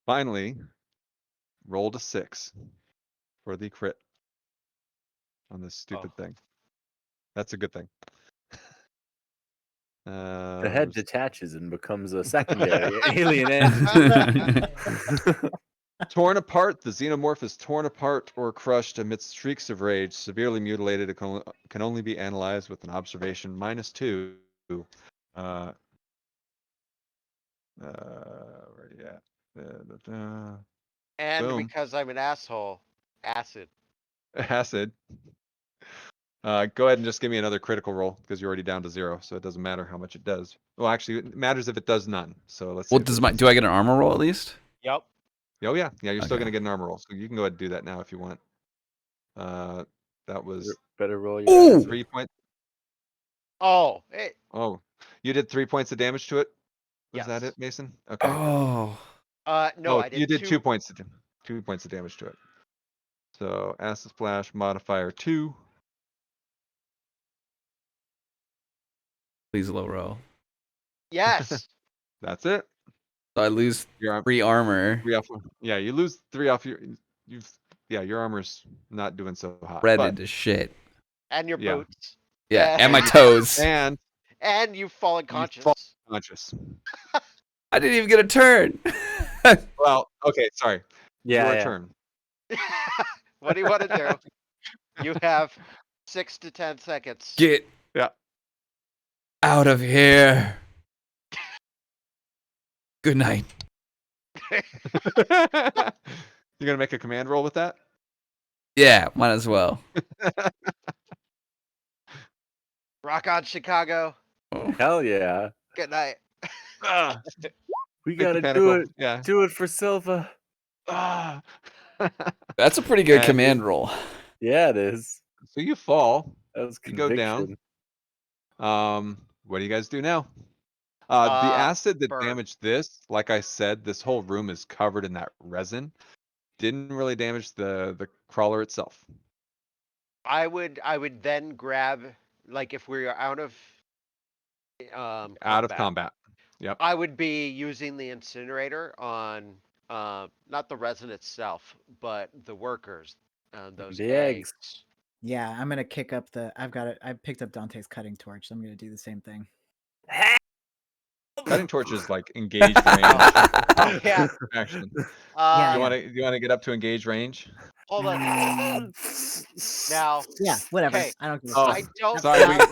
Finally, rolled a 6 for the crit on this stupid thing. That's a good thing. The head Res- detaches and becomes a secondary alien entity. Torn apart, the xenomorph is torn apart or crushed amidst shrieks of rage. Severely mutilated, it can only be analyzed with an observation -2. Where are you at? And Boom. because I'm an asshole, acid. Acid. Go ahead and just give me another critical roll because you're already down to 0, so it doesn't matter how much it does. Well, actually, it matters if it does none. So let's. see What if does it my? Do I get an armor roll at least? Yep. Oh yeah, you're still Okay. gonna get an armor roll, so you can go ahead and do that now if you want. That was Better roll your Ooh. acid. 3 points. Oh, hey. Oh, you did 3 points of damage to it. Was that Yes. it, Mason? Okay. Oh. No, Oh, I did you did 2. 2 points. 2 points of damage to it. So acid splash modifier 2. Please low roll. Yes. That's it. So I lose Your 3 armor. 3 off. Yeah, you lose 3 off your. Your armor's not doing so hot. Redded to shit. And your Yeah. boots. Yeah, Yeah. and my toes. And And you've fallen You conscious. fall- conscious. I didn't even get a turn. Well, okay, sorry. Your Yeah. turn. What do you want to do? You have 6 to 10 seconds. Get Yeah. out of here. Good night. You're gonna make a command roll with that? Yeah, might as well. Rock on, Chicago. Hell yeah. Good night. Ah, We make the gotta panic roll. do it. Yeah. Do it for Silva. Ah. That's a pretty good And command roll. Yeah, it is. So you fall. That was You go down. conviction. What do you guys do now? The acid that Burn. damaged this, like I said, this whole room is covered in that resin. Didn't really damage the crawler itself. I would then grab, like, if we're out of Out of combat. Yep. I would be using the incinerator on not the resin itself, but the workers, those The eggs. Yeah, I'm gonna kick up the. I've got it. I picked up Dante's cutting torch. So I'm gonna do the same thing. Cutting torch is like engaged range Oh, yeah. action. Yeah, You Uh, want to get up to engage range? hold on. Mm, Now, yeah, whatever. okay, I don't give a Oh, I fuck. don't sorry, we have,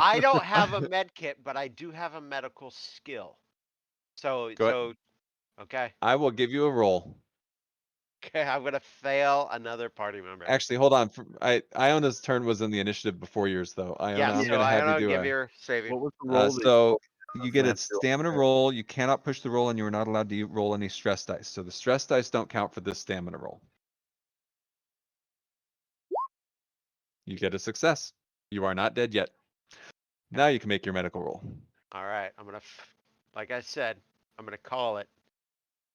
I don't um, have a med kit, but I do have a medical skill. So, okay. I will give you a roll. Okay, I'm gonna fail another party member. Actually, hold on. Iona's turn was in the initiative before yours, though. Iona, Yeah, I'm so gonna have I you don't do give a. your saving. What was the roll? that So you get gonna a have to do stamina it. roll. You cannot push the roll, and you are not allowed to roll any stress dice. So the stress dice don't count for this stamina roll. You get a success. You are not dead yet. Now you can make your medical roll. All right, like I said, I'm gonna call it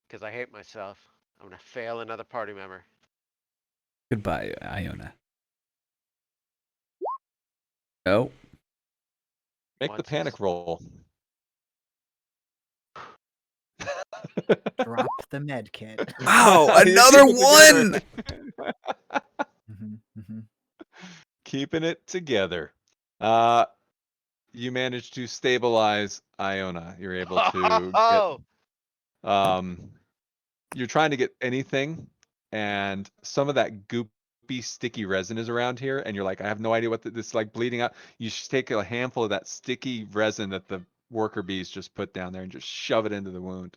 because I hate myself. I'm gonna fail another party member. Goodbye, Iona. Oh, Make the Once panic it's- roll. Drop the med kit. wow, You another keep it one. together. Mhm. Keeping it together. You managed to stabilize Iona. You're able to Oh, get you're trying to get anything, and some of that goopy sticky resin is around here, and you're like, I have no idea what this is, like bleeding out. You just take a handful of that sticky resin that the worker bees just put down there and just shove it into the wound.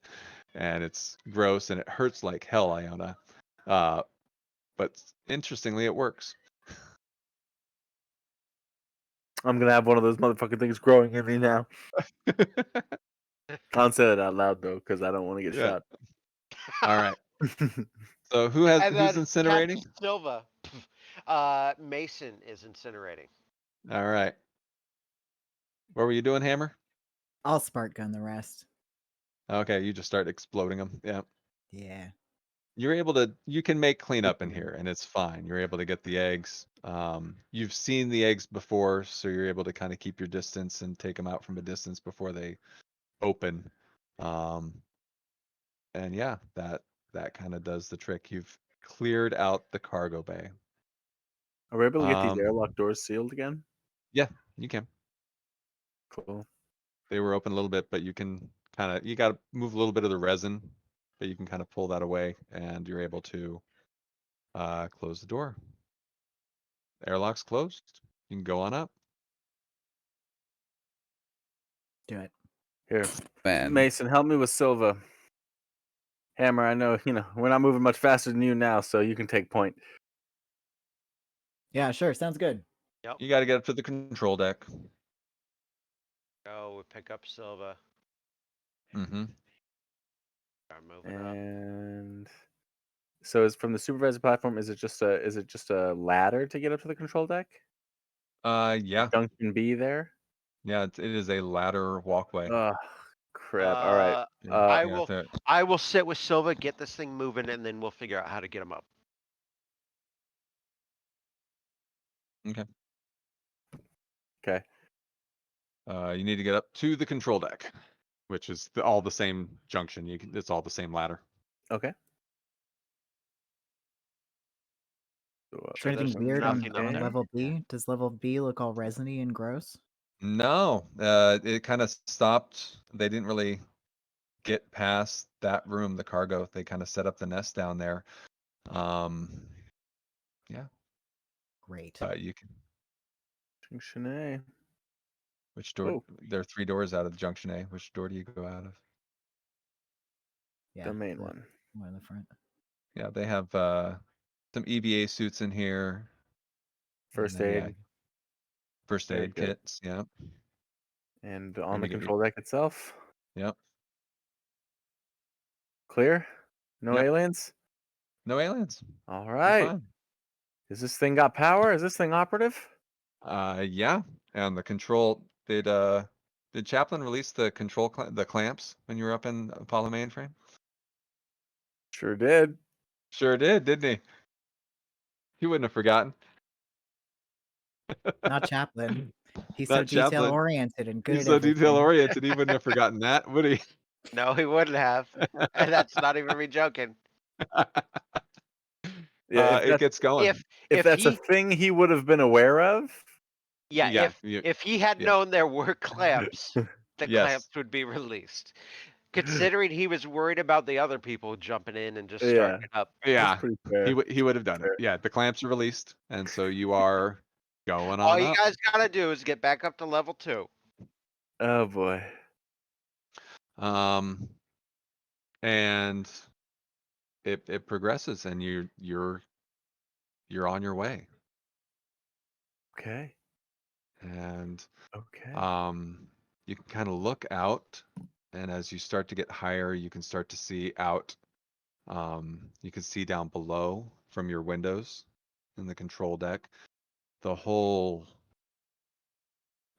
And it's gross and it hurts like hell, Iona. But interestingly, it works. I'm gonna have one of those motherfucking things growing in me now. I don't say that out loud though, because I don't want to get Yeah. shot. All right. So and who's then incinerating? Captain Silva. Mason is incinerating. All right. What were you doing, Hammer? I'll spark gun the rest. Okay, you just start exploding them. Yeah. Yeah. You can make cleanup in here and it's fine. You're able to get the eggs. You've seen the eggs before, so you're able to kind of keep your distance and take them out from a distance before they open. And yeah, that kind of does the trick. You've cleared out the cargo bay. Are we able to get these Um, airlock doors sealed again? Yeah, you can. Cool. They were open a little bit, but you can you got to move a little bit of the resin, but you can kind of pull that away and you're able to close the door. The airlock's closed. You can go on up. Do it. Here, man. Mason, help me with Silva. Hammer, I know we're not moving much faster than you now, so you can take point. Yeah, sure. Sounds good. You got to get up to the control deck. Go, we pick up Silva. Mm-hmm. Start moving up. And so, is from the supervisor platform? Is it just a ladder to get up to the control deck? Yeah, Junction B there. yeah. It is a ladder walkway. Oh, crap! All right. I will sit with Silva, get this thing moving, and then we'll figure out how to get him up. Okay. Okay. You need to get up to the control deck, which is all the same junction. It's all the same ladder. Okay. Is there Sure, anything there's weird on, nothing up on there. level B? Does level B look all resiny and gross? No, it kind of stopped. They didn't really get past that room, the cargo. They kind of set up the nest down there. Yeah. Great. You can. Junction A. Which door? Oh. There are 3 doors out of Junction A. Which door do you go out of? Yeah. The main one. One in the front. Yeah, they have some EVA suits in here. First And then, aid. First Very aid good. kits. Yeah. And Let on me the get you- control deck itself, Yep. clear? No Yep. aliens? No aliens. All You're right. fine. Is this thing got power? Is this thing operative? Yeah. And the control did Chaplin release the the clamps when you were up in Apollo mainframe? Sure did. Sure did, didn't he? He wouldn't have forgotten. Not Chaplin. He's so Not Chaplin. detail oriented and good He's at so everything. detail oriented. He wouldn't have forgotten that, would he? No, he wouldn't have. And that's not even me joking. Yeah, It gets going. if that's a he, thing he would have been aware of, yeah, Yeah, if he had yeah. known there were clamps, the Yes. clamps would be released. Considering he was worried about the other people jumping in and just Yeah. starting it up. Yeah, that's pretty fair. he would have done it. Fair. Yeah, the clamps are released, and so you are going All on you up. guys gotta do is get back up to level 2. Oh boy. And it progresses, and you're on your way. Okay. And Okay. you can kind of look out, and as you start to get higher, you can start to see out. You can see down below from your windows in the control deck. The whole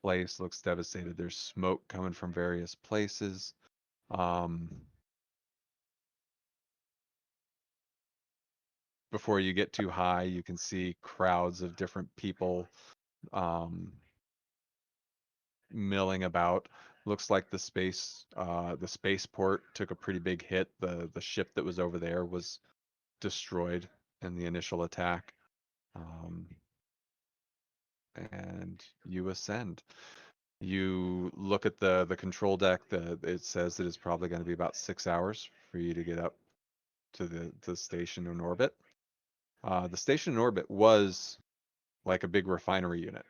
place looks devastated. There's smoke coming from various places. Before you get too high, you can see crowds of different people milling about. Looks like the spaceport took a pretty big hit. The ship that was over there was destroyed in the initial attack. And you ascend. You look at the control deck. It says that it's probably going to be about 6 hours for you to get up to the station in orbit. The station in orbit was like a big refinery unit,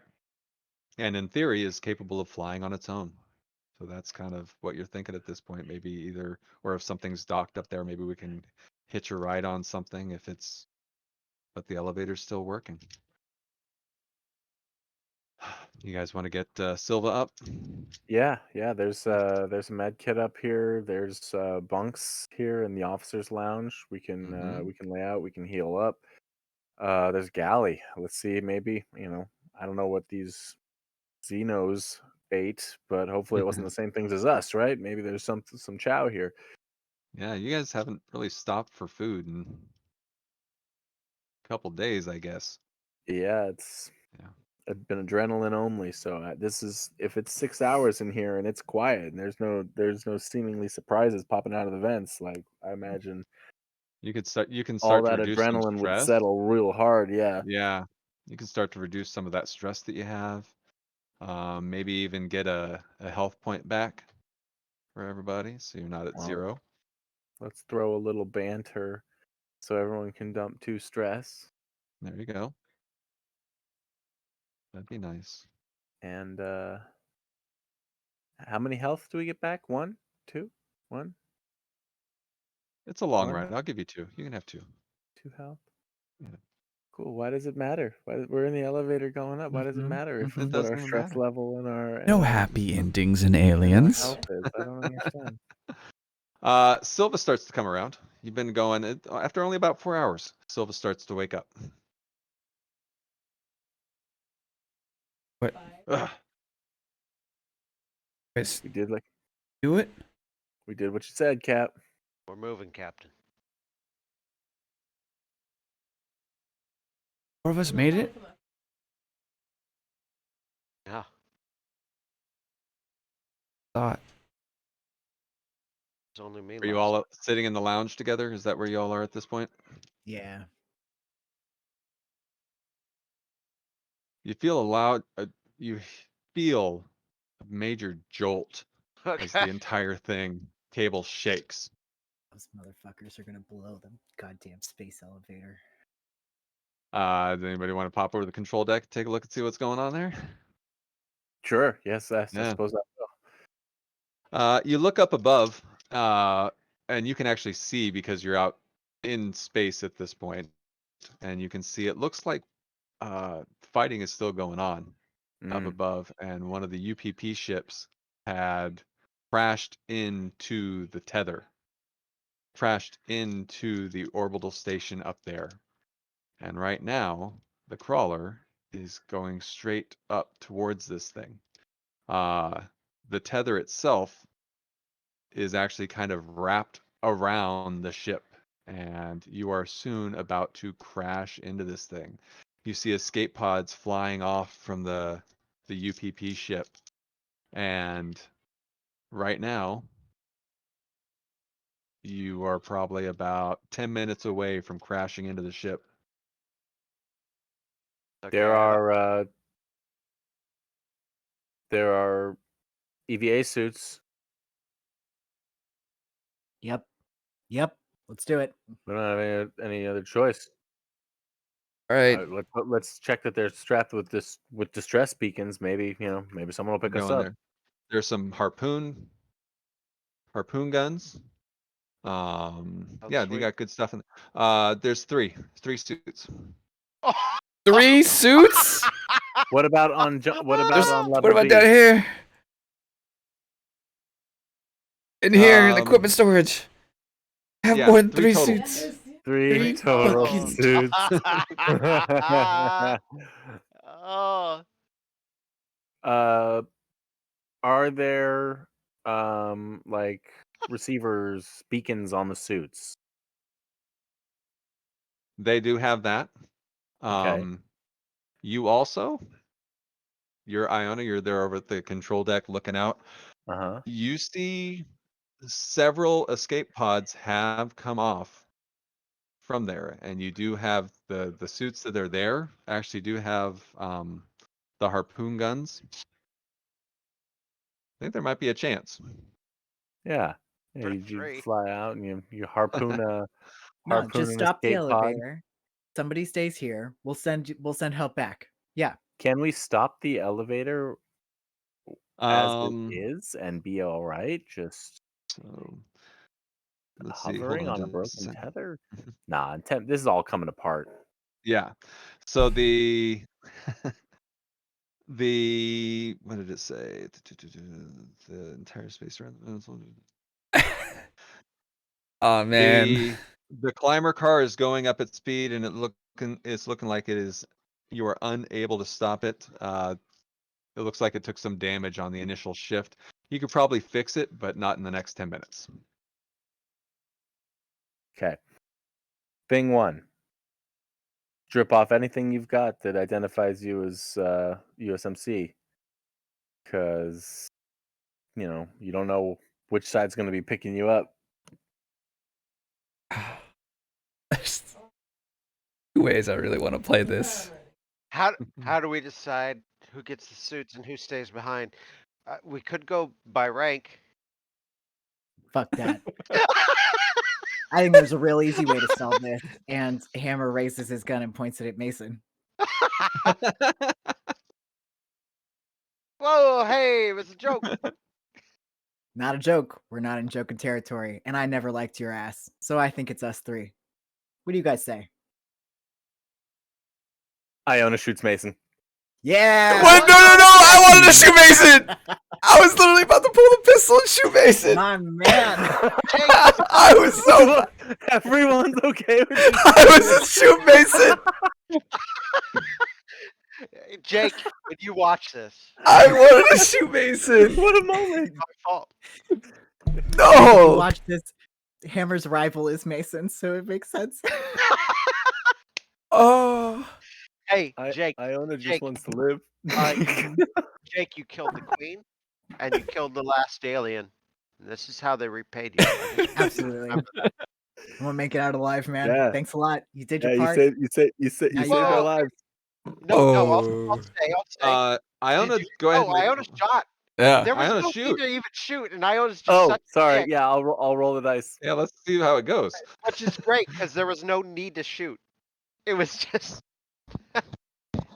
and in theory is capable of flying on its own. So that's kind of what you're thinking at this point. Maybe either, or if something's docked up there, maybe we can hitch a ride on something if it's, but the elevator's still working. You guys want to get Silva up? Yeah, there's a med kit up here. There's bunks here in the officers' lounge. We can lay out, we can heal up. There's galley. Let's see, maybe, I don't know what these Xenos ate, but hopefully it wasn't the same things as us, right? Maybe there's some chow here. Yeah, you guys haven't really stopped for food in a couple days, I guess. Yeah, it's been adrenaline only. So this is, if it's 6 hours in here and it's quiet and there's no seemingly surprises popping out of the vents, like I imagine You can start all to that reduce some adrenaline would stress. settle real hard. Yeah. Yeah, you can start to reduce some of that stress that you have. Maybe even get a health point back for everybody, so you're not at Wow. 0. Let's throw a little banter so everyone can dump 2 stress. There you go. That'd be nice. And how many health do we get back? 1, 2, 1, It's a long 1, ride. I'll give you 2. You can have 2. 2 health. Yeah. Cool. Why does it matter? We're in the elevator going up. Why does it matter if It what doesn't our even stress matter. level and our No happy endings in and our Aliens. health is? I don't understand. Silva starts to come around. You've been going after only about 4 hours. Silva starts to wake up. What? Ugh. Guys, We did do it. what you said, Cap. We're moving, Captain. 4 of us made it. Yeah. Thought. It's only me. Are you all sitting in the lounge together? Is that where you all are at this point? Yeah. You feel you feel a major jolt as the Okay. entire cable shakes. Those motherfuckers are gonna blow the goddamn space elevator. Does anybody want to pop over to the control deck, take a look and see what's going on there? Sure. Yes, I Yeah. suppose I will. You look up above, and you can actually see because you're out in space at this point, and you can see it looks like fighting is still going on. up Mm. above, and one of the UPP ships had crashed into the tether, crashed into the orbital station up there. And right now, the crawler is going straight up towards this thing. The tether itself is actually kind of wrapped around the ship, and you are soon about to crash into this thing. You see escape pods flying off from the UPP ship, and right now you are probably about 10 minutes away from crashing into the ship. There Okay, are EVA suits. Yep. Yep. Let's do it. We don't have any other choice. All right. Let's check that they're strapped with distress beacons. Maybe maybe someone will pick us Going up. there. There's some harpoon guns. Yeah, you sweet. got good stuff in there's three suits. 3 suits? What about on There's- on level what about B? down here? In here, in Um, equipment storage. I have yeah, more than 3 3 total. suits. Three Three total fucking suits. Oh, Are there like receivers, beacons on the suits? They do have that. Okay. You also, you're Iona, you're there over at the control deck looking out. Uh-huh. You see several escape pods have come off from there, and you do have the suits that are there actually do have the harpoon guns. I think there might be a chance. Yeah. For You free. fly out and you harpoon No, harpoon just an stop the escape pod. elevator. Somebody stays here. We'll send help back. Yeah. Can we stop the elevator as it Um, is and be all right? Just so let's see. Hold hovering on on a just a broken sec. tether? Nah, this is all coming apart. Yeah. So the what did it say? The entire space around Oh man. the climber car is going up at speed, and it's looking like you are unable to stop it. It looks like it took some damage on the initial shift. You could probably fix it, but not in the next 10 minutes. Okay. Thing 1. Drip off anything you've got that identifies you as USMC. Because, you don't know which side's going to be picking you up. There's 2 ways I really want to play this. how do we decide who gets the suits and who stays behind? We could go by rank. Fuck that. I think there's a real easy way to solve this. And Hammer raises his gun and points it at Mason. Whoa, hey, it was a joke. Not a joke. We're not in joking territory. And I never liked your ass. So I think it's us 3. What do you guys say? Iona shoots Mason. Yeah. What? No! I wanted to shoot Mason. I was literally about to pull the pistol and shoot Mason. My man. I was so. Everyone's okay with this. I was just shoot Mason. Jake, when you watch this, I wanted to shoot Mason. What a moment. it's my fault. No. Watch this. Hammer's rival is Mason, so it makes sense. Oh. Hey, Jake, Iona just Jake. wants to live. Jake, you killed the queen, and you killed the last alien. And this is how they repaid you. Absolutely. I'm gonna make it out alive, man. Yeah. Thanks a lot. You did Yeah, your you part. saved Now our Whoa. lives. No, I'll Oh. stay. Iona, Did you- go ahead. Oh, Iona shot. Yeah. There was Iona, no shoot. need to even shoot, and Iona's just Oh, such a sorry. dick, Yeah, I'll roll the dice. Yeah, let's see how it goes. which is great because there was no need to shoot. It was just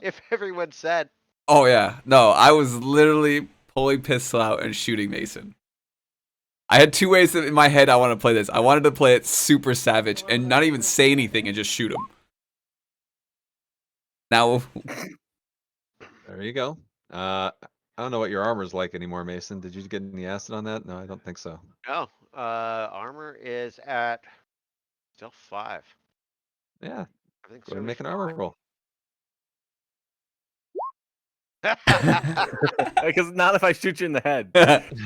if everyone said, Oh yeah. No, I was literally pulling pistol out and shooting Mason. I had 2 ways in my head I wanted to play this. I wanted to play it super savage and not even say anything and just shoot him. Now, There you go. I don't know what your armor's like anymore, Mason. Did you get any acid on that? No, I don't think so. No, armor is at still 5. Yeah, Everything's go ahead and really make an armor roll. Because not if I shoot you in the head.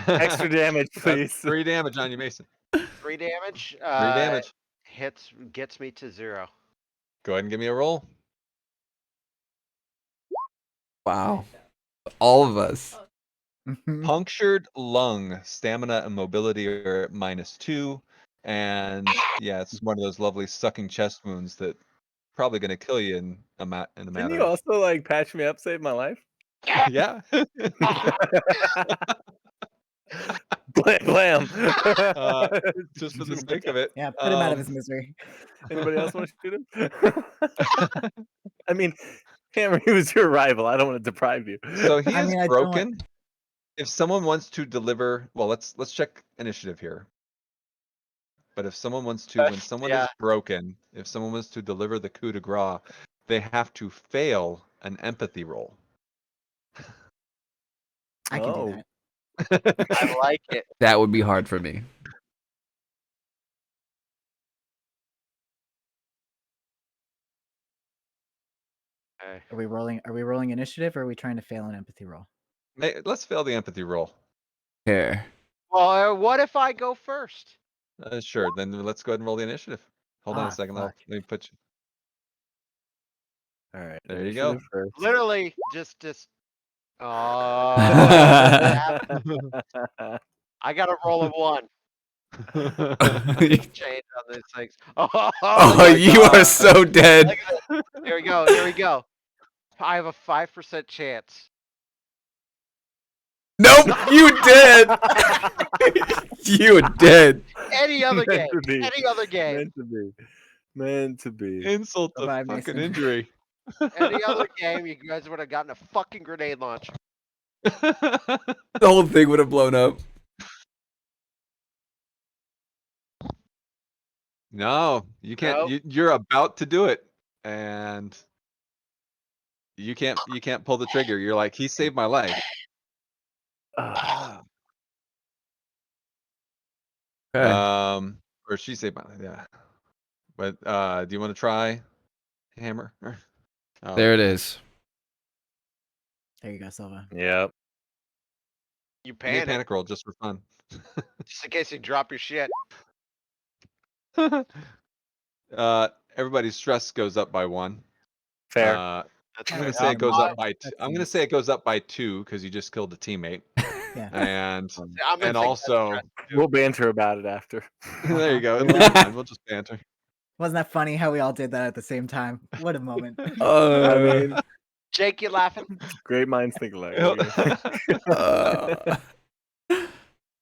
Extra damage, please. 3 damage on you, Mason. 3 damage. 3 damage. Gets me to 0. Go ahead and give me a roll. Wow. All of us. Punctured lung, stamina and mobility are at -2. And yeah, it's one of those lovely sucking chest wounds that probably going to kill you in a matter Didn't you also like patch me up, save my life? Yeah. Blam. Just for the sake of it. Yeah, put him out of his misery. Anybody else want to shoot him? I mean, Hammer, he was your rival. I don't want to deprive you. So he is mean, I don't- broken. If someone wants to deliver, well, let's check initiative here. But if someone wants to, when someone is broken, if someone wants to deliver the coup de grace, they have to fail an empathy roll. I can Oh. do that. I like it. That would be hard for me. Okay. Are we rolling initiative, or are we trying to fail an empathy roll? Let's fail the empathy roll. Here. Well, what if I go first? Sure, then let's go ahead and roll the initiative. Hold on a Ah, second. fuck. Let me put you. All right. There you go. initiative first. Literally, just. Oh, I got a roll of 1. Change on these things. Oh, Oh, you are so dead. Look at this. Here we go. Here we go. I have a 5% chance. Nope, you dead. You dead. Any other game. Meant to be. Any other game. Meant to be. Meant to be. Insult to Bye-bye, fucking Mason. injury. Any other game, you guys would have gotten a fucking grenade launcher. The whole thing would have blown up. No, you can't. Nope. You're about to do it, and you can't pull the trigger. You're like, he saved my life. Okay. Or she saved my life. Yeah. But do you want to try Hammer? Oh, There it is. There you go, Silva. Yep. You give me a panic, panic roll just for fun. just in case you drop your shit. Everybody's stress goes up by 1. Fair. I'm That's gonna fair. say it goes up by. That's I'm gonna nice. say it goes up by 2 because you just killed a teammate, Yeah. and I'm gonna and take that also stress. We'll banter about it after. there you go. It'll be fine. We'll just banter. Wasn't that funny how we all did that at the same time? What a moment. I mean, Jake, you laughing? great minds think alike.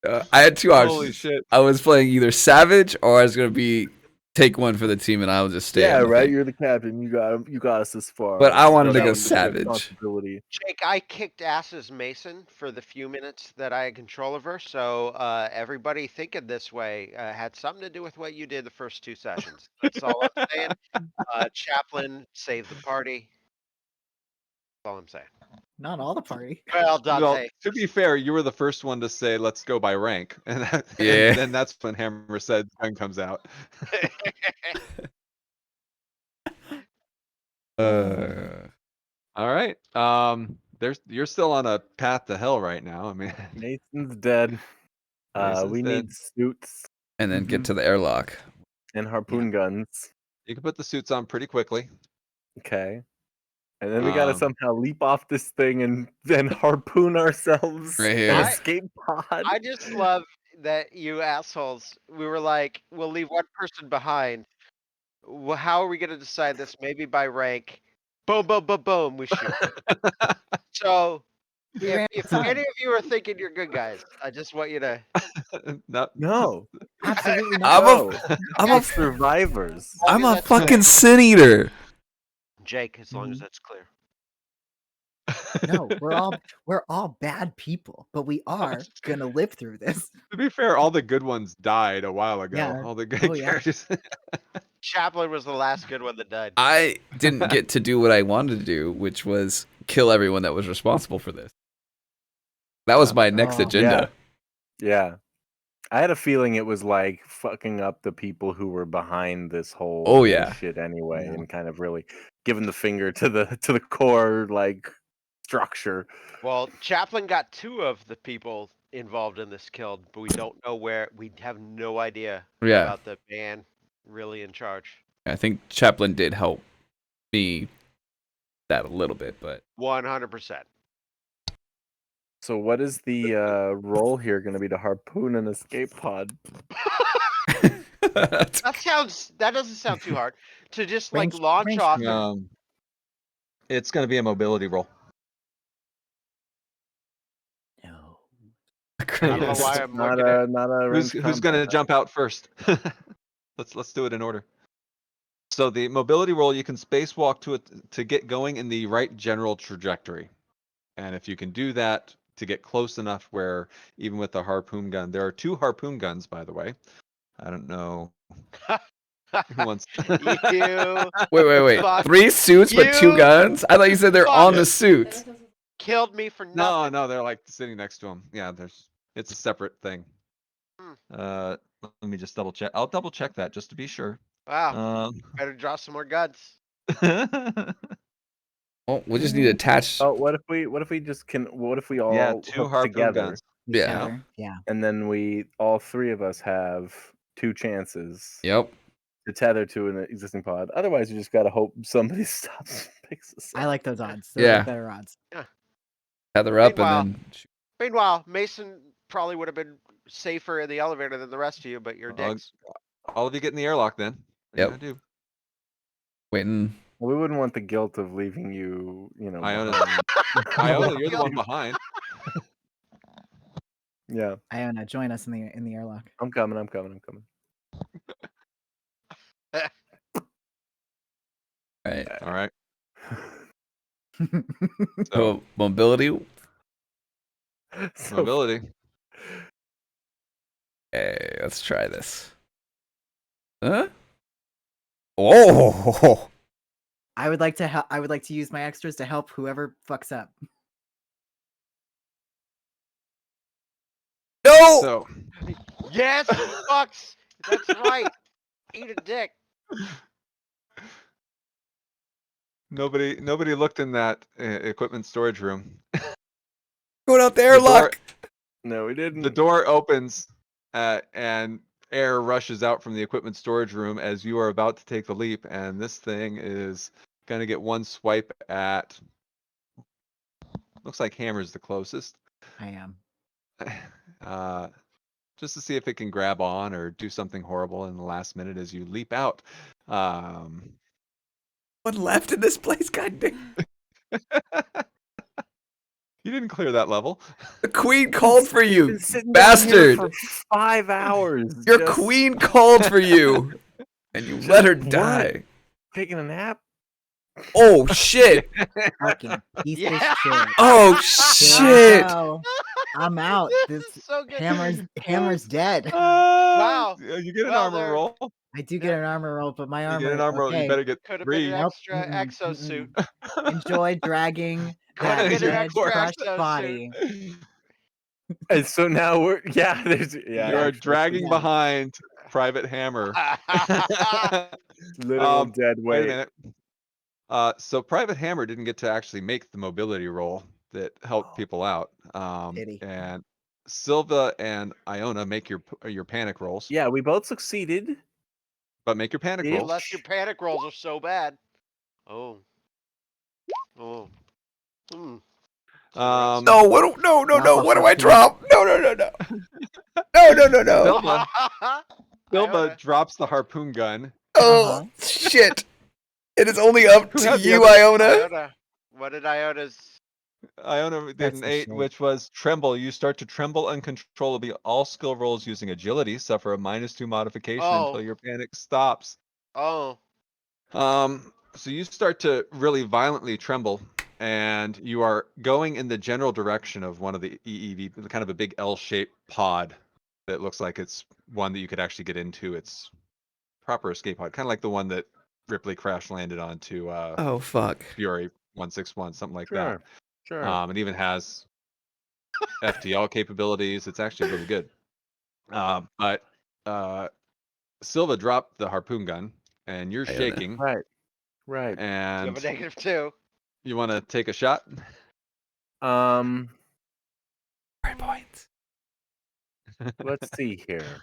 I had 2 options. Holy shit! I was playing either Savage or I was gonna be take one for the team and I'll just stay. Yeah, on the right. thing. You're the captain. You got us this far. But I wanted to That go was a big Savage. responsibility. Jake, I kicked asses Mason for the few minutes that I had control of her, so everybody thinking this way had something to do with what you did the first 2 sessions. That's all I'm saying. Chaplain saved the party. That's all I'm saying. Not all the party. Well, Well, Dante. to be fair, you were the first one to say let's go by rank, and, Yeah. and then that's when Hammer said gun comes out. All right. You're still on a path to hell right now. I mean, Nathan's dead. Mason's We dead. need suits And then get to the airlock. and harpoon guns. You can put the suits on pretty quickly. Okay. And then we gotta Um, somehow leap off this thing and then harpoon ourselves Right an here. escape pod. I just love that you assholes. We were like, we'll leave one person behind. Well, how are we going to decide this? Maybe by rank. Boom, boom, boom, boom. We shoot. So, We ran if time. any of you are thinking you're good guys, I just want you to. No, Absolutely I'm not. a, I'm a, survivors. I'm a That's fucking sin eater. Jake, as long as that's clear. No, we're all bad people, but we are gonna live through this. To be fair, all the good ones died a while ago. Yeah. All the good Oh, yeah. characters. Chaplain was the last good one that died. I didn't get to do what I wanted to do, which was kill everyone that was responsible for this. That was my next Oh. agenda. Yeah. I had a feeling it was like fucking up the people who were behind this whole Oh, yeah. shit anyway, Yeah. and kind of really giving the finger to the core like structure. Well, Chaplin got 2 of the people involved in this killed, but we don't know where. We have no idea Yeah. about the man really in charge. I think Chaplin did help me that a little bit, but 100%. So what is the role here going to be to harpoon an escape pod? That doesn't sound too hard. To just like Range- launch range off. command. It's going to be a mobility roll. No. I don't know why I'm not looking at. not a Who's range going to combat. jump out first? Let's do it in order. So the mobility roll, you can spacewalk to it to get going in the right general trajectory, and if you can do that to get close enough where even with the harpoon gun, there are 2 harpoon guns, by the way. I don't know who wants. You wait. Fuck 3 suits but 2 you. guns? I thought you said they're on the Fuck. suits. killed me for nothing. No, they're like sitting next to him. Yeah, it's a separate thing. Hmm. Let me just double check. I'll double check that just to be sure. Wow. Better draw some more guns. Well, we just need to attach. Oh, what if we all yeah, 2 hook harpoon together, guns. Yeah. Together. Yeah. and then we all 3 of us have 2 chances Yep. to tether to an existing pod. Otherwise, you just gotta hope somebody stops and picks us up. I like those odds. Those Yeah. are better odds. Tether up Meanwhile- and then. Meanwhile, Mason probably would have been safer in the elevator than the rest of you, but you're dicks. All of you get in the airlock then. What are you Yep. gonna do? Waiting. We wouldn't want the guilt of leaving you, Iona, behind. Iona, you're the one behind. Yeah, Iona, join us in the airlock. I'm coming. Right. All right. So So mobility. So mobility. Okay, let's try this. Huh? Oh. I would like to I would like to use my extras to help whoever fucks up. No. So Yes, fucks. That's right. Eat a dick. nobody looked in that equipment storage room. Going out the The airlock. no, we didn't. The door opens and air rushes out from the equipment storage room as you are about to take the leap, and this thing is gonna get one swipe at. Looks like Hammer's the closest. I am. Just to see if it can grab on or do something horrible in the last minute as you leap out. One left in this place. Goddamn. You didn't clear that level. The queen called for Been you, sitting down here bastard. for 5 hours. Your just queen called for you, and you let her What? die. taking a nap. Oh shit! Fucking piece Yeah. of shit. Oh Here I shit! go. I'm out. This This is so good. hammer's dead. Wow. You get an Well, armor there- roll. I do get an armor roll, but my You armor. get an armor roll. You okay. better get Could have been 3. an Nope. extra Mm-mm, exosuit. Enjoy dragging Could that have been an dead, extra crushed exosuit. body. And so now we're there's You yeah. are actually, dragging yeah. behind Private Hammer. literal dead Wait a weight. minute. So Private Hammer didn't get to actually make the mobility roll that helped people out. Pity. And Silva and Iona make your panic rolls. Yeah, we both succeeded. But make your panic Yeah. rolls. Unless your panic rolls are so bad. Oh. Oh. Hmm. No, what? No! What do I drop? No! No! Silva Silva Iona. drops the harpoon gun. Oh shit! It is only up Who to had the you, other- Iona. Iona. What did Iona's? Iona did That's an a 8, shame. which was tremble. You start to tremble uncontrollably. All skill rolls using agility suffer a -2 modification Oh. until your panic stops. Oh. So you start to really violently tremble, and you are going in the general direction of one of the EEV, kind of a big L-shaped pod that looks like it's one that you could actually get into. It's proper escape pod, kind of like the one that Ripley crash landed onto Oh fuck! Fury 161, something like Sure. that. Sure. It even has FTL capabilities. It's actually really good. But Silva dropped the harpoon gun, and you're Iona. shaking, Right. You have a and -2. you want to take a shot? Um, 3 points. let's see here.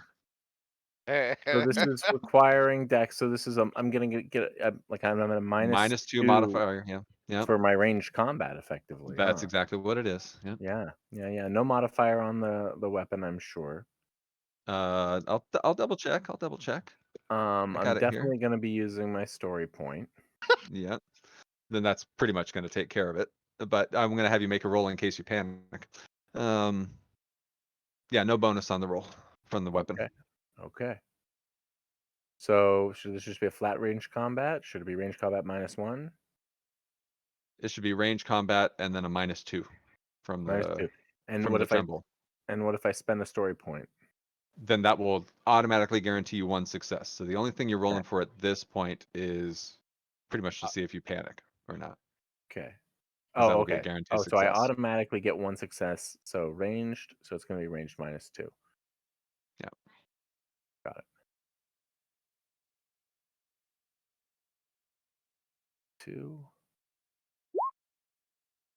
So So this is requiring dex. So this is I'm gonna get like I'm at a -2 -2 modifier. Yeah, yeah. for my ranged combat, effectively. That's huh? exactly what it is. Yeah. Yeah. No modifier on the weapon, I'm sure. I'll double check. I I'm got it here. definitely gonna be using my story point. Yeah. Then that's pretty much going to take care of it. But I'm going to have you make a roll in case you panic. Yeah, no bonus on the roll from the weapon. Okay. So should this just be a flat range combat? Should it be range combat -1? It should be range combat and then a -2 from the -2. And from what the if I tremble. spend the story point? Then that will automatically guarantee you 1 success. So the only thing you're rolling for at this point is pretty much to see if you panic or not. Okay. 'Cause Oh, that'll be a okay. guaranteed Oh, so I success. automatically get 1 success. So ranged, so it's gonna be ranged -2. Yeah. Got it. 2.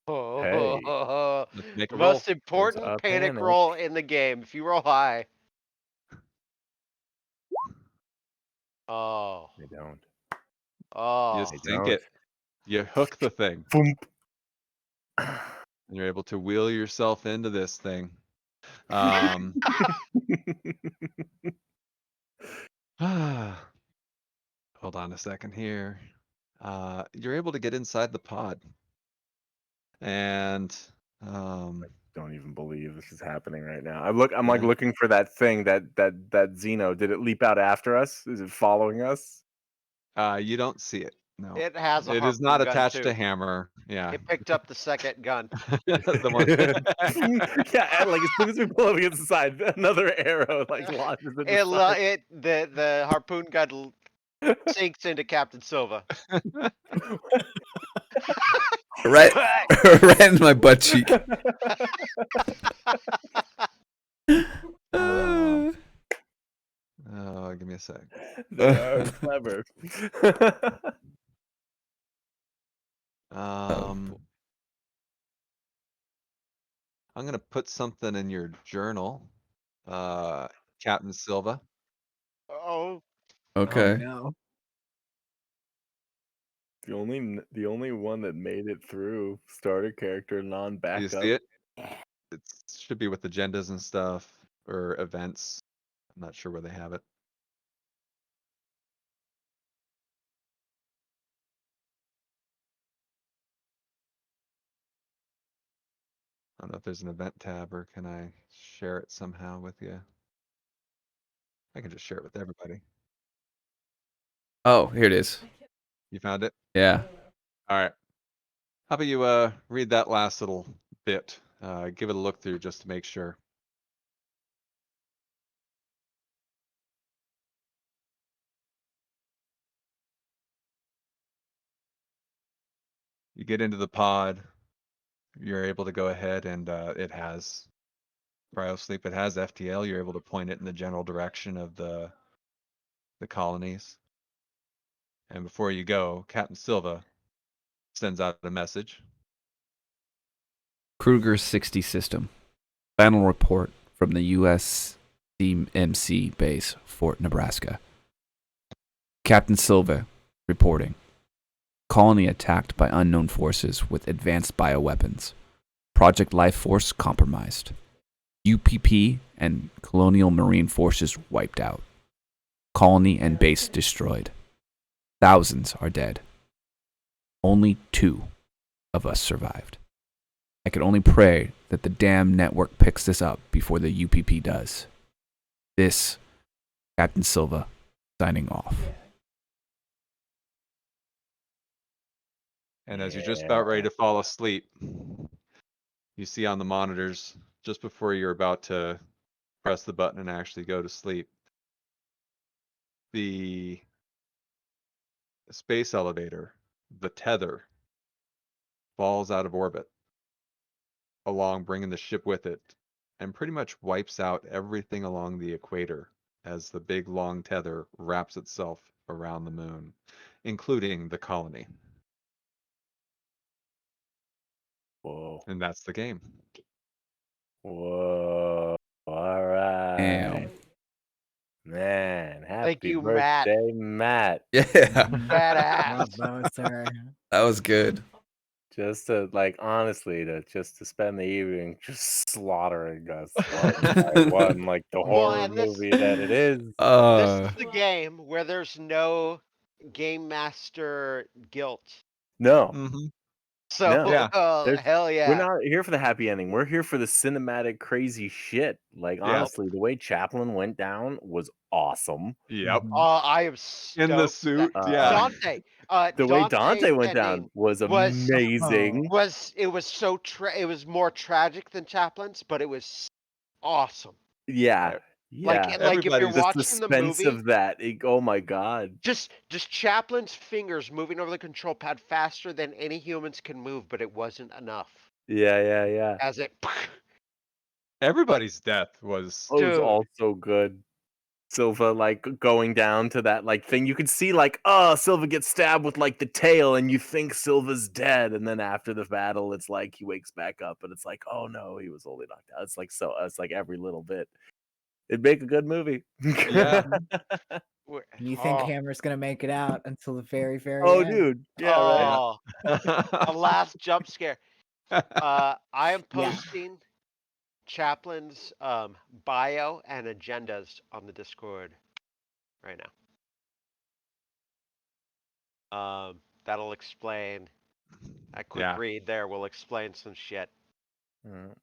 the Let's make a roll. most important a panic panic. roll in the game. If you roll high. Oh. They don't. Oh. You They sink don't. it. You hook the thing. Boom. And you're able to wheel yourself into this thing. Hold on a second here. You're able to get inside the pod. And Don't even believe this is happening right now. I'm like Yeah. looking for that thing that Xeno. Did it leap out after us? Is it following us? you don't see it. No. It has a It is harpoon not gun, attached too. to hammer. Yeah. It picked up the second gun. The one. Yeah, and like as soon as we pull up against the side, another arrow like launches in the side. The harpoon gun sinks into Captain Silva. Right, right in my butt cheek. Oh, give me a sec. They are clever. I'm gonna put something in your journal, Captain Silva. Oh. Okay. No. The only one that made it through starter character Do you non-backup. see it? It should be with agendas and stuff or events. I'm not sure where they have it. I don't know if there's an event tab or can I share it somehow with you? I can just share it with everybody. Oh, here it is. You found it? Yeah. All right. How about you read that last little bit? Give it a look through just to make sure. You get into the pod, you're able to go ahead and it has cryosleep, it has FTL, you're able to point it in the general direction of the colonies. And before you go, Captain Silva sends out a message. Kruger 60 system. Final report from the U.S. CMC base, Fort Nebraska. Captain Silva reporting. Colony attacked by unknown forces with advanced bioweapons. Project Life Force compromised. UPP and Colonial Marine forces wiped out. Colony and base destroyed. Thousands are dead. Only 2 of us survived. I can only pray that the damn network picks this up before the UPP does. This, Captain Silva, signing off. And as you're just about ready to fall asleep, you see on the monitors, just before you're about to press the button and actually go to sleep, the space elevator, the tether, falls out of orbit, along bringing the ship with it, and pretty much wipes out everything along the equator as the big long tether wraps itself around the moon, including the colony. Whoa. And that's the game. Whoa. All right. Damn. Man, happy you, Matt. birthday, Matt. Yeah, Badass. Bravo, sir. that was good. Just to honestly to spend the evening just slaughtering us one by one, like the Well, horror and this- movie that it is. This is the game where there's no game master guilt. No, Mm-hmm. So, No. Yeah. oh, There's- hell yeah. we're not here for the happy ending. We're here for the cinematic crazy shit. Like Yep. honestly, the way Chaplin went down was awesome. Yep. Mhm. I am stoked. In the suit, that- yeah. Dante. The way Dante went ending down was was- amazing. it was so it was more tragic than Chaplin's, but it was awesome. Yeah, Like yeah. like if you're Everybody's The watching the suspense movie, of that. Oh my god. just Chaplin's fingers moving over the control pad faster than any humans can move, but it wasn't enough. Yeah. As it Everybody's death was. Oh, it was Dude. all so good. Silva like going down to that like thing. You could see like, oh, Silva gets stabbed with like the tail, and you think Silva's dead, and then after the battle, it's like he wakes back up, and it's like, oh no, he was only knocked out. It's like it's like every little bit. It'd make a good movie. Yeah. You think oh, Hammer's gonna make it out until the very, very Oh, end? dude. Yeah, right. oh, the last jump scare. I am Yeah. posting Chaplin's bio and agendas on the Discord right now. That'll explain. A quick Yeah. read there will explain some shit. Mm.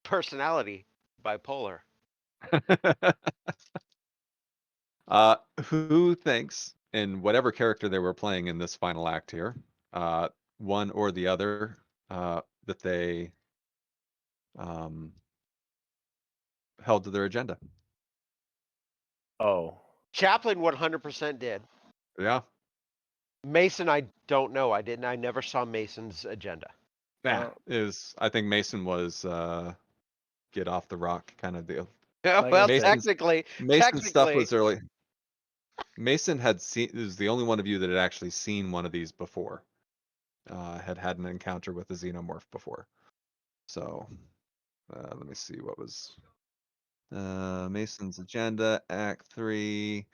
Personality, bipolar. Who thinks, in whatever character they were playing in this final act here, one or the other, that they held to their agenda? Oh. Chaplin 100% did. Yeah. Mason, I don't know. I never saw Mason's agenda. Yeah. I think Mason was get off the rock kind of deal. Like well, Mason's- technically, Mason's stuff was Technically- early. Mason is the only one of you that had actually seen one of these before. Had an encounter with the xenomorph before. So let me see what was Mason's agenda, Act 3.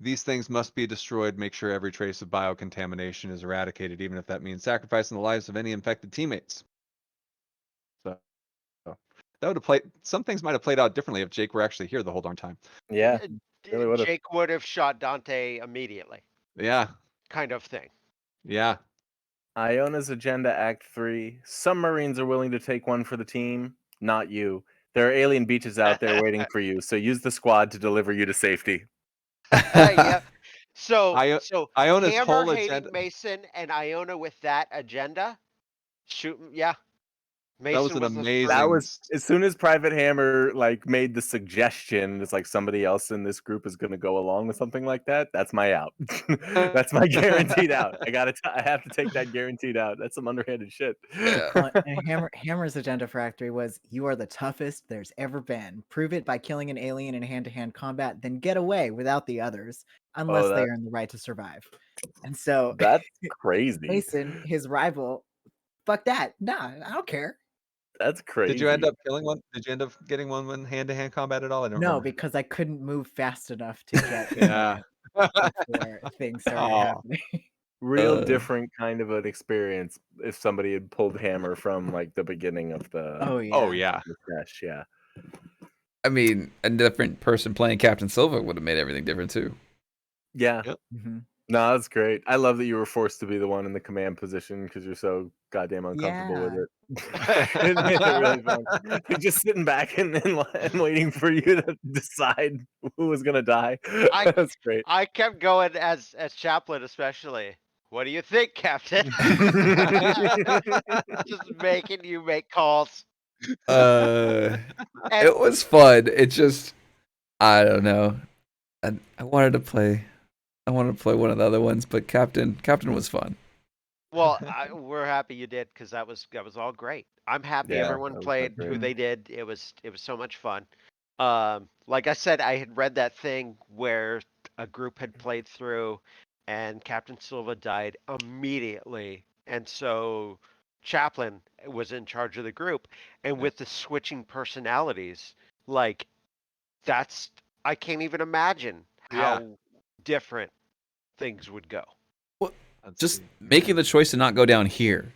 These things must be destroyed. Make sure every trace of biocontamination is eradicated, even if that means sacrificing the lives of any infected teammates. So that would have played. Some things might have played out differently if Jake were actually here the whole darn time. Yeah. Really would've. Jake would have shot Dante immediately, Yeah, kind of thing. yeah. Iona's agenda, Act 3. Some Marines are willing to take one for the team. Not you. There are alien beaches out there waiting for you, so use the squad to deliver you to safety. Yeah. So, Iona's Hammer whole hating agenda. Mason and Iona with that agenda. Shoot, yeah. Mason was an the amazing- That first- was as soon as Private Hammer like made the suggestion, it's like somebody else in this group is going to go along with something like that. That's my out. That's my guaranteed out. I have to take that guaranteed out. That's some underhanded shit. Well, and Hammer's agenda for Act 3 was, you are the toughest there's ever been. Prove it by killing an alien in hand-to-hand combat, then get away without the others, unless they that- earn the right to survive. And so That's crazy. Mason, his rival, fuck that. Nah, I don't care. That's crazy. Did you end up killing one? Did you end up getting one in hand-to-hand combat at all? I don't No, remember. because I couldn't move fast enough to get Yeah. before things started Aw. happening. Real Uh. different kind of an experience if somebody had pulled Hammer from like the beginning of the Oh yeah. Oh yeah. sketch. Yeah. I mean, a different person playing Captain Silva would have made everything different too. Yeah. Yep. Mhm. No, that's great. I love that you were forced to be the one in the command position because you're so goddamn uncomfortable with it. It made it really fun. You're just sitting back and waiting for you to decide who was gonna die. I- That's great. I kept going as Chaplin, especially. What do you think, Captain? Just making you make calls. Uh, And it was fun. It just, I don't know. I wanted to play one of the other ones, but Captain was fun. Well, we're happy you did because that was all great. I'm happy Yeah, everyone that was played who great. they did. It was so much fun. Like I said, I had read that thing where a group had played through, and Captain Silva died immediately, and so Chaplin was in charge of the group, and Yeah. with the switching personalities, like that's I can't even imagine Yeah. how different things would go. Let's Just see. making the choice to not go down here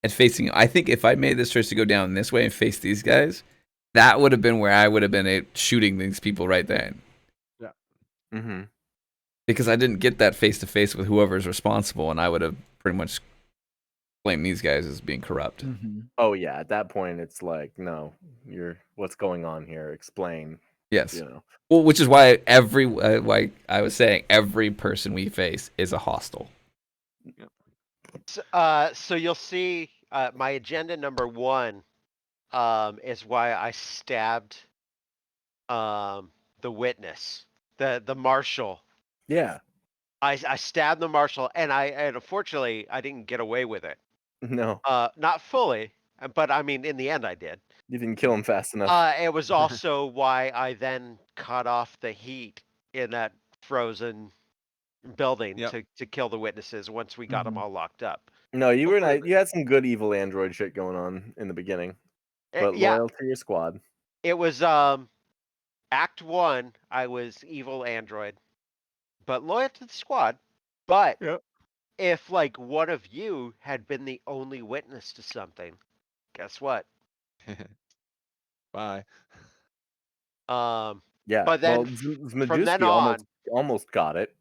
and facing. I think if I made this choice to go down this way and face these guys, that would have been where I would have been shooting these people right then. Mm-hmm. Because I didn't get that face to face with whoever's responsible, and I would have pretty much blamed these guys as being corrupt. Mm-hmm. Oh yeah, at that point it's like, no, what's going on here? Explain. Yes. You know. Well, which is why why I was saying every person we face is a hostile. So you'll see my agenda number 1 is why I stabbed the witness, the marshal. Yeah. I stabbed the marshal, and unfortunately I didn't get away with it. No, Not fully, but I mean in the end I did. you didn't kill him fast enough. It was also why I then cut off the heat in that frozen building Yep. to kill the witnesses once we got them Mhm. all locked up. No, you were hopefully- not. You had some good evil android shit going on in the beginning, but Yeah, loyal to your squad. it was Act 1, I was evil android, but loyal to the squad. But Yep. if like one of you had been the only witness to something, guess what? Bye. Yeah. But then well, from then Zmajewski on, almost got it.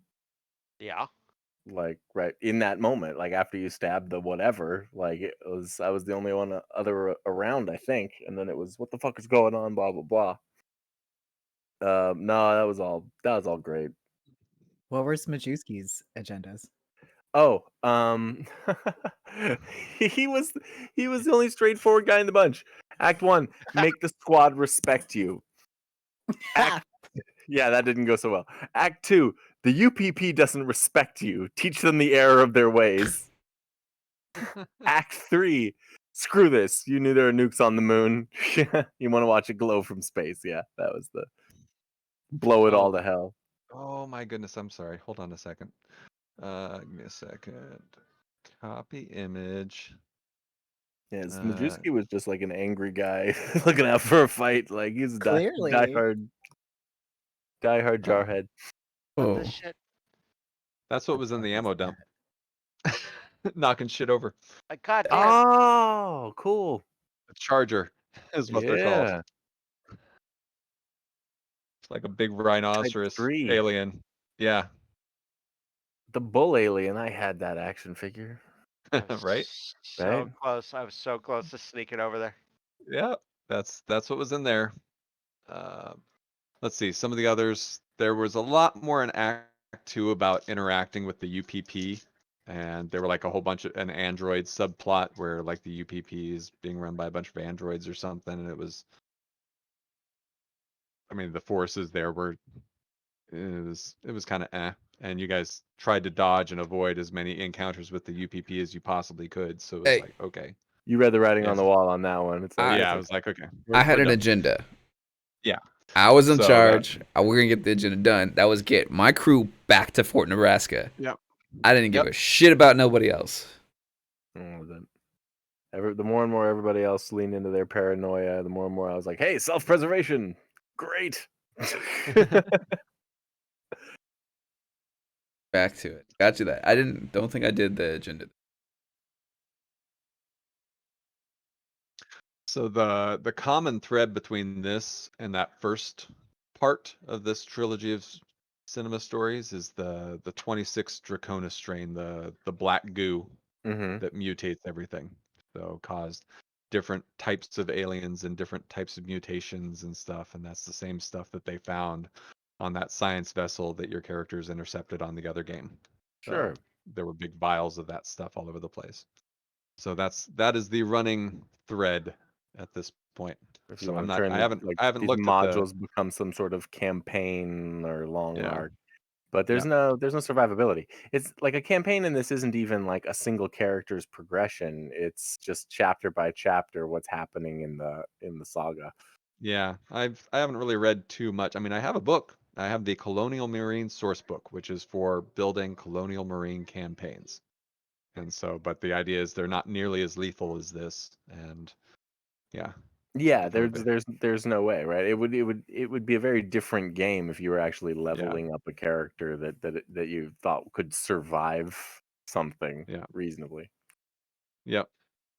yeah, Like right in that moment, like after you stabbed the whatever, like I was the only one other around, I think, and then it was what the fuck is going on, blah blah blah. No, that was all great. What were Majewski's agendas? Oh, he was the only straightforward guy in the bunch. Act 1, make the squad respect you. Yeah, that didn't go so well. Act 2, the UPP doesn't respect you. Teach them the error of their ways. Act 3, screw this. You knew there were nukes on the moon. You want to watch it glow from space. Yeah, that was the blow it all to hell. Oh my goodness, I'm sorry. Hold on a second. Give me a second. Copy image. Yeah, Majewski was just like an angry guy looking out for a fight. Like he's a Clearly. diehard jarhead. Oh, this shit. That's what was in the ammo dump. Knocking shit over. Goddamn. Oh, cool. A charger is what they're called. Yeah. It's like a big rhinoceros 3. alien. Yeah. The bull alien, I had that action figure. I was Right? So Right. close. I was so close to sneaking over there. Yeah. That's what was in there. Let's see. Some of the others. There was a lot more in Act 2 about interacting with the UPP. And there were like a whole bunch of an android subplot where like the UPP is being run by a bunch of androids or something. And it was, I mean, the forces there were, it was kind of and you guys tried to dodge and avoid as many encounters with the UPP as you possibly could. So it was Hey. like, okay. You read the writing on Yes. the wall on that one. It's like, Yeah, I was like, okay. I had we're an done. agenda. Yeah. I was in So charge. We're gonna get the agenda done. That was get my crew back to Fort Nebraska. Yep. I didn't give a shit about nobody else. the more and more everybody else leaned into their paranoia, the more and more I was like, hey, self-preservation. Great. Back to it. Got you that. I don't think I did the agenda. So the common thread between this and that first part of this trilogy of cinema stories is the 26 Draconis strain, the black goo Mm-hmm. that mutates everything. So caused different types of aliens and different types of mutations and stuff, and that's the same stuff that they found on that science vessel that your characters intercepted on the other game. Sure. There were big vials of that stuff all over the place. So that is the running thread at this point. If you So want I'm to not. turn I haven't like looked these at the. modules become some sort of campaign or long Yeah. arc. but there's no survivability. It's like a campaign in this isn't even like a single character's progression. It's just chapter by chapter what's happening in the saga. Yeah, I haven't really read too much. I mean, I have a book. I have the Colonial Marine Source Book, which is for building Colonial Marine campaigns. And so, but the idea is they're not nearly as lethal as this. And yeah, Yeah, become a bit- there's no way, right? It would be a very different game if you were actually leveling up a character that you thought could survive something Yeah. reasonably. Yep.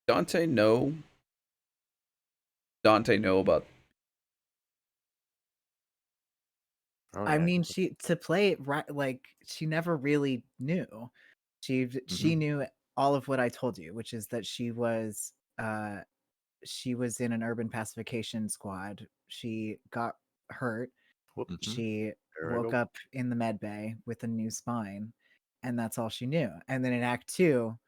Dante know about. Oh, I yeah. mean, she to play it right, like she never really knew. She Mhm. knew all of what I told you, which is that she was in an urban pacification squad. She got hurt. Whoop, Mhm. She there I woke go. up in the med bay with a new spine, and that's all she knew. And then in Act 2,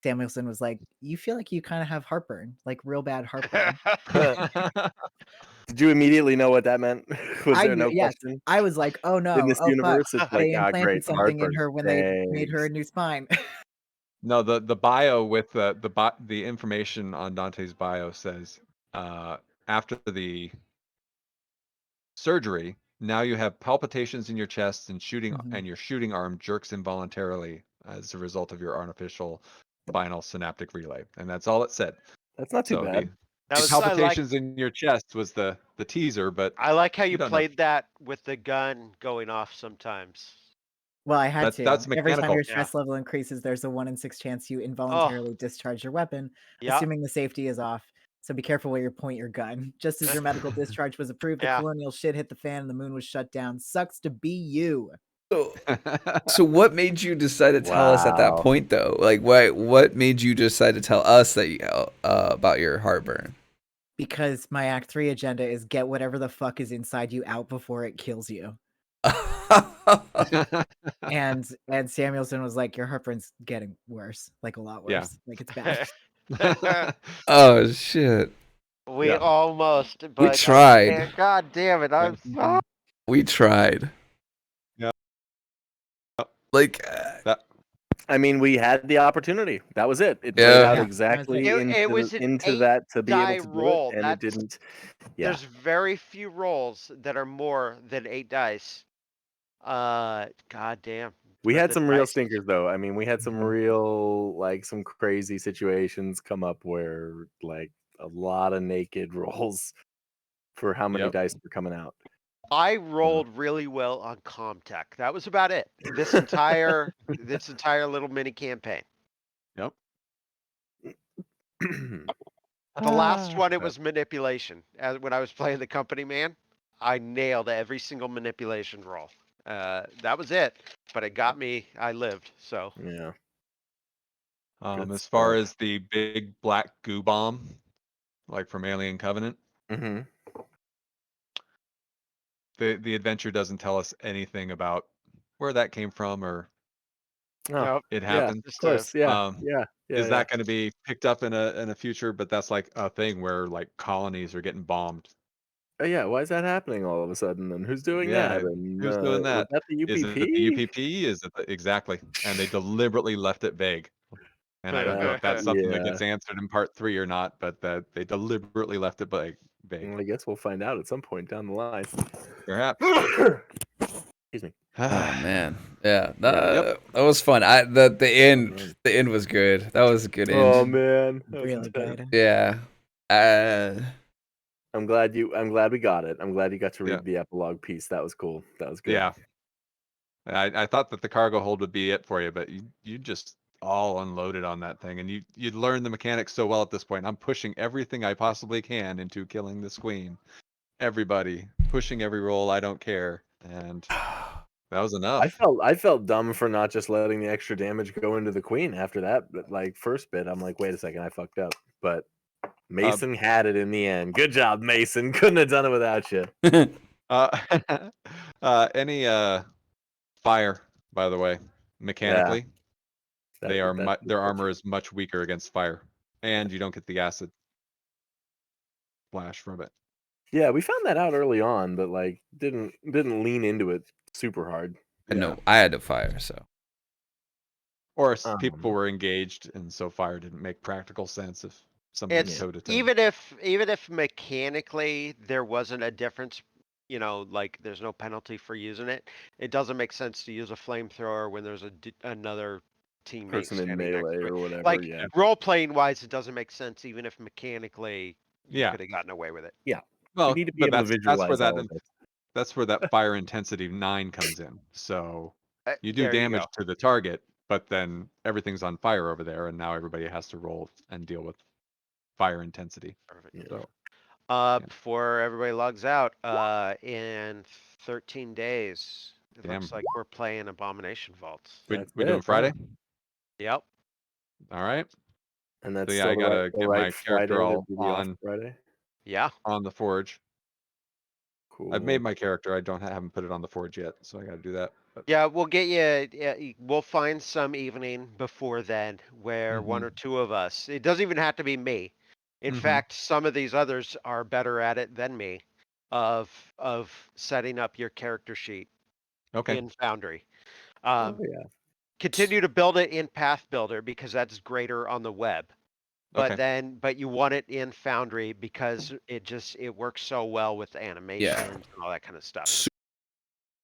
Samuelson was like, "You feel like you kind of have heartburn, like real bad heartburn." Did you immediately know what that meant? Was I there knew, no yes. question? I was like, "Oh In no, this oh fuck, universe, it's like, they implanted great, something in heartburn. her when they made her a Thanks. new spine." No, the bio with the information on Dante's bio says after the surgery, now you have palpitations in your chest and Mhm. and your shooting arm jerks involuntarily as a result of your artificial spinal synaptic relay. And that's all it said. That's not too So bad. That the was, I like, palpitations in your chest was the teaser, but I like how you you don't know. played that with the gun going off sometimes. Well, I had That's to. Every time mechanical. your Yeah. stress level increases, there's a 1 in 6 chance you Oh, involuntarily discharge your weapon, yeah. assuming the safety is off. So be careful where you point your gun. Just as your medical discharge was approved, the Yeah. colonial shit hit the fan and the moon was shut down. Sucks to be you. So what made you decide to tell us at that Wow. point, though? Like, what made you decide to tell us that you, about your heartburn? Because my Act 3 agenda is get whatever the fuck is inside you out before it kills you. And Samuelson was like, your heartburn's getting worse, like a lot Yeah. worse. Like it's bad. Oh shit! We Yeah. almost, but We tried. God damn it! I'm so We tried. Yeah. Like, I mean, we had the opportunity. That was it. It played Yeah. out Yeah, exactly it was an into 8 that to be able die to do roll. it, and it That's didn't. Yeah. There's very few rolls that are more than 8 dice. God damn. We But had the some real dice- stinkers though. I mean, we had some Mhm. real like some crazy situations come up where like a lot of naked rolls for how many Yep. dice were coming out. I rolled really well on Comtech. That was about it. This entire little mini campaign. Yep. The last one, it But- was manipulation. When I was playing the company man, I nailed every single manipulation roll. That was it, but it got me. I lived. So Yeah. Good as far stuff. as the big black goo bomb, like from Alien Covenant, Mm-hmm. the adventure doesn't tell us anything about where that came from or Oh, nope. it yeah, happened. of Just course. Yeah. Um, Yeah. Yeah. is that going to be picked up in a future? But that's like a thing where like colonies are getting bombed. Oh, yeah. Why is that happening all of a sudden? And who's doing Yeah, that? And who's doing was that? that the Is UPP? it the UPP? Is it exactly? And they deliberately left it vague. And I don't know if that's something that Yeah. gets answered in part 3 or not, but that they deliberately left it vague. Well, I guess we'll find out at some point down the line. Perhaps. Excuse me. oh man, yeah, Yep. that was fun. The man. end was good. That was a good end. Oh man, that was Really intense. good. Yeah. I'm glad we got it. I'm glad you got to read Yeah. the epilogue piece. That was cool. That was good. Yeah. I thought that the cargo hold would be it for you, but you just all unloaded on that thing, and you'd learned the mechanics so well at this point. I'm pushing everything I possibly can into killing this queen. Everybody pushing every roll. I don't care, and that was enough. I felt dumb for not just letting the extra damage go into the queen after that. But like first bit, I'm like, wait a second, I fucked up. But Mason had it in the end. Good job, Mason. Couldn't have done it without you. Any fire, by the way, mechanically, their armor is much weaker against fire, and you don't get the acid flash from it. Yeah, we found that out early on, but like didn't lean into it super hard. No, I had to fire. So Or people Um, were engaged, and so fire didn't make practical sense if somebody's It's toe to toe. even if mechanically there wasn't a difference, like there's no penalty for using it. It doesn't make sense to use a flamethrower when there's another teammate person in standing next melee to it. or whatever. Like Yeah. role playing wise, it doesn't make sense even if mechanically you Yeah. could have gotten away with it. Well, need to be but able to visualize all of it. that's where that fire intensity 9 comes in. So you do There you damage go. to the target, but then everything's on fire over there, and now everybody has to roll and deal with fire intensity. Perfect. Yeah. So Yeah. Before everybody logs out, in 13 days, it Damn. looks like we're playing Abomination Vaults. we That's doing it, Friday? Yep. All right. And that's So yeah, still I the gotta right, the get right my character Friday to all be the off on Friday. Yeah. the forge. Cool. I've made my character. I haven't put it on the forge yet, so I gotta do that. But Yeah, we'll get you. Yeah, we'll find some evening before then where one Mhm. or two of us. It doesn't even have to be me. In Mhm. fact, some of these others are better at it than me, of setting up your character sheet Okay. in Foundry. Oh yeah. Continue to build it in Path Builder because that's greater on the web. But Okay. but you want it in Foundry because it works so well with the animations and all that kind of stuff.